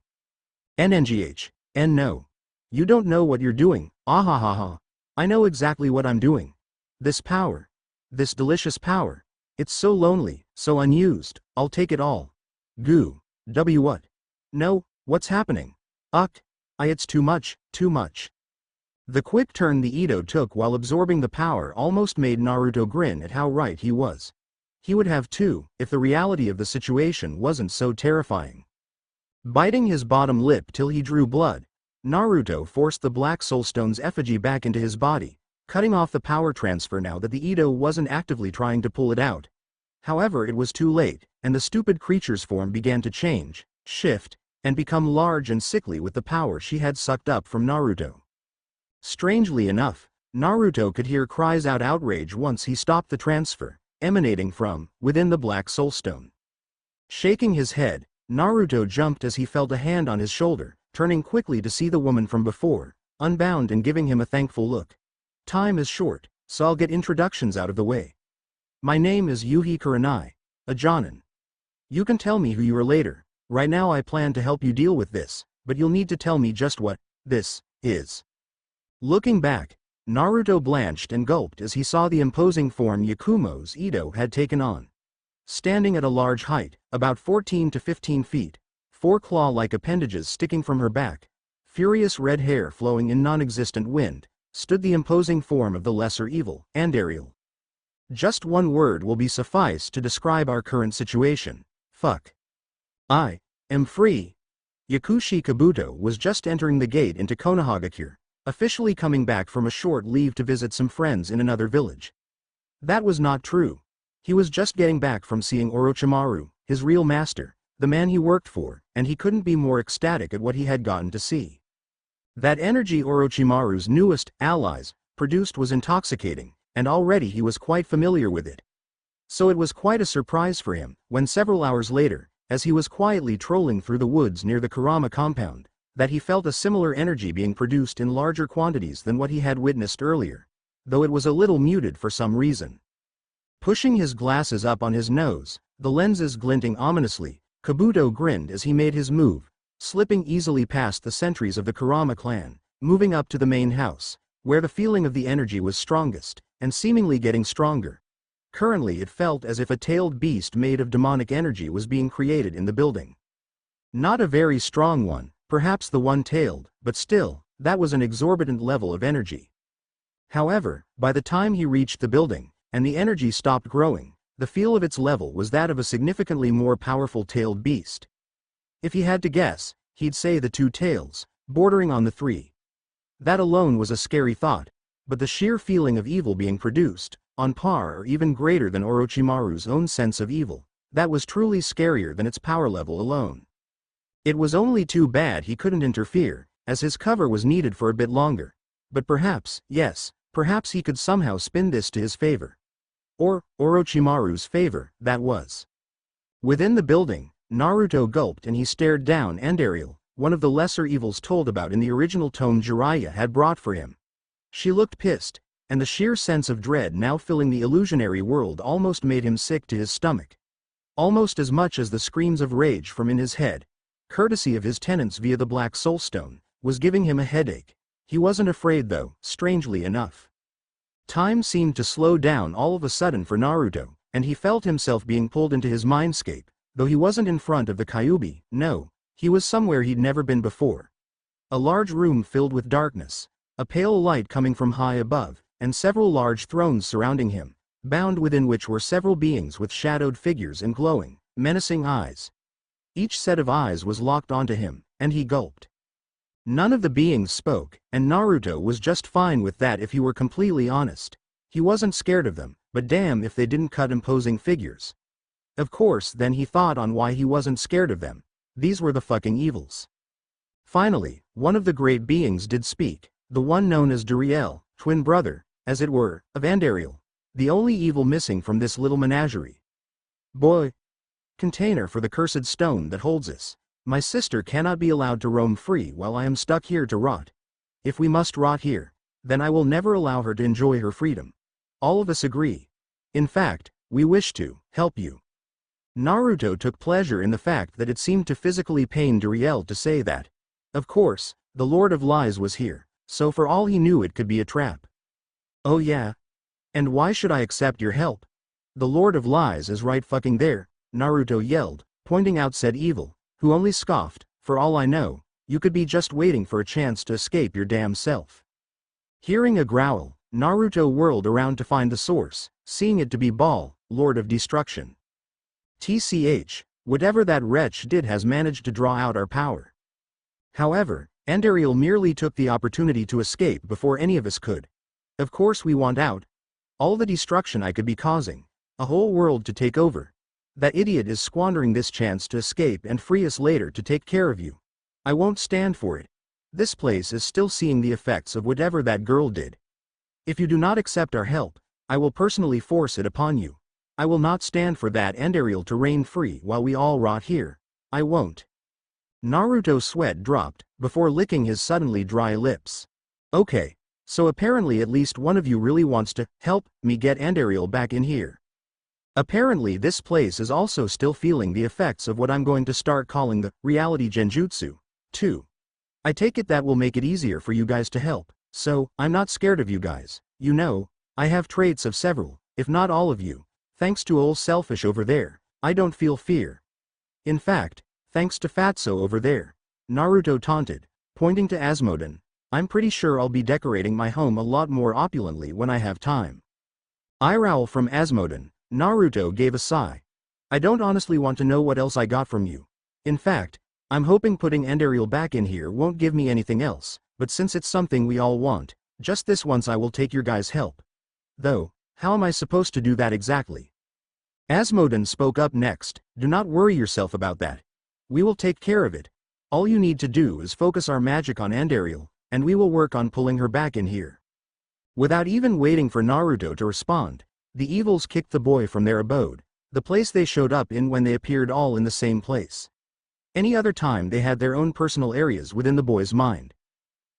NNGH, no. You don't know what you're doing, ahahaha. I know exactly what I'm doing. This power. This delicious power. It's so lonely, so unused, I'll take it all. Goo. What? No, what's happening? It's too much, too much. The quick turn the Edo took while absorbing the power almost made Naruto grin at how right he was. He would have too, if the reality of the situation wasn't so terrifying. Biting his bottom lip till he drew blood, Naruto forced the Black Soulstone's effigy back into his body, cutting off the power transfer now that the Edo wasn't actively trying to pull it out. However, it was too late, and the stupid creature's form began to change, shift, and become large and sickly with the power she had sucked up from Naruto. Strangely enough, Naruto could hear cries out outrage once he stopped the transfer, emanating from within the Black Soulstone. Shaking his head, Naruto jumped as he felt a hand on his shoulder, turning quickly to see the woman from before, unbound and giving him a thankful look. Time is short, so I'll get introductions out of the way. My name is Yuhi Kurenai, a Jonin. You can tell me who you are later. Right now I plan to help you deal with this, but you'll need to tell me just what this is. Looking back, Naruto blanched and gulped as he saw the imposing form Yakumo's Edo had taken on. Standing at a large height, about 14 to 15 feet, 4 claw-like appendages sticking from her back, furious red hair flowing in non-existent wind, stood the imposing form of the lesser evil, Andariel. Just one word will be suffice to describe our current situation. Fuck. I am free. Yakushi Kabuto was just entering the gate into Konohagakure, officially coming back from a short leave to visit some friends in another village. That was not true. He was just getting back from seeing Orochimaru, his real master, the man he worked for, and he couldn't be more ecstatic at what he had gotten to see. That energy Orochimaru's newest allies produced was intoxicating, and already he was quite familiar with it. So it was quite a surprise for him, when several hours later, as he was quietly trolling through the woods near the Kurama compound, that he felt a similar energy being produced in larger quantities than what he had witnessed earlier, though it was a little muted for some reason. Pushing his glasses up on his nose, the lenses glinting ominously, Kabuto grinned as he made his move, slipping easily past the sentries of the Kurama clan, moving up to the main house, where the feeling of the energy was strongest, and seemingly getting stronger. Currently it felt as if a tailed beast made of demonic energy was being created in the building. Not a very strong one, perhaps the one-tailed, but still, that was an exorbitant level of energy. However, by the time he reached the building, and the energy stopped growing, the feel of its level was that of a significantly more powerful tailed beast. If he had to guess, he'd say the 2 tails, bordering on the 3. That alone was a scary thought, but the sheer feeling of evil being produced, on par or even greater than Orochimaru's own sense of evil, that was truly scarier than its power level alone. It was only too bad he couldn't interfere, as his cover was needed for a bit longer. But perhaps, yes, perhaps he could somehow spin this to his favor. Or Orochimaru's favor, that was. Within the building, Naruto gulped and he stared down Andariel, one of the lesser evils told about in the original tome Jiraiya had brought for him. She looked pissed, and the sheer sense of dread now filling the illusionary world almost made him sick to his stomach. Almost as much as the screams of rage from in his head. courtesy of his tenants via the Black Soulstone, was giving him a headache. He wasn't afraid though, strangely enough. Time seemed to slow down all of a sudden for Naruto, and he felt himself being pulled into his mindscape, though he wasn't in front of the Kyuubi, no, he was somewhere he'd never been before. A large room filled with darkness, a pale light coming from high above, and several large thrones surrounding him, bound within which were several beings with shadowed figures and glowing, menacing eyes. Each set of eyes was locked onto him, and he gulped. None of the beings spoke, and Naruto was just fine with that if he were completely honest. He wasn't scared of them, but damn if they didn't cut imposing figures. Of course, then he thought on why he wasn't scared of them. These were the fucking evils. Finally, one of the great beings did speak, the one known as Duriel, twin brother, as it were, of Andariel, the only evil missing from this little menagerie. Boy! Container for the cursed stone that holds us. My sister cannot be allowed to roam free while I am stuck here to rot. If we must rot here, then I will never allow her to enjoy her freedom. All of us agree. In fact, we wish to help you. Naruto took pleasure in the fact that it seemed to physically pain Duriel to say that. Of course, the Lord of Lies was here, so for all he knew it could be a trap. Oh yeah? And why should I accept your help? The Lord of Lies is right fucking there, Naruto yelled, pointing out said evil, who only scoffed, for all I know, you could be just waiting for a chance to escape your damn self. Hearing a growl, Naruto whirled around to find the source, seeing it to be Baal, Lord of Destruction. TCH, whatever that wretch did has managed to draw out our power. However, Andariel merely took the opportunity to escape before any of us could. Of course we want out. All the destruction I could be causing. A whole world to take over. That idiot is squandering this chance to escape and free us later to take care of you. I won't stand for it. This place is still seeing the effects of whatever that girl did. If you do not accept our help, I will personally force it upon you. I will not stand for that Andariel to reign free while we all rot here. I won't. Naruto's sweat dropped, before licking his suddenly dry lips. Okay, so apparently at least one of you really wants to help me get Andariel back in here. Apparently this place is also still feeling the effects of what I'm going to start calling the reality genjutsu, too. I take it that will make it easier for you guys to help, so I'm not scared of you guys. You know, I have traits of several, if not all of you. Thanks to old selfish over there, I don't feel fear. In fact, thanks to Fatso over there, Naruto taunted, pointing to Asmodon, I'm pretty sure I'll be decorating my home a lot more opulently when I have time. Eye roll from Asmodon, Naruto gave a sigh. I don't honestly want to know what else I got from you. In fact, I'm hoping putting Andariel back in here won't give me anything else, but since it's something we all want, just this once I will take your guys' help. Though, how am I supposed to do that exactly? Asmodon spoke up next, do not worry yourself about that. We will take care of it. All you need to do is focus our magic on Andariel, and we will work on pulling her back in here. Without even waiting for Naruto to respond, the evils kicked the boy from their abode, the place they showed up in when they appeared all in the same place. Any other time they had their own personal areas within the boy's mind.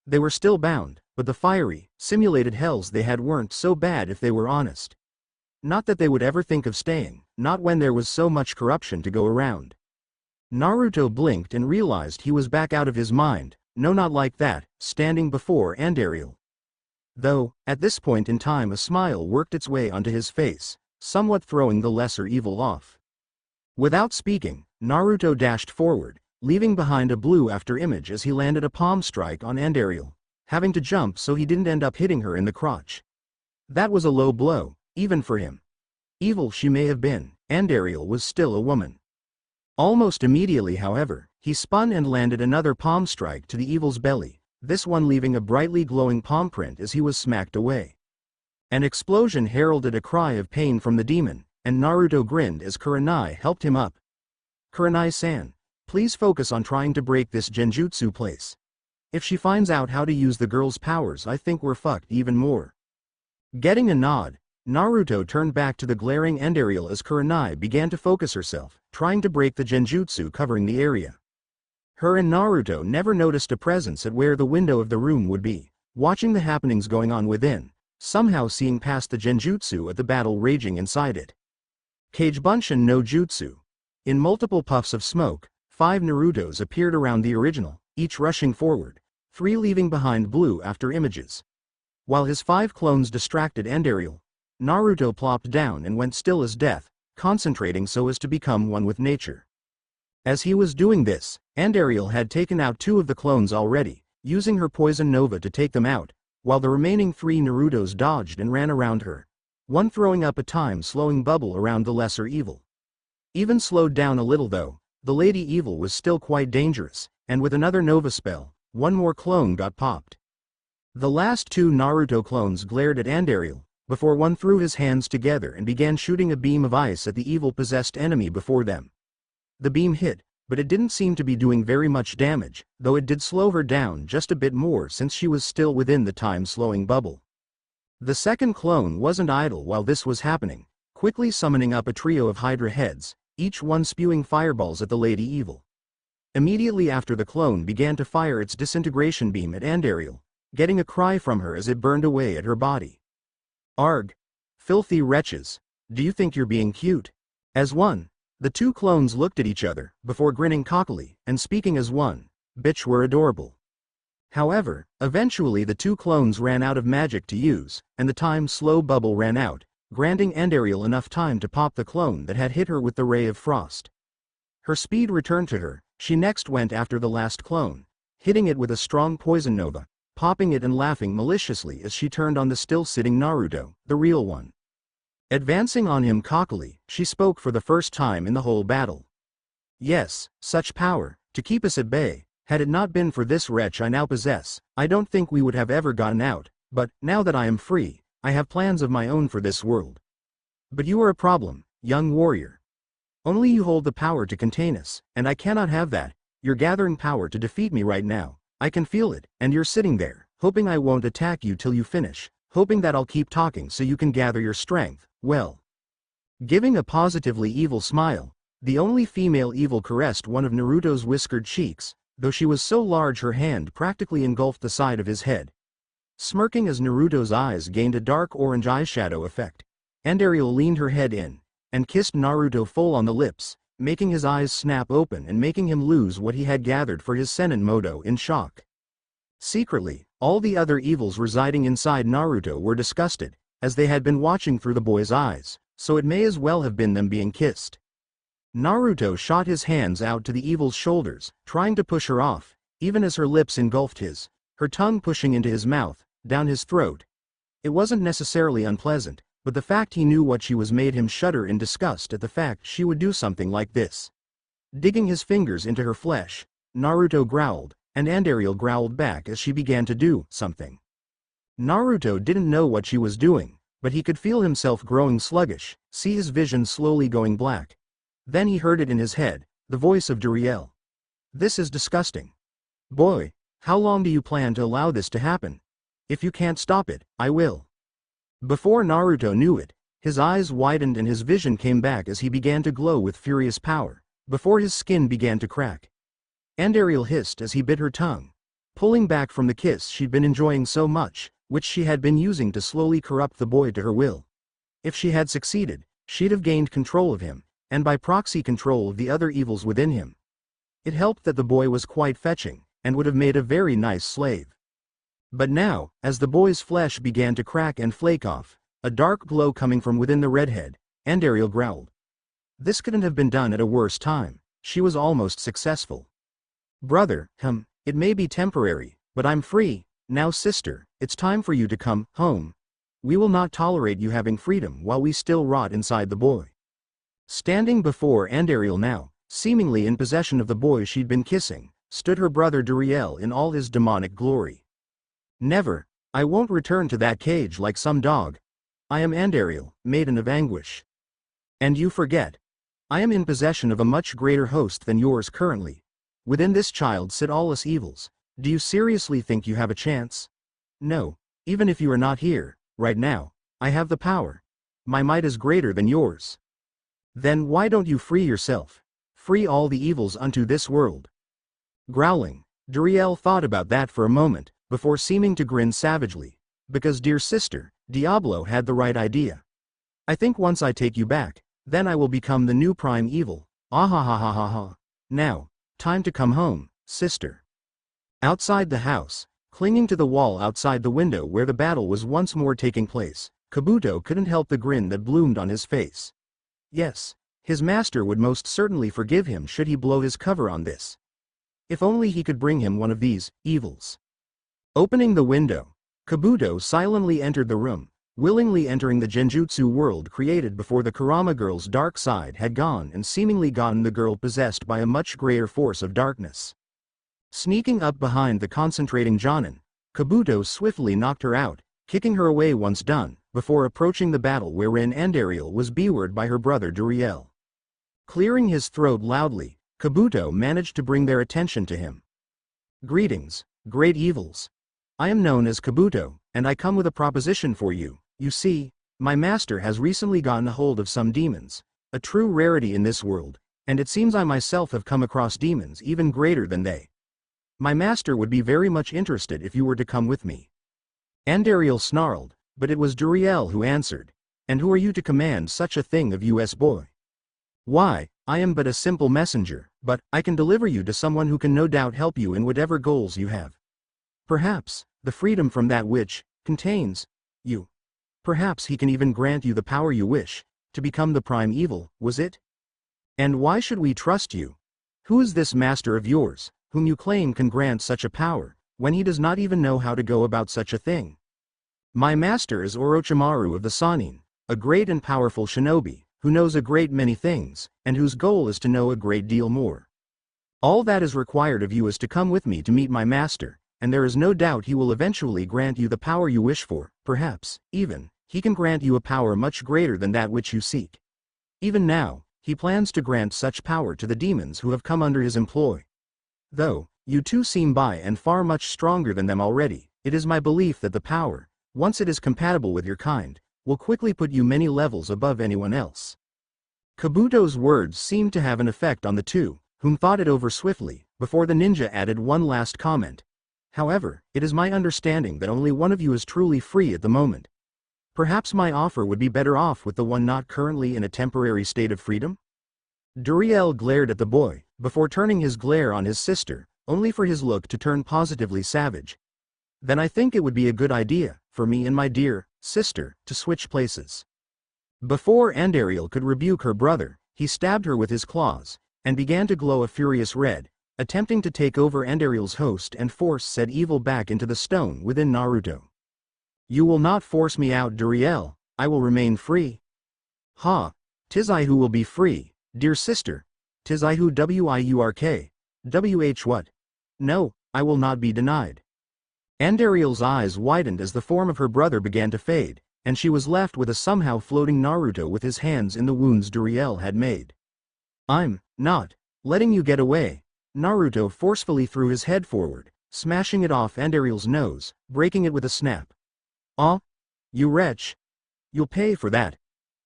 They were still bound, but the fiery, simulated hells they had weren't so bad if they were honest. Not that they would ever think of staying, not when there was so much corruption to go around. Naruto blinked and realized he was back out of his mind, no not like that, standing before Andariel. Though, at this point in time a smile worked its way onto his face, somewhat throwing the lesser evil off. Without speaking, Naruto dashed forward, leaving behind a blue after image as he landed a palm strike on Andariel, having to jump so he didn't end up hitting her in the crotch. That was a low blow, even for him. Evil she may have been, Andariel was still a woman. Almost immediately however, he spun and landed another palm strike to the evil's belly, this one leaving a brightly glowing palm print as he was smacked away. An explosion heralded a cry of pain from the demon, and Naruto grinned as Kurenai helped him up. Kurenai-san, please focus on trying to break this genjutsu place. If she finds out how to use the girl's powers I think we're fucked even more. Getting a nod, Naruto turned back to the glaring Andariel as Kurenai began to focus herself, trying to break the genjutsu covering the area. Her and Naruto never noticed a presence at where the window of the room would be, watching the happenings going on within, somehow seeing past the genjutsu at the battle raging inside it. Kage Bunshin no Jutsu. In multiple puffs of smoke, 5 Narutos appeared around the original, each rushing forward, 3 leaving behind blue after images. While his 5 clones distracted Andariel, Naruto plopped down and went still as death, concentrating so as to become one with nature. As he was doing this, Andariel had taken out 2 of the clones already, using her poison nova to take them out, while the remaining 3 Narutos dodged and ran around her, one throwing up a time-slowing bubble around the lesser evil. Even slowed down a little though, the Lady Evil was still quite dangerous, and with another nova spell, one more clone got popped. The last 2 Naruto clones glared at Andariel, before one threw his hands together and began shooting a beam of ice at the evil-possessed enemy before them. The beam hit, but it didn't seem to be doing very much damage, though it did slow her down just a bit more since she was still within the time-slowing bubble. The second clone wasn't idle while this was happening, quickly summoning up a trio of Hydra heads, each one spewing fireballs at the Lady Evil. Immediately after, the clone began to fire its disintegration beam at Andariel, getting a cry from her as it burned away at her body. "Arg! Filthy wretches, do you think you're being cute?" As one, the 2 clones looked at each other, before grinning cockily, and speaking as one, "Bitch, we're adorable." However, eventually the 2 clones ran out of magic to use, and the time-slow bubble ran out, granting Andariel enough time to pop the clone that had hit her with the ray of frost. Her speed returned to her. She next went after the last clone, hitting it with a strong poison nova, popping it and laughing maliciously as she turned on the still-sitting Naruto, the real one. Advancing on him cockily, she spoke for the first time in the whole battle. "Yes, such power, to keep us at bay. Had it not been for this wretch I now possess, I don't think we would have ever gotten out, but, now that I am free, I have plans of my own for this world. But you are a problem, young warrior. Only you hold the power to contain us, and I cannot have that. You're gathering power to defeat me right now. I can feel it, and you're sitting there, hoping I won't attack you till you finish, hoping that I'll keep talking so you can gather your strength. Well." Giving a positively evil smile, the only female evil caressed one of Naruto's whiskered cheeks, though she was so large her hand practically engulfed the side of his head. Smirking as Naruto's eyes gained a dark orange eyeshadow effect, Andariel leaned her head in, and kissed Naruto full on the lips, making his eyes snap open and making him lose what he had gathered for his Senin Moto in shock. Secretly, all the other evils residing inside Naruto were disgusted, as they had been watching through the boy's eyes, so it may as well have been them being kissed. Naruto shot his hands out to the evil's shoulders, trying to push her off, even as her lips engulfed his, her tongue pushing into his mouth, down his throat. It wasn't necessarily unpleasant, but the fact he knew what she was made him shudder in disgust at the fact she would do something like this. Digging his fingers into her flesh, Naruto growled, and Andariel growled back as she began to do something. Naruto didn't know what she was doing, but he could feel himself growing sluggish, see his vision slowly going black. Then he heard it in his head, the voice of Duriel. "This is disgusting. Boy, how long do you plan to allow this to happen? If you can't stop it, I will." Before Naruto knew it, his eyes widened and his vision came back as he began to glow with furious power, before his skin began to crack. Andariel hissed as he bit her tongue, pulling back from the kiss she'd been enjoying so much, which she had been using to slowly corrupt the boy to her will. If she had succeeded, she'd have gained control of him, and by proxy control of the other evils within him. It helped that the boy was quite fetching, and would have made a very nice slave. But now, as the boy's flesh began to crack and flake off, a dark glow coming from within the redhead, Andariel growled. This couldn't have been done at a worse time. She was almost successful. "Brother, it may be temporary, but I'm free. Now sister, it's time for you to come home. We will not tolerate you having freedom while we still rot inside the boy." Standing before Andariel now, seemingly in possession of the boy she'd been kissing, stood her brother Duriel in all his demonic glory. "Never, I won't return to that cage like some dog. I am Andariel, maiden of anguish. And you forget. I am in possession of a much greater host than yours currently. Within this child sit all us evils. Do you seriously think you have a chance? No, even if you are not here, right now, I have the power. My might is greater than yours. Then why don't you free yourself? Free all the evils unto this world." Growling, Duriel thought about that for a moment, before seeming to grin savagely, because dear sister, Diablo had the right idea. "I think once I take you back, then I will become the new prime evil. Ah ha ha ha ha ha. Now, Time to come home, sister. Outside the house, clinging to the wall outside the window where the battle was once more taking place, Kabuto couldn't help the grin that bloomed on his face. Yes, his master would most certainly forgive him should he blow his cover on this. If only he could bring him one of these evils. Opening the window, Kabuto silently entered the room, willingly entering the genjutsu world created before the Kurama girl's dark side had gone and seemingly gotten the girl possessed by a much greater force of darkness. Sneaking up behind the concentrating Jonin, Kabuto swiftly knocked her out, kicking her away once done, before approaching the battle wherein Andariel was bewared by her brother Duriel. Clearing his throat loudly, Kabuto managed to bring their attention to him. Greetings, great evils. I am known as Kabuto, and I come with a proposition for you. You see, my master has recently gotten a hold of some demons, a true rarity in this world, and it seems I myself have come across demons even greater than they. My master would be very much interested if you were to come with me. Andariel snarled, but it was Duriel who answered. And who are you to command such a thing of us, boy? Why, I am but a simple messenger, but I can deliver you to someone who can no doubt help you in whatever goals you have. Perhaps, the freedom from that which contains you. Perhaps he can even grant you the power you wish, to become the prime evil, was it? And why should we trust you? Who is this master of yours, whom you claim can grant such a power, when he does not even know how to go about such a thing? My master is Orochimaru of the Sannin, a great and powerful shinobi, who knows a great many things, and whose goal is to know a great deal more. All that is required of you is to come with me to meet my master, and there is no doubt he will eventually grant you the power you wish for. Perhaps, even, he can grant you a power much greater than that which you seek. Even now, he plans to grant such power to the demons who have come under his employ. Though, you two seem by and far much stronger than them already, it is my belief that the power, once it is compatible with your kind, will quickly put you many levels above anyone else. Kabuto's words seemed to have an effect on the two, whom thought it over swiftly, before the ninja added one last comment. However, it is my understanding that only one of you is truly free at the moment. Perhaps my offer would be better off with the one not currently in a temporary state of freedom? Duriel glared at the boy, before turning his glare on his sister, only for his look to turn positively savage. Then I think it would be a good idea, for me and my dear sister, to switch places. Before Andariel could rebuke her brother, he stabbed her with his claws, and began to glow a furious red, attempting to take over Andariel's host and force said evil back into the stone within Naruto. You will not force me out, Duriel, I will remain free. Ha, 'tis I who will be free, dear sister, 'tis I who wiurk, what? No, I will not be denied. Andariel's eyes widened as the form of her brother began to fade, and she was left with a somehow floating Naruto with his hands in the wounds Duriel had made. I'm not letting you get away. Naruto forcefully threw his head forward, smashing it off Andariel's nose, breaking it with a snap. Ah, you wretch. You'll pay for that.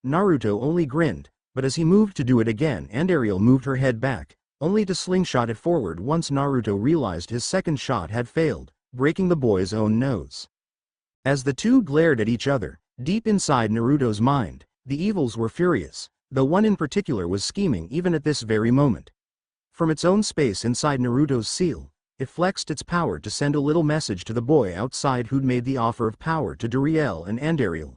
Naruto only grinned, but as he moved to do it again, Andariel moved her head back, only to slingshot it forward once Naruto realized his second shot had failed, breaking the boy's own nose. As the two glared at each other, deep inside Naruto's mind, the evils were furious, though one in particular was scheming even at this very moment. From its own space inside Naruto's seal, it flexed its power to send a little message to the boy outside who'd made the offer of power to Duriel and Andariel.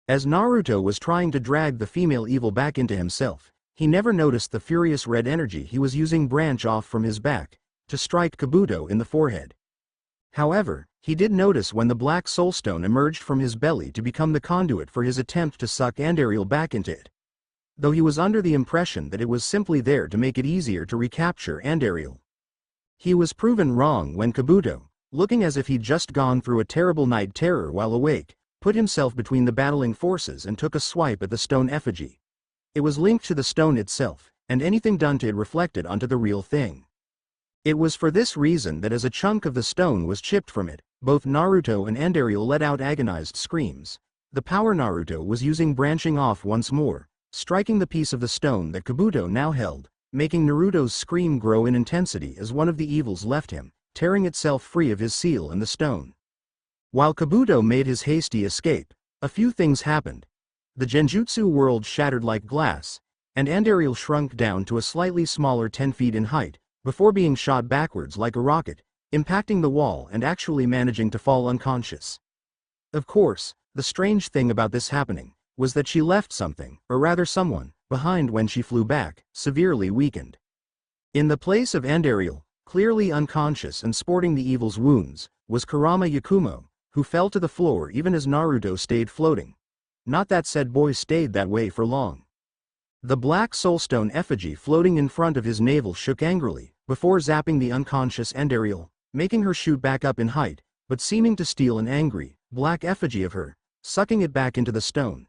As Naruto was trying to drag the female evil back into himself, he never noticed the furious red energy he was using branch off from his back, to strike Kabuto in the forehead. However, he did notice when the black soulstone emerged from his belly to become the conduit for his attempt to suck Andariel back into it. Though he was under the impression that it was simply there to make it easier to recapture Andariel. He was proven wrong when Kabuto, looking as if he'd just gone through a terrible night terror while awake, put himself between the battling forces and took a swipe at the stone effigy. It was linked to the stone itself, and anything done to it reflected onto the real thing. It was for this reason that as a chunk of the stone was chipped from it, both Naruto and Andariel let out agonized screams. The power Naruto was using branching off once more, striking the piece of the stone that Kabuto now held, making Naruto's scream grow in intensity as one of the evils left him, tearing itself free of his seal and the stone. While Kabuto made his hasty escape, a few things happened. The genjutsu world shattered like glass, and Andariel shrunk down to a slightly smaller 10 feet in height, before being shot backwards like a rocket, impacting the wall and actually managing to fall unconscious. Of course, the strange thing about this happening was that she left something, or rather someone, behind when she flew back, severely weakened. In the place of Andariel, clearly unconscious and sporting the evil's wounds, was Kurama Yakumo, who fell to the floor even as Naruto stayed floating. Not that said boy stayed that way for long. The black soulstone effigy floating in front of his navel shook angrily, before zapping the unconscious Andariel, making her shoot back up in height, but seeming to steal an angry, black effigy of her, sucking it back into the stone.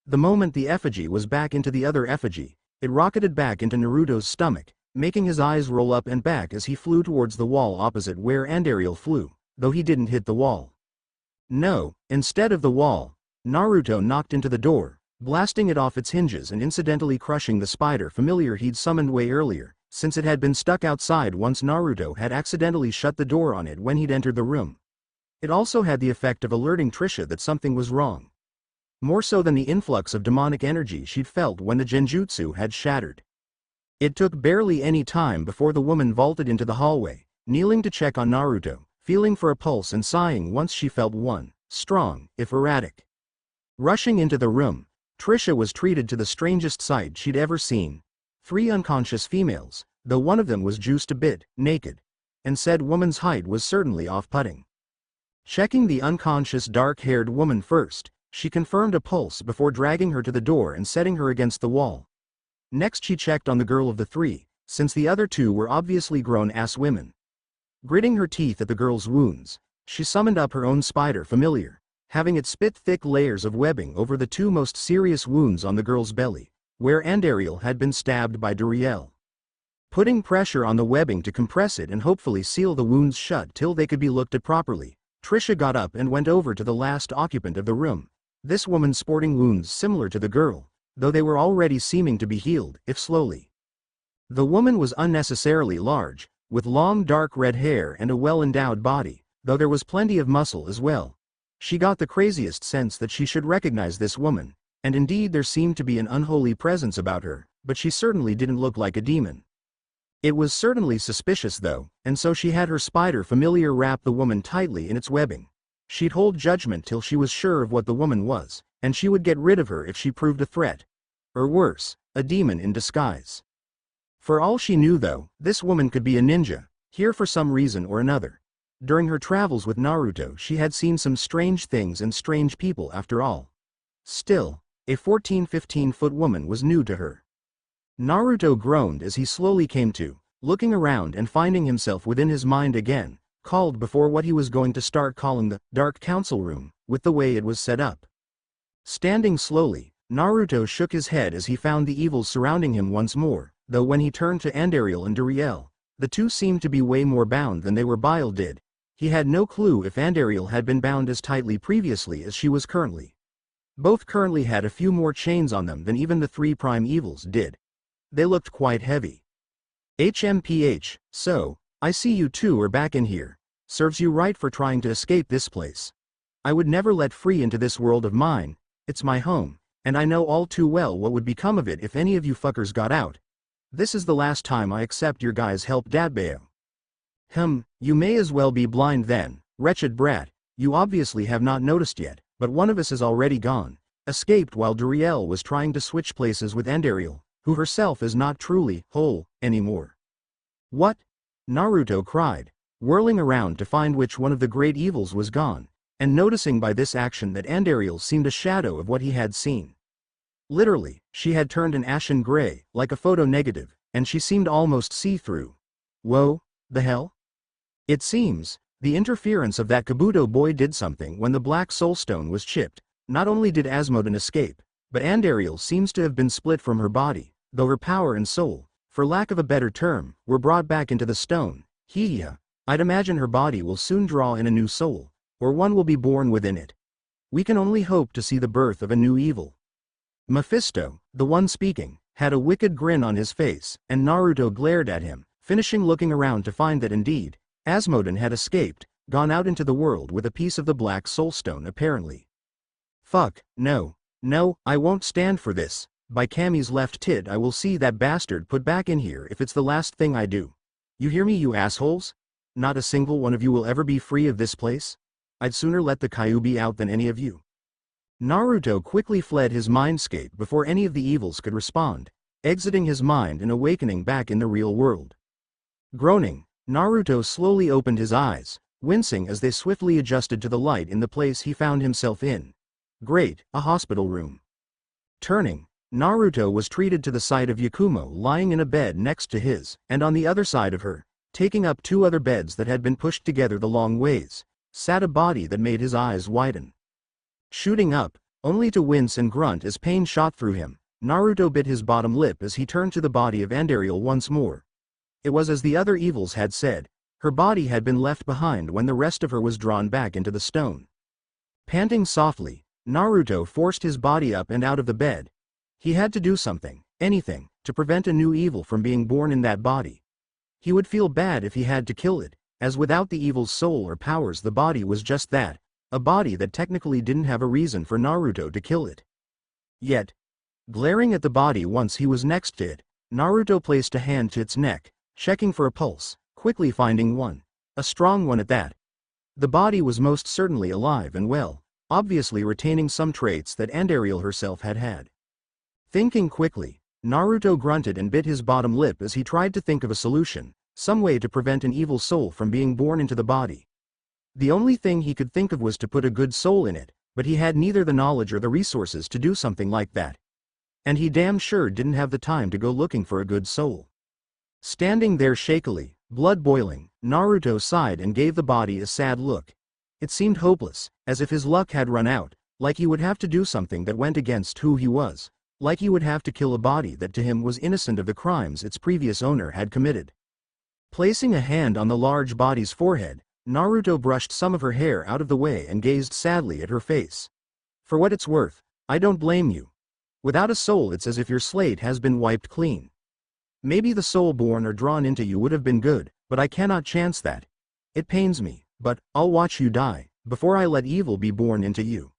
The moment the effigy was back into the other effigy, it rocketed back into Naruto's stomach, making his eyes roll up and back as he flew towards the wall opposite where Andariel flew, though he didn't hit the wall. No, instead of the wall, Naruto knocked into the door, blasting it off its hinges and incidentally crushing the spider familiar he'd summoned way earlier, since it had been stuck outside once Naruto had accidentally shut the door on it when he'd entered the room. It also had the effect of alerting Trisha that something was wrong. More so than the influx of demonic energy she'd felt when the genjutsu had shattered. It took barely any time before the woman vaulted into the hallway, kneeling to check on Naruto, feeling for a pulse and sighing once she felt one, strong, if erratic. Rushing into the room, Trisha was treated to the strangest sight she'd ever seen. 3 unconscious females, though one of them was juiced a bit, naked. And said woman's height was certainly off-putting. Checking the unconscious dark-haired woman first, she confirmed a pulse before dragging her to the door and setting her against the wall. Next she checked on the girl of the 3, since the other 2 were obviously grown-ass women. Gritting her teeth at the girl's wounds, she summoned up her own spider familiar, having it spit thick layers of webbing over the 2 most serious wounds on the girl's belly, where Andariel had been stabbed by Duriel. Putting pressure on the webbing to compress it and hopefully seal the wounds shut till they could be looked at properly, Trisha got up and went over to the last occupant of the room, this woman sporting wounds similar to the girl, though they were already seeming to be healed, if slowly. The woman was unnecessarily large, with long dark red hair and a well-endowed body, though there was plenty of muscle as well. She got the craziest sense that she should recognize this woman, and indeed there seemed to be an unholy presence about her, but she certainly didn't look like a demon. It was certainly suspicious though, and so she had her spider familiar wrap the woman tightly in its webbing. She'd hold judgment till she was sure of what the woman was, and she would get rid of her if she proved a threat. Or worse, a demon in disguise. For all she knew though, this woman could be a ninja, here for some reason or another. During her travels with Naruto she had seen some strange things and strange people after all. Still, a 14-15-foot woman was new to her. Naruto groaned as he slowly came to, looking around and finding himself within his mind again, called before what he was going to start calling the Dark Council Room, with the way it was set up. Standing slowly, Naruto shook his head as he found the evils surrounding him once more, though when he turned to Andariel and Duriel, the 2 seemed to be way more bound than they were Bile did. He had no clue if Andariel had been bound as tightly previously as she was currently. Both currently had a few more chains on them than even the 3 prime evils did. They looked quite heavy. HMPH, so, I see you 2 are back in here. Serves you right for trying to escape this place. I would never let free into this world of mine, it's my home, and I know all too well what would become of it if any of you fuckers got out. This is the last time I accept your guys' help, Dadbeo. You may as well be blind then, wretched brat, you obviously have not noticed yet, but one of us is already gone, escaped while Duriel was trying to switch places with Andariel, who herself is not truly whole anymore. What? Naruto cried, whirling around to find which one of the great evils was gone, and noticing by this action that Andariel seemed a shadow of what he had seen. Literally, she had turned an ashen gray, like a photo negative, and she seemed almost see-through. Whoa, the hell? It seems, the interference of that Kabuto boy did something when the black soulstone was chipped. Not only did Asmodon escape, but Andariel seems to have been split from her body, though her power and soul, for lack of a better term, were brought back into the stone. I'd imagine her body will soon draw in a new soul, or one will be born within it. We can only hope to see the birth of a new evil. Mephisto, the one speaking, had a wicked grin on his face, and Naruto glared at him, finishing looking around to find that indeed, Asmodon had escaped, gone out into the world with a piece of the black soulstone apparently. Fuck, no, I won't stand for this. By Kami's left tit I will see that bastard put back in here if it's the last thing I do. You hear me, you assholes? Not a single one of you will ever be free of this place? I'd sooner let the Kyuubi out than any of you. Naruto quickly fled his mindscape before any of the evils could respond, exiting his mind and awakening back in the real world. Groaning, Naruto slowly opened his eyes, wincing as they swiftly adjusted to the light in the place he found himself in. Great, a hospital room. Turning, Naruto was treated to the sight of Yakumo lying in a bed next to his, and on the other side of her, taking up two other beds that had been pushed together the long ways, sat a body that made his eyes widen. Shooting up, only to wince and grunt as pain shot through him, Naruto bit his bottom lip as he turned to the body of Andariel once more. It was as the other evils had said, her body had been left behind when the rest of her was drawn back into the stone. Panting softly, Naruto forced his body up and out of the bed. He had to do something, anything, to prevent a new evil from being born in that body. He would feel bad if he had to kill it, as without the evil's soul or powers the body was just that, a body that technically didn't have a reason for Naruto to kill it. Yet, glaring at the body once he was next to it, Naruto placed a hand to its neck, checking for a pulse, quickly finding one. A strong one at that. The body was most certainly alive and well, obviously retaining some traits that Andariel herself had had. Thinking quickly, Naruto grunted and bit his bottom lip as he tried to think of a solution, some way to prevent an evil soul from being born into the body. The only thing he could think of was to put a good soul in it, but he had neither the knowledge or the resources to do something like that. And he damn sure didn't have the time to go looking for a good soul. Standing there shakily, blood boiling, Naruto sighed and gave the body a sad look. It seemed hopeless, as if his luck had run out, like he would have to do something that went against who he was, like he would have to kill a body that to him was innocent of the crimes its previous owner had committed. Placing a hand on the large body's forehead, Naruto brushed some of her hair out of the way and gazed sadly at her face. For what it's worth, I don't blame you. Without a soul it's as if your slate has been wiped clean. Maybe the soul born or drawn into you would have been good, but I cannot chance that. It pains me, but I'll watch you die, before I let evil be born into you.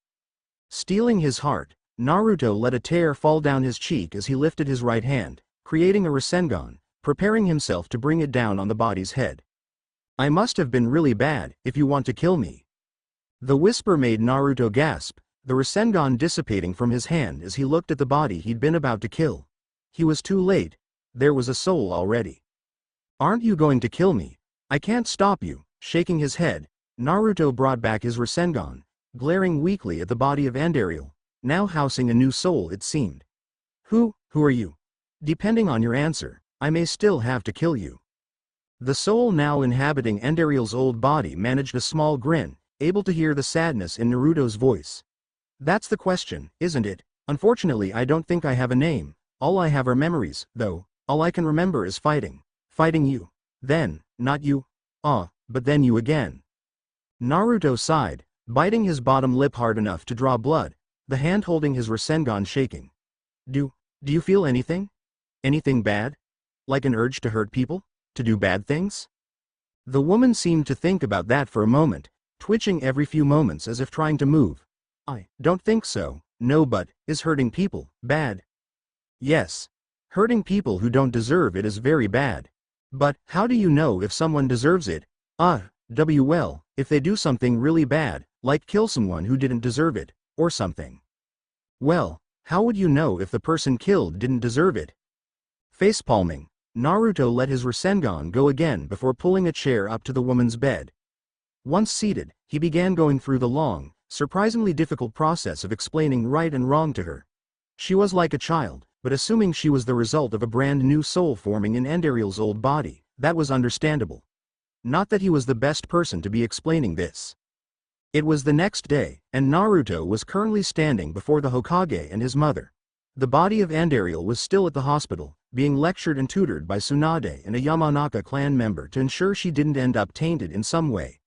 Steeling his heart, Naruto let a tear fall down his cheek as he lifted his right hand, creating a Rasengan, preparing himself to bring it down on the body's head. I must have been really bad, if you want to kill me. The whisper made Naruto gasp, the Rasengan dissipating from his hand as he looked at the body he'd been about to kill. He was too late. There was a soul already. Aren't you going to kill me? I can't stop you. Shaking his head, Naruto brought back his Rasengan, glaring weakly at the body of Andariel, now housing a new soul it seemed. Who are you? Depending on your answer, I may still have to kill you. The soul now inhabiting Andariel's old body managed a small grin, able to hear the sadness in Naruto's voice. That's the question, isn't it? Unfortunately I don't think I have a name. All I have are memories, though. All I can remember is fighting. Fighting you. Then, not you. But then you again. Naruto sighed, biting his bottom lip hard enough to draw blood, the hand holding his Rasengan shaking. Do you feel anything? Anything bad? Like an urge to hurt people? To do bad things? The woman seemed to think about that for a moment, twitching every few moments as if trying to move. I don't think so, no, but is hurting people bad? Yes. Hurting people who don't deserve it is very bad. But how do you know if someone deserves it? Well, if they do something really bad, like kill someone who didn't deserve it, or something. Well, how would you know if the person killed didn't deserve it? Facepalming, Naruto let his Rasengan go again before pulling a chair up to the woman's bed. Once seated, he began going through the long, surprisingly difficult process of explaining right and wrong to her. She was like a child, but assuming she was the result of a brand new soul forming in Andariel's old body, that was understandable. Not that he was the best person to be explaining this. It was the next day, and Naruto was currently standing before the Hokage and his mother. The body of Andariel was still at the hospital, being lectured and tutored by Tsunade and a Yamanaka clan member to ensure she didn't end up tainted in some way.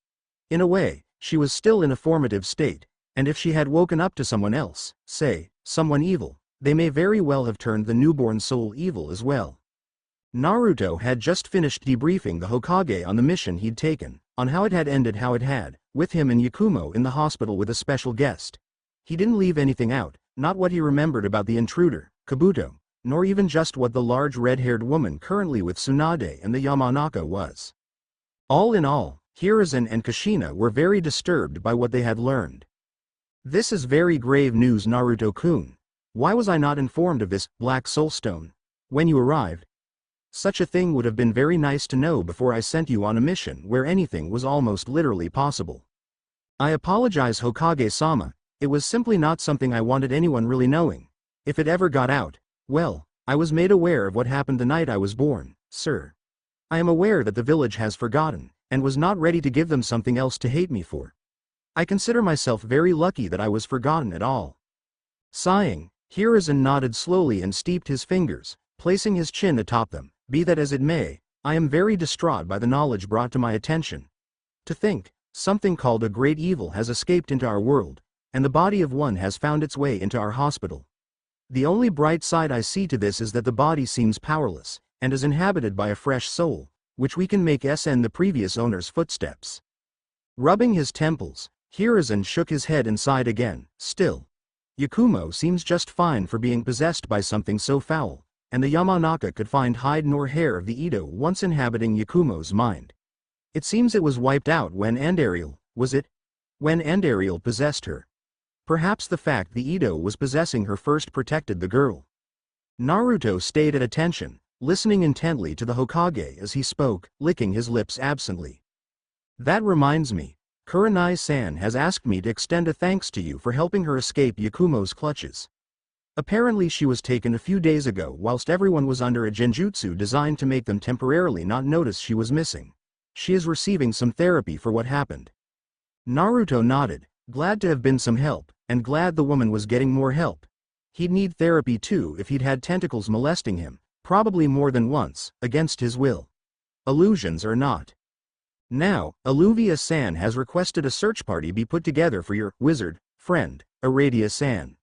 In a way, she was still in a formative state, and if she had woken up to someone else, say, someone evil, they may very well have turned the newborn soul evil as well. Naruto had just finished debriefing the Hokage on the mission he'd taken, on how it had ended how it had, with him and Yakumo in the hospital with a special guest. He didn't leave anything out, not what he remembered about the intruder, Kabuto, nor even just what the large red-haired woman currently with Tsunade and the Yamanaka was. All in all, Hiruzen and Kushina were very disturbed by what they had learned. This is very grave news, Naruto-kun. Why was I not informed of this, Black Soulstone, when you arrived? Such a thing would have been very nice to know before I sent you on a mission where anything was almost literally possible. I apologize, Hokage-sama, it was simply not something I wanted anyone really knowing. If it ever got out, well, I was made aware of what happened the night I was born, sir. I am aware that the village has forgotten, and was not ready to give them something else to hate me for. I consider myself very lucky that I was forgotten at all. Sighing, Hiruzen nodded slowly and steeped his fingers, placing his chin atop them. Be that as it may, I am very distraught by the knowledge brought to my attention. To think, something called a great evil has escaped into our world, and the body of one has found its way into our hospital. The only bright side I see to this is that the body seems powerless, and is inhabited by a fresh soul, which we can make ascend the previous owner's footsteps. Rubbing his temples, Hiruzen shook his head and sighed again. Still, Yakumo seems just fine for being possessed by something so foul, and the Yamanaka could find hide nor hair of the Ito once inhabiting Yakumo's mind. It seems it was wiped out when Andariel, was it? When Andariel possessed her. Perhaps the fact the Ito was possessing her first protected the girl. Naruto stayed at attention, listening intently to the Hokage as he spoke, licking his lips absently. That reminds me, Kurenai-san has asked me to extend a thanks to you for helping her escape Yakumo's clutches. Apparently she was taken a few days ago whilst everyone was under a genjutsu designed to make them temporarily not notice she was missing. She is receiving some therapy for what happened. Naruto nodded, glad to have been some help, and glad the woman was getting more help. He'd need therapy too if he'd had tentacles molesting him, probably more than once, against his will. Illusions or not. Now, Alluvia-san has requested a search party be put together for your wizard friend, Aradia-san.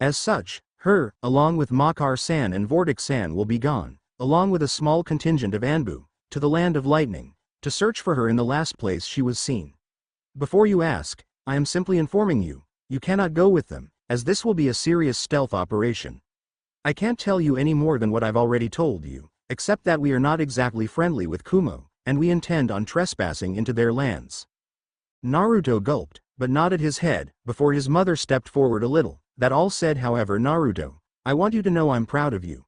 As such, her, along with Makar-san and Vortic-san will be gone, along with a small contingent of Anbu, to the Land of Lightning, to search for her in the last place she was seen. Before you ask, I am simply informing you, you cannot go with them, as this will be a serious stealth operation. I can't tell you any more than what I've already told you, except that we are not exactly friendly with Kumo, and we intend on trespassing into their lands. Naruto gulped, but nodded his head, before his mother stepped forward a little. That all said, however, Naruto, I want you to know I'm proud of you.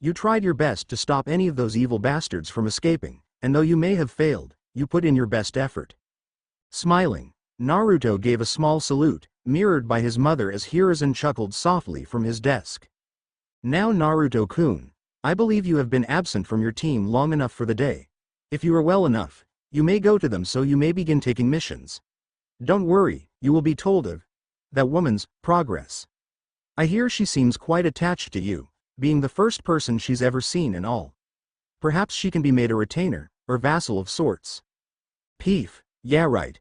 You tried your best to stop any of those evil bastards from escaping, and though you may have failed, you put in your best effort. Smiling, Naruto gave a small salute, mirrored by his mother as Hiruzen chuckled softly from his desk. Now Naruto-kun, I believe you have been absent from your team long enough for the day. If you are well enough, you may go to them so you may begin taking missions. Don't worry, you will be told of that woman's progress. I hear she seems quite attached to you, being the first person she's ever seen and all. Perhaps she can be made a retainer, or vassal of sorts. Peef, yeah right.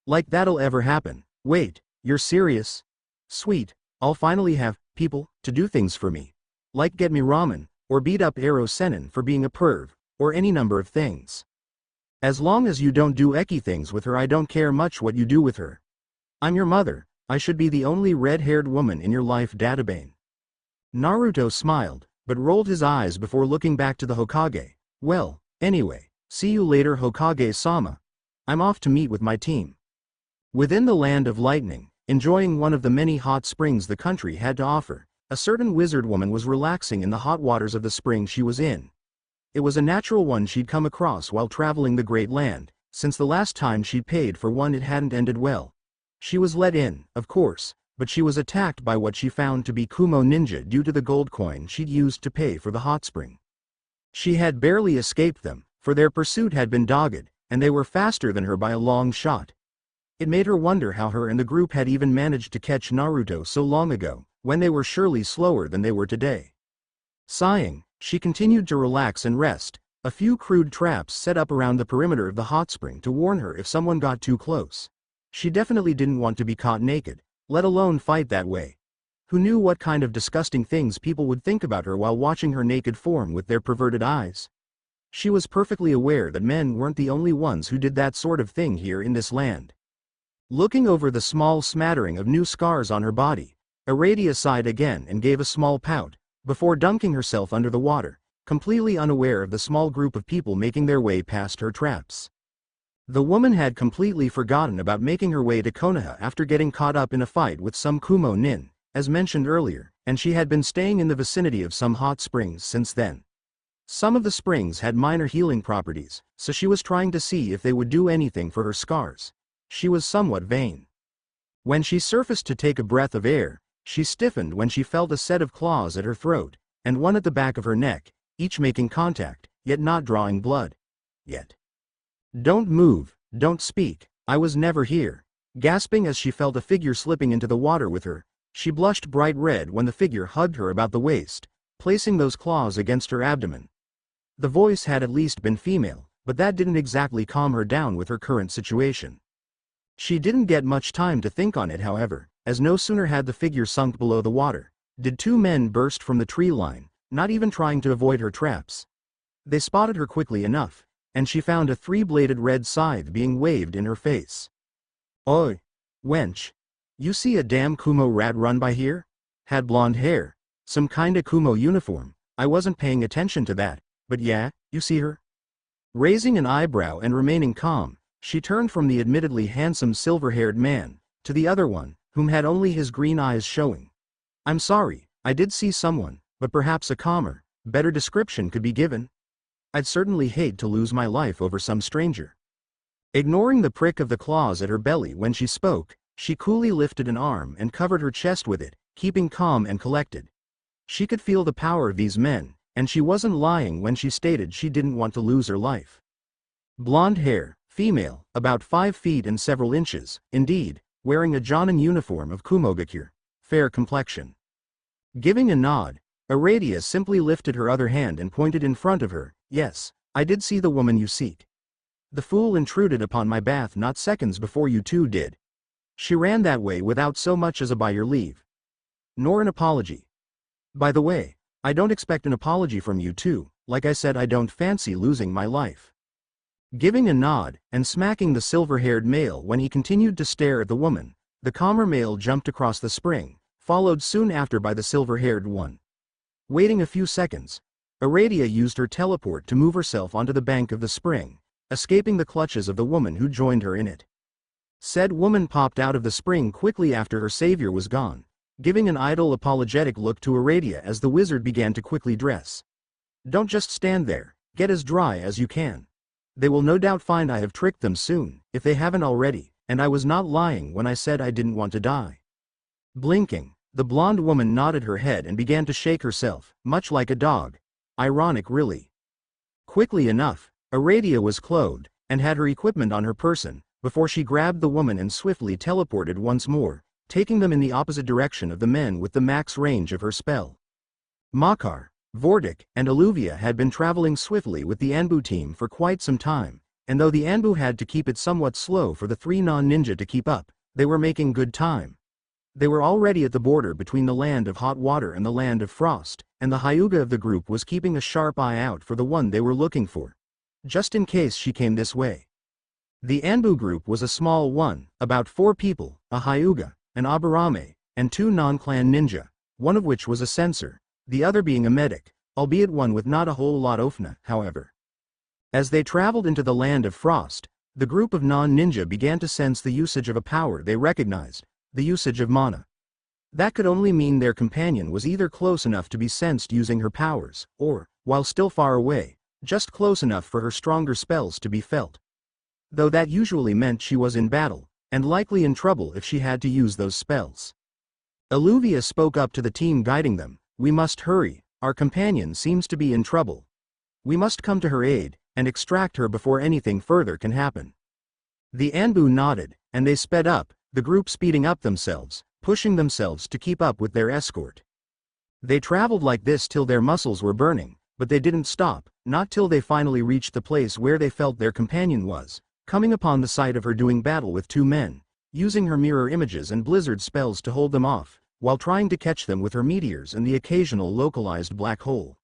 Like that'll ever happen. Wait, you're serious? Sweet, I'll finally have people to do things for me. Like get me ramen, or beat up Ero Sennin for being a perv, or any number of things. As long as you don't do eki things with her, I don't care much what you do with her. I'm your mother. I should be the only red-haired woman in your life, Databane. Naruto smiled, but rolled his eyes before looking back to the Hokage. Well, anyway, see you later, Hokage-sama. I'm off to meet with my team. Within the Land of Lightning, enjoying one of the many hot springs the country had to offer, a certain wizard woman was relaxing in the hot waters of the spring she was in. It was a natural one she'd come across while traveling the Great Land, since the last time she'd paid for one it hadn't ended well. She was let in, of course, but she was attacked by what she found to be Kumo ninja due to the gold coin she'd used to pay for the hot spring. She had barely escaped them, for their pursuit had been dogged, and they were faster than her by a long shot. It made her wonder how her and the group had even managed to catch Naruto so long ago, when they were surely slower than they were today. Sighing, she continued to relax and rest, a few crude traps set up around the perimeter of the hot spring to warn her if someone got too close. She definitely didn't want to be caught naked, let alone fight that way. Who knew what kind of disgusting things people would think about her while watching her naked form with their perverted eyes? She was perfectly aware that men weren't the only ones who did that sort of thing here in this land. Looking over the small smattering of new scars on her body, Aradia sighed again and gave a small pout, before dunking herself under the water, completely unaware of the small group of people making their way past her traps. The woman had completely forgotten about making her way to Konoha after getting caught up in a fight with some Kumo nin, as mentioned earlier, and she had been staying in the vicinity of some hot springs since then. Some of the springs had minor healing properties, so she was trying to see if they would do anything for her scars. She was somewhat vain. When she surfaced to take a breath of air, she stiffened when she felt a set of claws at her throat, and one at the back of her neck, each making contact, yet not drawing blood. Yet. "Don't move, don't speak, I was never here." Gasping as she felt a figure slipping into the water with her, she blushed bright red when the figure hugged her about the waist, placing those claws against her abdomen. The voice had at least been female, but that didn't exactly calm her down with her current situation. She didn't get much time to think on it, however, as no sooner had the figure sunk below the water, did two men burst from the tree line, not even trying to avoid her traps. They spotted her quickly enough, and she found a three-bladed red scythe being waved in her face. "Oi, wench. You see a damn Kumo rat run by here? Had blonde hair. Some kinda Kumo uniform. I wasn't paying attention to that, but yeah, you see her?" Raising an eyebrow and remaining calm, she turned from the admittedly handsome silver-haired man, to the other one, whom had only his green eyes showing. "I'm sorry, I did see someone, but perhaps a calmer, better description could be given. I'd certainly hate to lose my life over some stranger." Ignoring the prick of the claws at her belly when she spoke, she coolly lifted an arm and covered her chest with it, keeping calm and collected. She could feel the power of these men, and she wasn't lying when she stated she didn't want to lose her life. Blonde hair, female, about 5 feet and several inches, indeed, wearing a Jonin uniform of Kumogakure, fair complexion. Giving a nod, Aradia simply lifted her other hand and pointed in front of her. "Yes, I did see the woman you seek. The fool intruded upon my bath not seconds before you two did. She ran that way without so much as a by your leave. Nor an apology. By the way, I don't expect an apology from you two, like I said I don't fancy losing my life." Giving a nod, and smacking the silver-haired male when he continued to stare at the woman, the calmer male jumped across the spring, followed soon after by the silver-haired one. Waiting a few seconds, Aradia used her teleport to move herself onto the bank of the spring, escaping the clutches of the woman who joined her in it. Said woman popped out of the spring quickly after her savior was gone, giving an idle apologetic look to Aradia as the wizard began to quickly dress. "Don't just stand there, get as dry as you can. They will no doubt find I have tricked them soon, if they haven't already, and I was not lying when I said I didn't want to die." Blinking, the blonde woman nodded her head and began to shake herself, much like a dog. Ironic really. Quickly enough, Aradia was clothed, and had her equipment on her person, before she grabbed the woman and swiftly teleported once more, taking them in the opposite direction of the men with the max range of her spell. Makar, Vortic, and Alluvia had been traveling swiftly with the Anbu team for quite some time, and though the Anbu had to keep it somewhat slow for the 3 non-ninja to keep up, they were making good time. They were already at the border between the land of hot water and the land of frost, and the Hyuga of the group was keeping a sharp eye out for the one they were looking for, just in case she came this way. The Anbu group was a small one, about 4 people, a Hyuga, an Aburame, and 2 non-clan ninja, one of which was a censor, the other being a medic, albeit one with not a whole lot ofna, however. As they traveled into the land of frost, the group of non-ninja began to sense the usage of a power they recognized, the usage of mana. That could only mean their companion was either close enough to be sensed using her powers, or, while still far away, just close enough for her stronger spells to be felt. Though that usually meant she was in battle, and likely in trouble if she had to use those spells. Alluvia spoke up to the team guiding them. "We must hurry, our companion seems to be in trouble. We must come to her aid, and extract her before anything further can happen." The Anbu nodded, and they sped up, the group speeding up themselves, pushing themselves to keep up with their escort. They traveled like this till their muscles were burning, but they didn't stop, not till they finally reached the place where they felt their companion was, coming upon the sight of her doing battle with 2 men, using her mirror images and blizzard spells to hold them off, while trying to catch them with her meteors and the occasional localized black hole.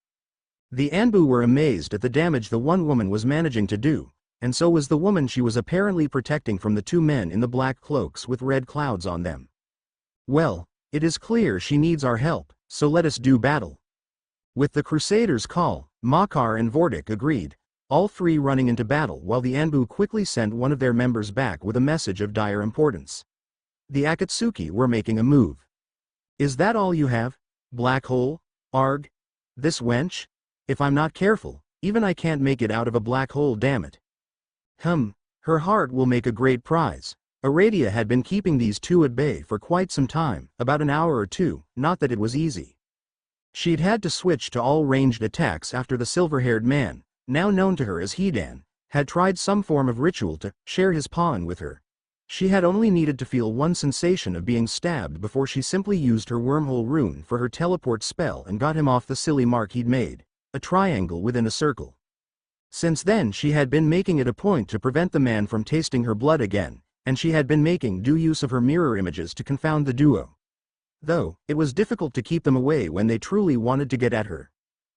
The Anbu were amazed at the damage the one woman was managing to do, and so was the woman she was apparently protecting from the 2 men in the black cloaks with red clouds on them. "Well, it is clear she needs our help, so let us do battle." With the Crusaders' call, Makar and Vortic agreed, all three running into battle while the Anbu quickly sent one of their members back with a message of dire importance. The Akatsuki were making a move. Is that all you have? Black hole? Arg? This wench? If I'm not careful, even I can't make it out of a black hole, damn it. Her heart will make a great prize. Aradia had been keeping these two at bay for quite some time, about an hour or two, not that it was easy. She'd had to switch to all ranged attacks after the silver-haired man, now known to her as Hidan, had tried some form of ritual to share his pawn with her. She had only needed to feel one sensation of being stabbed before she simply used her wormhole rune for her teleport spell and got him off the silly mark he'd made, a triangle within a circle. Since then she had been making it a point to prevent the man from tasting her blood again, and she had been making due use of her mirror images to confound the duo. Though, it was difficult to keep them away when they truly wanted to get at her.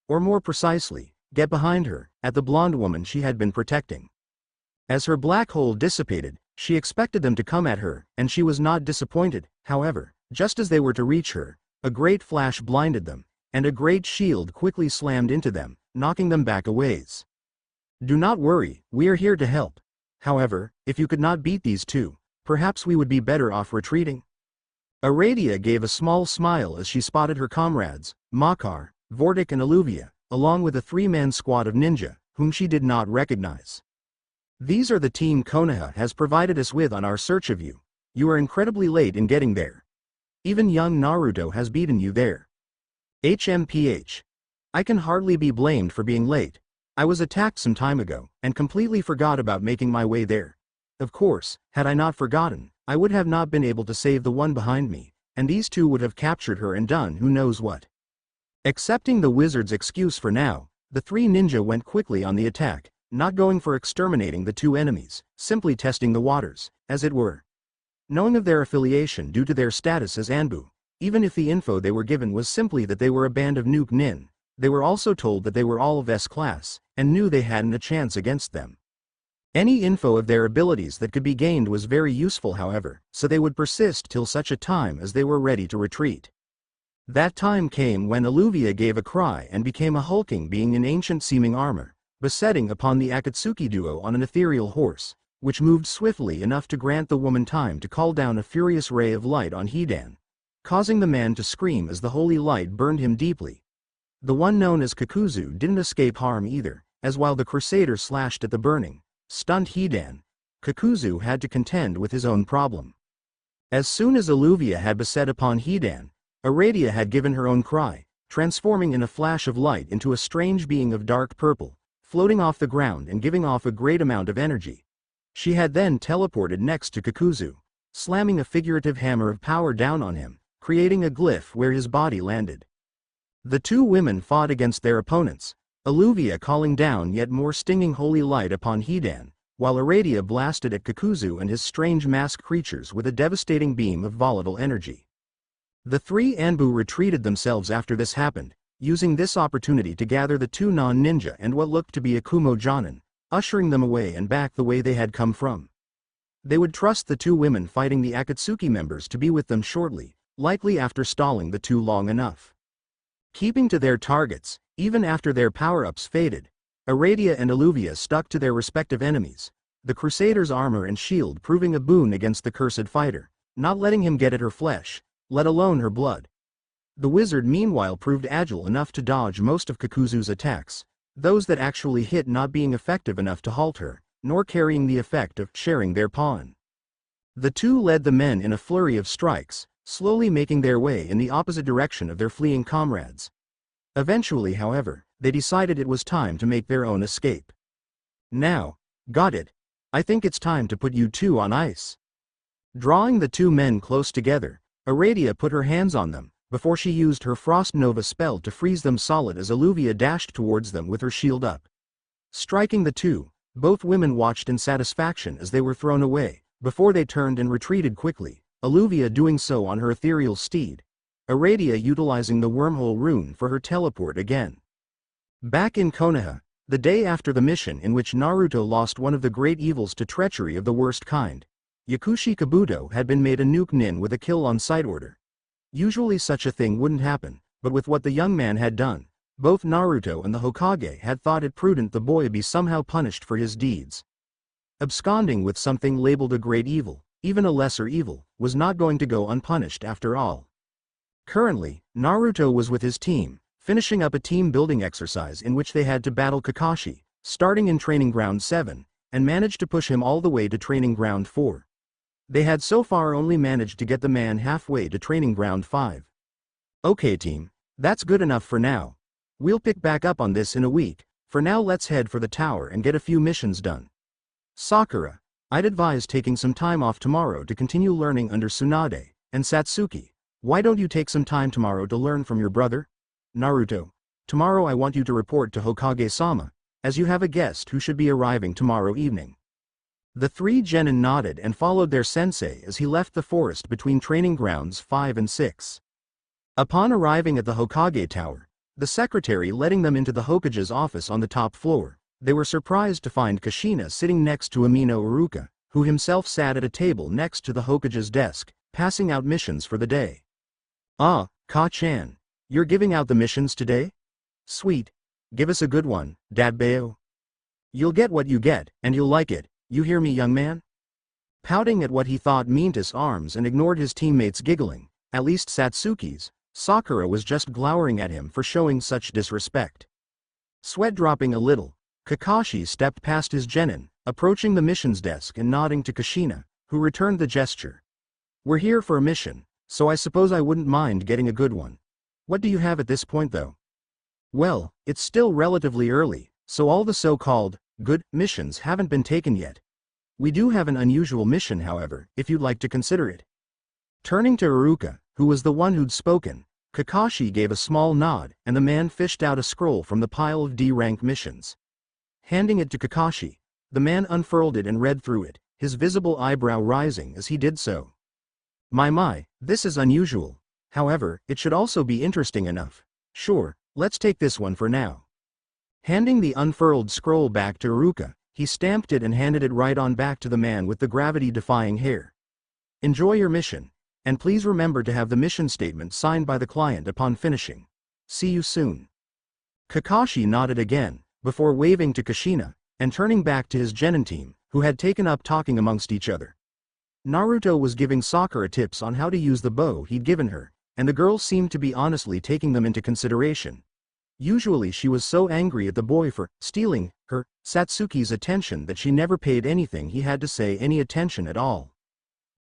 Or more precisely, get behind her, at the blonde woman she had been protecting. As her black hole dissipated, she expected them to come at her, and she was not disappointed. However, just as they were to reach her, a great flash blinded them, and a great shield quickly slammed into them, knocking them back a ways. Do not worry, we are here to help. However, if you could not beat these two, perhaps we would be better off retreating. Aradia gave a small smile as she spotted her comrades, Makar, Vortic and Alluvia, along with a three-man squad of ninja, whom she did not recognize. These are the team Konoha has provided us with on our search of you. You are incredibly late in getting there. Even young Naruto has beaten you there. HMPH. I can hardly be blamed for being late. I was attacked some time ago, and completely forgot about making my way there. Of course, had I not forgotten, I would have not been able to save the one behind me, and these two would have captured her and done who knows what. Accepting the wizard's excuse for now, the three ninja went quickly on the attack, not going for exterminating the two enemies, simply testing the waters, as it were. Knowing of their affiliation due to their status as Anbu, even if the info they were given was simply that they were a band of Nuke Nin, they were also told that they were all of S-class, and knew they hadn't a chance against them. Any info of their abilities that could be gained was very useful, however, so they would persist till such a time as they were ready to retreat. That time came when Alluvia gave a cry and became a hulking being in ancient-seeming armor, besetting upon the Akatsuki duo on an ethereal horse, which moved swiftly enough to grant the woman time to call down a furious ray of light on Hidan, causing the man to scream as the holy light burned him deeply. The one known as Kakuzu didn't escape harm either, as while the Crusader slashed at the burning, stunned Hidan, Kakuzu had to contend with his own problem. As soon as Alluvia had beset upon Hidan, Aradia had given her own cry, transforming in a flash of light into a strange being of dark purple, floating off the ground and giving off a great amount of energy. She had then teleported next to Kakuzu, slamming a figurative hammer of power down on him, creating a glyph where his body landed. The two women fought against their opponents, Alluvia calling down yet more stinging holy light upon Hidan, while Aradia blasted at Kakuzu and his strange masked creatures with a devastating beam of volatile energy. The three Anbu retreated themselves after this happened, using this opportunity to gather the two non-ninja and what looked to be Akumo Jonin, ushering them away and back the way they had come from. They would trust the two women fighting the Akatsuki members to be with them shortly, likely after stalling the two long enough. Keeping to their targets, even after their power-ups faded, Aradia and Alluvia stuck to their respective enemies, the Crusader's armor and shield proving a boon against the cursed fighter, not letting him get at her flesh, let alone her blood. The wizard meanwhile proved agile enough to dodge most of Kakuzu's attacks, those that actually hit not being effective enough to halt her, nor carrying the effect of sharing their pawn. The two led the men in a flurry of strikes, slowly making their way in the opposite direction of their fleeing comrades. Eventually, however, they decided it was time to make their own escape. Now, got it. I think it's time to put you two on ice. Drawing the two men close together, Aradia put her hands on them, before she used her Frost Nova spell to freeze them solid as Alluvia dashed towards them with her shield up. Striking the two, both women watched in satisfaction as they were thrown away, before they turned and retreated quickly, Alluvia doing so on her ethereal steed, Aradia utilizing the wormhole rune for her teleport again. Back in Konoha, the day after the mission in which Naruto lost one of the great evils to treachery of the worst kind, Yakushi Kabuto had been made a Nuke Nin with a kill-on-sight order. Usually such a thing wouldn't happen, but with what the young man had done, Both Naruto and the Hokage had thought it prudent the boy be somehow punished for his deeds. Absconding with something labeled a great evil, even a lesser evil, was not going to go unpunished after all. Currently, Naruto was with his team, finishing up a team-building exercise in which they had to battle Kakashi, starting in Training Ground 7, and managed to push him all the way to Training Ground 4. They had so far only managed to get the man halfway to Training Ground 5. Okay team, that's good enough for now. We'll pick back up on this in a week. For now let's head for the tower and get a few missions done. Sakura, I'd advise taking some time off tomorrow to continue learning under Tsunade, and Satsuki, why don't you take some time tomorrow to learn from your brother? Naruto, tomorrow I want you to report to Hokage-sama, as you have a guest who should be arriving tomorrow evening. The three genin nodded and followed their sensei as he left the forest between Training Grounds 5 and 6. Upon arriving at the Hokage Tower, the secretary letting them into the Hokage's office on the top floor, they were surprised to find Kushina sitting next to Amino Iruka, who himself sat at a table next to the Hokage's desk, passing out missions for the day. Ah, Ka-chan, you're giving out the missions today? Sweet. Give us a good one, Dadbeo. You'll get what you get, and you'll like it, you hear me young man? Pouting at what he thought meant arms and ignored his teammates giggling, at least Satsuki's, Sakura was just glowering at him for showing such disrespect. Sweat dropping a little, Kakashi stepped past his genin, approaching the missions desk and nodding to Kushina, who returned the gesture. We're here for a mission, so I suppose I wouldn't mind getting a good one. What do you have at this point though? Well, it's still relatively early, so all the so-called good missions haven't been taken yet. We do have an unusual mission however, if you'd like to consider it. Turning to Iruka, who was the one who'd spoken, Kakashi gave a small nod and the man fished out a scroll from the pile of D-rank missions. Handing it to Kakashi, the man unfurled it and read through it, his visible eyebrow rising as he did so. My, this is unusual. However, it should also be interesting enough. Sure, let's take this one for now. Handing the unfurled scroll back to Iruka, he stamped it and handed it right on back to the man with the gravity-defying hair. Enjoy your mission, and please remember to have the mission statement signed by the client upon finishing. See you soon. Kakashi nodded again, before waving to Kushina, and turning back to his genin team, who had taken up talking amongst each other. Naruto was giving Sakura tips on how to use the bow he'd given her, and the girl seemed to be honestly taking them into consideration. Usually she was so angry at the boy for stealing her, Satsuki's attention that she never paid anything he had to say any attention at all.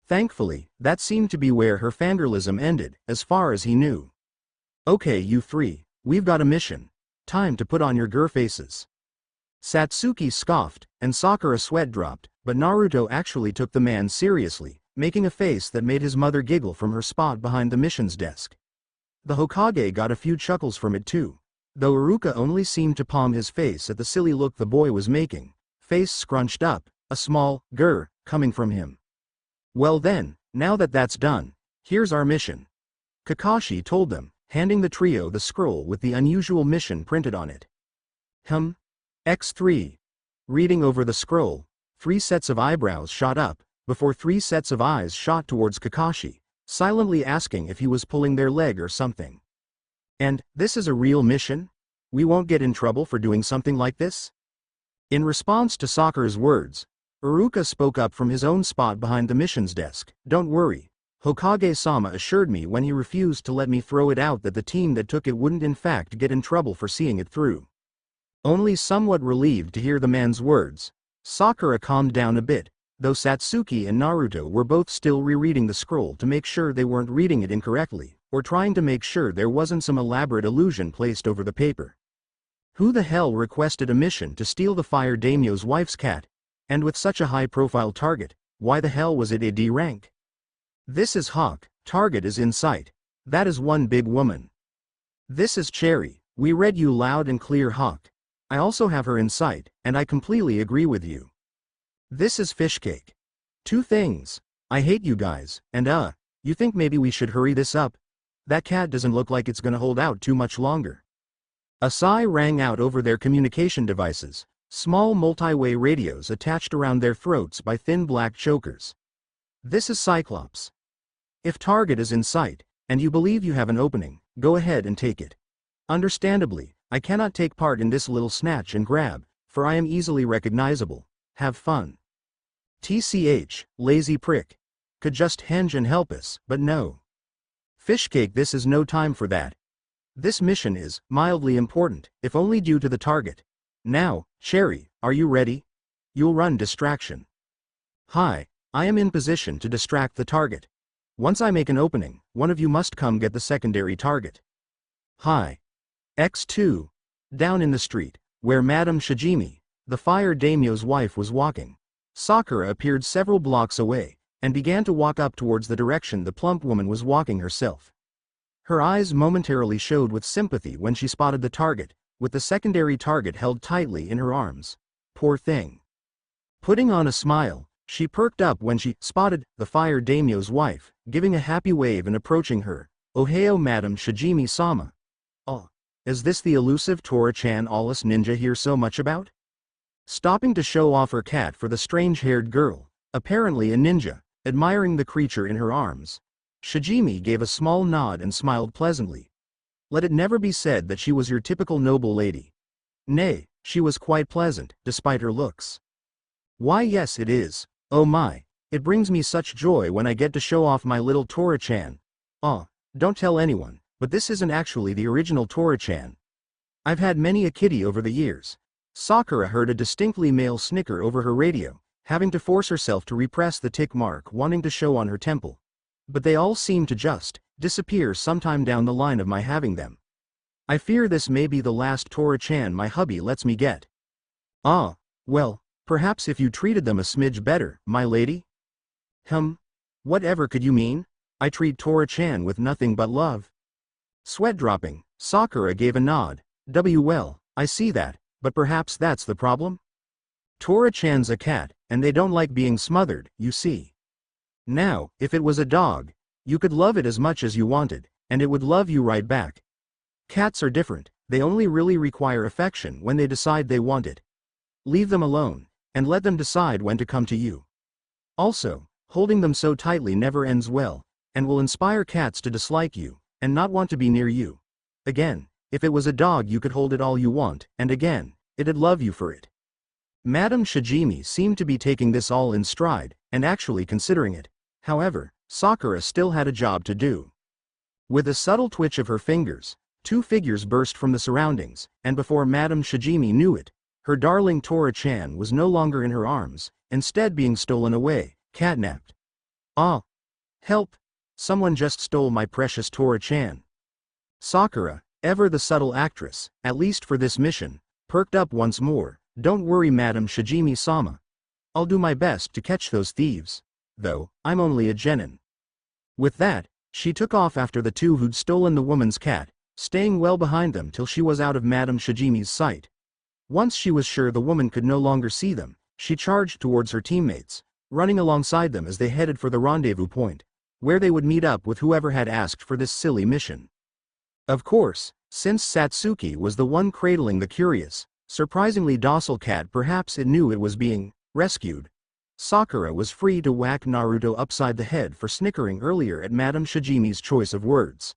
Thankfully, that seemed to be where her fangirlism ended, as far as he knew. Okay you three, we've got a mission. Time to put on your gur faces. Satsuki scoffed, and Sakura sweat dropped, but Naruto actually took the man seriously, making a face that made his mother giggle from her spot behind the missions desk. The Hokage got a few chuckles from it too, though Iruka only seemed to palm his face at the silly look the boy was making, face scrunched up, a small grr coming from him. Well then, now that that's done, here's our mission. Kakashi told them, handing the trio the scroll with the unusual mission printed on it. X3. Reading over the scroll, 3 sets of eyebrows shot up, before 3 sets of eyes shot towards Kakashi, silently asking if he was pulling their leg or something. And, this is a real mission? We won't get in trouble for doing something like this? In response to Sakura's words, Iruka spoke up from his own spot behind the missions desk. Don't worry, Hokage-sama assured me when he refused to let me throw it out that the team that took it wouldn't in fact get in trouble for seeing it through. Only somewhat relieved to hear the man's words, Sakura calmed down a bit, though Satsuki and Naruto were both still rereading the scroll to make sure they weren't reading it incorrectly, or trying to make sure there wasn't some elaborate illusion placed over the paper. Who the hell requested a mission to steal the fire daimyo's wife's cat? And with such a high-profile target, why the hell was it a D rank? This is Hawk, target is in sight. That is one big woman. This is Cherry, we read you loud and clear Hawk. I also have her in sight, and I completely agree with you. This is Fishcake. 2 things. I hate you guys, and you think maybe we should hurry this up? That cat doesn't look like it's gonna hold out too much longer. A sigh rang out over their communication devices, small multi-way radios attached around their throats by thin black chokers. This is Cyclops. If target is in sight, and you believe you have an opening, go ahead and take it. Understandably, I cannot take part in this little snatch and grab, for I am easily recognizable. Have fun. TCH, lazy prick. Could just henge and help us, but no. Fishcake, this is no time for that. This mission is mildly important, if only due to the target. Now, Cherry, are you ready? You'll run distraction. Hi, I am in position to distract the target. Once I make an opening, one of you must come get the secondary target. Hi. X2. Down in the street, where Madame Shijimi, the fire daimyo's wife, was walking, Sakura appeared several blocks away, and began to walk up towards the direction the plump woman was walking herself. Her eyes momentarily showed with sympathy when she spotted the target, with the secondary target held tightly in her arms. Poor thing. Putting on a smile, she perked up when she spotted the fire daimyo's wife, giving a happy wave and approaching her. Ohio, Madame Shijimi-sama. Oh, is this the elusive Tora-chan Alice ninja here so much about? Stopping to show off her cat for the strange-haired girl, apparently a ninja, admiring the creature in her arms, Shijimi gave a small nod and smiled pleasantly. Let it never be said that she was your typical noble lady. Nay, she was quite pleasant, despite her looks. Why, yes, it is. Oh my, it brings me such joy when I get to show off my little Tora-chan. Oh, don't tell anyone, but this isn't actually the original Tora-chan. I've had many a kitty over the years. Sakura heard a distinctly male snicker over her radio, having to force herself to repress the tick mark wanting to show on her temple. But they all seem to just disappear sometime down the line of my having them. I fear this may be the last Tora-chan my hubby lets me get. Ah, well, perhaps if you treated them a smidge better, my lady? Whatever could you mean? I treat Tora-chan with nothing but love. Sweat dropping, Sakura gave a nod. Well, I see that, but perhaps that's the problem? Tora-chan's a cat, and they don't like being smothered, you see. Now, if it was a dog, you could love it as much as you wanted, and it would love you right back. Cats are different, they only really require affection when they decide they want it. Leave them alone, and let them decide when to come to you. Also, holding them so tightly never ends well, and will inspire cats to dislike you, and not want to be near you. Again, if it was a dog you could hold it all you want, and again, it'd love you for it. Madame Shijimi seemed to be taking this all in stride, and actually considering it. However, Sakura still had a job to do. With a subtle twitch of her fingers, two figures burst from the surroundings, and before Madame Shijimi knew it, her darling Tora-chan was no longer in her arms, instead being stolen away, catnapped. Ah! Help! Someone just stole my precious Tora-chan. Sakura, ever the subtle actress, at least for this mission, perked up once more. Don't worry, Madame Shijimi-sama. I'll do my best to catch those thieves. Though, I'm only a genin. With that, she took off after the two who'd stolen the woman's cat, staying well behind them till she was out of Madame Shijimi's sight. Once she was sure the woman could no longer see them, she charged towards her teammates, running alongside them as they headed for the rendezvous point, where they would meet up with whoever had asked for this silly mission. Of course, since Satsuki was the one cradling the curious, surprisingly docile cat, perhaps it knew it was being rescued. Sakura was free to whack Naruto upside the head for snickering earlier at Madame Shijimi's choice of words.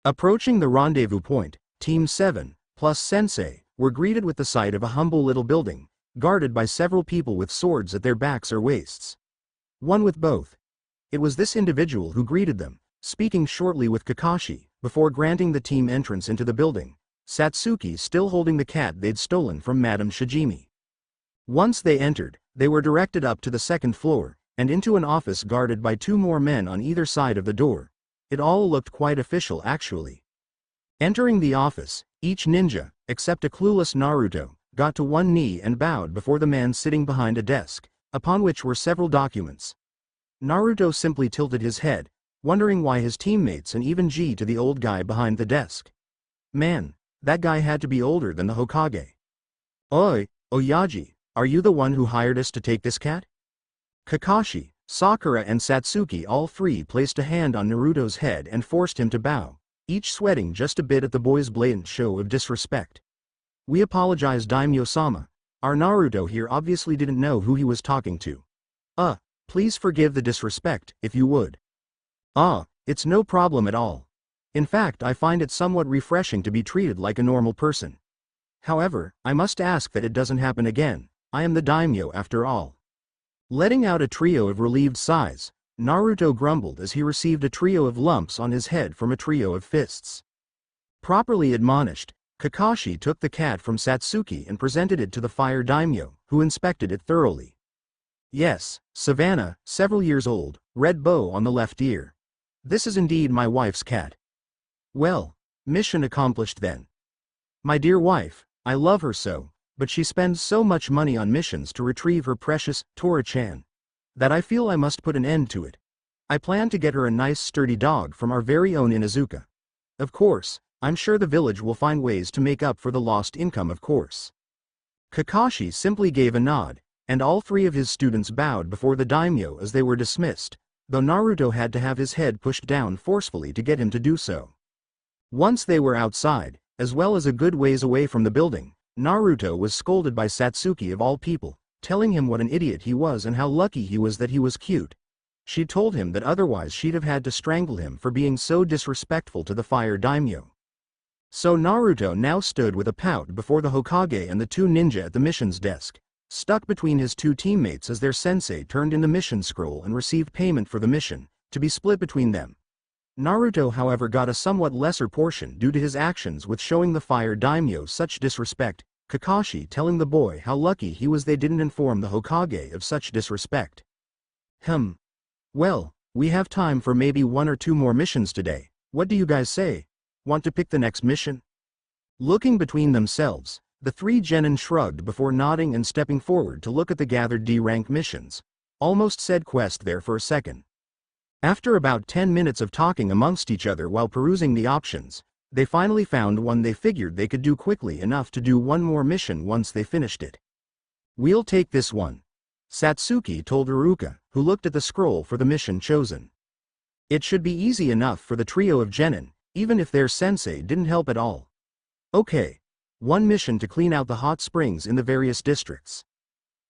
Approaching the rendezvous point, Team 7, plus Sensei, were greeted with the sight of a humble little building, guarded by several people with swords at their backs or waists. One with both. It was this individual who greeted them, speaking shortly with Kakashi, before granting the team entrance into the building, Satsuki still holding the cat they'd stolen from Madame Shijimi. Once they entered, they were directed up to the second floor, and into an office guarded by two more men on either side of the door. It all looked quite official actually. Entering the office, each ninja, except a clueless Naruto, got to one knee and bowed before the man sitting behind a desk, upon which were several documents. Naruto simply tilted his head, wondering why his teammates and even G to the old guy behind the desk. Man, that guy had to be older than the Hokage. Oi, Oyaji, are you the one who hired us to take this cat? Kakashi, Sakura and Satsuki all three placed a hand on Naruto's head and forced him to bow, each sweating just a bit at the boy's blatant show of disrespect. We apologize, Daimyo-sama. Our Naruto here obviously didn't know who he was talking to. Please forgive the disrespect, if you would. It's no problem at all. In fact, I find it somewhat refreshing to be treated like a normal person. However, I must ask that it doesn't happen again. I am the daimyo after all. Letting out a trio of relieved sighs, Naruto grumbled as he received a trio of lumps on his head from a trio of fists. Properly admonished, Kakashi took the cat from Satsuki and presented it to the fire daimyo, who inspected it thoroughly. Yes, Savannah, several years old, red bow on the left ear. This is indeed my wife's cat. Well, mission accomplished then. My dear wife, I love her so, but she spends so much money on missions to retrieve her precious Tora-chan, that I feel I must put an end to it. I plan to get her a nice sturdy dog from our very own Inuzuka. Of course, I'm sure the village will find ways to make up for the lost income, of course. Kakashi simply gave a nod, and all three of his students bowed before the daimyo as they were dismissed, though Naruto had to have his head pushed down forcefully to get him to do so. Once they were outside, as well as a good ways away from the building, Naruto was scolded by Satsuki of all people, telling him what an idiot he was and how lucky he was that he was cute. She told him that otherwise she'd have had to strangle him for being so disrespectful to the fire daimyo. So Naruto now stood with a pout before the Hokage and the two ninja at the missions desk, stuck between his two teammates as their sensei turned in the mission scroll and received payment for the mission, to be split between them. Naruto however got a somewhat lesser portion due to his actions with showing the fire daimyo such disrespect, Kakashi telling the boy how lucky he was they didn't inform the Hokage of such disrespect. Well, we have time for maybe 1 or 2 more missions today. What do you guys say? Want to pick the next mission? Looking between themselves, the 3 genin shrugged before nodding and stepping forward to look at the gathered D-rank missions. Almost said quest there for a second. After about 10 minutes of talking amongst each other while perusing the options, they finally found one they figured they could do quickly enough to do 1 more mission once they finished it. We'll take this one, Satsuki told Iruka, who looked at the scroll for the mission chosen. It should be easy enough for the trio of genin, even if their sensei didn't help at all. Okay. 1 mission to clean out the hot springs in the various districts.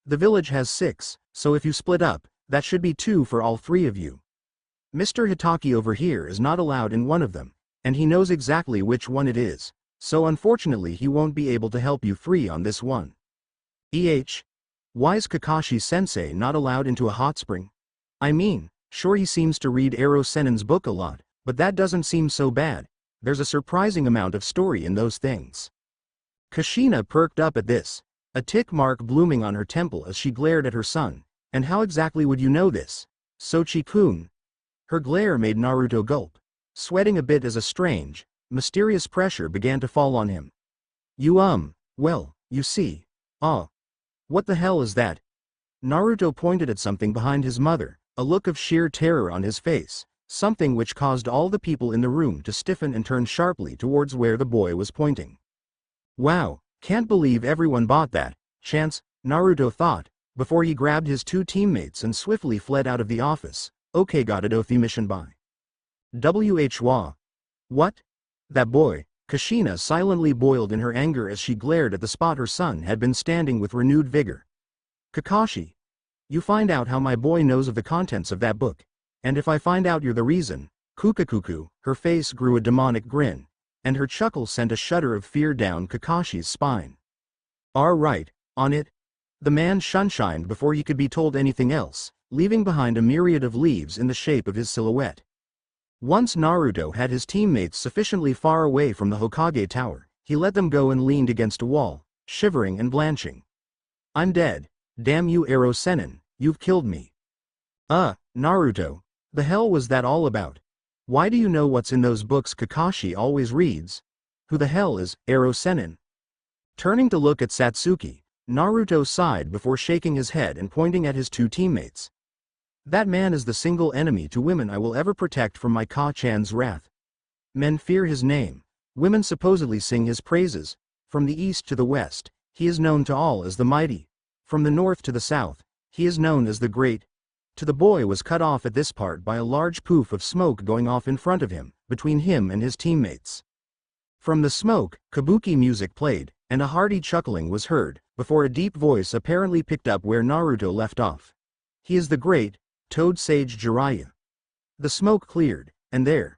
The village has 6, so if you split up, that should be 2 for all 3 of you. Mr. Hitaki over here is not allowed in one of them, and he knows exactly which one it is, so unfortunately he won't be able to help you 3 on this one. Why's Kakashi-sensei not allowed into a hot spring? I mean, sure he seems to read Ero Sennin's book a lot, but that doesn't seem so bad. There's a surprising amount of story in those things. Kushina perked up at this, a tick mark blooming on her temple as she glared at her son. And how exactly would you know this, Sochi-kun? Her glare made Naruto gulp, sweating a bit as a strange, mysterious pressure began to fall on him. Well, you see. What the hell is that? Naruto pointed at something behind his mother, a look of sheer terror on his face, something which caused all the people in the room to stiffen and turn sharply towards where the boy was pointing. Wow, can't believe everyone bought that, chance, Naruto thought, before he grabbed his 2 teammates and swiftly fled out of the office. Okay, got it, Othi mission by. Whwa. What? That boy, Kushina silently boiled in her anger as she glared at the spot her son had been standing with renewed vigor. Kakashi. You find out how my boy knows of the contents of that book, and if I find out you're the reason, Kukakuku, her face grew a demonic grin, and her chuckle sent a shudder of fear down Kakashi's spine. Right, on it. The man shunshined before he could be told anything else, leaving behind a myriad of leaves in the shape of his silhouette. Once Naruto had his teammates sufficiently far away from the Hokage tower, he let them go and leaned against a wall, shivering and blanching. I'm dead. Damn you, Ero Sennin, you've killed me. Naruto, the hell was that all about? Why do you know what's in those books Kakashi always reads? Who the hell is Ero Sennin? Turning to look at Satsuki, Naruto sighed before shaking his head and pointing at his 2 teammates. That man is the single enemy to women I will ever protect from my Ka-chan's wrath. Men fear his name. Women supposedly sing his praises. From the east to the west, he is known to all as the mighty. From the north to the south, he is known as the great. To the boy was cut off at this part by a large poof of smoke going off in front of him, between him and his teammates. From the smoke, kabuki music played, and a hearty chuckling was heard, before a deep voice apparently picked up where Naruto left off. He is the great, Toad Sage Jiraiya. The smoke cleared, and there,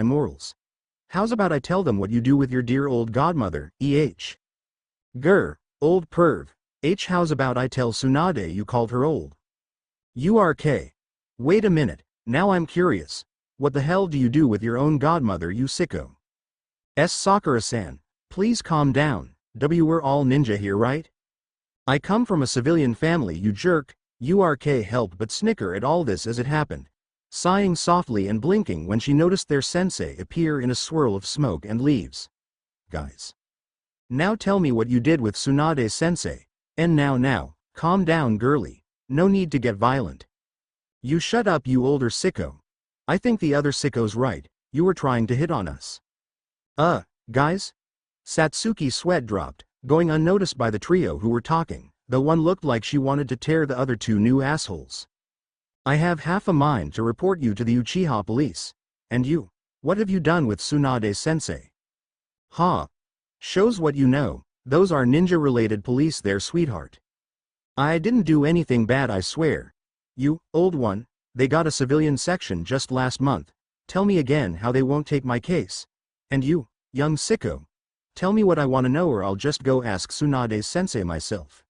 my morals. How's about I tell them what you do with your dear old godmother, Grr, old perv. How's about I tell Tsunade you called her old? URK. Wait a minute, now I'm curious. What the hell do you do with your own godmother, you sicko? Sakura-san, please calm down. We're all ninja here, right? I come from a civilian family, you jerk. URK helped but snicker at all this as it happened, sighing softly and blinking when she noticed their sensei appear in a swirl of smoke and leaves. Guys. Now tell me what you did with Tsunade sensei. And now, calm down girly. No need to get violent. You shut up, you older sicko. I think the other sicko's right, you were trying to hit on us. Guys? Satsuki's sweat dropped, going unnoticed by the trio who were talking, though one looked like she wanted to tear the other two new assholes. I have half a mind to report you to the Uchiha police. And you? What have you done with Tsunade sensei? Ha. Shows what you know, those are ninja-related police there, sweetheart. I didn't do anything bad, I swear. You, old one, they got a civilian section just last month. Tell me again how they won't take my case. And you, young sicko. Tell me what I want to know or I'll just go ask Tsunade sensei myself.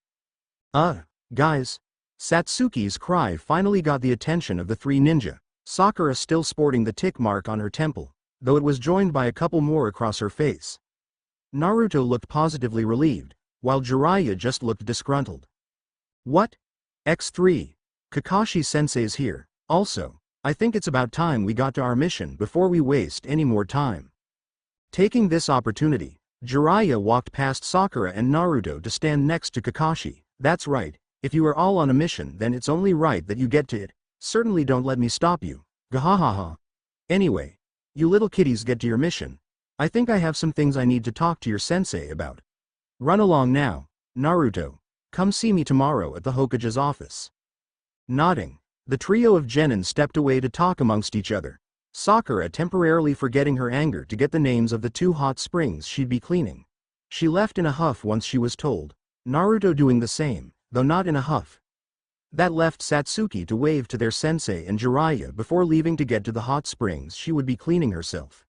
Guys. Satsuki's cry finally got the attention of the three ninja, Sakura still sporting the tick mark on her temple, though it was joined by a couple more across her face. Naruto looked positively relieved, while Jiraiya just looked disgruntled. What? X3. Kakashi-sensei's here. Also, I think it's about time we got to our mission before we waste any more time. Taking this opportunity, Jiraiya walked past Sakura and Naruto to stand next to Kakashi. That's right, if you are all on a mission then it's only right that you get to it. Certainly don't let me stop you. Gahahaha. Anyway, you little kitties get to your mission. I think I have some things I need to talk to your sensei about. Run along now, Naruto. Come see me tomorrow at the Hokage's office. Nodding, the trio of genin stepped away to talk amongst each other, Sakura temporarily forgetting her anger to get the names of the 2 hot springs she'd be cleaning. She left in a huff once she was told, Naruto doing the same, though not in a huff. That left Satsuki to wave to their sensei and Jiraiya before leaving to get to the hot springs she would be cleaning herself.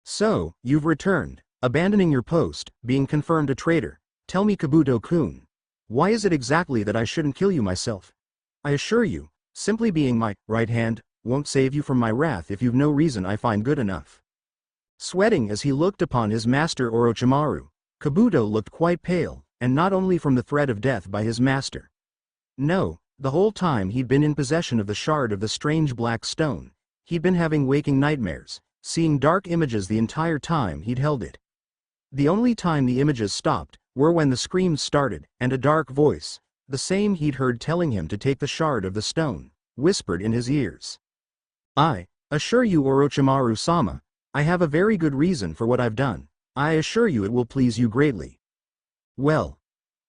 So, you've returned, abandoning your post, being confirmed a traitor. Tell me, Kabuto-kun, why is it exactly that I shouldn't kill you myself? I assure you, simply being my right hand won't save you from my wrath if you've no reason I find good enough. Sweating as he looked upon his master Orochimaru, Kabuto looked quite pale, and not only from the threat of death by his master. No, the whole time he'd been in possession of the shard of the strange black stone, he'd been having waking nightmares, seeing dark images the entire time he'd held it. The only time the images stopped were when the screams started, and a dark voice, the same he'd heard telling him to take the shard of the stone, whispered in his ears. I assure you, Orochimaru-sama, I have a very good reason for what I've done. I assure you it will please you greatly. Well,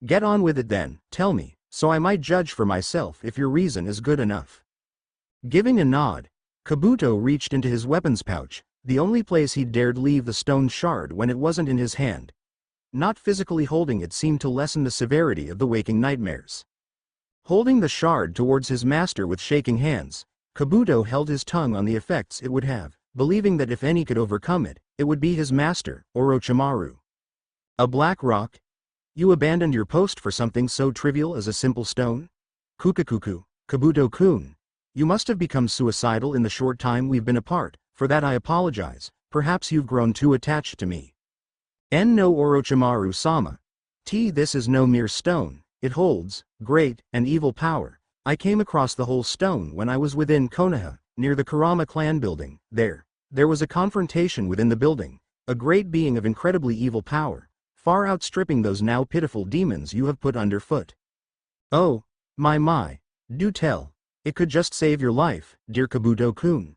get on with it then, tell me, so I might judge for myself if your reason is good enough. Giving a nod, Kabuto reached into his weapons pouch, the only place he'd dared leave the stone shard when it wasn't in his hand. Not physically holding it seemed to lessen the severity of the waking nightmares. Holding the shard towards his master with shaking hands, Kabuto held his tongue on the effects it would have, believing that if any could overcome it, it would be his master, Orochimaru. A black rock? You abandoned your post for something so trivial as a simple stone? Kukakuku, Kabuto-kun. You must have become suicidal in the short time we've been apart, for that I apologize, perhaps you've grown too attached to me. No, Orochimaru-sama. This is no mere stone, it holds great and evil power. I came across the whole stone when I was within Konoha, near the Kurama clan building. There was a confrontation within the building, a great being of incredibly evil power, far outstripping those now pitiful demons you have put underfoot. Oh, my, do tell. It could just save your life, dear Kabuto-kun.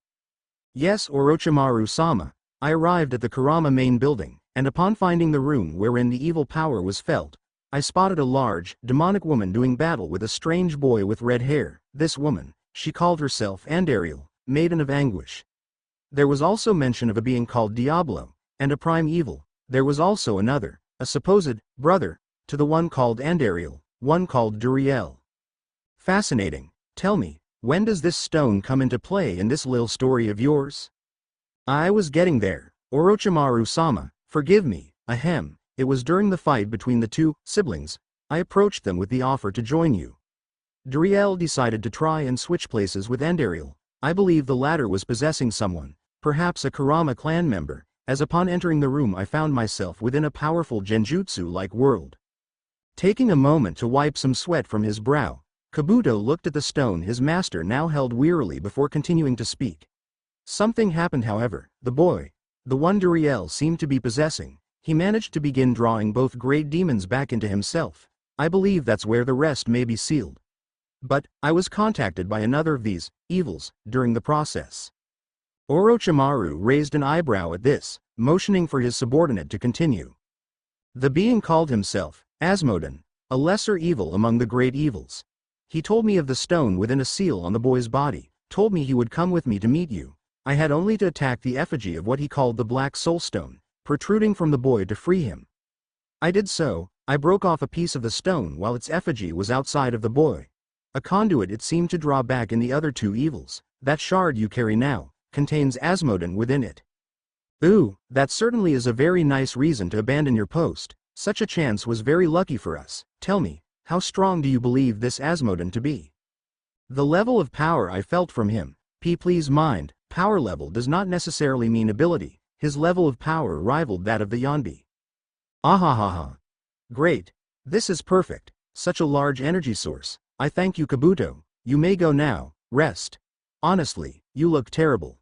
Yes, Orochimaru-sama, I arrived at the Kurama main building, and upon finding the room wherein the evil power was felt, I spotted a large, demonic woman doing battle with a strange boy with red hair. This woman, she called herself Andariel, Maiden of Anguish. There was also mention of a being called Diablo, and a prime evil. There was also another, a supposed brother to the one called Andariel, one called Duriel. Fascinating. Tell me, when does this stone come into play in this little story of yours? I was getting there, Orochimaru-sama, forgive me, ahem. It was during the fight between the two siblings, I approached them with the offer to join you. Duriel decided to try and switch places with Andariel. I believe the latter was possessing someone, perhaps a Kurama clan member, as upon entering the room I found myself within a powerful genjutsu-like world. Taking a moment to wipe some sweat from his brow, Kabuto looked at the stone his master now held wearily before continuing to speak. Something happened, however. The boy, the one Duriel seemed to be possessing, he managed to begin drawing both great demons back into himself. I believe that's where the rest may be sealed. But I was contacted by another of these evils during the process. Orochimaru raised an eyebrow at this, motioning for his subordinate to continue. The being called himself Asmodon, a lesser evil among the great evils. He told me of the stone within a seal on the boy's body, told me he would come with me to meet you. I had only to attack the effigy of what he called the Black Soul Stone, protruding from the boy to free him. I did so. I broke off a piece of the stone while its effigy was outside of the boy. A conduit it seemed to draw back in the other two evils. That shard you carry now contains Asmodon within it. Ooh, that certainly is a very nice reason to abandon your post. Such a chance was very lucky for us. Tell me, how strong do you believe this Asmodon to be? The level of power I felt from him. Please mind, power level does not necessarily mean ability. His level of power rivaled that of the Yonbi. Ahahaha. Great. This is perfect. Such a large energy source. I thank you, Kabuto. You may go now. Rest. Honestly, you look terrible.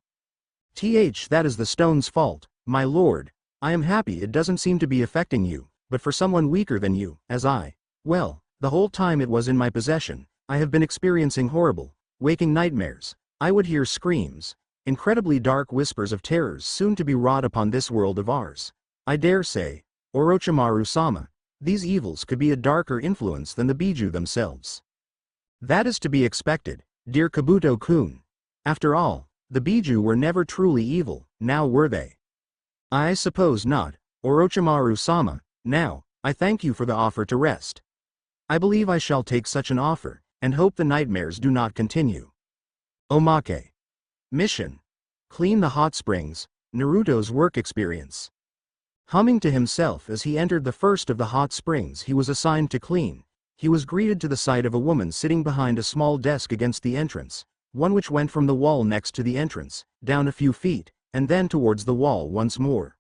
That is the stone's fault, my lord. I am happy it doesn't seem to be affecting you, but for someone weaker than you, well, the whole time it was in my possession, I have been experiencing horrible, waking nightmares. I would hear screams, incredibly dark whispers of terrors soon to be wrought upon this world of ours. I dare say, Orochimaru-sama, these evils could be a darker influence than the Biju themselves. That is to be expected, dear Kabuto-kun. After all, the Biju were never truly evil, now were they? I suppose not, Orochimaru-sama. Now, I thank you for the offer to rest. I believe I shall take such an offer, and hope the nightmares do not continue. Omake. Mission. Clean the hot springs, Naruto's work experience. Humming to himself as he entered the first of the hot springs he was assigned to clean, he was greeted to the sight of a woman sitting behind a small desk against the entrance, one which went from the wall next to the entrance, down a few feet, and then towards the wall once more.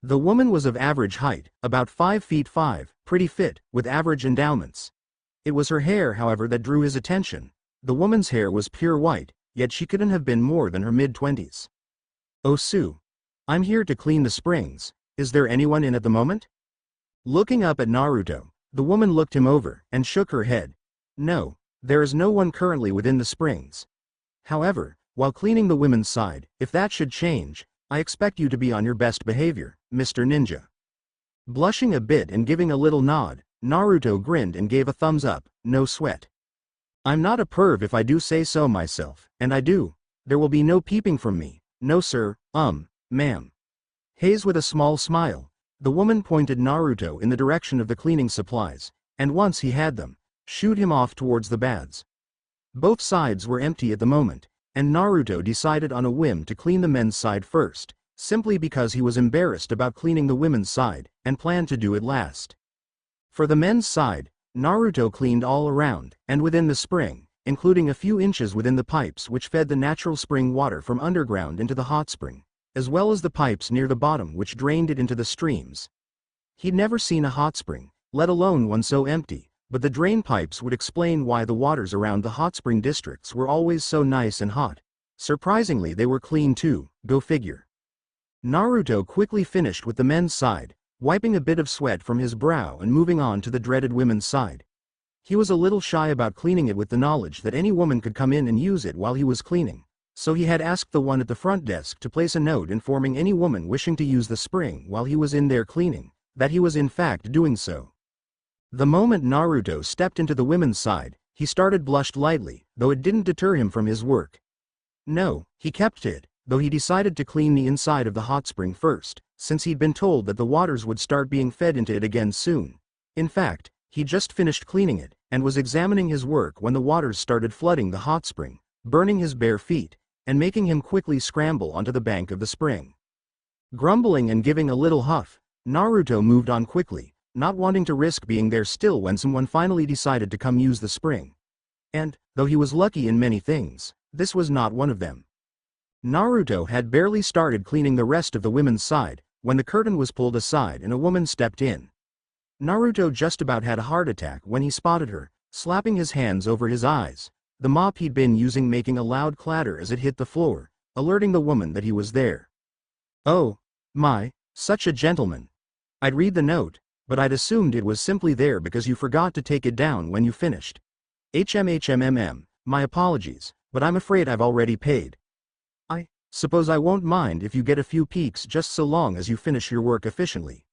The woman was of average height, about 5 feet 5, pretty fit, with average endowments. It was her hair, however, that drew his attention. The woman's hair was pure white, yet she couldn't have been more than her mid-20s. "Oh Sue. I'm here to clean the springs. Is there anyone in at the moment?" Looking up at Naruto, the woman looked him over and shook her head. "No, there is no one currently within the springs. However, while cleaning the women's side, if that should change, I expect you to be on your best behavior, Mr. Ninja." Blushing a bit and giving a little nod, Naruto grinned and gave a thumbs up, no sweat. "I'm not a perv if I do say so myself, and I do. There will be no peeping from me, no sir, ma'am." Haze with a small smile, the woman pointed Naruto in the direction of the cleaning supplies, and once he had them, shooed him off towards the baths. Both sides were empty at the moment, and Naruto decided on a whim to clean the men's side first, simply because he was embarrassed about cleaning the women's side, and planned to do it last. For the men's side, Naruto cleaned all around, and within the spring, including a few inches within the pipes which fed the natural spring water from underground into the hot spring, as well as the pipes near the bottom which drained it into the streams. He'd never seen a hot spring, let alone one so empty, but the drain pipes would explain why the waters around the hot spring districts were always so nice and hot. Surprisingly, they were clean too, go figure. Naruto quickly finished with the men's side, wiping a bit of sweat from his brow and moving on to the dreaded women's side. He was a little shy about cleaning it with the knowledge that any woman could come in and use it while he was cleaning, so he had asked the one at the front desk to place a note informing any woman wishing to use the spring while he was in there cleaning, that he was in fact doing so. The moment Naruto stepped into the women's side, he started blushed lightly, though it didn't deter him from his work. No, he kept it, though he decided to clean the inside of the hot spring first, since he'd been told that the waters would start being fed into it again soon. In fact, he just finished cleaning it, and was examining his work when the waters started flooding the hot spring, burning his bare feet, and making him quickly scramble onto the bank of the spring. Grumbling and giving a little huff, Naruto moved on quickly, not wanting to risk being there still when someone finally decided to come use the spring. And, though he was lucky in many things, this was not one of them. Naruto had barely started cleaning the rest of the women's side, when the curtain was pulled aside and a woman stepped in. Naruto just about had a heart attack when he spotted her, slapping his hands over his eyes, the mop he'd been using making a loud clatter as it hit the floor, alerting the woman that he was there. "Oh, my, such a gentleman. I'd read the note, but I'd assumed it was simply there because you forgot to take it down when you finished. My apologies, but I'm afraid I've already paid. I suppose I won't mind if you get a few peeks just so long as you finish your work efficiently."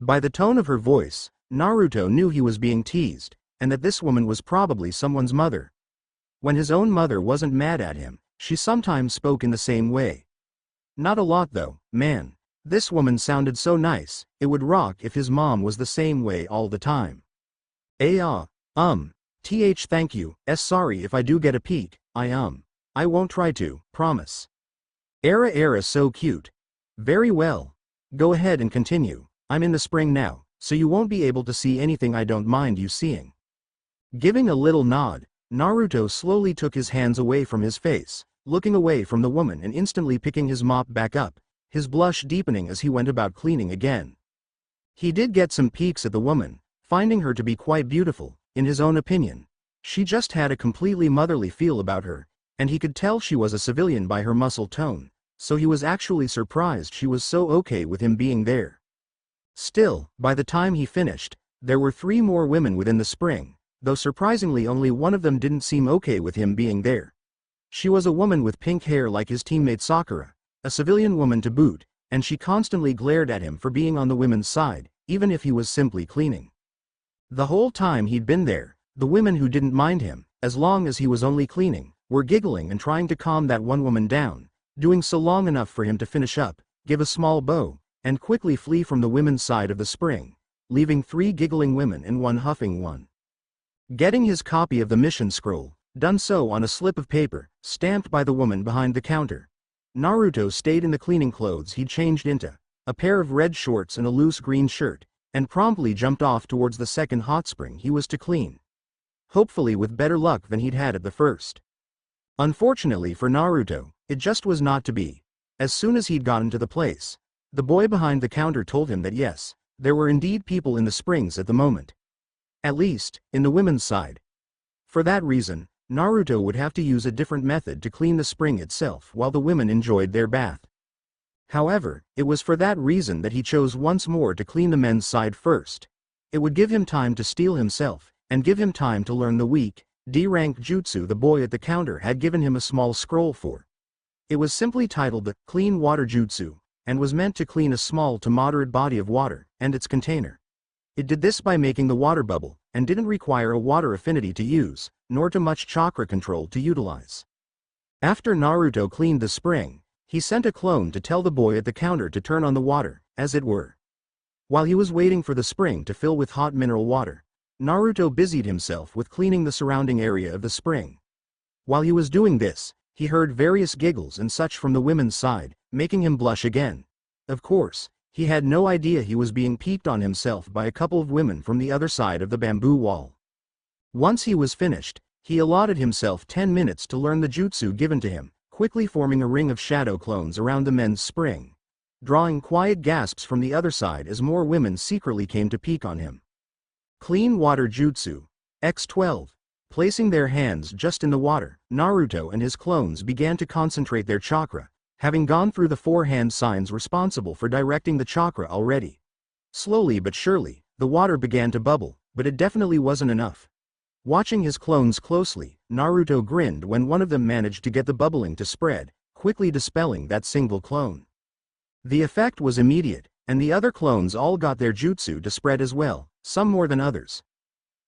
By the tone of her voice, Naruto knew he was being teased, and that this woman was probably someone's mother. When his own mother wasn't mad at him, she sometimes spoke in the same way. Not a lot though, man. This woman sounded so nice, it would rock if his mom was the same way all the time. Thank you, sorry if I do get a peek, I won't try to, promise. Era so cute. Very well. Go ahead and continue, I'm in the spring now, so you won't be able to see anything I don't mind you seeing. Giving a little nod, Naruto slowly took his hands away from his face, looking away from the woman and instantly picking his mop back up, his blush deepening as he went about cleaning again. He did get some peeks at the woman, finding her to be quite beautiful, in his own opinion. She just had a completely motherly feel about her, and he could tell she was a civilian by her muscle tone, so he was actually surprised she was so okay with him being there. Still, by the time he finished, there were 3 more women within the spring, though surprisingly only one of them didn't seem okay with him being there. She was a woman with pink hair like his teammate Sakura, a civilian woman to boot, and she constantly glared at him for being on the women's side, even if he was simply cleaning. The whole time he'd been there, the women who didn't mind him, as long as he was only cleaning, were giggling and trying to calm that one woman down, doing so long enough for him to finish up, give a small bow, and quickly flee from the women's side of the spring, leaving 3 giggling women and 1 huffing one. Getting his copy of the mission scroll, done so on a slip of paper, stamped by the woman behind the counter, Naruto stayed in the cleaning clothes he'd changed into, a pair of red shorts and a loose green shirt, and promptly jumped off towards the second hot spring he was to clean. Hopefully with better luck than he'd had at the first. Unfortunately for Naruto, it just was not to be. As soon as he'd gotten to the place, the boy behind the counter told him that yes, there were indeed people in the springs at the moment. At least, in the women's side. For that reason, Naruto would have to use a different method to clean the spring itself while the women enjoyed their bath. However, it was for that reason that he chose once more to clean the men's side first. It would give him time to steel himself, and give him time to learn the weak, D-rank jutsu the boy at the counter had given him a small scroll for. It was simply titled the Clean Water Jutsu, and was meant to clean a small to moderate body of water, and its container. It did this by making the water bubble, and didn't require a water affinity to use, nor too much chakra control to utilize. After Naruto cleaned the spring, he sent a clone to tell the boy at the counter to turn on the water, as it were. While he was waiting for the spring to fill with hot mineral water, Naruto busied himself with cleaning the surrounding area of the spring. While he was doing this, he heard various giggles and such from the women's side, making him blush again. Of course, he had no idea he was being peeped on himself by a couple of women from the other side of the bamboo wall. Once he was finished, he allotted himself 10 minutes to learn the jutsu given to him, quickly forming a ring of shadow clones around the men's spring, drawing quiet gasps from the other side as more women secretly came to peek on him. Clean Water Jutsu, X12. Placing their hands just in the water, Naruto and his clones began to concentrate their chakra, having gone through the 4 hand signs responsible for directing the chakra already. Slowly but surely, the water began to bubble, but it definitely wasn't enough. Watching his clones closely, Naruto grinned when one of them managed to get the bubbling to spread, quickly dispelling that single clone. The effect was immediate, and the other clones all got their jutsu to spread as well, some more than others.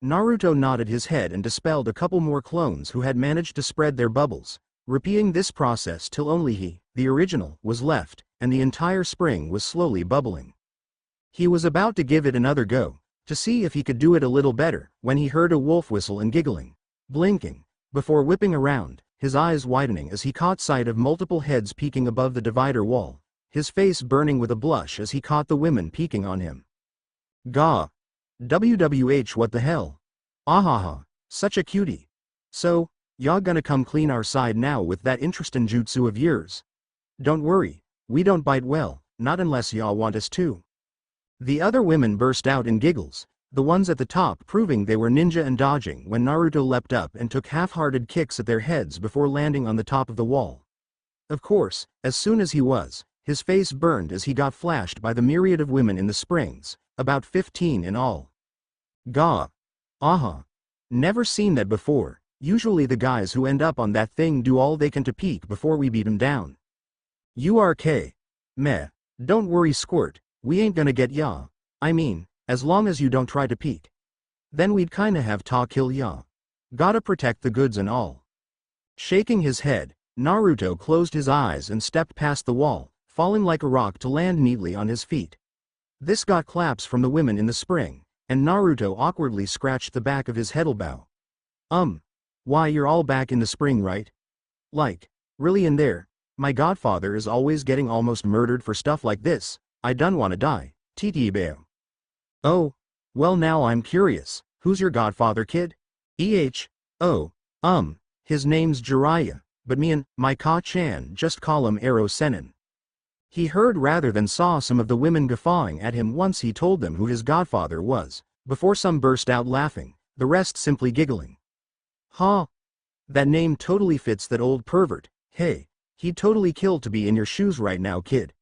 Naruto nodded his head and dispelled a couple more clones who had managed to spread their bubbles, repeating this process till only he, the original, was left, and the entire spring was slowly bubbling. He was about to give it another go, to see if he could do it a little better, when he heard a wolf whistle and giggling, blinking, before whipping around, his eyes widening as he caught sight of multiple heads peeking above the divider wall, his face burning with a blush as he caught the women peeking on him. Gah! WWH, what the hell? Ahaha, such a cutie. So, y'all gonna come clean our side now with that interesting jutsu of yours? Don't worry, we don't bite well, not unless y'all want us to. The other women burst out in giggles, the ones at the top proving they were ninja and dodging when Naruto leapt up and took half-hearted kicks at their heads before landing on the top of the wall. Of course, as soon as he was, his face burned as he got flashed by the myriad of women in the springs, about 15 in all. Gah! Aha! Never seen that before. Usually the guys who end up on that thing do all they can to peek before we beat 'em down. URK. Meh. Don't worry, Squirt, we ain't gonna get ya. I mean, as long as you don't try to peek. Then we'd kinda have ta kill ya. Gotta protect the goods and all. Shaking his head, Naruto closed his eyes and stepped past the wall, falling like a rock to land neatly on his feet. This got claps from the women in the spring, and Naruto awkwardly scratched the back of his headlbow. Why, you're all back in the spring, right? Like, really in there? My godfather is always getting almost murdered for stuff like this. I done wanna die, TTBO. Oh, well now I'm curious, who's your godfather, kid? His name's Jiraiya, but me and my Ka-chan just call him Ero Sennin. He heard rather than saw some of the women guffawing at him once he told them who his godfather was, before some burst out laughing, the rest simply giggling. Huh? That name totally fits that old pervert. Hey, he'd totally kill to be in your shoes right now, kid.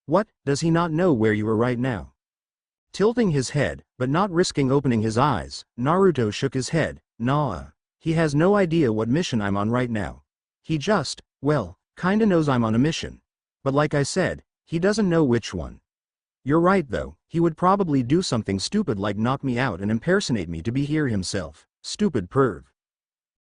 What, does he not know where you are right now? Tilting his head, but not risking opening his eyes, Naruto shook his head. Nah, he has no idea what mission I'm on right now. He just, well, kinda knows I'm on a mission. But like I said, he doesn't know which one. You're right though, he would probably do something stupid like knock me out and impersonate me to be here himself. Stupid perv.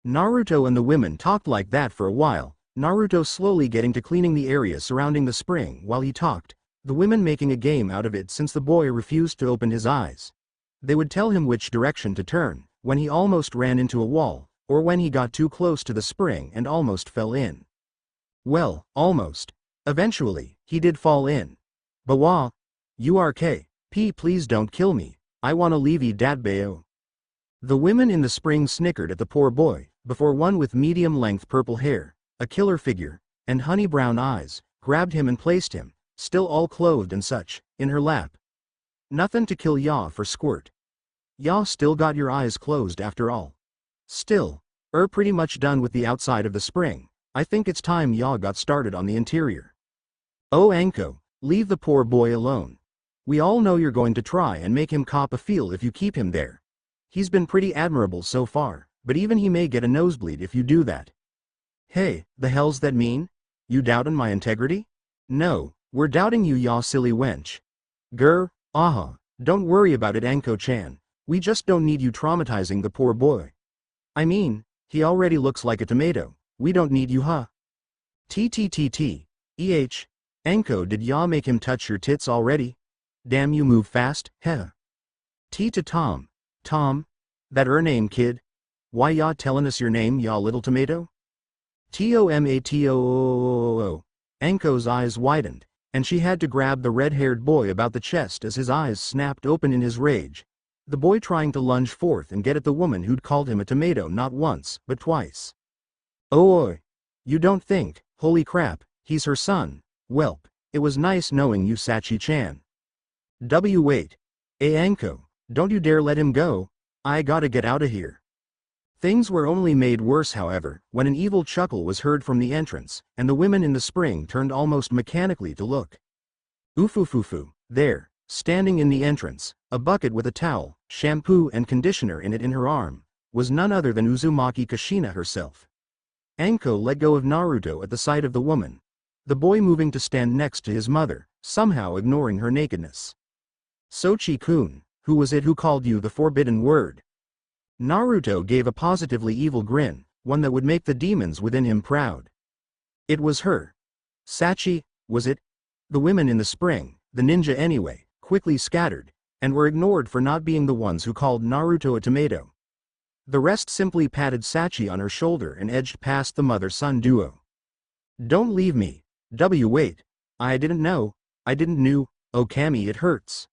Naruto and the women talked like that for a while, Naruto slowly getting to cleaning the area surrounding the spring while he talked, the women making a game out of it since the boy refused to open his eyes. They would tell him which direction to turn, when he almost ran into a wall, or when he got too close to the spring and almost fell in. Well, almost. Eventually, he did fall in. Bawa. URK. Please don't kill me. I wanna leave Dadbao. The women in the spring snickered at the poor boy, before one with medium-length purple hair, a killer figure, and honey-brown eyes, grabbed him and placed him, still all clothed and such, in her lap. Nothing to kill ya for squirt. Ya still got your eyes closed after all. Still, pretty much done with the outside of the spring. I think it's time ya got started on the interior. Oh Anko, leave the poor boy alone. We all know you're going to try and make him cop a feel if you keep him there. He's been pretty admirable so far, but even he may get a nosebleed if you do that. Hey, the hell's that mean? You doubtin' my integrity? No, we're doubting you ya silly wench. Grr, don't worry about it Anko-chan. We just don't need you traumatizing the poor boy. I mean, he already looks like a tomato. We don't need you Anko, did ya make him touch your tits already? Damn, you move fast, heh. To Tom. Tom? That name, kid? Why ya tellin' us your name, ya little tomato? Tomato. Anko's eyes widened, and she had to grab the red-haired boy about the chest as his eyes snapped open in his rage. The boy trying to lunge forth and get at the woman who'd called him a tomato not once, but twice. Oh, you don't think, holy crap, he's her son. Welp, it was nice knowing you Sachi-chan. Wait. Anko, don't you dare let him go. I gotta get out of here. Things were only made worse however, when an evil chuckle was heard from the entrance, and the women in the spring turned almost mechanically to look. Oofufufu, there, standing in the entrance, a bucket with a towel, shampoo and conditioner in it in her arm, was none other than Uzumaki Kushina herself. Anko let go of Naruto at the sight of the woman, the boy moving to stand next to his mother, somehow ignoring her nakedness. Sochi-kun, who was it who called you the forbidden word? Naruto gave a positively evil grin, one that would make the demons within him proud. It was her. Sachi, was it? The women in the spring, the ninja anyway, quickly scattered, and were ignored for not being the ones who called Naruto a tomato. The rest simply patted Sachi on her shoulder and edged past the mother-son duo. Don't leave me. Wait. I didn't know. Oh Cammy, it hurts.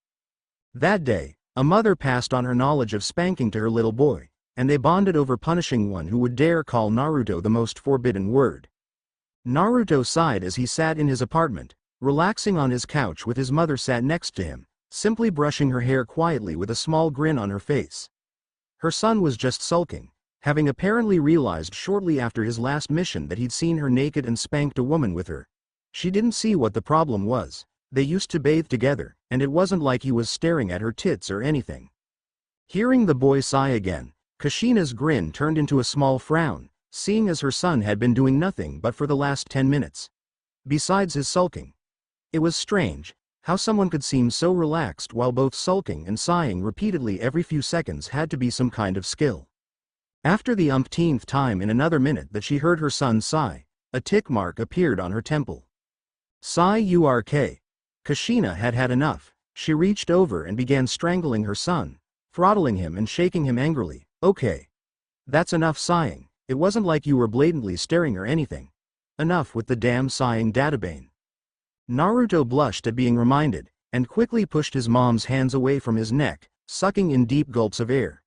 That day, a mother passed on her knowledge of spanking to her little boy, and they bonded over punishing one who would dare call Naruto the most forbidden word. Naruto sighed as he sat in his apartment, relaxing on his couch with his mother sat next to him, simply brushing her hair quietly with a small grin on her face. Her son was just sulking, having apparently realized shortly after his last mission that he'd seen her naked and spanked a woman with her. She didn't see what the problem was. They used to bathe together, and it wasn't like he was staring at her tits or anything. Hearing the boy sigh again, Kushina's grin turned into a small frown, seeing as her son had been doing nothing but for the last 10 minutes. Besides his sulking. It was strange, how someone could seem so relaxed while both sulking and sighing repeatedly every few seconds had to be some kind of skill. After the umpteenth time in another minute that she heard her son sigh, a tick mark appeared on her temple. Sigh urk. Kushina had had enough. She reached over and began strangling her son, throttling him and shaking him angrily. Okay. That's enough sighing. It wasn't like you were blatantly staring or anything. Enough with the damn sighing databane. Naruto blushed at being reminded, and quickly pushed his mom's hands away from his neck, sucking in deep gulps of air.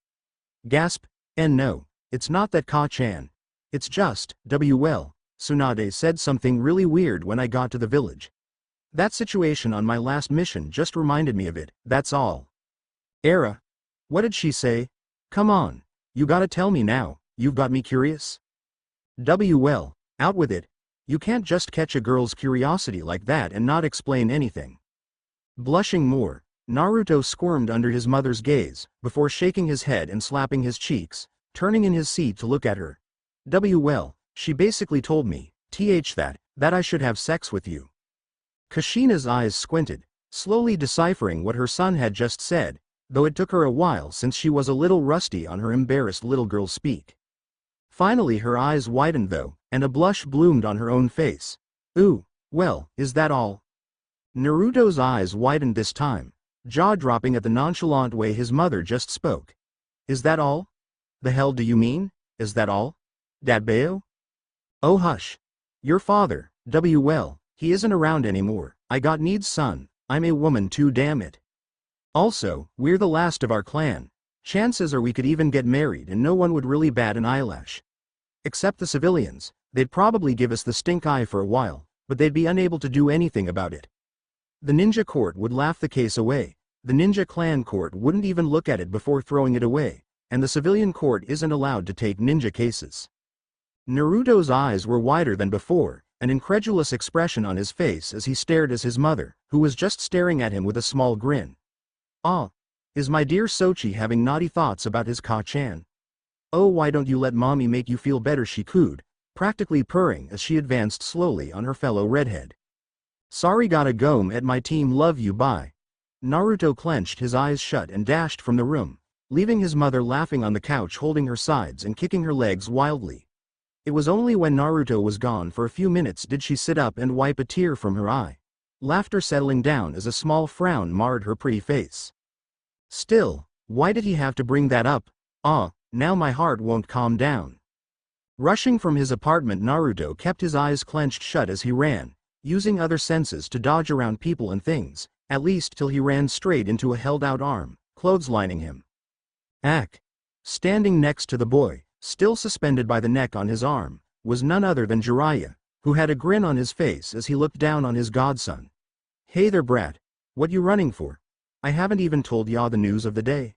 Gasp, and no, it's not that Ka-chan. It's just, Tsunade said something really weird when I got to the village. That situation on my last mission just reminded me of it, that's all. Era. What did she say? Come on. You gotta tell me now, you've got me curious. Out with it. You can't just catch a girl's curiosity like that and not explain anything. Blushing more, Naruto squirmed under his mother's gaze, before shaking his head and slapping his cheeks, turning in his seat to look at her. She basically told me, that I should have sex with you. Kushina's eyes squinted, slowly deciphering what her son had just said, though it took her a while since she was a little rusty on her embarrassed little girl speak. Finally her eyes widened though, and a blush bloomed on her own face. Ooh, well, is that all? Naruto's eyes widened this time, jaw-dropping at the nonchalant way his mother just spoke. Is that all? The hell do you mean? Is that all? Dadbao? Oh hush. Your father, he isn't around anymore. I got needs son. I'm a woman too, damn it. Also, we're the last of our clan. Chances are we could even get married and no one would really bat an eyelash. Except the civilians, they'd probably give us the stink eye for a while, but they'd be unable to do anything about it. The ninja court would laugh the case away, the ninja clan court wouldn't even look at it before throwing it away, and the civilian court isn't allowed to take ninja cases. Naruto's eyes were wider than before, an incredulous expression on his face as he stared at his mother, who was just staring at him with a small grin. Ah, is my dear Sochi having naughty thoughts about his Ka-chan? Oh, why don't you let mommy make you feel better, she cooed, practically purring as she advanced slowly on her fellow redhead. Sorry, gotta go, at my team, love you, bye. Naruto clenched his eyes shut and dashed from the room, leaving his mother laughing on the couch holding her sides and kicking her legs wildly. It was only when Naruto was gone for a few minutes did she sit up and wipe a tear from her eye, laughter settling down as a small frown marred her pretty face. Still, why did he have to bring that up? Ah, now my heart won't calm down. Rushing from his apartment, Naruto kept his eyes clenched shut as he ran, using other senses to dodge around people and things, at least till he ran straight into a held-out arm, clotheslining him. Ack! Standing next to the boy, still suspended by the neck on his arm, was none other than Jiraiya, who had a grin on his face as he looked down on his godson. Hey there, brat. What you running for? I haven't even told ya the news of the day.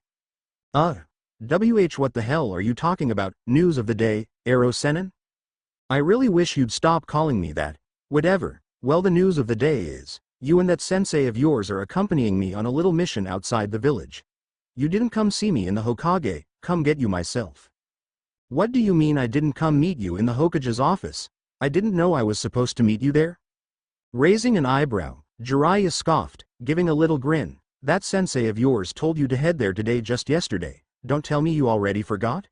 What the hell are you talking about, news of the day, Ero Sennin? I really wish you'd stop calling me that. Whatever. Well, the news of the day is, you and that sensei of yours are accompanying me on a little mission outside the village. You didn't come see me in the Hokage, come get you myself. What do you mean I didn't come meet you in the Hokage's office? I didn't know I was supposed to meet you there? Raising an eyebrow, Jiraiya scoffed, giving a little grin. That sensei of yours told you to head there today just yesterday, don't tell me you already forgot?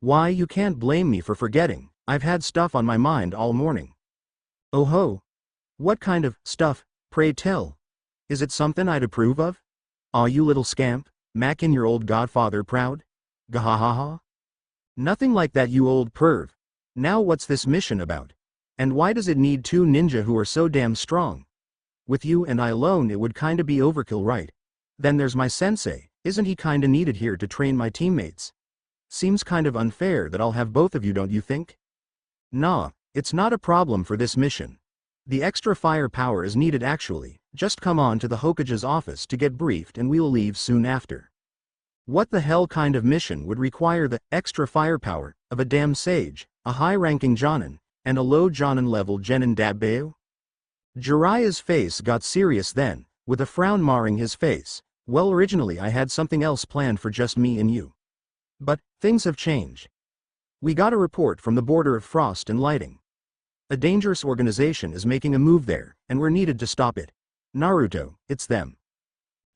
Why, you can't blame me for forgetting, I've had stuff on my mind all morning. Oh ho! What kind of stuff, pray tell? Is it something I'd approve of? Aw, you little scamp, macking your old godfather proud? Gahahaha? Nothing like that, you old perv. Now what's this mission about? And why does it need two ninja who are so damn strong? With you and I alone it would kinda be overkill, right? Then there's my sensei, isn't he kinda needed here to train my teammates? Seems kind of unfair that I'll have both of you, don't you think? Nah, it's not a problem for this mission. The extra firepower is needed actually, just come on to the Hokage's office to get briefed and we'll leave soon after. What the hell kind of mission would require the extra firepower of a damn sage, a high-ranking Jonin, and a low Jonin level Genin Dabbeo? Jiraiya's face got serious then, with a frown marring his face. Well, originally I had something else planned for just me and you. But things have changed. We got a report from the border of Frost and Lighting. A dangerous organization is making a move there, and we're needed to stop it. Naruto, it's them.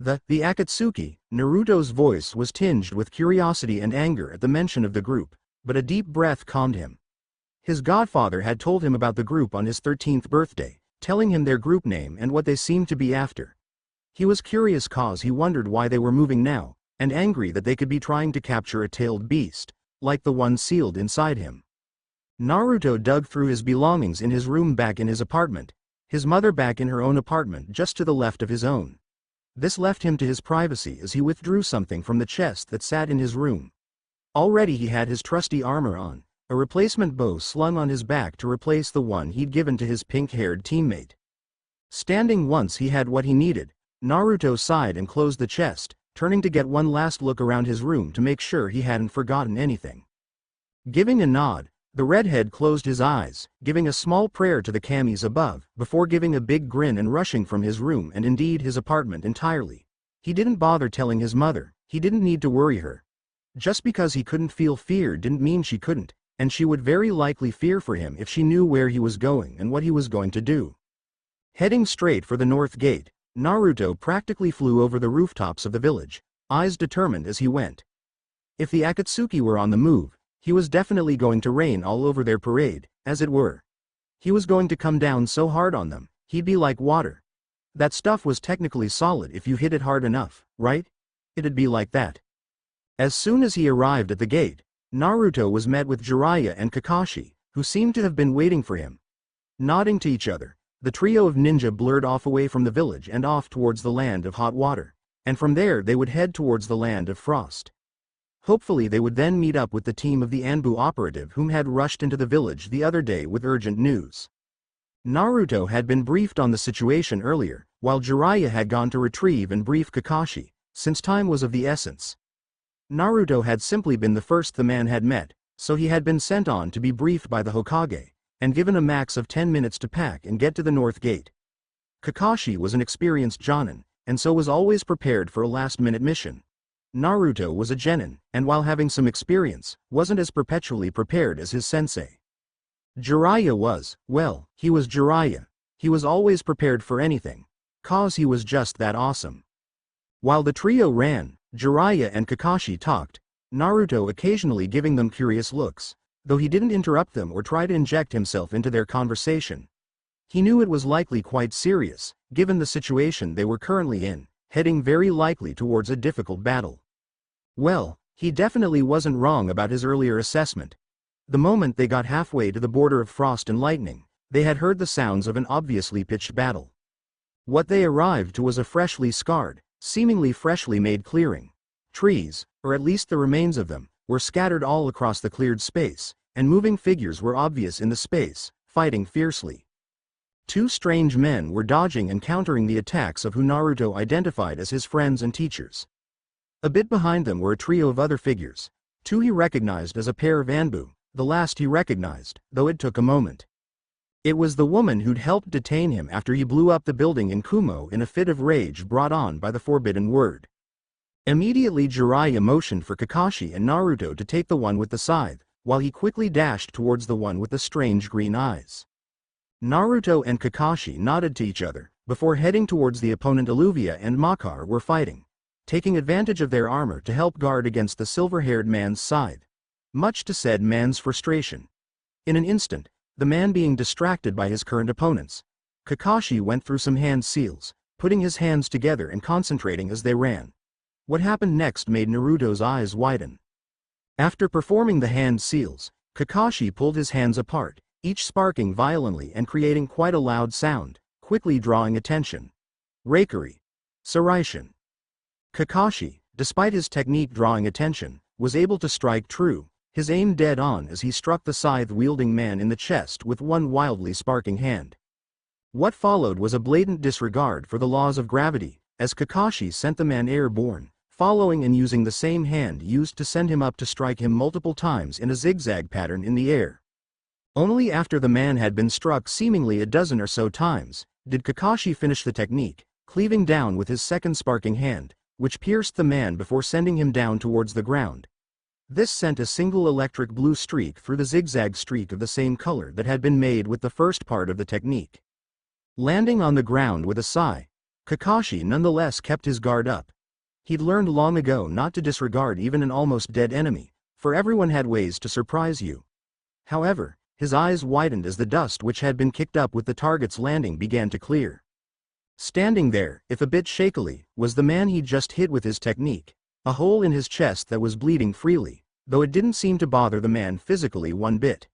The Akatsuki. Naruto's voice was tinged with curiosity and anger at the mention of the group, but a deep breath calmed him. His godfather had told him about the group on his 13th birthday, telling him their group name and what they seemed to be after. He was curious cause he wondered why they were moving now, and angry that they could be trying to capture a tailed beast, like the one sealed inside him. Naruto dug through his belongings in his room back in his apartment, his mother back in her own apartment just to the left of his own. This left him to his privacy as he withdrew something from the chest that sat in his room. Already he had his trusty armor on, a replacement bow slung on his back to replace the one he'd given to his pink-haired teammate. Standing once he had what he needed, Naruto sighed and closed the chest, turning to get one last look around his room to make sure he hadn't forgotten anything. Giving a nod, the redhead closed his eyes, giving a small prayer to the kamis above, before giving a big grin and rushing from his room and indeed his apartment entirely. He didn't bother telling his mother, he didn't need to worry her. Just because he couldn't feel fear didn't mean she couldn't, and she would very likely fear for him if she knew where he was going and what he was going to do. Heading straight for the north gate, Naruto practically flew over the rooftops of the village, eyes determined as he went. If the Akatsuki were on the move, he was definitely going to rain all over their parade, as it were. He was going to come down so hard on them, he'd be like water. That stuff was technically solid if you hit it hard enough, right? It'd be like that. As soon as he arrived at the gate, Naruto was met with Jiraiya and Kakashi, who seemed to have been waiting for him. Nodding to each other, the trio of ninja blurred off away from the village and off towards the land of hot water, and from there they would head towards the land of frost. Hopefully they would then meet up with the team of the Anbu operative whom had rushed into the village the other day with urgent news. Naruto had been briefed on the situation earlier, while Jiraiya had gone to retrieve and brief Kakashi, since time was of the essence. Naruto had simply been the first the man had met, so he had been sent on to be briefed by the Hokage, and given a max of 10 minutes to pack and get to the North Gate. Kakashi was an experienced Jonin, and so was always prepared for a last-minute mission. Naruto was a genin, and while having some experience, wasn't as perpetually prepared as his sensei. Jiraiya was, well, he was Jiraiya. He was always prepared for anything, cause he was just that awesome. While the trio ran, Jiraiya and Kakashi talked, Naruto occasionally giving them curious looks, though he didn't interrupt them or try to inject himself into their conversation. He knew it was likely quite serious, given the situation they were currently in, heading very likely towards a difficult battle. Well, he definitely wasn't wrong about his earlier assessment. The moment they got halfway to the border of frost and lightning, they had heard the sounds of an obviously pitched battle. What they arrived to was a freshly scarred, seemingly freshly made clearing. Trees, or at least the remains of them, were scattered all across the cleared space, and moving figures were obvious in the space, fighting fiercely. Two strange men were dodging and countering the attacks of who Naruto identified as his friends and teachers. A bit behind them were a trio of other figures. Two he recognized as a pair of Anbu, the last he recognized, though it took a moment. It was the woman who'd helped detain him after he blew up the building in Kumo in a fit of rage brought on by the forbidden word. Immediately Jiraiya motioned for Kakashi and Naruto to take the one with the scythe, while he quickly dashed towards the one with the strange green eyes. Naruto and Kakashi nodded to each other, before heading towards the opponent. Alluvia and Makar were fighting, taking advantage of their armor to help guard against the silver-haired man's scythe, much to said man's frustration. In an instant, the man being distracted by his current opponents, Kakashi went through some hand seals, putting his hands together and concentrating as they ran. What happened next made Naruto's eyes widen. After performing the hand seals, Kakashi pulled his hands apart, each sparking violently and creating quite a loud sound, quickly drawing attention. Reikari. Saraishin. Kakashi, despite his technique drawing attention, was able to strike true, his aim dead on as he struck the scythe-wielding man in the chest with one wildly sparking hand. What followed was a blatant disregard for the laws of gravity, as Kakashi sent the man airborne, following and using the same hand used to send him up to strike him multiple times in a zigzag pattern in the air. Only after the man had been struck seemingly a dozen or so times, did Kakashi finish the technique, cleaving down with his second sparking hand, which pierced the man before sending him down towards the ground. This sent a single electric blue streak through the zigzag streak of the same color that had been made with the first part of the technique. Landing on the ground with a sigh, Kakashi nonetheless kept his guard up. He'd learned long ago not to disregard even an almost dead enemy, for everyone had ways to surprise you. However, his eyes widened as the dust which had been kicked up with the target's landing began to clear. Standing there, if a bit shakily, was the man he'd just hit with his technique, a hole in his chest that was bleeding freely, though it didn't seem to bother the man physically one bit.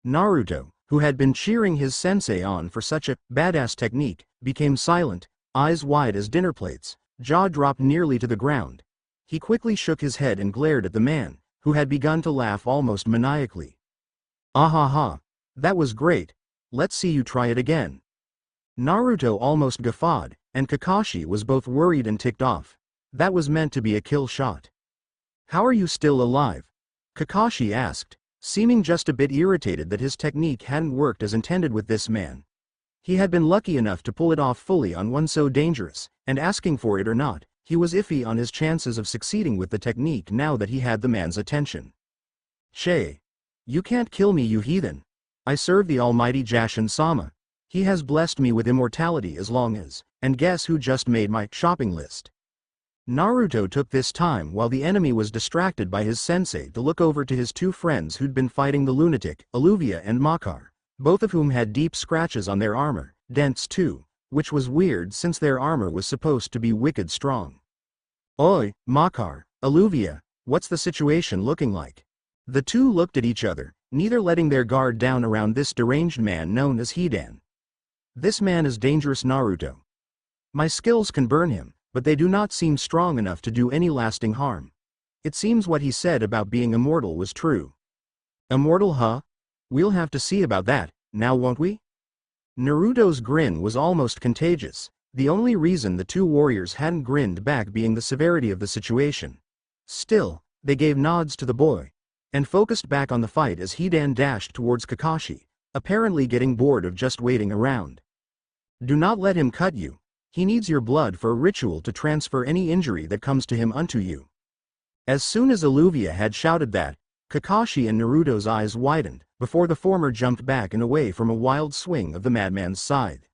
Naruto, who had been cheering his sensei on for such a badass technique, became silent, eyes wide as dinner plates, jaw dropped nearly to the ground. He quickly shook his head and glared at the man, who had begun to laugh almost maniacally. "Ah, that was great. Let's see you try it again." Naruto almost guffawed, and Kakashi was both worried and ticked off. That was meant to be a kill shot. "How are you still alive?" Kakashi asked, seeming just a bit irritated that his technique hadn't worked as intended with this man. He had been lucky enough to pull it off fully on one so dangerous, and asking for it or not, he was iffy on his chances of succeeding with the technique now that he had the man's attention. "Shay. You can't kill me, you heathen. I serve the almighty Jashin-sama. He has blessed me with immortality as long as, and guess who just made my shopping list?" Naruto took this time while the enemy was distracted by his sensei to look over to his two friends who'd been fighting the lunatic, Alluvia and Makar, both of whom had deep scratches on their armor, dents too, which was weird since their armor was supposed to be wicked strong. "Oi, Makar, Alluvia, what's the situation looking like?" The two looked at each other, neither letting their guard down around this deranged man known as Hidan. "This man is dangerous, Naruto. My skills can burn him, but they do not seem strong enough to do any lasting harm. It seems what he said about being immortal was true. Immortal, huh? We'll have to see about that, now won't we? Naruto's grin was almost contagious, the only reason the two warriors hadn't grinned back being the severity of the situation. Still, they gave nods to the boy, and focused back on the fight as Hidan dashed towards Kakashi, apparently getting bored of just waiting around. Do not let him cut you. He needs your blood for a ritual to transfer any injury that comes to him unto you. As soon as Alluvia had shouted that, Kakashi and Naruto's eyes widened, before the former jumped back and away from a wild swing of the madman's side.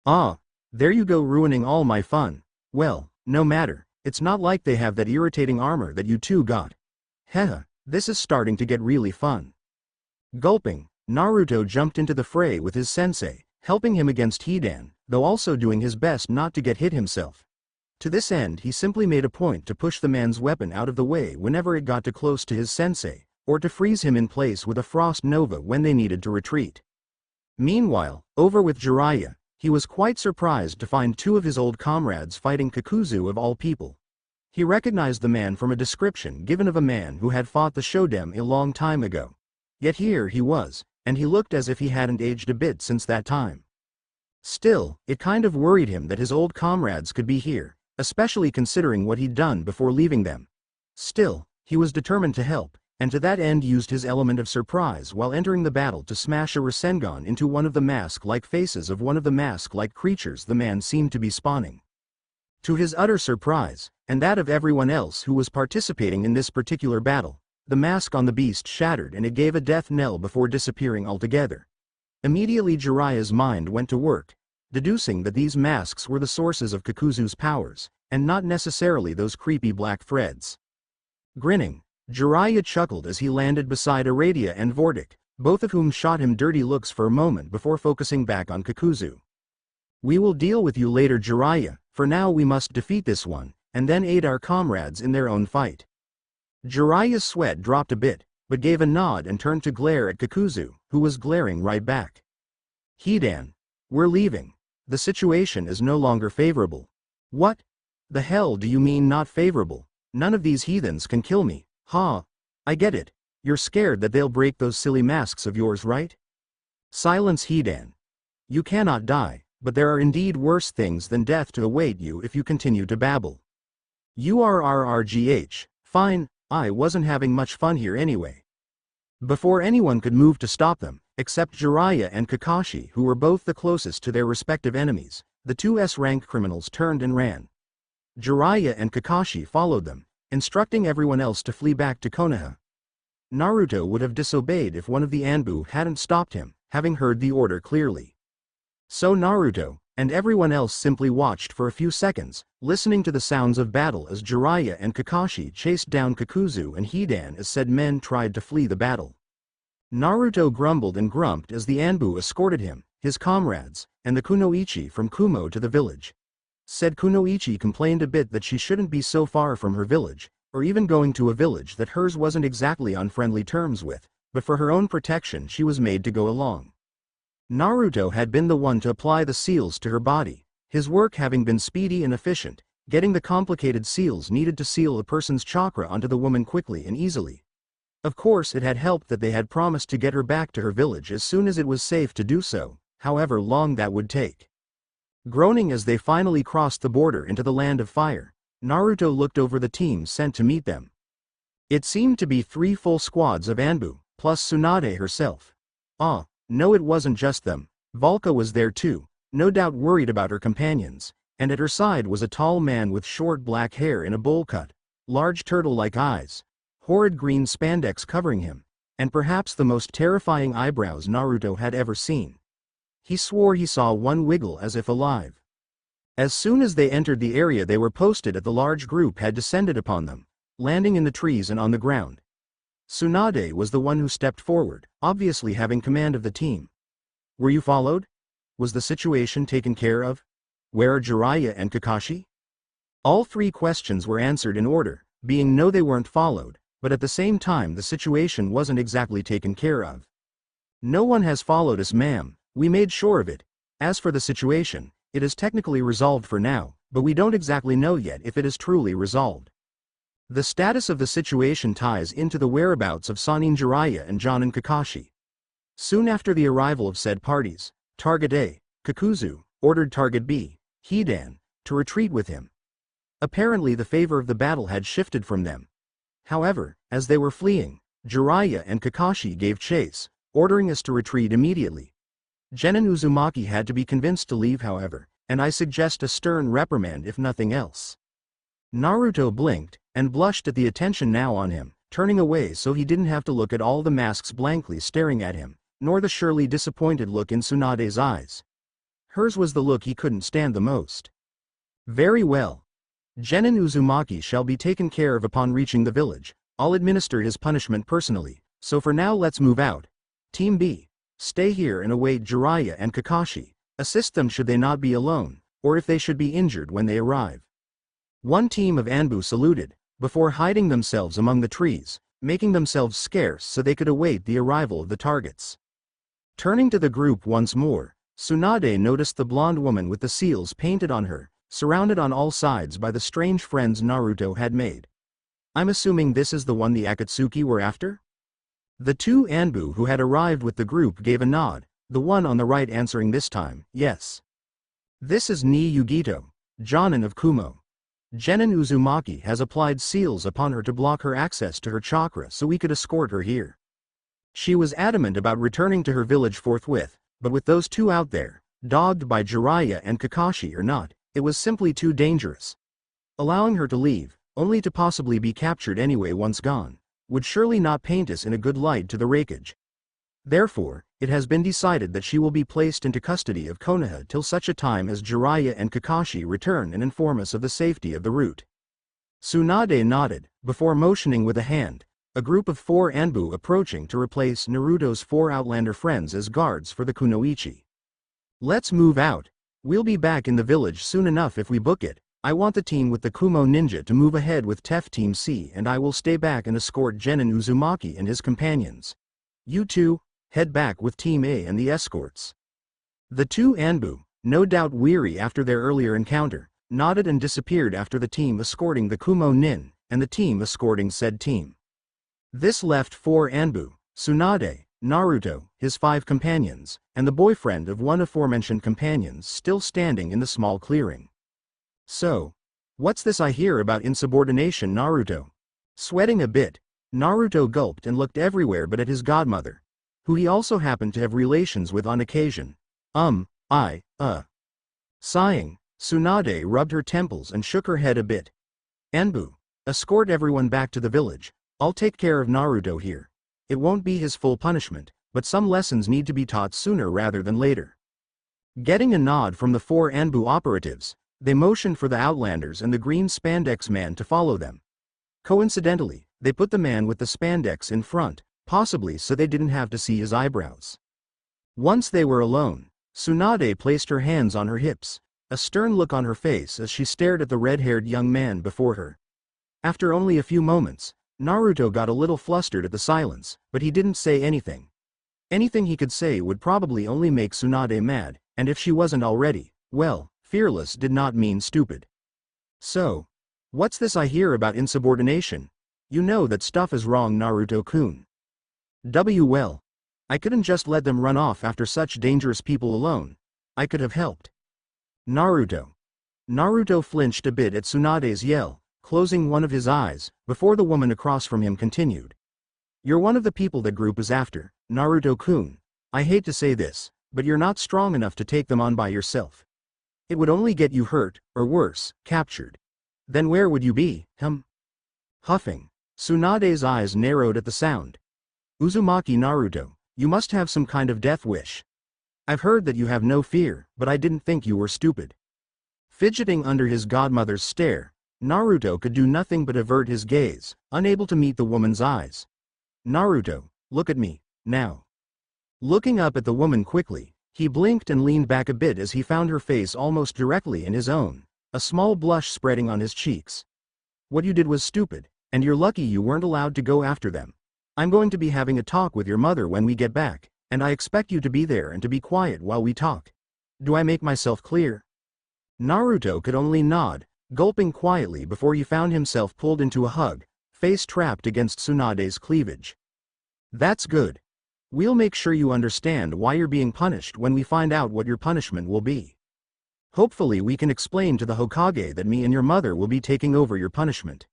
Ah, there you go ruining all my fun. Well, no matter, it's not like they have that irritating armor that you two got. Heh, this is starting to get really fun. Gulping, Naruto jumped into the fray with his sensei, helping him against Hidan, though also doing his best not to get hit himself. To this end he simply made a point to push the man's weapon out of the way whenever it got too close to his sensei, or to freeze him in place with a frost nova when they needed to retreat. Meanwhile, over with Jiraiya, he was quite surprised to find two of his old comrades fighting Kakuzu of all people. He recognized the man from a description given of a man who had fought the Shoden a long time ago. Yet here he was, and he looked as if he hadn't aged a bit since that time. Still, it kind of worried him that his old comrades could be here, especially considering what he'd done before leaving them. Still, he was determined to help, and to that end used his element of surprise while entering the battle to smash a Rasengan into one of the mask-like faces of one of the mask-like creatures the man seemed to be spawning. To his utter surprise, and that of everyone else who was participating in this particular battle, the mask on the beast shattered and it gave a death knell before disappearing altogether. Immediately Jiraiya's mind went to work, deducing that these masks were the sources of Kakuzu's powers, and not necessarily those creepy black threads. Grinning, Jiraiya chuckled as he landed beside Aradia and Vortic, both of whom shot him dirty looks for a moment before focusing back on Kakuzu. We will deal with you later, Jiraiya, for now we must defeat this one, and then aid our comrades in their own fight. Jiraiya's sweat dropped a bit, but gave a nod and turned to glare at Kakuzu, who was glaring right back. Hidan, we're leaving. The situation is no longer favorable. What? The hell do you mean not favorable? None of these heathens can kill me. Ha! I get it. You're scared that they'll break those silly masks of yours, right? Silence, Hidan. You cannot die, but there are indeed worse things than death to await you if you continue to babble. URRRGH. Fine, I wasn't having much fun here anyway. Before anyone could move to stop them, except Jiraiya and Kakashi, who were both the closest to their respective enemies, the two S-rank criminals turned and ran. Jiraiya and Kakashi followed them, instructing everyone else to flee back to Konoha. Naruto would have disobeyed if one of the Anbu hadn't stopped him, having heard the order clearly. So Naruto, and everyone else simply watched for a few seconds, listening to the sounds of battle as Jiraiya and Kakashi chased down Kakuzu and Hidan as said men tried to flee the battle. Naruto grumbled and grumped as the Anbu escorted him, his comrades, and the Kunoichi from Kumo to the village. Said Kunoichi complained a bit that she shouldn't be so far from her village, or even going to a village that hers wasn't exactly on friendly terms with, but for her own protection she was made to go along. Naruto had been the one to apply the seals to her body, his work having been speedy and efficient, getting the complicated seals needed to seal a person's chakra onto the woman quickly and easily. Of course it had helped that they had promised to get her back to her village as soon as it was safe to do so, however long that would take. Groaning as they finally crossed the border into the land of fire, Naruto looked over the team sent to meet them. It seemed to be 3 full squads of Anbu, plus Tsunade herself. Ah, no, it wasn't just them. Valka was there too, no doubt worried about her companions, and at her side was a tall man with short black hair in a bowl cut, large turtle-like eyes, horrid green spandex covering him, and perhaps the most terrifying eyebrows Naruto had ever seen. He swore he saw one wiggle as if alive. As soon as they entered the area they were posted at, the large group had descended upon them, landing in the trees and on the ground. Tsunade was the one who stepped forward, obviously having command of the team. Were you followed? Was the situation taken care of? Where are Jiraiya and Kakashi? All 3 questions were answered in order, being no, they weren't followed, but at the same time the situation wasn't exactly taken care of. No one has followed us, ma'am. We made sure of it. As for the situation, it is technically resolved for now, but we don't exactly know yet if it is truly resolved. The status of the situation ties into the whereabouts of Sannin Jiraiya and Jonin Kakashi. Soon after the arrival of said parties, Target A, Kakuzu, ordered Target B, Hidan, to retreat with him. Apparently the favor of the battle had shifted from them. However, as they were fleeing, Jiraiya and Kakashi gave chase, ordering us to retreat immediately. Gen and Uzumaki had to be convinced to leave however, and I suggest a stern reprimand if nothing else. Naruto blinked, and blushed at the attention now on him, turning away so he didn't have to look at all the masks blankly staring at him, nor the surely disappointed look in Tsunade's eyes. Hers was the look he couldn't stand the most. Very well. Gen and Uzumaki shall be taken care of upon reaching the village. I'll administer his punishment personally, so for now let's move out. Team B, stay here and await Jiraiya and Kakashi. Assist them should they not be alone, or if they should be injured when they arrive. One team of Anbu saluted, before hiding themselves among the trees, making themselves scarce so they could await the arrival of the targets. Turning to the group once more, Tsunade noticed the blonde woman with the seals painted on her, surrounded on all sides by the strange friends Naruto had made. I'm assuming this is the one the Akatsuki were after? The two Anbu who had arrived with the group gave a nod, the one on the right answering this time, yes. This is Ni Yugito, Jonin of Kumo. Genin Uzumaki has applied seals upon her to block her access to her chakra so we could escort her here. She was adamant about returning to her village forthwith, but with those two out there, dogged by Jiraiya and Kakashi or not, it was simply too dangerous. Allowing her to leave, only to possibly be captured anyway once gone, would surely not paint us in a good light to the Raikage. Therefore, it has been decided that she will be placed into custody of Konoha till such a time as Jiraiya and Kakashi return and inform us of the safety of the route. Tsunade nodded, before motioning with a hand, a group of 4 Anbu approaching to replace Naruto's 4 Outlander friends as guards for the Kunoichi. Let's move out. We'll be back in the village soon enough if we book it. I want the team with the Kumo ninja to move ahead with TEF Team C and I will stay back and escort Genin Uzumaki and his companions. You two, head back with Team A and the escorts. The two Anbu, no doubt weary after their earlier encounter, nodded and disappeared after the team escorting the Kumo Nin, and the team escorting said team. This left 4 Anbu, Tsunade, Naruto, his 5 companions, and the boyfriend of one aforementioned companions still standing in the small clearing. So, what's this I hear about insubordination, Naruto? Sweating a bit, Naruto gulped and looked everywhere but at his godmother, who he also happened to have relations with on occasion. Sighing, Tsunade rubbed her temples and shook her head a bit. Anbu, escort everyone back to the village. I'll take care of Naruto here. It won't be his full punishment, but some lessons need to be taught sooner rather than later. Getting a nod from the 4 Anbu operatives, they motioned for the Outlanders and the green spandex man to follow them. Coincidentally, they put the man with the spandex in front, possibly so they didn't have to see his eyebrows. Once they were alone, Tsunade placed her hands on her hips, a stern look on her face as she stared at the red-haired young man before her. After only a few moments, Naruto got a little flustered at the silence, but he didn't say anything. Anything he could say would probably only make Tsunade mad, and if she wasn't already, well, fearless did not mean stupid. So, what's this I hear about insubordination? You know that stuff is wrong, Naruto-kun. Well, I couldn't just let them run off after such dangerous people alone. I could have helped. Naruto. Naruto flinched a bit at Tsunade's yell, closing one of his eyes, before the woman across from him continued. You're one of the people that group is after, Naruto-kun. I hate to say this, but you're not strong enough to take them on by yourself. It would only get you hurt, or worse, captured. Then where would you be, Huffing, Tsunade's eyes narrowed at the sound. Uzumaki Naruto, you must have some kind of death wish. I've heard that you have no fear, but I didn't think you were stupid. Fidgeting under his godmother's stare, Naruto could do nothing but avert his gaze, unable to meet the woman's eyes. Naruto, look at me, now. Looking up at the woman quickly, he blinked and leaned back a bit as he found her face almost directly in his own, a small blush spreading on his cheeks. What you did was stupid, and you're lucky you weren't allowed to go after them. I'm going to be having a talk with your mother when we get back, and I expect you to be there and to be quiet while we talk. Do I make myself clear? Naruto could only nod, gulping quietly before he found himself pulled into a hug, face trapped against Tsunade's cleavage. That's good. We'll make sure you understand why you're being punished when we find out what your punishment will be. Hopefully we can explain to the Hokage that me and your mother will be taking over your punishment.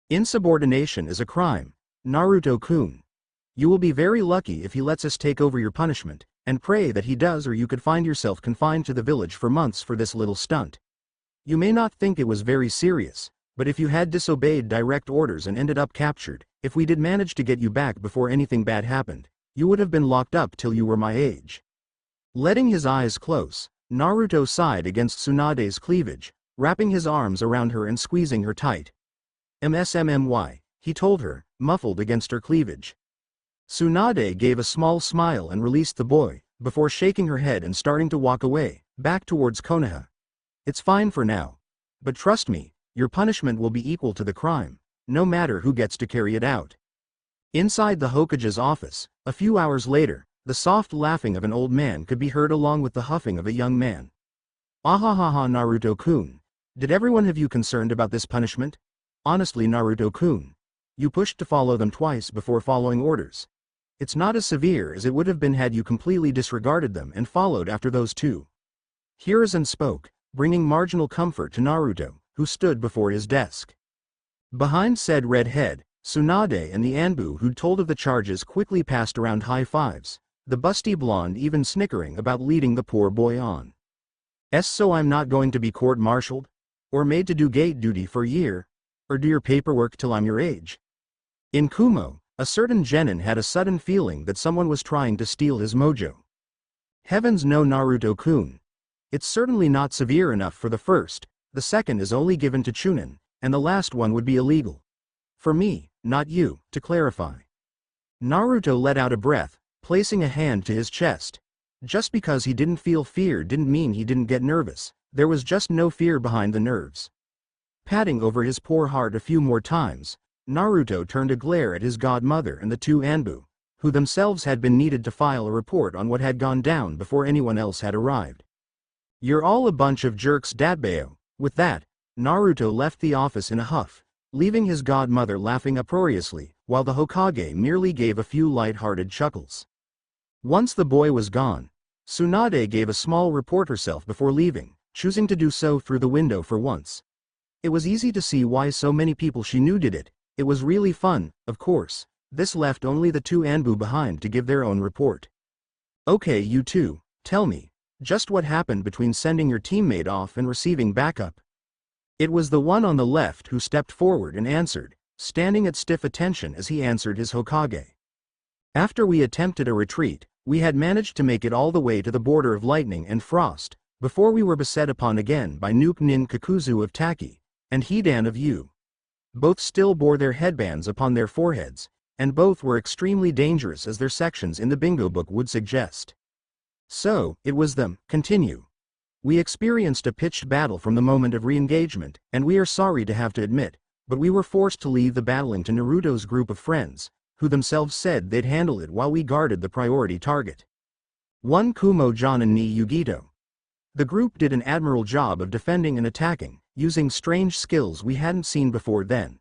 Insubordination is a crime, Naruto-kun. You will be very lucky if he lets us take over your punishment, and pray that he does, or you could find yourself confined to the village for months for this little stunt. You may not think it was very serious, but if you had disobeyed direct orders and ended up captured, if we did manage to get you back before anything bad happened, you would have been locked up till you were my age. Letting his eyes close, Naruto sighed against Tsunade's cleavage, wrapping his arms around her and squeezing her tight. MSMMY, he told her, muffled against her cleavage. Tsunade gave a small smile and released the boy, before shaking her head and starting to walk away, back towards Konoha. It's fine for now. But trust me, your punishment will be equal to the crime, no matter who gets to carry it out. Inside the Hokage's office, a few hours later, the soft laughing of an old man could be heard along with the huffing of a young man. Ahahaha Naruto-kun. Did everyone have you concerned about this punishment? Honestly Naruto-kun. You pushed to follow them twice before following orders. It's not as severe as it would have been had you completely disregarded them and followed after those two. Hiruzen spoke, bringing marginal comfort to Naruto, who stood before his desk. Behind said red head, Tsunade and the Anbu who'd told of the charges quickly passed around high fives, the busty blonde even snickering about leading the poor boy on. So I'm not going to be court-martialed? Or made to do gate duty for a year? Or do your paperwork till I'm your age? In Kumo, a certain genin had a sudden feeling that someone was trying to steal his mojo. Heavens no Naruto-kun. It's certainly not severe enough for the first, the second is only given to Chunin, and the last one would be illegal. For me, not you, to clarify. Naruto let out a breath, placing a hand to his chest. Just because he didn't feel fear didn't mean he didn't get nervous, there was just no fear behind the nerves. Patting over his poor heart a few more times, Naruto turned a glare at his godmother and the two Anbu, who themselves had been needed to file a report on what had gone down before anyone else had arrived. You're all a bunch of jerks Datbeo. With that, Naruto left the office in a huff, leaving his godmother laughing uproariously, while the Hokage merely gave a few light-hearted chuckles. Once the boy was gone, Tsunade gave a small report herself before leaving, choosing to do so through the window for once. It was easy to see why so many people she knew did it. It was really fun, of course. This left only the two Anbu behind to give their own report. Okay, you two, tell me, just what happened between sending your teammate off and receiving backup? It was the one on the left who stepped forward and answered, standing at stiff attention as he answered his Hokage. After we attempted a retreat, we had managed to make it all the way to the border of lightning and frost, before we were beset upon again by Nuke Nin Kakuzu of Taki, and Hidan of Yu. Both still bore their headbands upon their foreheads, and both were extremely dangerous as their sections in the bingo book would suggest. So, it was them, continue. We experienced a pitched battle from the moment of re-engagement, and we are sorry to have to admit, but we were forced to leave the battling to Naruto's group of friends, who themselves said they'd handle it while we guarded the priority target. One Kumo Jonin ni Yugito. The group did an admirable job of defending and attacking, using strange skills we hadn't seen before then.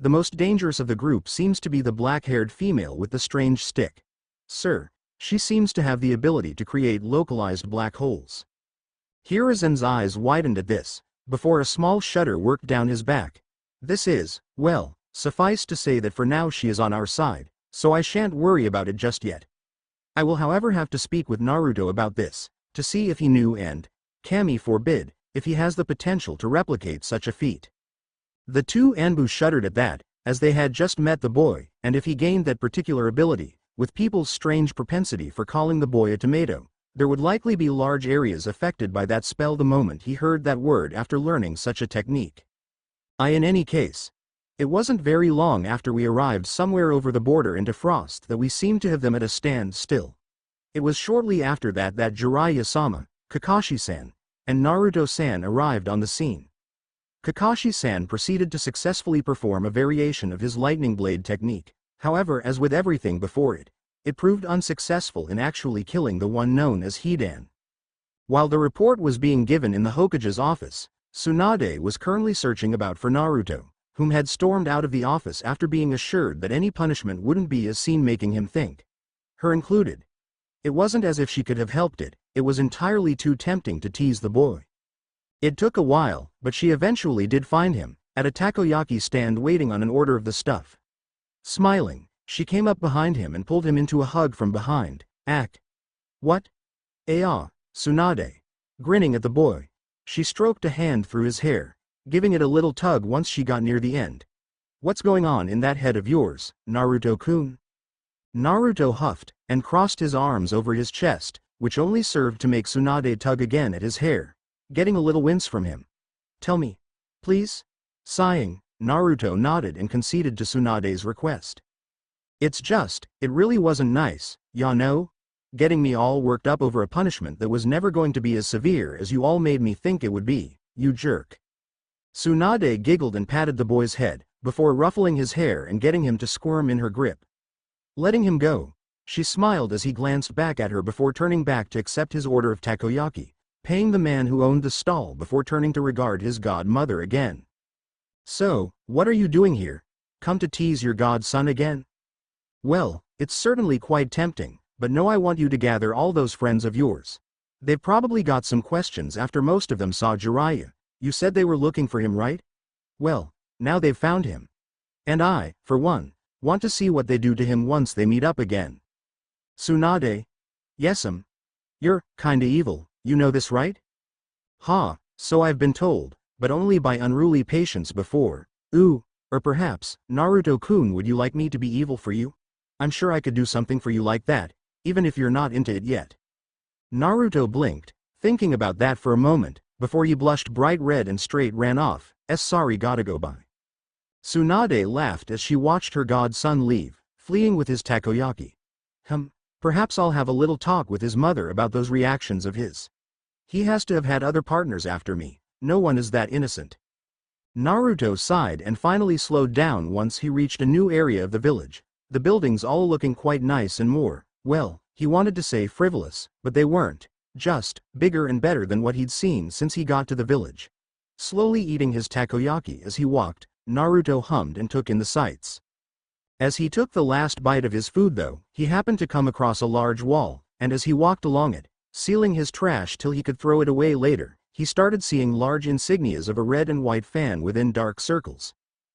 The most dangerous of the group seems to be the black-haired female with the strange stick. Sir, she seems to have the ability to create localized black holes. Hiruzen's eyes widened at this, before a small shudder worked down his back. This is, well, suffice to say that for now she is on our side, so I shan't worry about it just yet. I will however have to speak with Naruto about this, to see if he knew and, Kami forbid, if he has the potential to replicate such a feat. The two Anbu shuddered at that, as they had just met the boy, and if he gained that particular ability, with people's strange propensity for calling the boy a tomato, there would likely be large areas affected by that spell the moment he heard that word after learning such a technique. In any case, it wasn't very long after we arrived somewhere over the border into Frost that we seemed to have them at a standstill. It was shortly after that Jiraiya-sama, Kakashi-san, and Naruto-san arrived on the scene. Kakashi-san proceeded to successfully perform a variation of his lightning blade technique, however, as with everything before it, it proved unsuccessful in actually killing the one known as Hidan. While the report was being given in the Hokage's office, Tsunade was currently searching about for Naruto, whom had stormed out of the office after being assured that any punishment wouldn't be as seen, making him think. Her included. It wasn't as if she could have helped it, it was entirely too tempting to tease the boy. It took a while, but she eventually did find him, at a takoyaki stand waiting on an order of the stuff. Smiling, she came up behind him and pulled him into a hug from behind. What? Tsunade. Grinning at the boy. She stroked a hand through his hair, giving it a little tug once she got near the end. What's going on in that head of yours, Naruto-kun? Naruto huffed, and crossed his arms over his chest, which only served to make Tsunade tug again at his hair, getting a little wince from him. Tell me, please? Sighing, Naruto nodded and conceded to Tsunade's request. It really wasn't nice, ya know? Getting me all worked up over a punishment that was never going to be as severe as you all made me think it would be, you jerk. Tsunade giggled and patted the boy's head, before ruffling his hair and getting him to squirm in her grip. Letting him go, she smiled as he glanced back at her before turning back to accept his order of takoyaki, paying the man who owned the stall before turning to regard his godmother again. So, what are you doing here? Come to tease your godson again? Well, it's certainly quite tempting, but no, I want you to gather all those friends of yours. They've probably got some questions after most of them saw Jiraiya. You said they were looking for him, right? Well, now they've found him. And I, for one, want to see what they do to him once they meet up again. Tsunade? Yes'm. You're kinda evil, you know this, right? Ha, so I've been told, but only by unruly patients before. Ooh, or perhaps, Naruto-kun, would you like me to be evil for you? I'm sure I could do something for you like that, even if you're not into it yet. Naruto blinked, thinking about that for a moment, before he blushed bright red and straight ran off. Sorry, gotta go by. Tsunade laughed as she watched her godson leave, fleeing with his takoyaki. Perhaps I'll have a little talk with his mother about those reactions of his. He has to have had other partners after me, no one is that innocent. Naruto sighed and finally slowed down once he reached a new area of the village, the buildings all looking quite nice and more, well, he wanted to say frivolous, but they weren't, just bigger and better than what he'd seen since he got to the village. Slowly eating his takoyaki as he walked, Naruto hummed and took in the sights. As he took the last bite of his food though, he happened to come across a large wall, and as he walked along it, sealing his trash till he could throw it away later, he started seeing large insignias of a red and white fan within dark circles.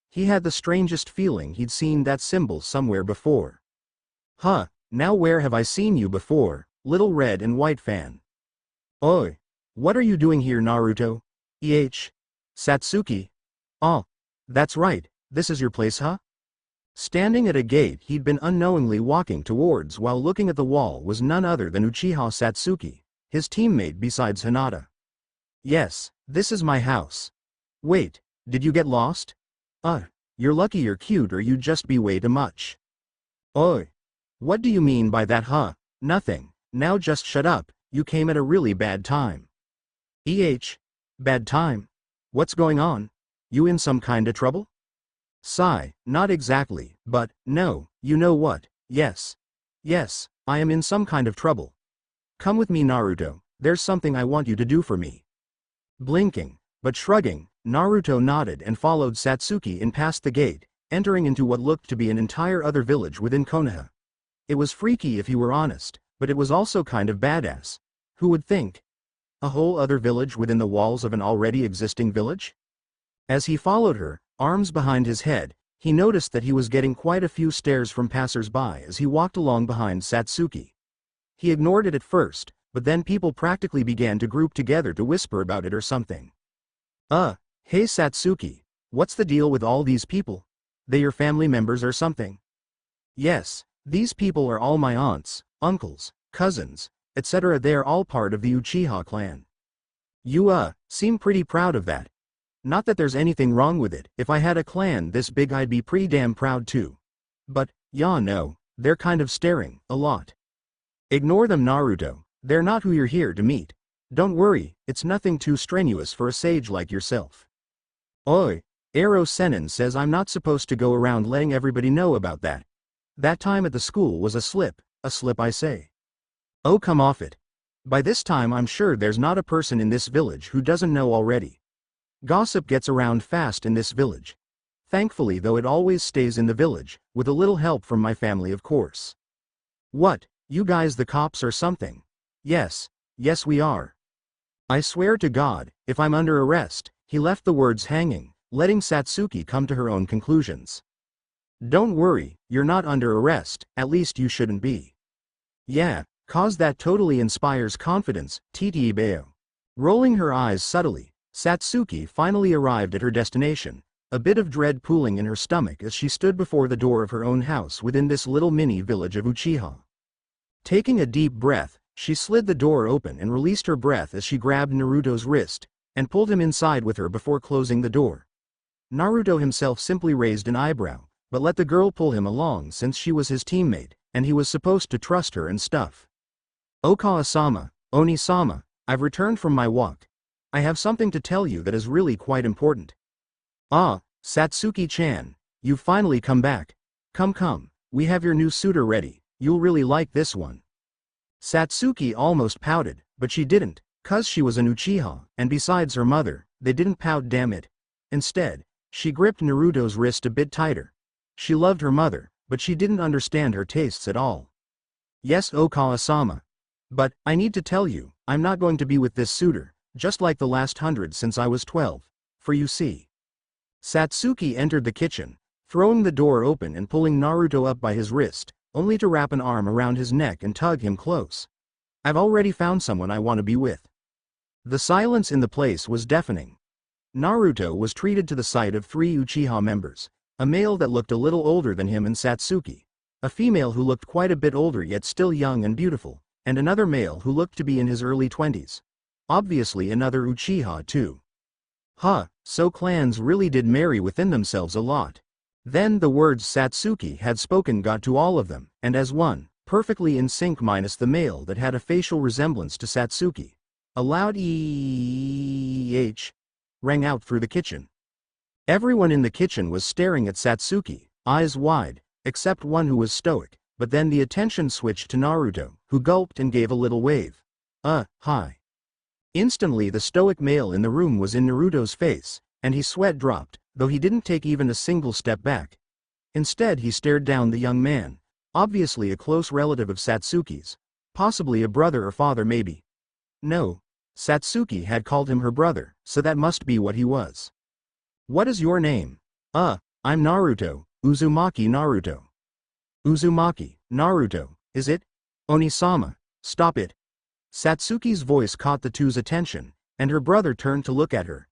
He had the strangest feeling he'd seen that symbol somewhere before. Now where have I seen you before, little red and white fan? Oi! What are you doing here, Naruto? Satsuki? Oh, that's right, this is your place, huh? Standing at a gate he'd been unknowingly walking towards while looking at the wall was none other than Uchiha Satsuki, his teammate besides Hinata. Yes, this is my house. Wait, did you get lost? You're lucky you're cute or you'd just be way too much. Oi! What do you mean by that, Nothing, now just shut up, you came at a really bad time. Bad time? What's going on? You in some kinda trouble? Sigh, not exactly, but, no, you know what, yes, I am in some kind of trouble. Come with me, Naruto, there's something I want you to do for me. Blinking, but shrugging, Naruto nodded and followed Satsuki in past the gate, entering into what looked to be an entire other village within Konoha. It was freaky if you were honest, but it was also kind of badass. Who would think? A whole other village within the walls of an already existing village? As he followed her, arms behind his head, he noticed that he was getting quite a few stares from passers-by as he walked along behind Satsuki. He ignored it at first, but then people practically began to group together to whisper about it or something. Hey Satsuki, what's the deal with all these people? They your family members or something? Yes, these people are all my aunts, uncles, cousins, etc. They are all part of the Uchiha clan. You, seem pretty proud of that. Not that there's anything wrong with it, if I had a clan this big I'd be pretty damn proud too. But, no, they're kind of staring, a lot. Ignore them, Naruto, they're not who you're here to meet. Don't worry, it's nothing too strenuous for a sage like yourself. Oi, Ero Sennin says I'm not supposed to go around letting everybody know about that. That time at the school was a slip I say. Oh, come off it. By this time I'm sure there's not a person in this village who doesn't know already. Gossip gets around fast in this village. Thankfully though it always stays in the village, with a little help from my family of course. What, you guys the cops or something? Yes, yes we are. I swear to God, if I'm under arrest. He left the words hanging, letting Satsuki come to her own conclusions. Don't worry, you're not under arrest, at least you shouldn't be. Yeah, cause that totally inspires confidence, Titibeo. Rolling her eyes subtly, Satsuki finally arrived at her destination, a bit of dread pooling in her stomach as she stood before the door of her own house within this little mini village of Uchiha. Taking a deep breath, she slid the door open and released her breath as she grabbed Naruto's wrist, and pulled him inside with her before closing the door. Naruto himself simply raised an eyebrow, but let the girl pull him along since she was his teammate, and he was supposed to trust her and stuff. Okawa-sama, Oni-sama, I've returned from my walk. I have something to tell you that is really quite important. Ah, Satsuki-chan, you've finally come back. Come, we have your new suitor ready, you'll really like this one. Satsuki almost pouted, but she didn't, cause she was an Uchiha, and besides her mother, they didn't pout damn it. Instead, she gripped Naruto's wrist a bit tighter. She loved her mother, but she didn't understand her tastes at all. Yes Okawa-sama. But, I need to tell you, I'm not going to be with this suitor, just like the last 100 since I was 12, for you see. Satsuki entered the kitchen, throwing the door open and pulling Naruto up by his wrist, only to wrap an arm around his neck and tug him close. I've already found someone I want to be with. The silence in the place was deafening. Naruto was treated to the sight of 3 Uchiha members, a male that looked a little older than him and Satsuki, a female who looked quite a bit older yet still young and beautiful, and another male who looked to be in his early 20s. Obviously another Uchiha too. So clans really did marry within themselves a lot. Then the words Satsuki had spoken got to all of them, and as one, perfectly in sync minus the male that had a facial resemblance to Satsuki. A loud "eeeeeh" rang out through the kitchen. Everyone in the kitchen was staring at Satsuki, eyes wide, except one who was stoic, but then the attention switched to Naruto, who gulped and gave a little wave. Hi. Instantly the stoic male in the room was in Naruto's face, and he sweat dropped, though he didn't take even a single step back. Instead he stared down the young man, obviously a close relative of Satsuki's, possibly a brother or father maybe. No. Satsuki had called him her brother, so that must be what he was. What is your name? I'm Naruto, Uzumaki Naruto. Uzumaki, Naruto, is it? Oni-sama, stop it. Satsuki's voice caught the two's attention, and her brother turned to look at her.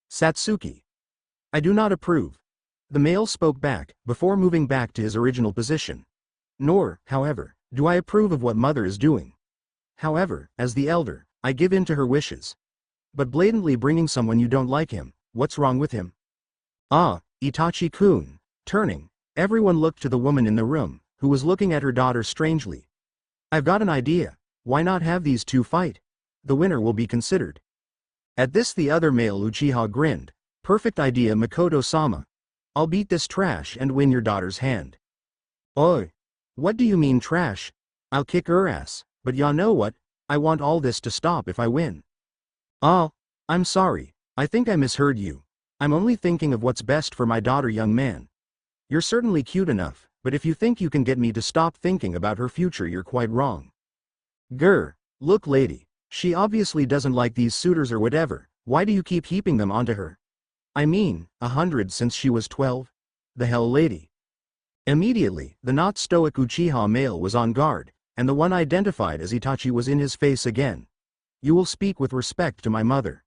Satsuki. I do not approve. The male spoke back, before moving back to his original position. Nor, however, do I approve of what mother is doing. However, as the elder, I give in to her wishes. But blatantly bringing someone you don't like him, what's wrong with him? Itachi-kun. Turning, everyone looked to the woman in the room, who was looking at her daughter strangely. I've got an idea, why not have these two fight? The winner will be considered. At this the other male Uchiha grinned. Perfect idea Makoto-sama. I'll beat this trash and win your daughter's hand. Oi. What do you mean trash? I'll kick her ass, but ya know what? I want all this to stop if I win. I'm sorry, I think I misheard you. I'm only thinking of what's best for my daughter young man. You're certainly cute enough, but if you think you can get me to stop thinking about her future you're quite wrong. Grr, look lady, she obviously doesn't like these suitors or whatever, why do you keep heaping them onto her? I mean, 100 since she was 12? The hell lady. Immediately, the not stoic Uchiha male was on guard, and the one identified as Itachi was in his face again. You will speak with respect to my mother.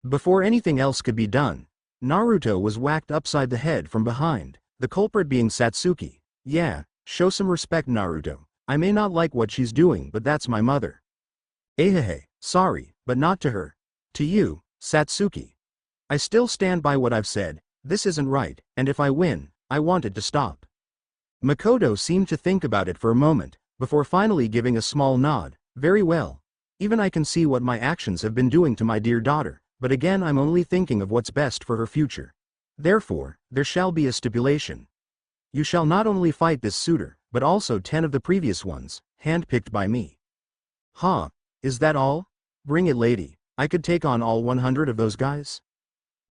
Before anything else could be done, Naruto was whacked upside the head from behind, the culprit being Satsuki. Yeah, show some respect Naruto, I may not like what she's doing but that's my mother. Ehehe, sorry, but not to her. To you, Satsuki. I still stand by what I've said, this isn't right, and if I win, I want it to stop. Makoto seemed to think about it for a moment, before finally giving a small nod. Very well. Even I can see what my actions have been doing to my dear daughter, but again I'm only thinking of what's best for her future. Therefore, there shall be a stipulation. You shall not only fight this suitor, but also 10 of the previous ones, handpicked by me. Is that all? Bring it, lady. I could take on all 100 of those guys.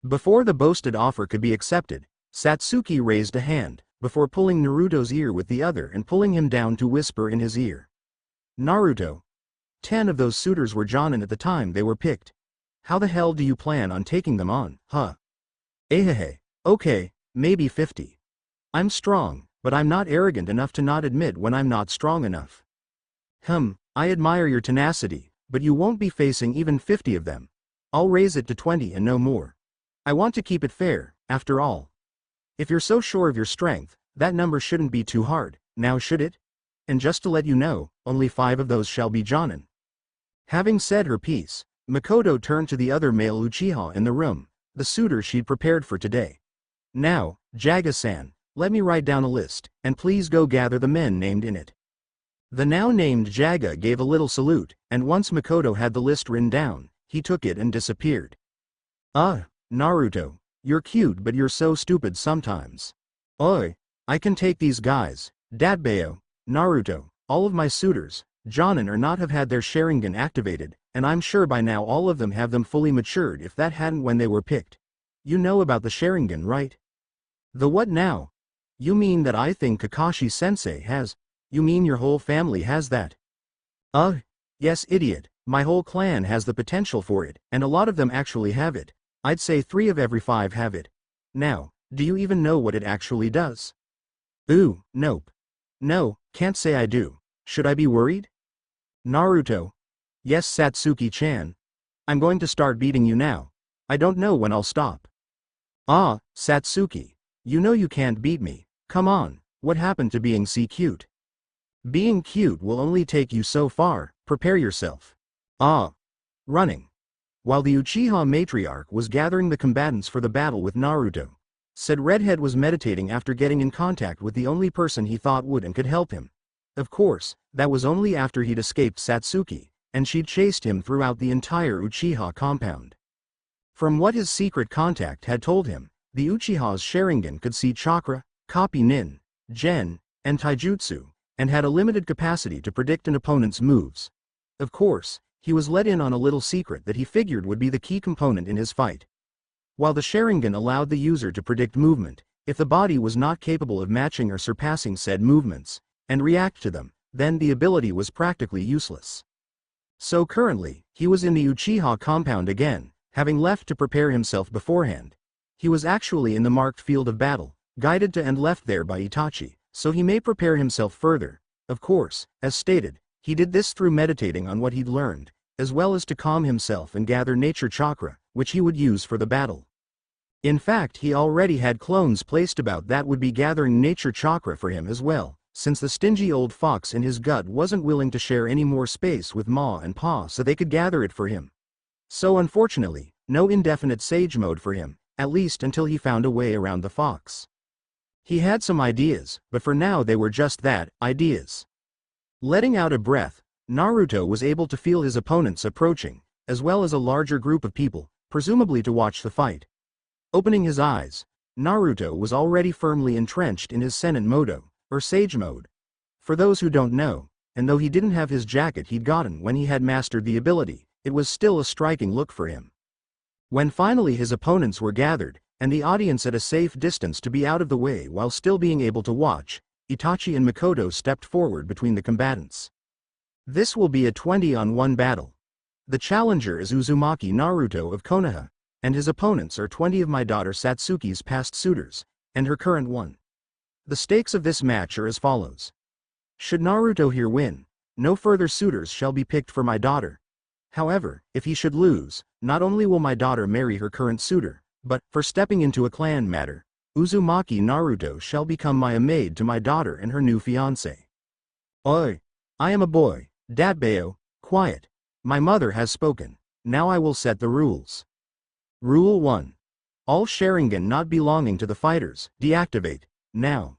Before the boasted offer could be accepted, Satsuki raised a hand, before pulling Naruto's ear with the other and pulling him down to whisper in his ear. Naruto. 10 of those suitors were Jonin at the time they were picked. How the hell do you plan on taking them on, huh? Ahehe. Okay, maybe 50. I'm strong, but I'm not arrogant enough to not admit when I'm not strong enough. I admire your tenacity, but you won't be facing even 50 of them. I'll raise it to 20 and no more. I want to keep it fair, after all. If you're so sure of your strength, that number shouldn't be too hard, now should it? And just to let you know, only 5 of those shall be Jonin. Having said her piece, Makoto turned to the other male Uchiha in the room, the suitor she'd prepared for today. Now, Jaga-san, let me write down a list, and please go gather the men named in it. The now named Jaga gave a little salute, and once Makoto had the list written down, he took it and disappeared. Naruto, you're cute but you're so stupid sometimes. I can take these guys, Datbeo, Naruto, all of my suitors, Jonin or not have had their Sharingan activated, and I'm sure by now all of them have them fully matured if that hadn't when they were picked. You know about the Sharingan, right? The what now? You mean that I think Kakashi-sensei has? You mean your whole family has that? Yes, idiot, my whole clan has the potential for it, and a lot of them actually have it. I'd say 3 of every 5 have it. Now, do you even know what it actually does? Nope. No, can't say I do. Should I be worried? Naruto. Yes, Satsuki-chan. I'm going to start beating you now. I don't know when I'll stop. Satsuki. You know you can't beat me. Come on, what happened to being cute? Being cute will only take you so far, prepare yourself. Running. While the Uchiha matriarch was gathering the combatants for the battle with Naruto, said Redhead was meditating after getting in contact with the only person he thought would and could help him. Of course, that was only after he'd escaped Satsuki, and she'd chased him throughout the entire Uchiha compound. From what his secret contact had told him, the Uchiha's Sharingan could see chakra, copy nin, gen, and taijutsu, and had a limited capacity to predict an opponent's moves. Of course, he was let in on a little secret that he figured would be the key component in his fight. While the Sharingan allowed the user to predict movement, if the body was not capable of matching or surpassing said movements, and react to them, then the ability was practically useless. So currently, he was in the Uchiha compound again, having left to prepare himself beforehand. He was actually in the marked field of battle, guided to and left there by Itachi, so he may prepare himself further. Of course, as stated, he did this through meditating on what he'd learned, as well as to calm himself and gather nature chakra, which he would use for the battle. In fact, he already had clones placed about that would be gathering nature chakra for him as well, since the stingy old fox in his gut wasn't willing to share any more space with Ma and Pa so they could gather it for him. So unfortunately, no indefinite sage mode for him, at least until he found a way around the fox. He had some ideas, but for now they were just that, ideas. Letting out a breath, Naruto was able to feel his opponents approaching, as well as a larger group of people, presumably to watch the fight. Opening his eyes, Naruto was already firmly entrenched in his Senin Modo, or Sage Mode. For those who don't know, and though he didn't have his jacket he'd gotten when he had mastered the ability, it was still a striking look for him. When finally his opponents were gathered, and the audience at a safe distance to be out of the way while still being able to watch, Itachi and Makoto stepped forward between the combatants. This will be a 20-on-1 battle. The challenger is Uzumaki Naruto of Konoha, and his opponents are 20 of my daughter Satsuki's past suitors, and her current one. The stakes of this match are as follows. Should Naruto here win, no further suitors shall be picked for my daughter. However, if he should lose, not only will my daughter marry her current suitor, but, for stepping into a clan matter, Uzumaki Naruto shall become my maid to my daughter and her new fiancé. I am a boy, Datbeo, quiet. My mother has spoken, now I will set the rules. Rule 1. All Sharingan not belonging to the fighters, deactivate, now.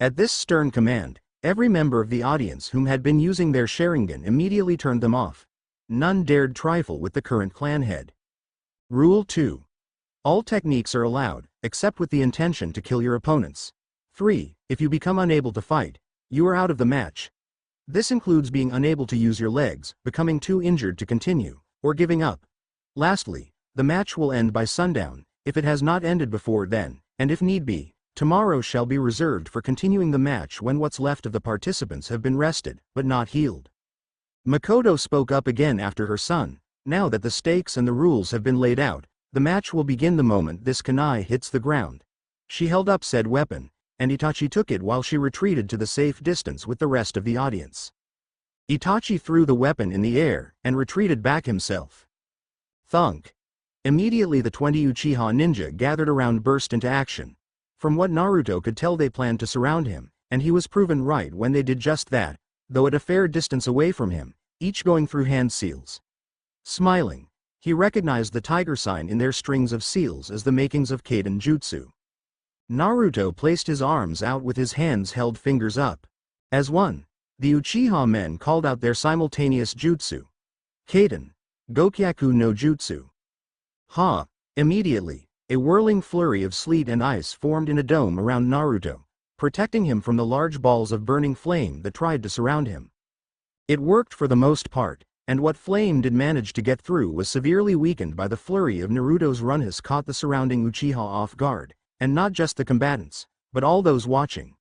At this stern command, every member of the audience whom had been using their Sharingan immediately turned them off. None dared trifle with the current clan head. Rule 2. All techniques are allowed, except with the intention to kill your opponents. 3. If you become unable to fight, you are out of the match. This includes being unable to use your legs, becoming too injured to continue, or giving up. Lastly, the match will end by sundown, if it has not ended before then, and if need be, tomorrow shall be reserved for continuing the match when what's left of the participants have been rested, but not healed. Makoto spoke up again after her son. Now that the stakes and the rules have been laid out, the match will begin the moment this kunai hits the ground. She held up said weapon, and Itachi took it while she retreated to the safe distance with the rest of the audience. Itachi threw the weapon in the air, and retreated back himself. Thunk. Immediately the 20 Uchiha ninja gathered around burst into action. From what Naruto could tell they planned to surround him, and he was proven right when they did just that, though at a fair distance away from him, each going through hand seals. Smiling, he recognized the tiger sign in their strings of seals as the makings of Kaiden Jutsu. Naruto placed his arms out with his hands held fingers up. As one, the Uchiha men called out their simultaneous jutsu. Kaiden, Gokyaku no Jutsu. Ha! Immediately, a whirling flurry of sleet and ice formed in a dome around Naruto, protecting him from the large balls of burning flame that tried to surround him. It worked for the most part, and what flame did manage to get through was severely weakened by the flurry of Naruto's runhas caught the surrounding Uchiha off guard, and not just the combatants, but all those watching.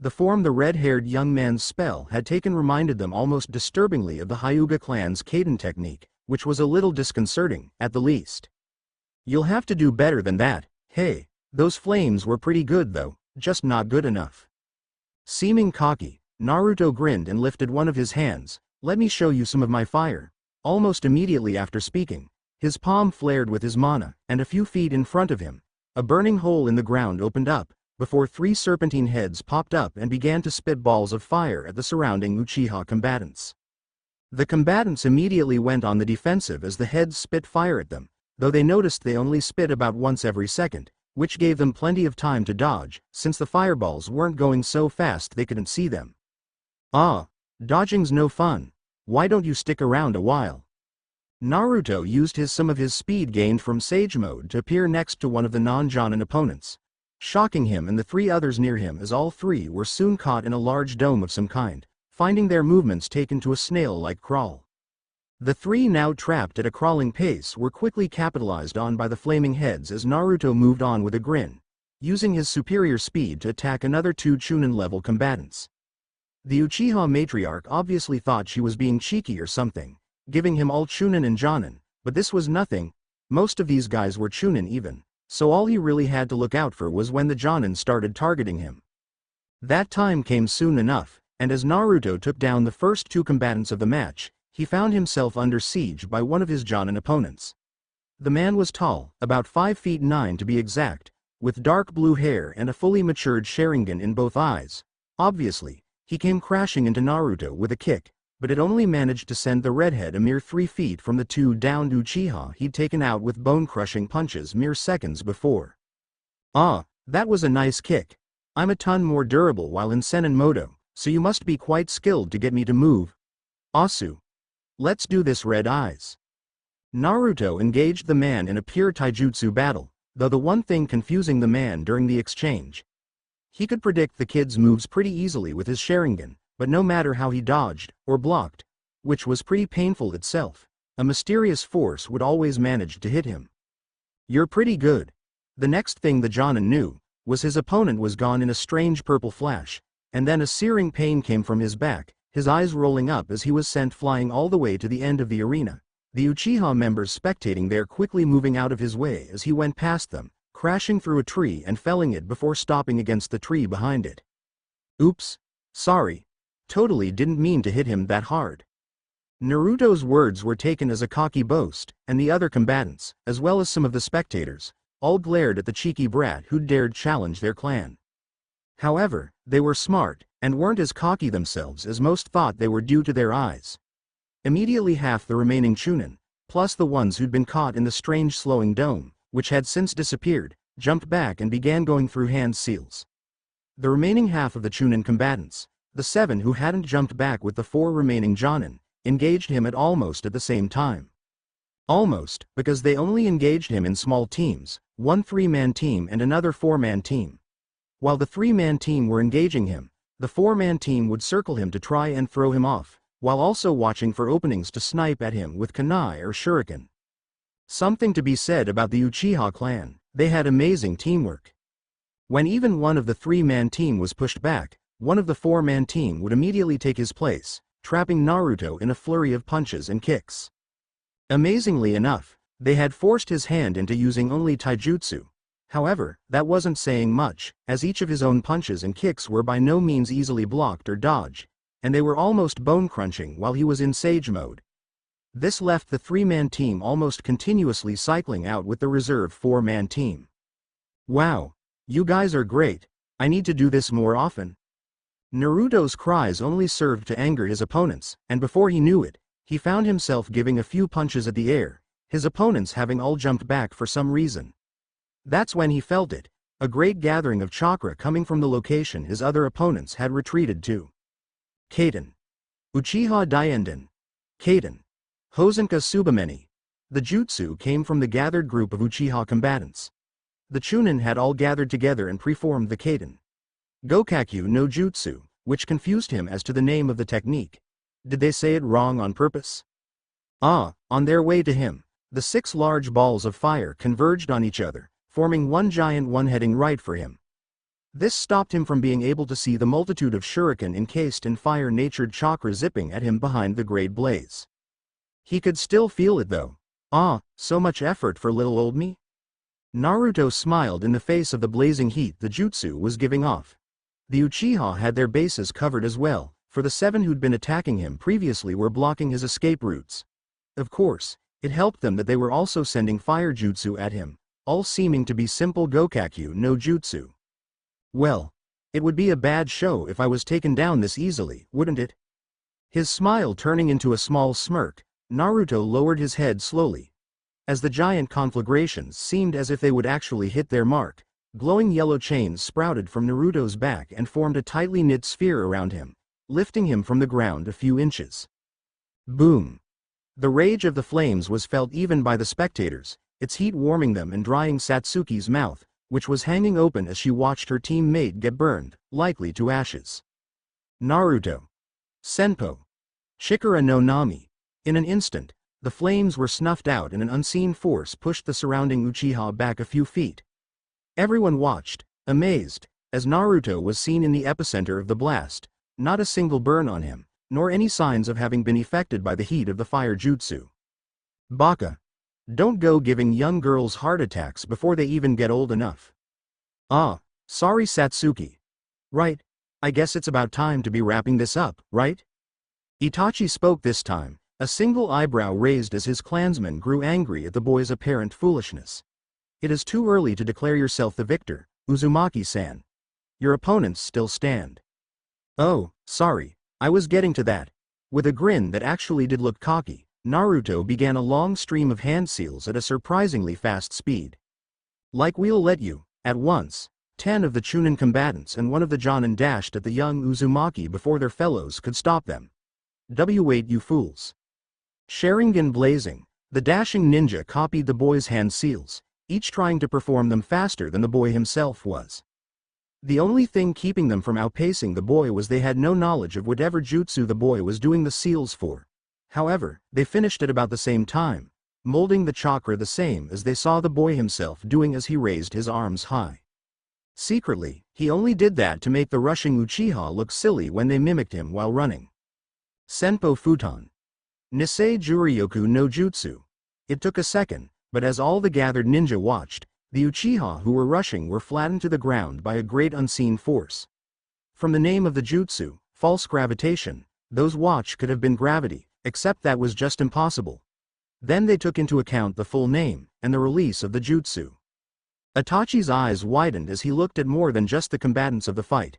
The form the red-haired young man's spell had taken reminded them almost disturbingly of the Hyuga clan's Kaiden technique, which was a little disconcerting, at the least. You'll have to do better than that. Hey, those flames were pretty good though, just not good enough. Seeming cocky, Naruto grinned and lifted one of his hands. Let me show you some of my fire. Almost immediately after speaking, his palm flared with his mana, and a few feet in front of him, a burning hole in the ground opened up, before 3 serpentine heads popped up and began to spit balls of fire at the surrounding Uchiha combatants. The combatants immediately went on the defensive as the heads spit fire at them, though they noticed they only spit about once every second, which gave them plenty of time to dodge, since the fireballs weren't going so fast they couldn't see them. Ah, dodging's no fun. Why don't you stick around a while? Naruto used some of his speed gained from Sage Mode to appear next to one of the non-Jonin opponents, shocking him and the 3 others near him as all 3 were soon caught in a large dome of some kind, finding their movements taken to a snail-like crawl. The 3 now trapped at a crawling pace were quickly capitalized on by the flaming heads as Naruto moved on with a grin, using his superior speed to attack another 2 Chunin-level combatants. The Uchiha matriarch obviously thought she was being cheeky or something, giving him all Chunin and Jonin, but this was nothing. Most of these guys were Chunin even, so all he really had to look out for was when the Jonin started targeting him. That time came soon enough, and as Naruto took down the first 2 combatants of the match, he found himself under siege by one of his Jonin opponents. The man was tall, about 5 feet 9 to be exact, with dark blue hair and a fully matured Sharingan in both eyes. Obviously, he came crashing into Naruto with a kick, but it only managed to send the redhead a mere 3 feet from the 2 downed Uchiha he'd taken out with bone-crushing punches mere seconds before. Ah, that was a nice kick. I'm a ton more durable while in Senin Moto, so you must be quite skilled to get me to move. Asu. Let's do this, red eyes. Naruto engaged the man in a pure taijutsu battle, though the one thing confusing the man during the exchange. He could predict the kid's moves pretty easily with his Sharingan, but no matter how he dodged, or blocked, which was pretty painful itself, a mysterious force would always manage to hit him. You're pretty good. The next thing the Jonin knew, was his opponent was gone in a strange purple flash, and then a searing pain came from his back, his eyes rolling up as he was sent flying all the way to the end of the arena, the Uchiha members spectating there quickly moving out of his way as he went past them, crashing through a tree and felling it before stopping against the tree behind it. Oops. Sorry. Totally didn't mean to hit him that hard. Naruto's words were taken as a cocky boast, and the other combatants, as well as some of the spectators, all glared at the cheeky brat who'd dared challenge their clan. However, they were smart, and weren't as cocky themselves as most thought they were due to their eyes. Immediately half the remaining Chunin, plus the ones who'd been caught in the strange slowing dome, which had since disappeared, jumped back and began going through hand seals. The remaining half of the Chunin combatants, the 7 who hadn't jumped back with the 4 remaining Jonin, engaged him at the same time. Almost, because they only engaged him in small teams, one 3-man team and another 4-man team. While the 3-man team were engaging him, The four-man team would circle him to try and throw him off, while also watching for openings to snipe at him with kunai or shuriken. Something to be said about the Uchiha clan, they had amazing teamwork. When even one of the three-man team was pushed back, one of the four-man team would immediately take his place, trapping Naruto in a flurry of punches and kicks. Amazingly enough, they had forced his hand into using only taijutsu. However, that wasn't saying much, as each of his own punches and kicks were by no means easily blocked or dodged, and they were almost bone-crunching while he was in Sage mode. This left the three-man team almost continuously cycling out with the reserve four-man team. Wow! You guys are great, I need to do this more often. Naruto's cries only served to anger his opponents, and before he knew it, he found himself giving a few punches at the air, his opponents having all jumped back for some reason. That's when he felt it, a great gathering of chakra coming from the location his other opponents had retreated to. Kaiten. Uchiha Daenden. Kaiten. Hosenka Subameni. The jutsu came from the gathered group of Uchiha combatants. The Chunin had all gathered together and preformed the Kaiten. Gokakyu no Jutsu, which confused him as to the name of the technique. Did they say it wrong on purpose? On their way to him, the 6 large balls of fire converged on each other, forming one giant one heading right for him. This stopped him from being able to see the multitude of shuriken encased in fire-natured chakra zipping at him behind the great blaze. He could still feel it though. So much effort for little old me? Naruto smiled in the face of the blazing heat the jutsu was giving off. The Uchiha had their bases covered as well, for the 7 who'd been attacking him previously were blocking his escape routes. Of course, it helped them that they were also sending fire jutsu at him, all seeming to be simple Gokakyu no Jutsu. Well, it would be a bad show if I was taken down this easily, wouldn't it? His smile turning into a small smirk, Naruto lowered his head slowly. As the giant conflagrations seemed as if they would actually hit their mark, glowing yellow chains sprouted from Naruto's back and formed a tightly knit sphere around him, lifting him from the ground a few inches. Boom! The rage of the flames was felt even by the spectators, its heat warming them and drying Satsuki's mouth, which was hanging open as she watched her teammate get burned, likely to ashes. Naruto. Senpo. Shikara no Nami. In an instant, the flames were snuffed out and an unseen force pushed the surrounding Uchiha back a few feet. Everyone watched, amazed, as Naruto was seen in the epicenter of the blast, not a single burn on him, nor any signs of having been affected by the heat of the fire jutsu. Baka. Don't go giving young girls heart attacks before they even get old enough. Sorry Satsuki. Right, I guess it's about time to be wrapping this up, right? Itachi spoke this time, a single eyebrow raised as his clansmen grew angry at the boy's apparent foolishness. It is too early to declare yourself the victor, Uzumaki-san. Your opponents still stand. Oh, sorry, I was getting to that. With a grin that actually did look cocky, Naruto began a long stream of hand seals at a surprisingly fast speed. Like we'll let you, at once, 10 of the Chunin combatants and 1 of the Jonin dashed at the young Uzumaki before their fellows could stop them. Wait you fools. Sharingan blazing, the dashing ninja copied the boy's hand seals, each trying to perform them faster than the boy himself was. The only thing keeping them from outpacing the boy was they had no knowledge of whatever jutsu the boy was doing the seals for. However, they finished at about the same time, molding the chakra the same as they saw the boy himself doing as he raised his arms high. Secretly, he only did that to make the rushing Uchiha look silly when they mimicked him while running. Senpo Futon. Nisei Juryoku no Jutsu. It took a second, but as all the gathered ninja watched, the Uchiha who were rushing were flattened to the ground by a great unseen force. From the name of the jutsu, false gravitation, those watch could have been gravity, except that was just impossible. Then they took into account the full name, and the release of the jutsu. Itachi's eyes widened as he looked at more than just the combatants of the fight.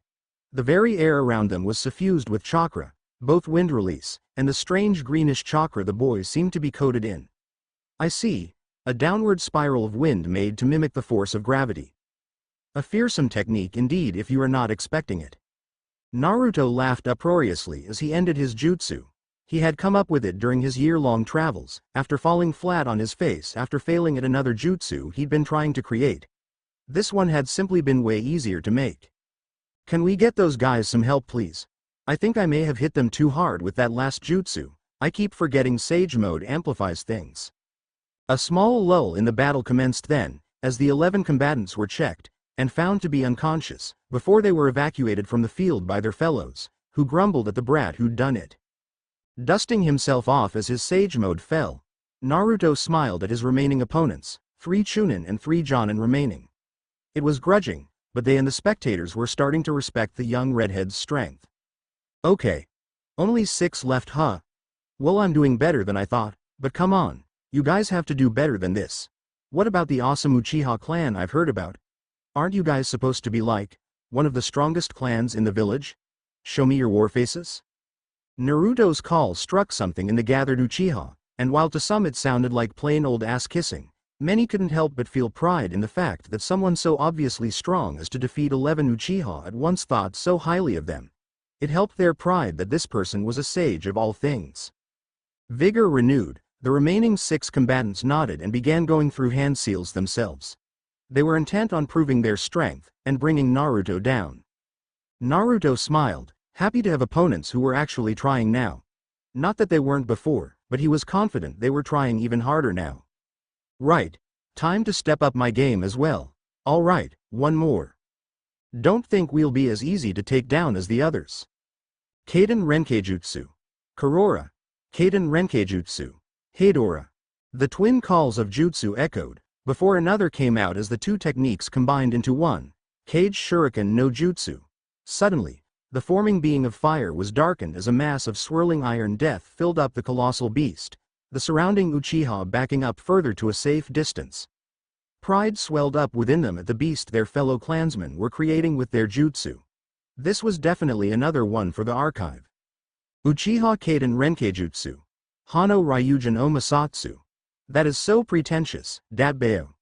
The very air around them was suffused with chakra, both wind release, and the strange greenish chakra the boy seemed to be coated in. I see, a downward spiral of wind made to mimic the force of gravity. A fearsome technique indeed if you are not expecting it. Naruto laughed uproariously as he ended his jutsu. He had come up with it during his year-long travels, after falling flat on his face after failing at another jutsu he'd been trying to create. This one had simply been way easier to make. Can we get those guys some help please? I think I may have hit them too hard with that last jutsu. I keep forgetting Sage Mode amplifies things. A small lull in the battle commenced then, as the 11 combatants were checked, and found to be unconscious, before they were evacuated from the field by their fellows, who grumbled at the brat who'd done it. Dusting himself off as his Sage Mode fell, Naruto smiled at his remaining opponents, 3 Chunin and 3 Jonin remaining. It was grudging, but they and the spectators were starting to respect the young redhead's strength. Okay. Only 6 left, huh? Well, I'm doing better than I thought, but come on, you guys have to do better than this. What about the awesome Uchiha clan I've heard about? Aren't you guys supposed to be like one of the strongest clans in the village? Show me your war faces? Naruto's call struck something in the gathered Uchiha, and while to some it sounded like plain old ass kissing, many couldn't help but feel pride in the fact that someone so obviously strong as to defeat 11 Uchiha at once thought so highly of them. It helped their pride that this person was a sage of all things. Vigor renewed, the remaining 6 combatants nodded and began going through hand seals themselves. They were intent on proving their strength and bringing Naruto down. Naruto smiled, happy to have opponents who were actually trying now. Not that they weren't before, but he was confident they were trying even harder now. Right. Time to step up my game as well. Alright, one more. Don't think we'll be as easy to take down as the others. Kaden Renkejutsu. Karora. Kaden Renkejutsu. Heidora. The twin calls of jutsu echoed, before another came out as the 2 techniques combined into one, Kage Shuriken no Jutsu. Suddenly, the forming being of fire was darkened as a mass of swirling iron death filled up the colossal beast, the surrounding Uchiha backing up further to a safe distance. Pride swelled up within them at the beast their fellow clansmen were creating with their jutsu. This was definitely another one for the archive. Uchiha Kaden Renkejutsu. Hano Ryujin Omasatsu. That is so pretentious, Dabbeo.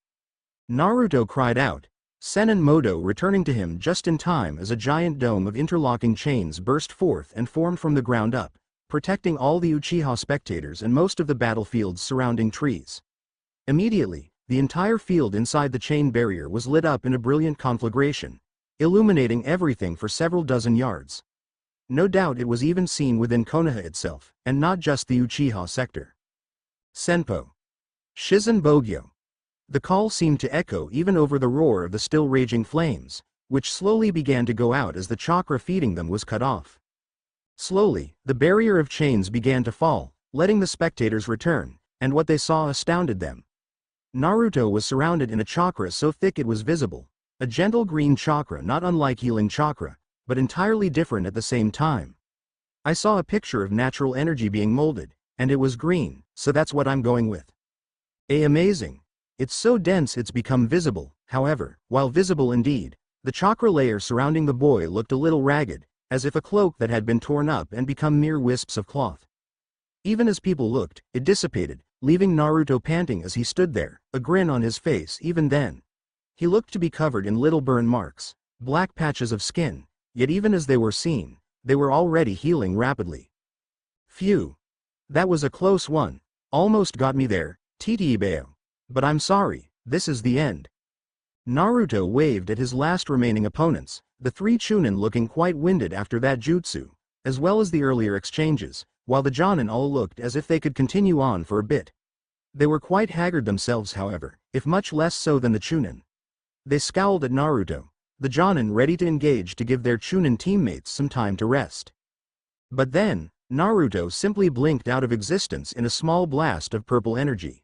Naruto cried out, Senin Modo returning to him just in time as a giant dome of interlocking chains burst forth and formed from the ground up, protecting all the Uchiha spectators and most of the battlefield's surrounding trees. Immediately, the entire field inside the chain barrier was lit up in a brilliant conflagration, illuminating everything for several dozen yards. No doubt it was even seen within Konoha itself, and not just the Uchiha sector. Senpo. Shizen Bogyo. The call seemed to echo even over the roar of the still raging flames, which slowly began to go out as the chakra feeding them was cut off. Slowly, the barrier of chains began to fall, letting the spectators return, and what they saw astounded them. Naruto was surrounded in a chakra so thick it was visible, a gentle green chakra not unlike healing chakra, but entirely different at the same time. I saw a picture of natural energy being molded, and it was green, so that's what I'm going with. Amazing. It's so dense it's become visible, however, while visible indeed, the chakra layer surrounding the boy looked a little ragged, as if a cloak that had been torn up and become mere wisps of cloth. Even as people looked, it dissipated, leaving Naruto panting as he stood there, a grin on his face even then. He looked to be covered in little burn marks, black patches of skin, yet even as they were seen, they were already healing rapidly. Phew. That was a close one. Almost got me there, Titiibeo. But I'm sorry, this is the end. Naruto waved at his last remaining opponents, the 3 Chunin looking quite winded after that jutsu, as well as the earlier exchanges, while the Jonin all looked as if they could continue on for a bit. They were quite haggard themselves however, if much less so than the Chunin. They scowled at Naruto, the Jonin ready to engage to give their Chunin teammates some time to rest. But then, Naruto simply blinked out of existence in a small blast of purple energy.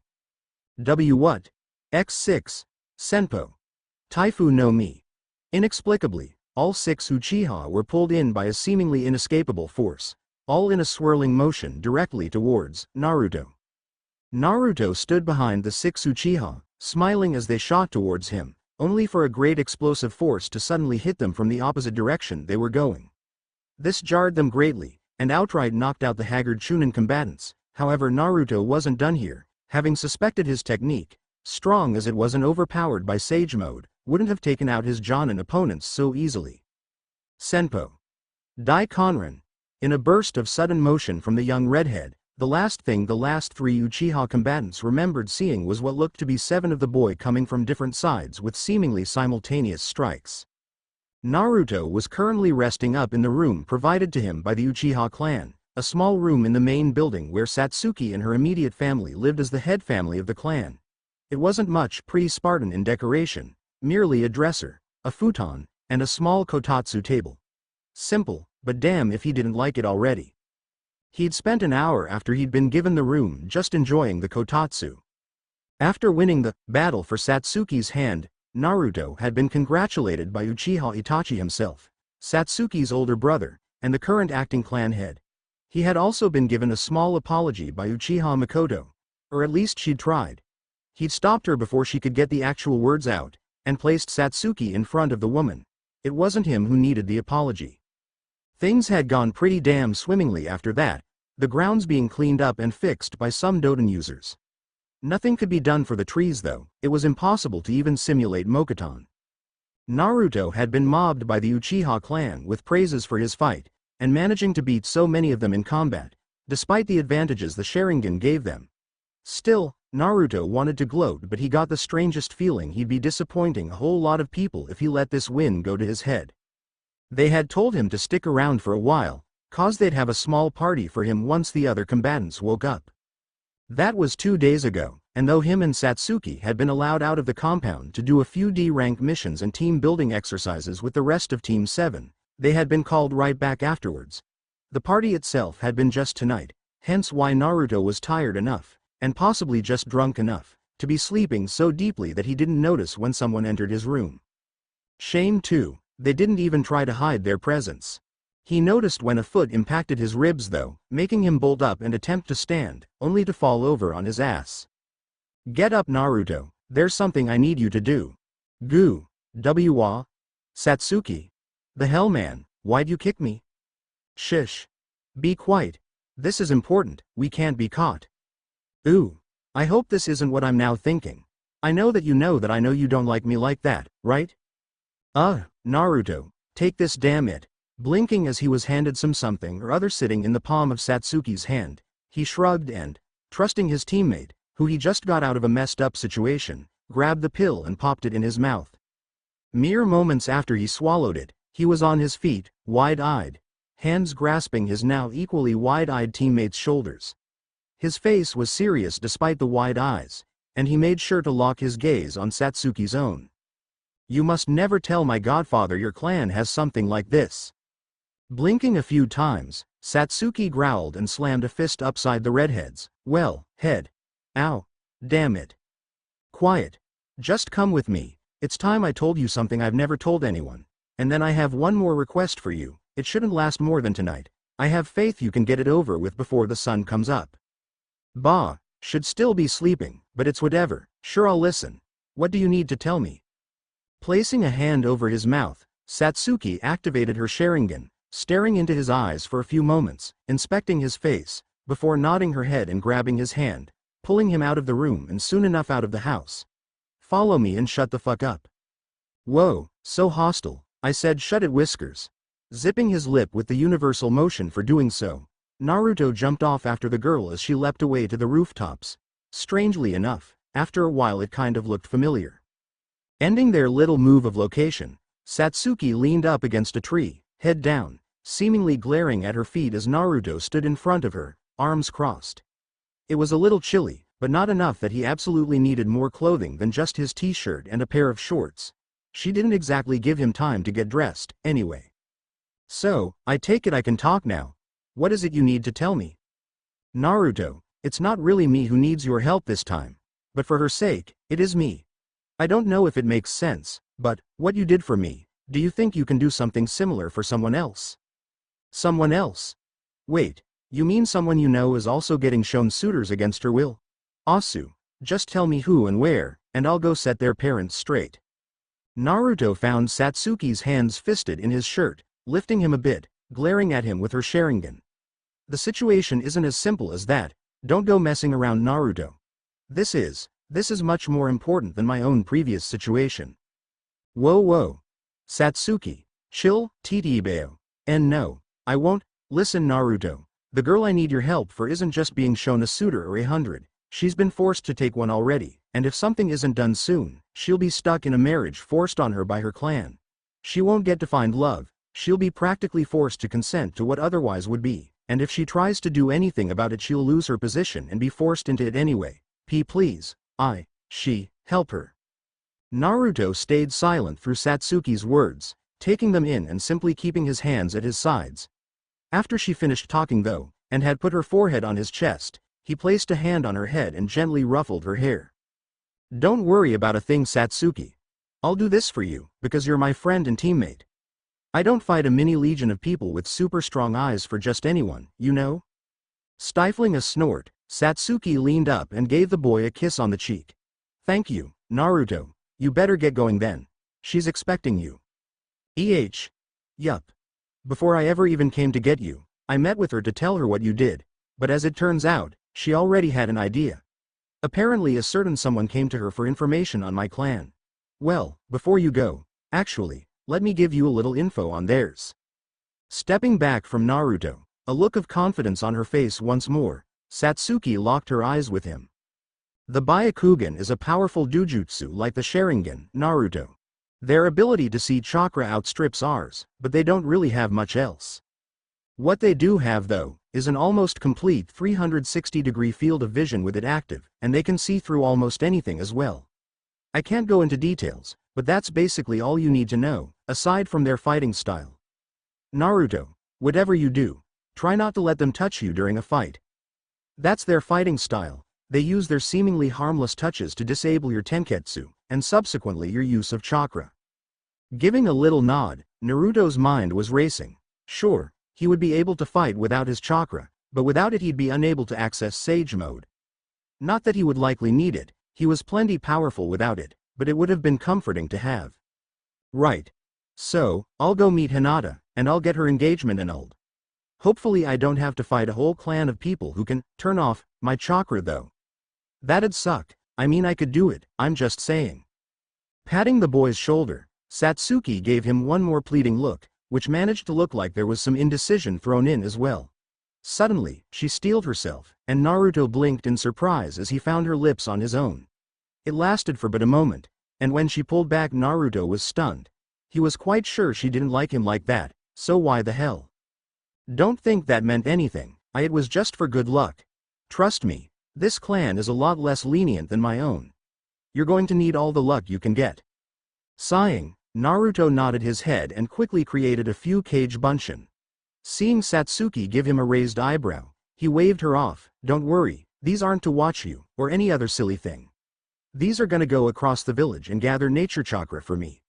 What? X6, Senpo. Taifu no Mi. Inexplicably, all 6 Uchiha were pulled in by a seemingly inescapable force, all in a swirling motion directly towards Naruto. Naruto stood behind the 6 Uchiha, smiling as they shot towards him, only for a great explosive force to suddenly hit them from the opposite direction they were going. This jarred them greatly, and outright knocked out the haggard Chunin combatants. However, Naruto wasn't done here. Having suspected his technique, strong as it was and overpowered by Sage Mode, wouldn't have taken out his Jonin opponents so easily. Senpo. Dai Konrin. In a burst of sudden motion from the young redhead, the last thing the last 3 Uchiha combatants remembered seeing was what looked to be 7 of the boy coming from different sides with seemingly simultaneous strikes. Naruto was currently resting up in the room provided to him by the Uchiha clan, a small room in the main building where Satsuki and her immediate family lived as the head family of the clan. It wasn't much, pretty Spartan in decoration, merely a dresser, a futon, and a small kotatsu table. Simple, but damn if he didn't like it already. He'd spent an hour after he'd been given the room just enjoying the kotatsu. After winning the battle for Satsuki's hand, Naruto had been congratulated by Uchiha Itachi himself, Satsuki's older brother, and the current acting clan head. He had also been given a small apology by Uchiha Makoto, or at least she'd tried. He'd stopped her before she could get the actual words out, and placed Satsuki in front of the woman. It wasn't him who needed the apology. Things had gone pretty damn swimmingly after that, the grounds being cleaned up and fixed by some Doton users. Nothing could be done for the trees though, it was impossible to even simulate Mokuton. Naruto had been mobbed by the Uchiha clan with praises for his fight, and managing to beat so many of them in combat, despite the advantages the Sharingan gave them. Still, Naruto wanted to gloat, but he got the strangest feeling he'd be disappointing a whole lot of people if he let this win go to his head. They had told him to stick around for a while, cause they'd have a small party for him once the other combatants woke up. That was 2 days ago, and though him and Satsuki had been allowed out of the compound to do a few D-rank missions and team-building exercises with the rest of Team 7, they had been called right back afterwards. The party itself had been just tonight, hence why Naruto was tired enough, and possibly just drunk enough, to be sleeping so deeply that he didn't notice when someone entered his room. Shame too, they didn't even try to hide their presence. He noticed when a foot impacted his ribs though, making him bolt up and attempt to stand, only to fall over on his ass. Get up Naruto, there's something I need you to do. Goo. Wa. Satsuki. The hell man, why'd you kick me? Shish. Be quiet. This is important, we can't be caught. Ooh. I hope this isn't what I'm now thinking. I know that I know you don't like me like that, right? Naruto, take this damn it. Blinking as he was handed something or other sitting in the palm of Satsuki's hand, he shrugged and, trusting his teammate, who he just got out of a messed up situation, grabbed the pill and popped it in his mouth. Mere moments after he swallowed it, he was on his feet, wide-eyed, hands grasping his now equally wide-eyed teammate's shoulders. His face was serious despite the wide eyes, and he made sure to lock his gaze on Satsuki's own. You must never tell my godfather your clan has something like this. Blinking a few times, Satsuki growled and slammed a fist upside the redhead's, head. Ow. Damn it. Quiet. Just come with me, it's time I told you something I've never told anyone, and then I have one more request for you, it shouldn't last more than tonight, I have faith you can get it over with before the sun comes up. Bah, should still be sleeping, but it's whatever, sure I'll listen. What do you need to tell me? Placing a hand over his mouth, Satsuki activated her Sharingan, staring into his eyes for a few moments, inspecting his face, before nodding her head and grabbing his hand, pulling him out of the room and soon enough out of the house. Follow me and shut the fuck up. Whoa, so hostile, I said shut it Whiskers. Zipping his lip with the universal motion for doing so, Naruto jumped off after the girl as she leapt away to the rooftops. Strangely enough, after a while it kind of looked familiar. Ending their little move of location, Satsuki leaned up against a tree, head down, seemingly glaring at her feet as Naruto stood in front of her, arms crossed. It was a little chilly, but not enough that he absolutely needed more clothing than just his t-shirt and a pair of shorts. She didn't exactly give him time to get dressed, anyway. So, I take it I can talk now. What is it you need to tell me? Naruto, it's not really me who needs your help this time. But for her sake, it is me. I don't know if it makes sense, but, what you did for me, do you think you can do something similar for someone else? Someone else? Wait, you mean someone you know is also getting shown suitors against her will? Asu, just tell me who and where, and I'll go set their parents straight. Naruto found Satsuki's hands fisted in his shirt, lifting him a bit, glaring at him with her Sharingan. The situation isn't as simple as that, don't go messing around Naruto. This is much more important than my own previous situation. Whoa. Satsuki, chill, Titibeo. And no, I won't. Listen Naruto, the girl I need your help for isn't just being shown a suitor or 100, she's been forced to take one already, and if something isn't done soon, she'll be stuck in a marriage forced on her by her clan. She won't get to find love, she'll be practically forced to consent to what otherwise would be, and if she tries to do anything about it she'll lose her position and be forced into it anyway. Please, help her. Naruto stayed silent through Satsuki's words, taking them in and simply keeping his hands at his sides. After she finished talking though, and had put her forehead on his chest, he placed a hand on her head and gently ruffled her hair. Don't worry about a thing, Satsuki. I'll do this for you, because you're my friend and teammate. I don't fight a mini legion of people with super strong eyes for just anyone, you know? Stifling a snort, Satsuki leaned up and gave the boy a kiss on the cheek. Thank you, Naruto, you better get going then. She's expecting you. Yup. Before I ever even came to get you, I met with her to tell her what you did, but as it turns out, she already had an idea. Apparently a certain someone came to her for information on my clan. Well, before you go, actually, let me give you a little info on theirs. Stepping back from Naruto, a look of confidence on her face once more, Satsuki locked her eyes with him. The Byakugan is a powerful dojutsu like the Sharingan, Naruto. Their ability to see chakra outstrips ours, but they don't really have much else. What they do have though, is an almost complete 360-degree field of vision with it active, and they can see through almost anything as well. I can't go into details, but that's basically all you need to know, aside from their fighting style. Naruto, whatever you do, try not to let them touch you during a fight. That's their fighting style. They use their seemingly harmless touches to disable your tenketsu, and subsequently your use of chakra. Giving a little nod, Naruto's mind was racing. Sure, he would be able to fight without his chakra, but without it he'd be unable to access Sage Mode. Not that he would likely need it, he was plenty powerful without it, but it would have been comforting to have. Right. So, I'll go meet Hinata, and I'll get her engagement annulled. Hopefully I don't have to fight a whole clan of people who can turn off my chakra though. That'd suck. I mean I could do it, I'm just saying. Patting the boy's shoulder, Satsuki gave him one more pleading look, which managed to look like there was some indecision thrown in as well. Suddenly, she steeled herself, and Naruto blinked in surprise as he found her lips on his own. It lasted for but a moment, and when she pulled back Naruto was stunned. He was quite sure she didn't like him like that, so why the hell? Don't think that meant anything, it was just for good luck. Trust me, this clan is a lot less lenient than my own. You're going to need all the luck you can get. Sighing, Naruto nodded his head and quickly created a few cage bunshin. Seeing Satsuki give him a raised eyebrow, he waved her off. Don't worry, these aren't to watch you, or any other silly thing. These are gonna go across the village and gather nature chakra for me.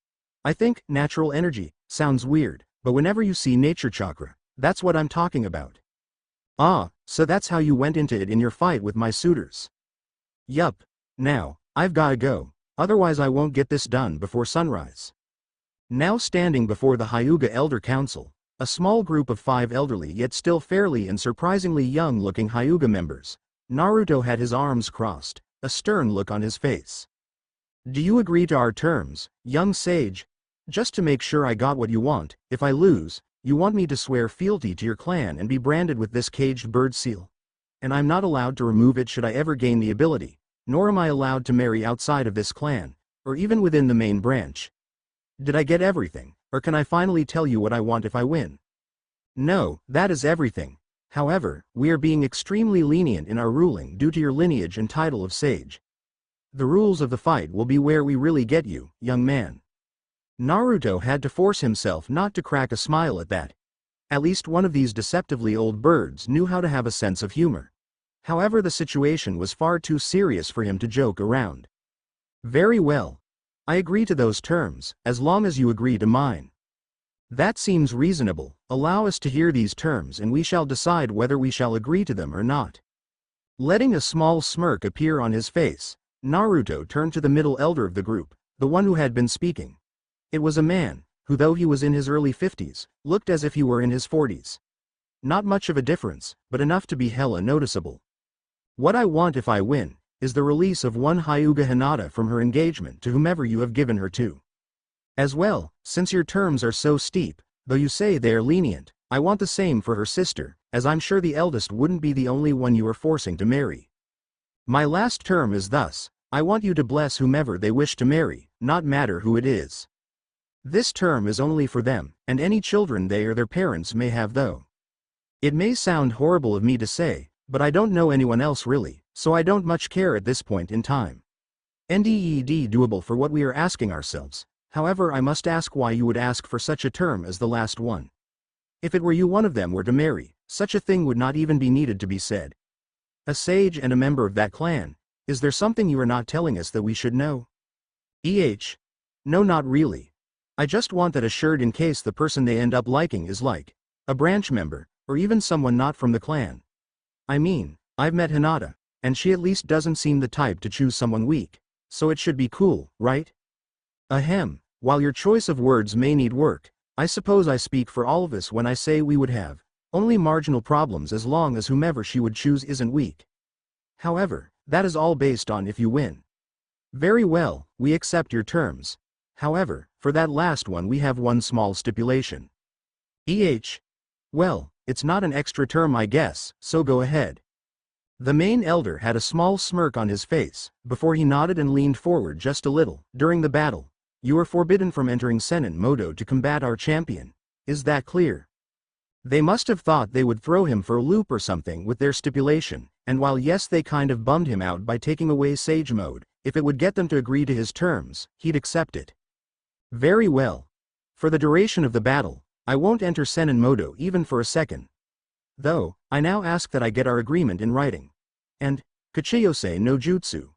I think natural energy sounds weird, but whenever you see nature chakra, that's what I'm talking about. Ah, so that's how you went into it in your fight with my suitors. Yup. Now, I've gotta go, otherwise I won't get this done before sunrise. Now standing before the Hyuga Elder Council, a small group of 5 elderly yet still fairly and surprisingly young-looking Hyuga members, Naruto had his arms crossed, a stern look on his face. Do you agree to our terms, young sage? Just to make sure I got what you want, if I lose, you want me to swear fealty to your clan and be branded with this caged bird seal. And I'm not allowed to remove it should I ever gain the ability, nor am I allowed to marry outside of this clan, or even within the main branch. Did I get everything, or can I finally tell you what I want if I win? No, that is everything. However, we are being extremely lenient in our ruling due to your lineage and title of sage. The rules of the fight will be where we really get you, young man. Naruto had to force himself not to crack a smile at that. At least one of these deceptively old birds knew how to have a sense of humor. However, the situation was far too serious for him to joke around. Very well. I agree to those terms, as long as you agree to mine. That seems reasonable. Allow us to hear these terms and we shall decide whether we shall agree to them or not. Letting a small smirk appear on his face, Naruto turned to the middle elder of the group, the one who had been speaking. It was a man, who though he was in his early 50s, looked as if he were in his 40s. Not much of a difference, but enough to be hella noticeable. What I want if I win, is the release of one Hyuga Hinata from her engagement to whomever you have given her to. As well, since your terms are so steep, though you say they are lenient, I want the same for her sister, as I'm sure the eldest wouldn't be the only one you are forcing to marry. My last term is thus, I want you to bless whomever they wish to marry, not matter who it is. This term is only for them, and any children they or their parents may have though. It may sound horrible of me to say, but I don't know anyone else really, so I don't much care at this point in time. Indeed doable for what we are asking ourselves. However, I must ask why you would ask for such a term as the last one. If it were you one of them were to marry, such a thing would not even be needed to be said. A sage and a member of that clan, is there something you are not telling us that we should know? No, not really. I just want that assured in case the person they end up liking is like a branch member, or even someone not from the clan. I mean, I've met Hinata, and she at least doesn't seem the type to choose someone weak, so it should be cool, right? Ahem, while your choice of words may need work, I suppose I speak for all of us when I say we would have only marginal problems as long as whomever she would choose isn't weak. However, that is all based on if you win. Very well, we accept your terms. However, for that last one we have one small stipulation. Well, it's not an extra term I guess, so go ahead. The main elder had a small smirk on his face, before he nodded and leaned forward just a little. During the battle, you are forbidden from entering Senin Modo to combat our champion. Is that clear? They must have thought they would throw him for a loop or something with their stipulation, and while yes they kind of bummed him out by taking away Sage Mode, if it would get them to agree to his terms, he'd accept it. Very well. For the duration of the battle, I won't enter Senin Modo even for a second. Though, I now ask that I get our agreement in writing. And, Kachiyose no Jutsu.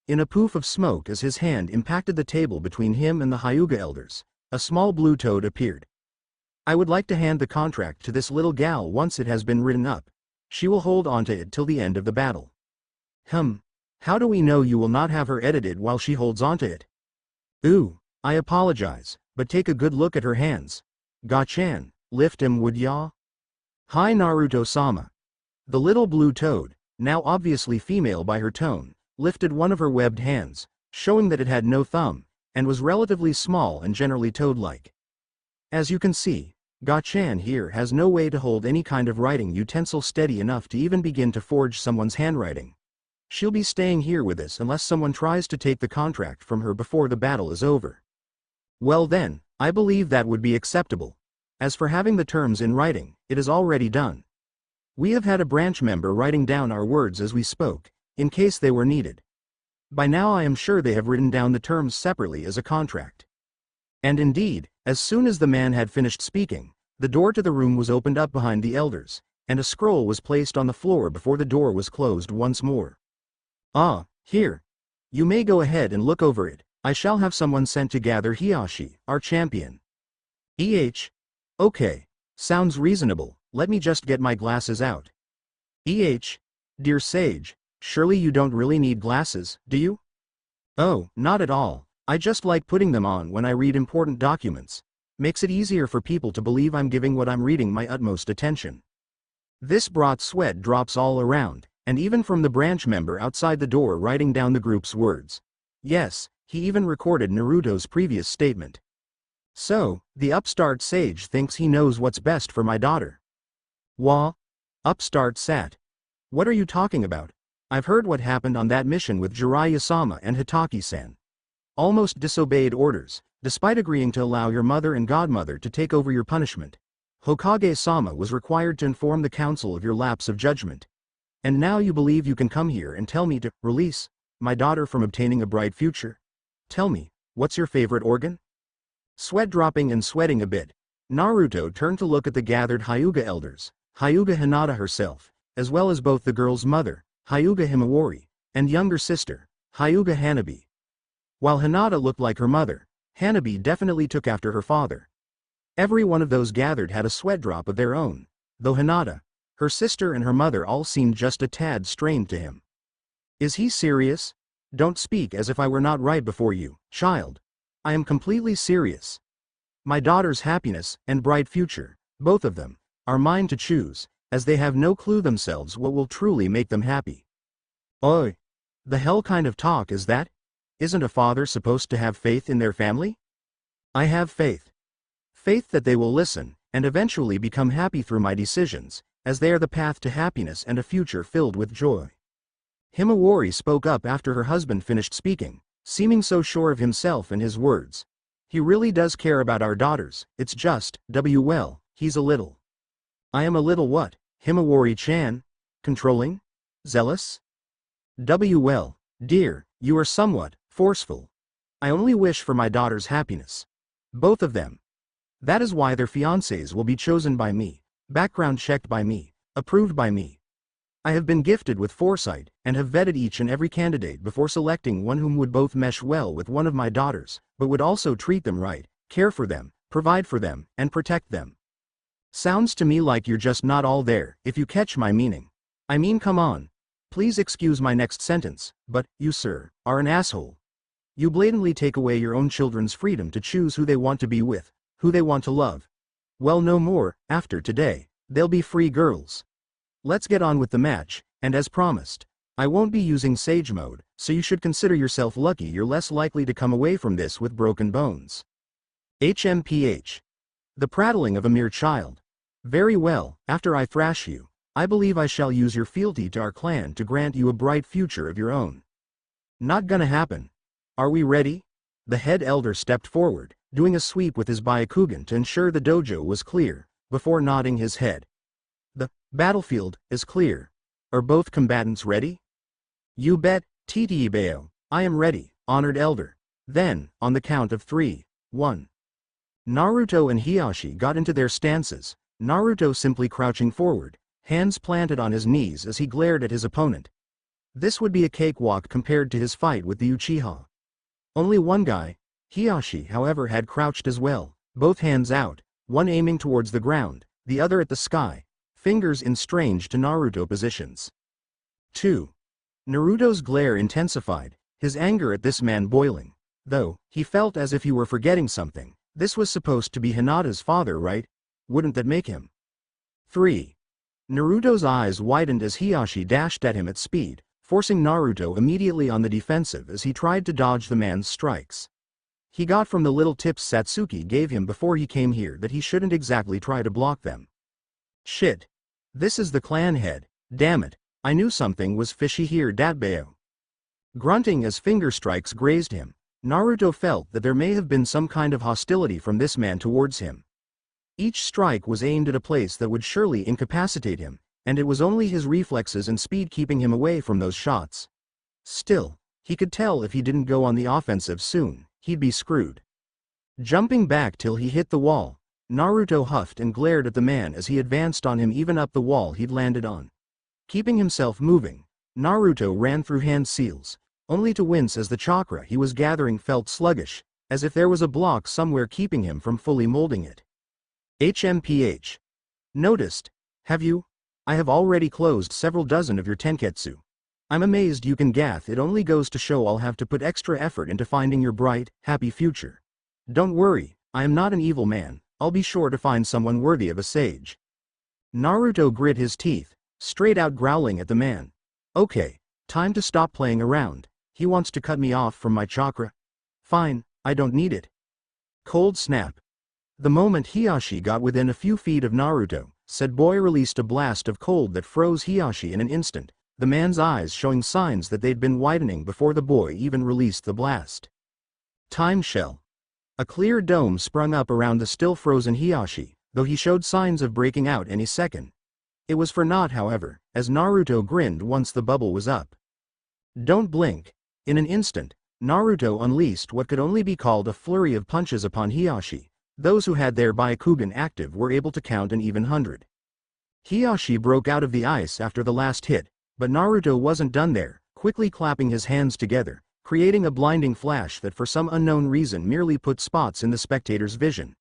In a poof of smoke as his hand impacted the table between him and the Hyuga elders, a small blue toad appeared. I would like to hand the contract to this little gal once it has been written up. She will hold onto it till the end of the battle. How do we know you will not have her edited while she holds onto it? Ooh, I apologize, but take a good look at her hands. Ga-chan, lift him would ya? Hi Naruto-sama. The little blue toad, now obviously female by her tone, lifted one of her webbed hands, showing that it had no thumb, and was relatively small and generally toad-like. As you can see, Ga-chan here has no way to hold any kind of writing utensil steady enough to even begin to forge someone's handwriting. She'll be staying here with us unless someone tries to take the contract from her before the battle is over. Well then, I believe that would be acceptable. As for having the terms in writing, it is already done. We have had a branch member writing down our words as we spoke, in case they were needed. By now I am sure they have written down the terms separately as a contract. And indeed, as soon as the man had finished speaking, the door to the room was opened up behind the elders, and a scroll was placed on the floor before the door was closed once more. Ah, here. You may go ahead and look over it. I shall have someone sent to gather Hiyashi, our champion. Okay. Sounds reasonable, let me just get my glasses out. Dear Sage, surely you don't really need glasses, do you? Oh, not at all. I just like putting them on when I read important documents. Makes it easier for people to believe I'm giving what I'm reading my utmost attention. This brought sweat drops all around, and even from the branch member outside the door writing down the group's words. Yes, he even recorded Naruto's previous statement. So, the upstart sage thinks he knows what's best for my daughter. Wah? Upstart sat. What are you talking about? I've heard what happened on that mission with Jiraiya-sama and Hitaki-san. Almost disobeyed orders, despite agreeing to allow your mother and godmother to take over your punishment. Hokage-sama was required to inform the council of your lapse of judgment. And now you believe you can come here and tell me to release my daughter from obtaining a bright future? Tell me, what's your favorite organ? Sweat dropping and sweating a bit, Naruto turned to look at the gathered Hyuga elders, Hyuga Hinata herself, as well as both the girl's mother, Hyuga Himawari, and younger sister, Hyuga Hanabi. While Hinata looked like her mother, Hanabi definitely took after her father. Every one of those gathered had a sweat drop of their own, though Hinata, her sister and her mother all seemed just a tad strained to him. Is he serious? Don't speak as if I were not right before you, child. I am completely serious. My daughter's happiness and bright future, both of them, are mine to choose, as they have no clue themselves what will truly make them happy. Oi! The hell kind of talk is that? Isn't a father supposed to have faith in their family? I have faith. Faith that they will listen, and eventually become happy through my decisions, as they are the path to happiness and a future filled with joy. Himawari spoke up after her husband finished speaking, seeming so sure of himself and his words. He really does care about our daughters, it's just, well, he's a little. I am a little what? Himawari-chan? Controlling? Zealous? Well, dear, you are somewhat forceful. I only wish for my daughter's happiness. Both of them. That is why their fiancés will be chosen by me, background checked by me, approved by me. I have been gifted with foresight, and have vetted each and every candidate before selecting one whom would both mesh well with one of my daughters, but would also treat them right, care for them, provide for them, and protect them. Sounds to me like you're just not all there, if you catch my meaning. I mean, come on. Please excuse my next sentence, but, you sir, are an asshole. You blatantly take away your own children's freedom to choose who they want to be with, who they want to love. Well, no more, after today, they'll be free girls. Let's get on with the match, and as promised, I won't be using Sage Mode, so you should consider yourself lucky you're less likely to come away from this with broken bones. HMPH. The prattling of a mere child. Very well, after I thrash you, I believe I shall use your fealty to our clan to grant you a bright future of your own. Not gonna happen. Are we ready? The head elder stepped forward, doing a sweep with his Byakugan to ensure the dojo was clear, before nodding his head. The battlefield is clear. Are both combatants ready? You bet, Titibeo, I am ready, honored elder. Then, on the count of 3, 1. Naruto and Hiyashi got into their stances, Naruto simply crouching forward, hands planted on his knees as he glared at his opponent. This would be a cakewalk compared to his fight with the Uchiha. Only one guy, Hiyashi, however, had crouched as well, both hands out, one aiming towards the ground, the other at the sky, fingers in strange to Naruto positions. 2. Naruto's glare intensified, his anger at this man boiling, though he felt as if he were forgetting something. This was supposed to be Hinata's father, right? Wouldn't that make him? 3. Naruto's eyes widened as Hiyashi dashed at him at speed, forcing Naruto immediately on the defensive as he tried to dodge the man's strikes. He got from the little tips Satsuki gave him before he came here that he shouldn't exactly try to block them. Shit. This is the clan head, damn it, I knew something was fishy here, Datbeo. Grunting as finger strikes grazed him, Naruto felt that there may have been some kind of hostility from this man towards him. Each strike was aimed at a place that would surely incapacitate him, and it was only his reflexes and speed keeping him away from those shots. Still, he could tell if he didn't go on the offensive soon, he'd be screwed. Jumping back till he hit the wall, Naruto huffed and glared at the man as he advanced on him even up the wall he'd landed on. Keeping himself moving, Naruto ran through hand seals, only to wince as the chakra he was gathering felt sluggish, as if there was a block somewhere keeping him from fully molding it. HMPH. Noticed, have you? I have already closed several dozen of your tenketsu. I'm amazed you can gath. It only goes to show I'll have to put extra effort into finding your bright, happy future. Don't worry, I am not an evil man, I'll be sure to find someone worthy of a sage. Naruto grit his teeth, straight out growling at the man. Okay, time to stop playing around. He wants to cut me off from my chakra? Fine, I don't need it. Cold snap. The moment Hiyashi got within a few feet of Naruto, said boy released a blast of cold that froze Hiyashi in an instant, the man's eyes showing signs that they'd been widening before the boy even released the blast. Time shell. A clear dome sprung up around the still frozen Hiyashi, though he showed signs of breaking out any second. It was for naught, however, as Naruto grinned once the bubble was up. Don't blink. In an instant, Naruto unleashed what could only be called a flurry of punches upon Hiyashi. Those who had their Byakugan active were able to count an even 100. Hiyashi broke out of the ice after the last hit, but Naruto wasn't done there, quickly clapping his hands together, creating a blinding flash that for some unknown reason merely put spots in the spectator's vision.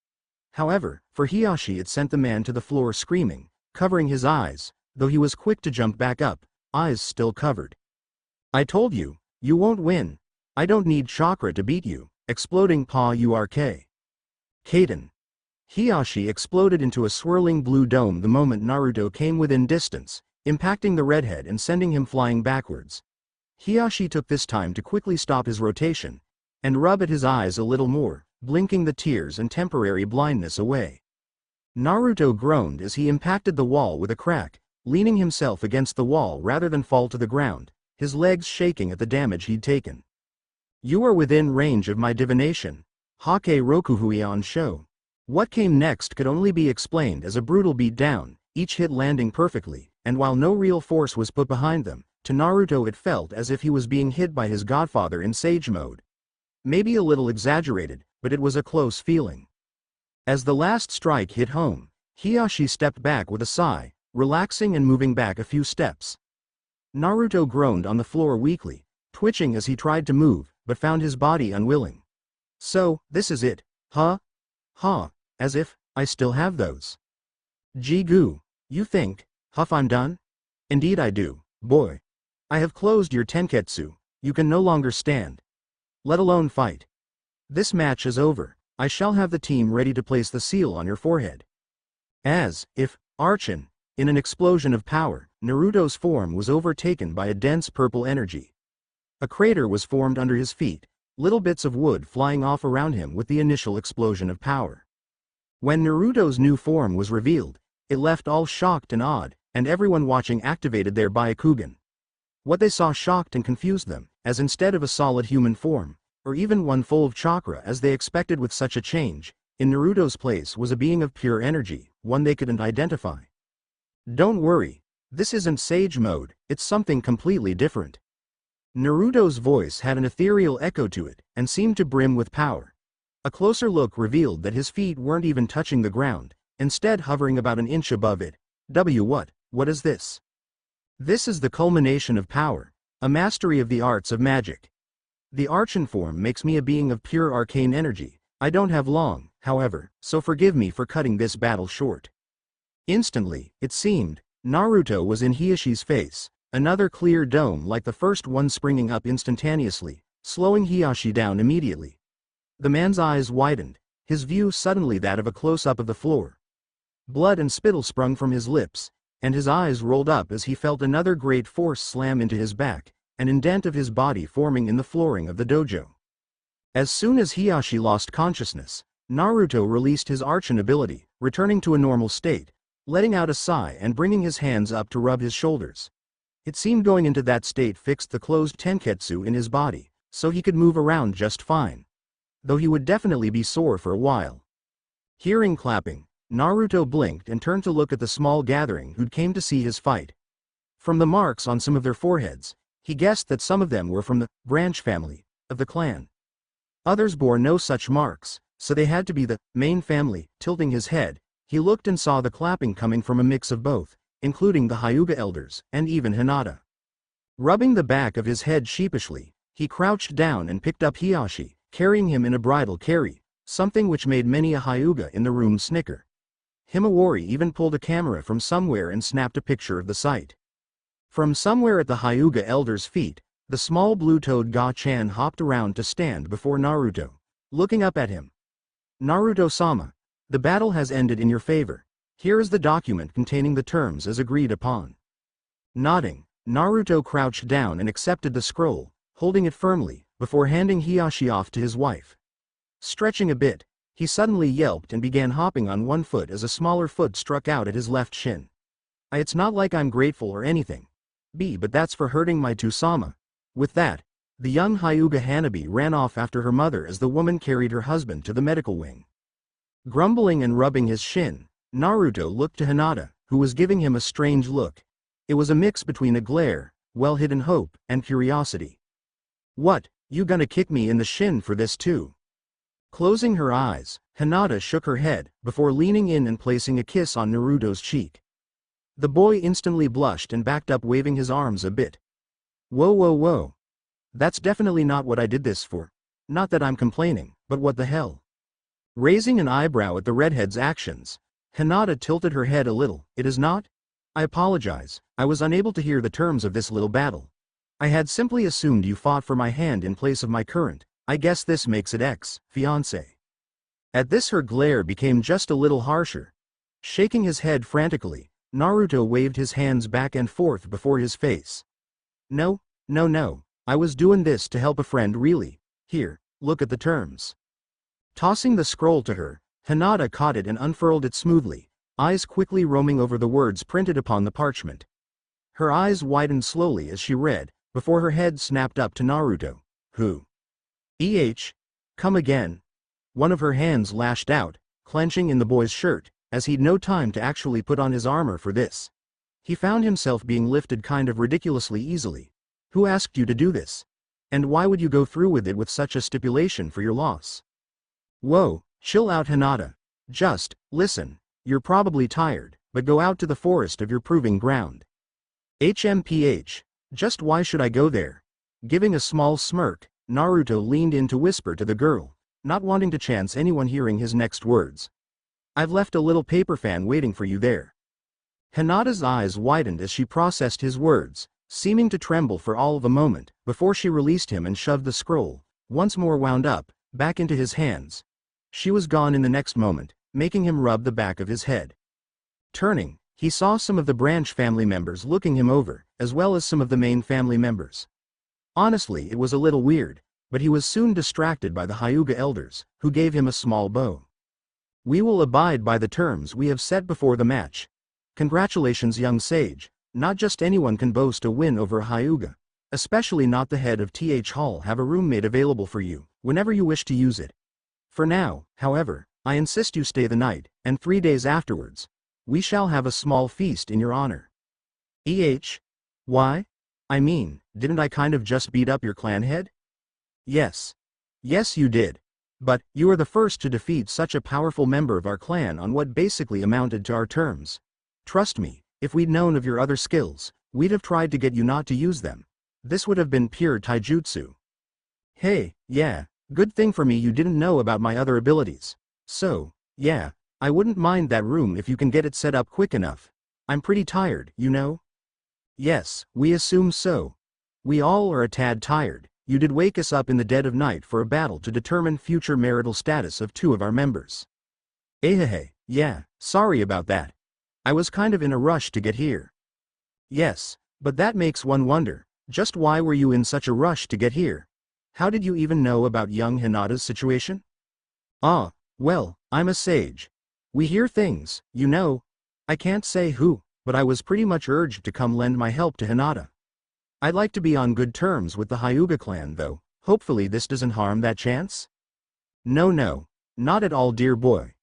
However, for Hiyashi it sent the man to the floor screaming, covering his eyes, though he was quick to jump back up, eyes still covered. I told you, you won't win. I don't need chakra to beat you, exploding Pa-urk. Kaden. Hiyashi exploded into a swirling blue dome the moment Naruto came within distance, impacting the redhead and sending him flying backwards. Hiyashi took this time to quickly stop his rotation, and rub at his eyes a little more, blinking the tears and temporary blindness away. Naruto groaned as he impacted the wall with a crack, leaning himself against the wall rather than fall to the ground, his legs shaking at the damage he'd taken. You are within range of my divination. Hake Rokuhuion Show. What came next could only be explained as a brutal beatdown, each hit landing perfectly, and while no real force was put behind them, to Naruto it felt as if he was being hit by his godfather in Sage mode. Maybe a little exaggerated, but it was a close feeling. As the last strike hit home, Hiyashi stepped back with a sigh, relaxing and moving back a few steps. Naruto groaned on the floor weakly, twitching as he tried to move, but found his body unwilling. So, this is it, huh? Huh, as if, I still have those. Jigu, you think, Huff, I'm done? Indeed I do, boy. I have closed your tenketsu, you can no longer stand. Let alone fight. This match is over, I shall have the team ready to place the seal on your forehead. As, if, Archon, in an explosion of power, Naruto's form was overtaken by a dense purple energy. A crater was formed under his feet, little bits of wood flying off around him with the initial explosion of power. When Naruto's new form was revealed, it left all shocked and awed, and everyone watching activated their Byakugan. What they saw shocked and confused them, as instead of a solid human form, or even one full of chakra as they expected with such a change, in Naruto's place was a being of pure energy, one they couldn't identify. Don't worry, this isn't Sage mode, it's something completely different. Naruto's voice had an ethereal echo to it, and seemed to brim with power. A closer look revealed that his feet weren't even touching the ground, instead hovering about an inch above it. What is this? This is the culmination of power, a mastery of the arts of magic. The Archon form makes me a being of pure arcane energy. I don't have long, however, so forgive me for cutting this battle short. Instantly, it seemed, Naruto was in Hiyashi's face, another clear dome like the first one springing up instantaneously, slowing Hiyashi down immediately. The man's eyes widened, his view suddenly that of a close-up of the floor. Blood and spittle sprung from his lips, and his eyes rolled up as he felt another great force slam into his back, an indent of his body forming in the flooring of the dojo. As soon as Hiyashi lost consciousness, Naruto released his Archon ability, returning to a normal state, letting out a sigh and bringing his hands up to rub his shoulders. It seemed going into that state fixed the closed tenketsu in his body, so he could move around just fine. Though he would definitely be sore for a while. Hearing clapping, Naruto blinked and turned to look at the small gathering who'd came to see his fight. From the marks on some of their foreheads, he guessed that some of them were from the branch family of the clan. Others bore no such marks, so they had to be the main family. Tilting his head, he looked and saw the clapping coming from a mix of both, including the Hyuga elders, and even Hinata. Rubbing the back of his head sheepishly, he crouched down and picked up Hiyashi, carrying him in a bridal carry, something which made many a Hyuga in the room snicker. Himawari even pulled a camera from somewhere and snapped a picture of the sight. From somewhere at the Hyuga elder's feet, the small blue-toed Ga-chan hopped around to stand before Naruto, looking up at him. Naruto-sama, the battle has ended in your favor. Here is the document containing the terms as agreed upon. Nodding, Naruto crouched down and accepted the scroll, holding it firmly, before handing Hiyashi off to his wife. Stretching a bit, he suddenly yelped and began hopping on one foot as a smaller foot struck out at his left shin. It's not like I'm grateful or anything. But that's for hurting my Tusama. With that, the young Hyuga Hanabi ran off after her mother as the woman carried her husband to the medical wing. Grumbling and rubbing his shin, Naruto looked to Hinata, who was giving him a strange look. It was a mix between a glare, well-hidden hope, and curiosity. What, you gonna kick me in the shin for this too? Closing her eyes, Hinata shook her head, before leaning in and placing a kiss on Naruto's cheek. The boy instantly blushed and backed up, waving his arms a bit. Whoa. That's definitely not what I did this for. Not that I'm complaining, but what the hell? Raising an eyebrow at the redhead's actions, Hinata tilted her head a little. It is not? I apologize, I was unable to hear the terms of this little battle. I had simply assumed you fought for my hand in place of my current. I guess this makes it ex-fiancé. At this her glare became just a little harsher. Shaking his head frantically, Naruto waved his hands back and forth before his face. No, I was doing this to help a friend really. Here, look at the terms. Tossing the scroll to her, Hinata caught it and unfurled it smoothly, eyes quickly roaming over the words printed upon the parchment. Her eyes widened slowly as she read, before her head snapped up to Naruto. Who? Come again? One of her hands lashed out, clenching in the boy's shirt, as he'd no time to actually put on his armor for this. He found himself being lifted kind of ridiculously easily. Who asked you to do this? And why would you go through with it with such a stipulation for your loss? Whoa, chill out Hinata. Just, listen, you're probably tired, but go out to the forest of your proving ground. HMPH. Just why should I go there? Giving a small smirk, Naruto leaned in to whisper to the girl, not wanting to chance anyone hearing his next words. I've left a little paper fan waiting for you there. Hinata's eyes widened as she processed his words, seeming to tremble for all of a moment, before she released him and shoved the scroll, once more wound up, back into his hands. She was gone in the next moment, making him rub the back of his head. Turning, he saw some of the branch family members looking him over, as well as some of the main family members. Honestly, it was a little weird, but he was soon distracted by the Hyuga elders, who gave him a small bow. We will abide by the terms we have set before the match. Congratulations, young sage. Not just anyone can boast a win over a Hyuga. Especially not the head of TH Hall. Have a roommate available for you, whenever you wish to use it. For now, however, I insist you stay the night, and 3 days afterwards, we shall have a small feast in your honor. Why? I mean, didn't I kind of just beat up your clan head? Yes. Yes you did. But, you are the first to defeat such a powerful member of our clan on what basically amounted to our terms. Trust me, if we'd known of your other skills, we'd have tried to get you not to use them. This would have been pure taijutsu. Hey, yeah, good thing for me you didn't know about my other abilities. So, yeah, I wouldn't mind that room if you can get it set up quick enough. I'm pretty tired, you know? Yes, we assume so. We all are a tad tired. You did wake us up in the dead of night for a battle to determine future marital status of 2 of our members. Yeah, sorry about that. I was kind of in a rush to get here. Yes, but that makes one wonder, just why were you in such a rush to get here? How did you even know about young Hinata's situation? Ah, well, I'm a sage. We hear things, you know. I can't say who, but I was pretty much urged to come lend my help to Hinata. I'd like to be on good terms with the Hyuga clan though. Hopefully this doesn't harm that chance? No, not at all dear boy.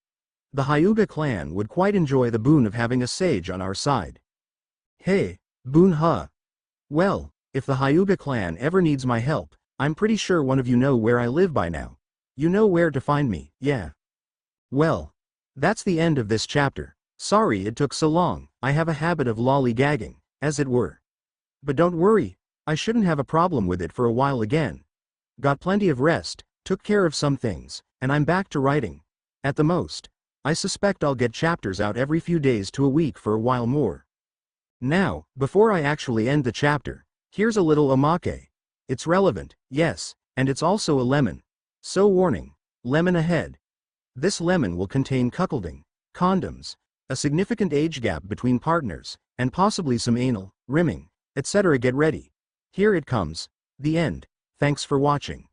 The Hyuga clan would quite enjoy the boon of having a sage on our side. Hey, boon huh? Well, if the Hyuga clan ever needs my help, I'm pretty sure one of you know where I live by now. You know where to find me, yeah. Well, that's the end of this chapter. Sorry it took so long. I have a habit of lollygagging, as it were. But don't worry, I shouldn't have a problem with it for a while again. Got plenty of rest, took care of some things, and I'm back to writing. At the most, I suspect I'll get chapters out every few days to a week for a while more. Now, before I actually end the chapter, here's a little omake. It's relevant, yes, and it's also a lemon. So warning, lemon ahead. This lemon will contain cuckolding, condoms, a significant age gap between partners, and possibly some anal, rimming, etc. Get ready. Here it comes. The end. Thanks for watching.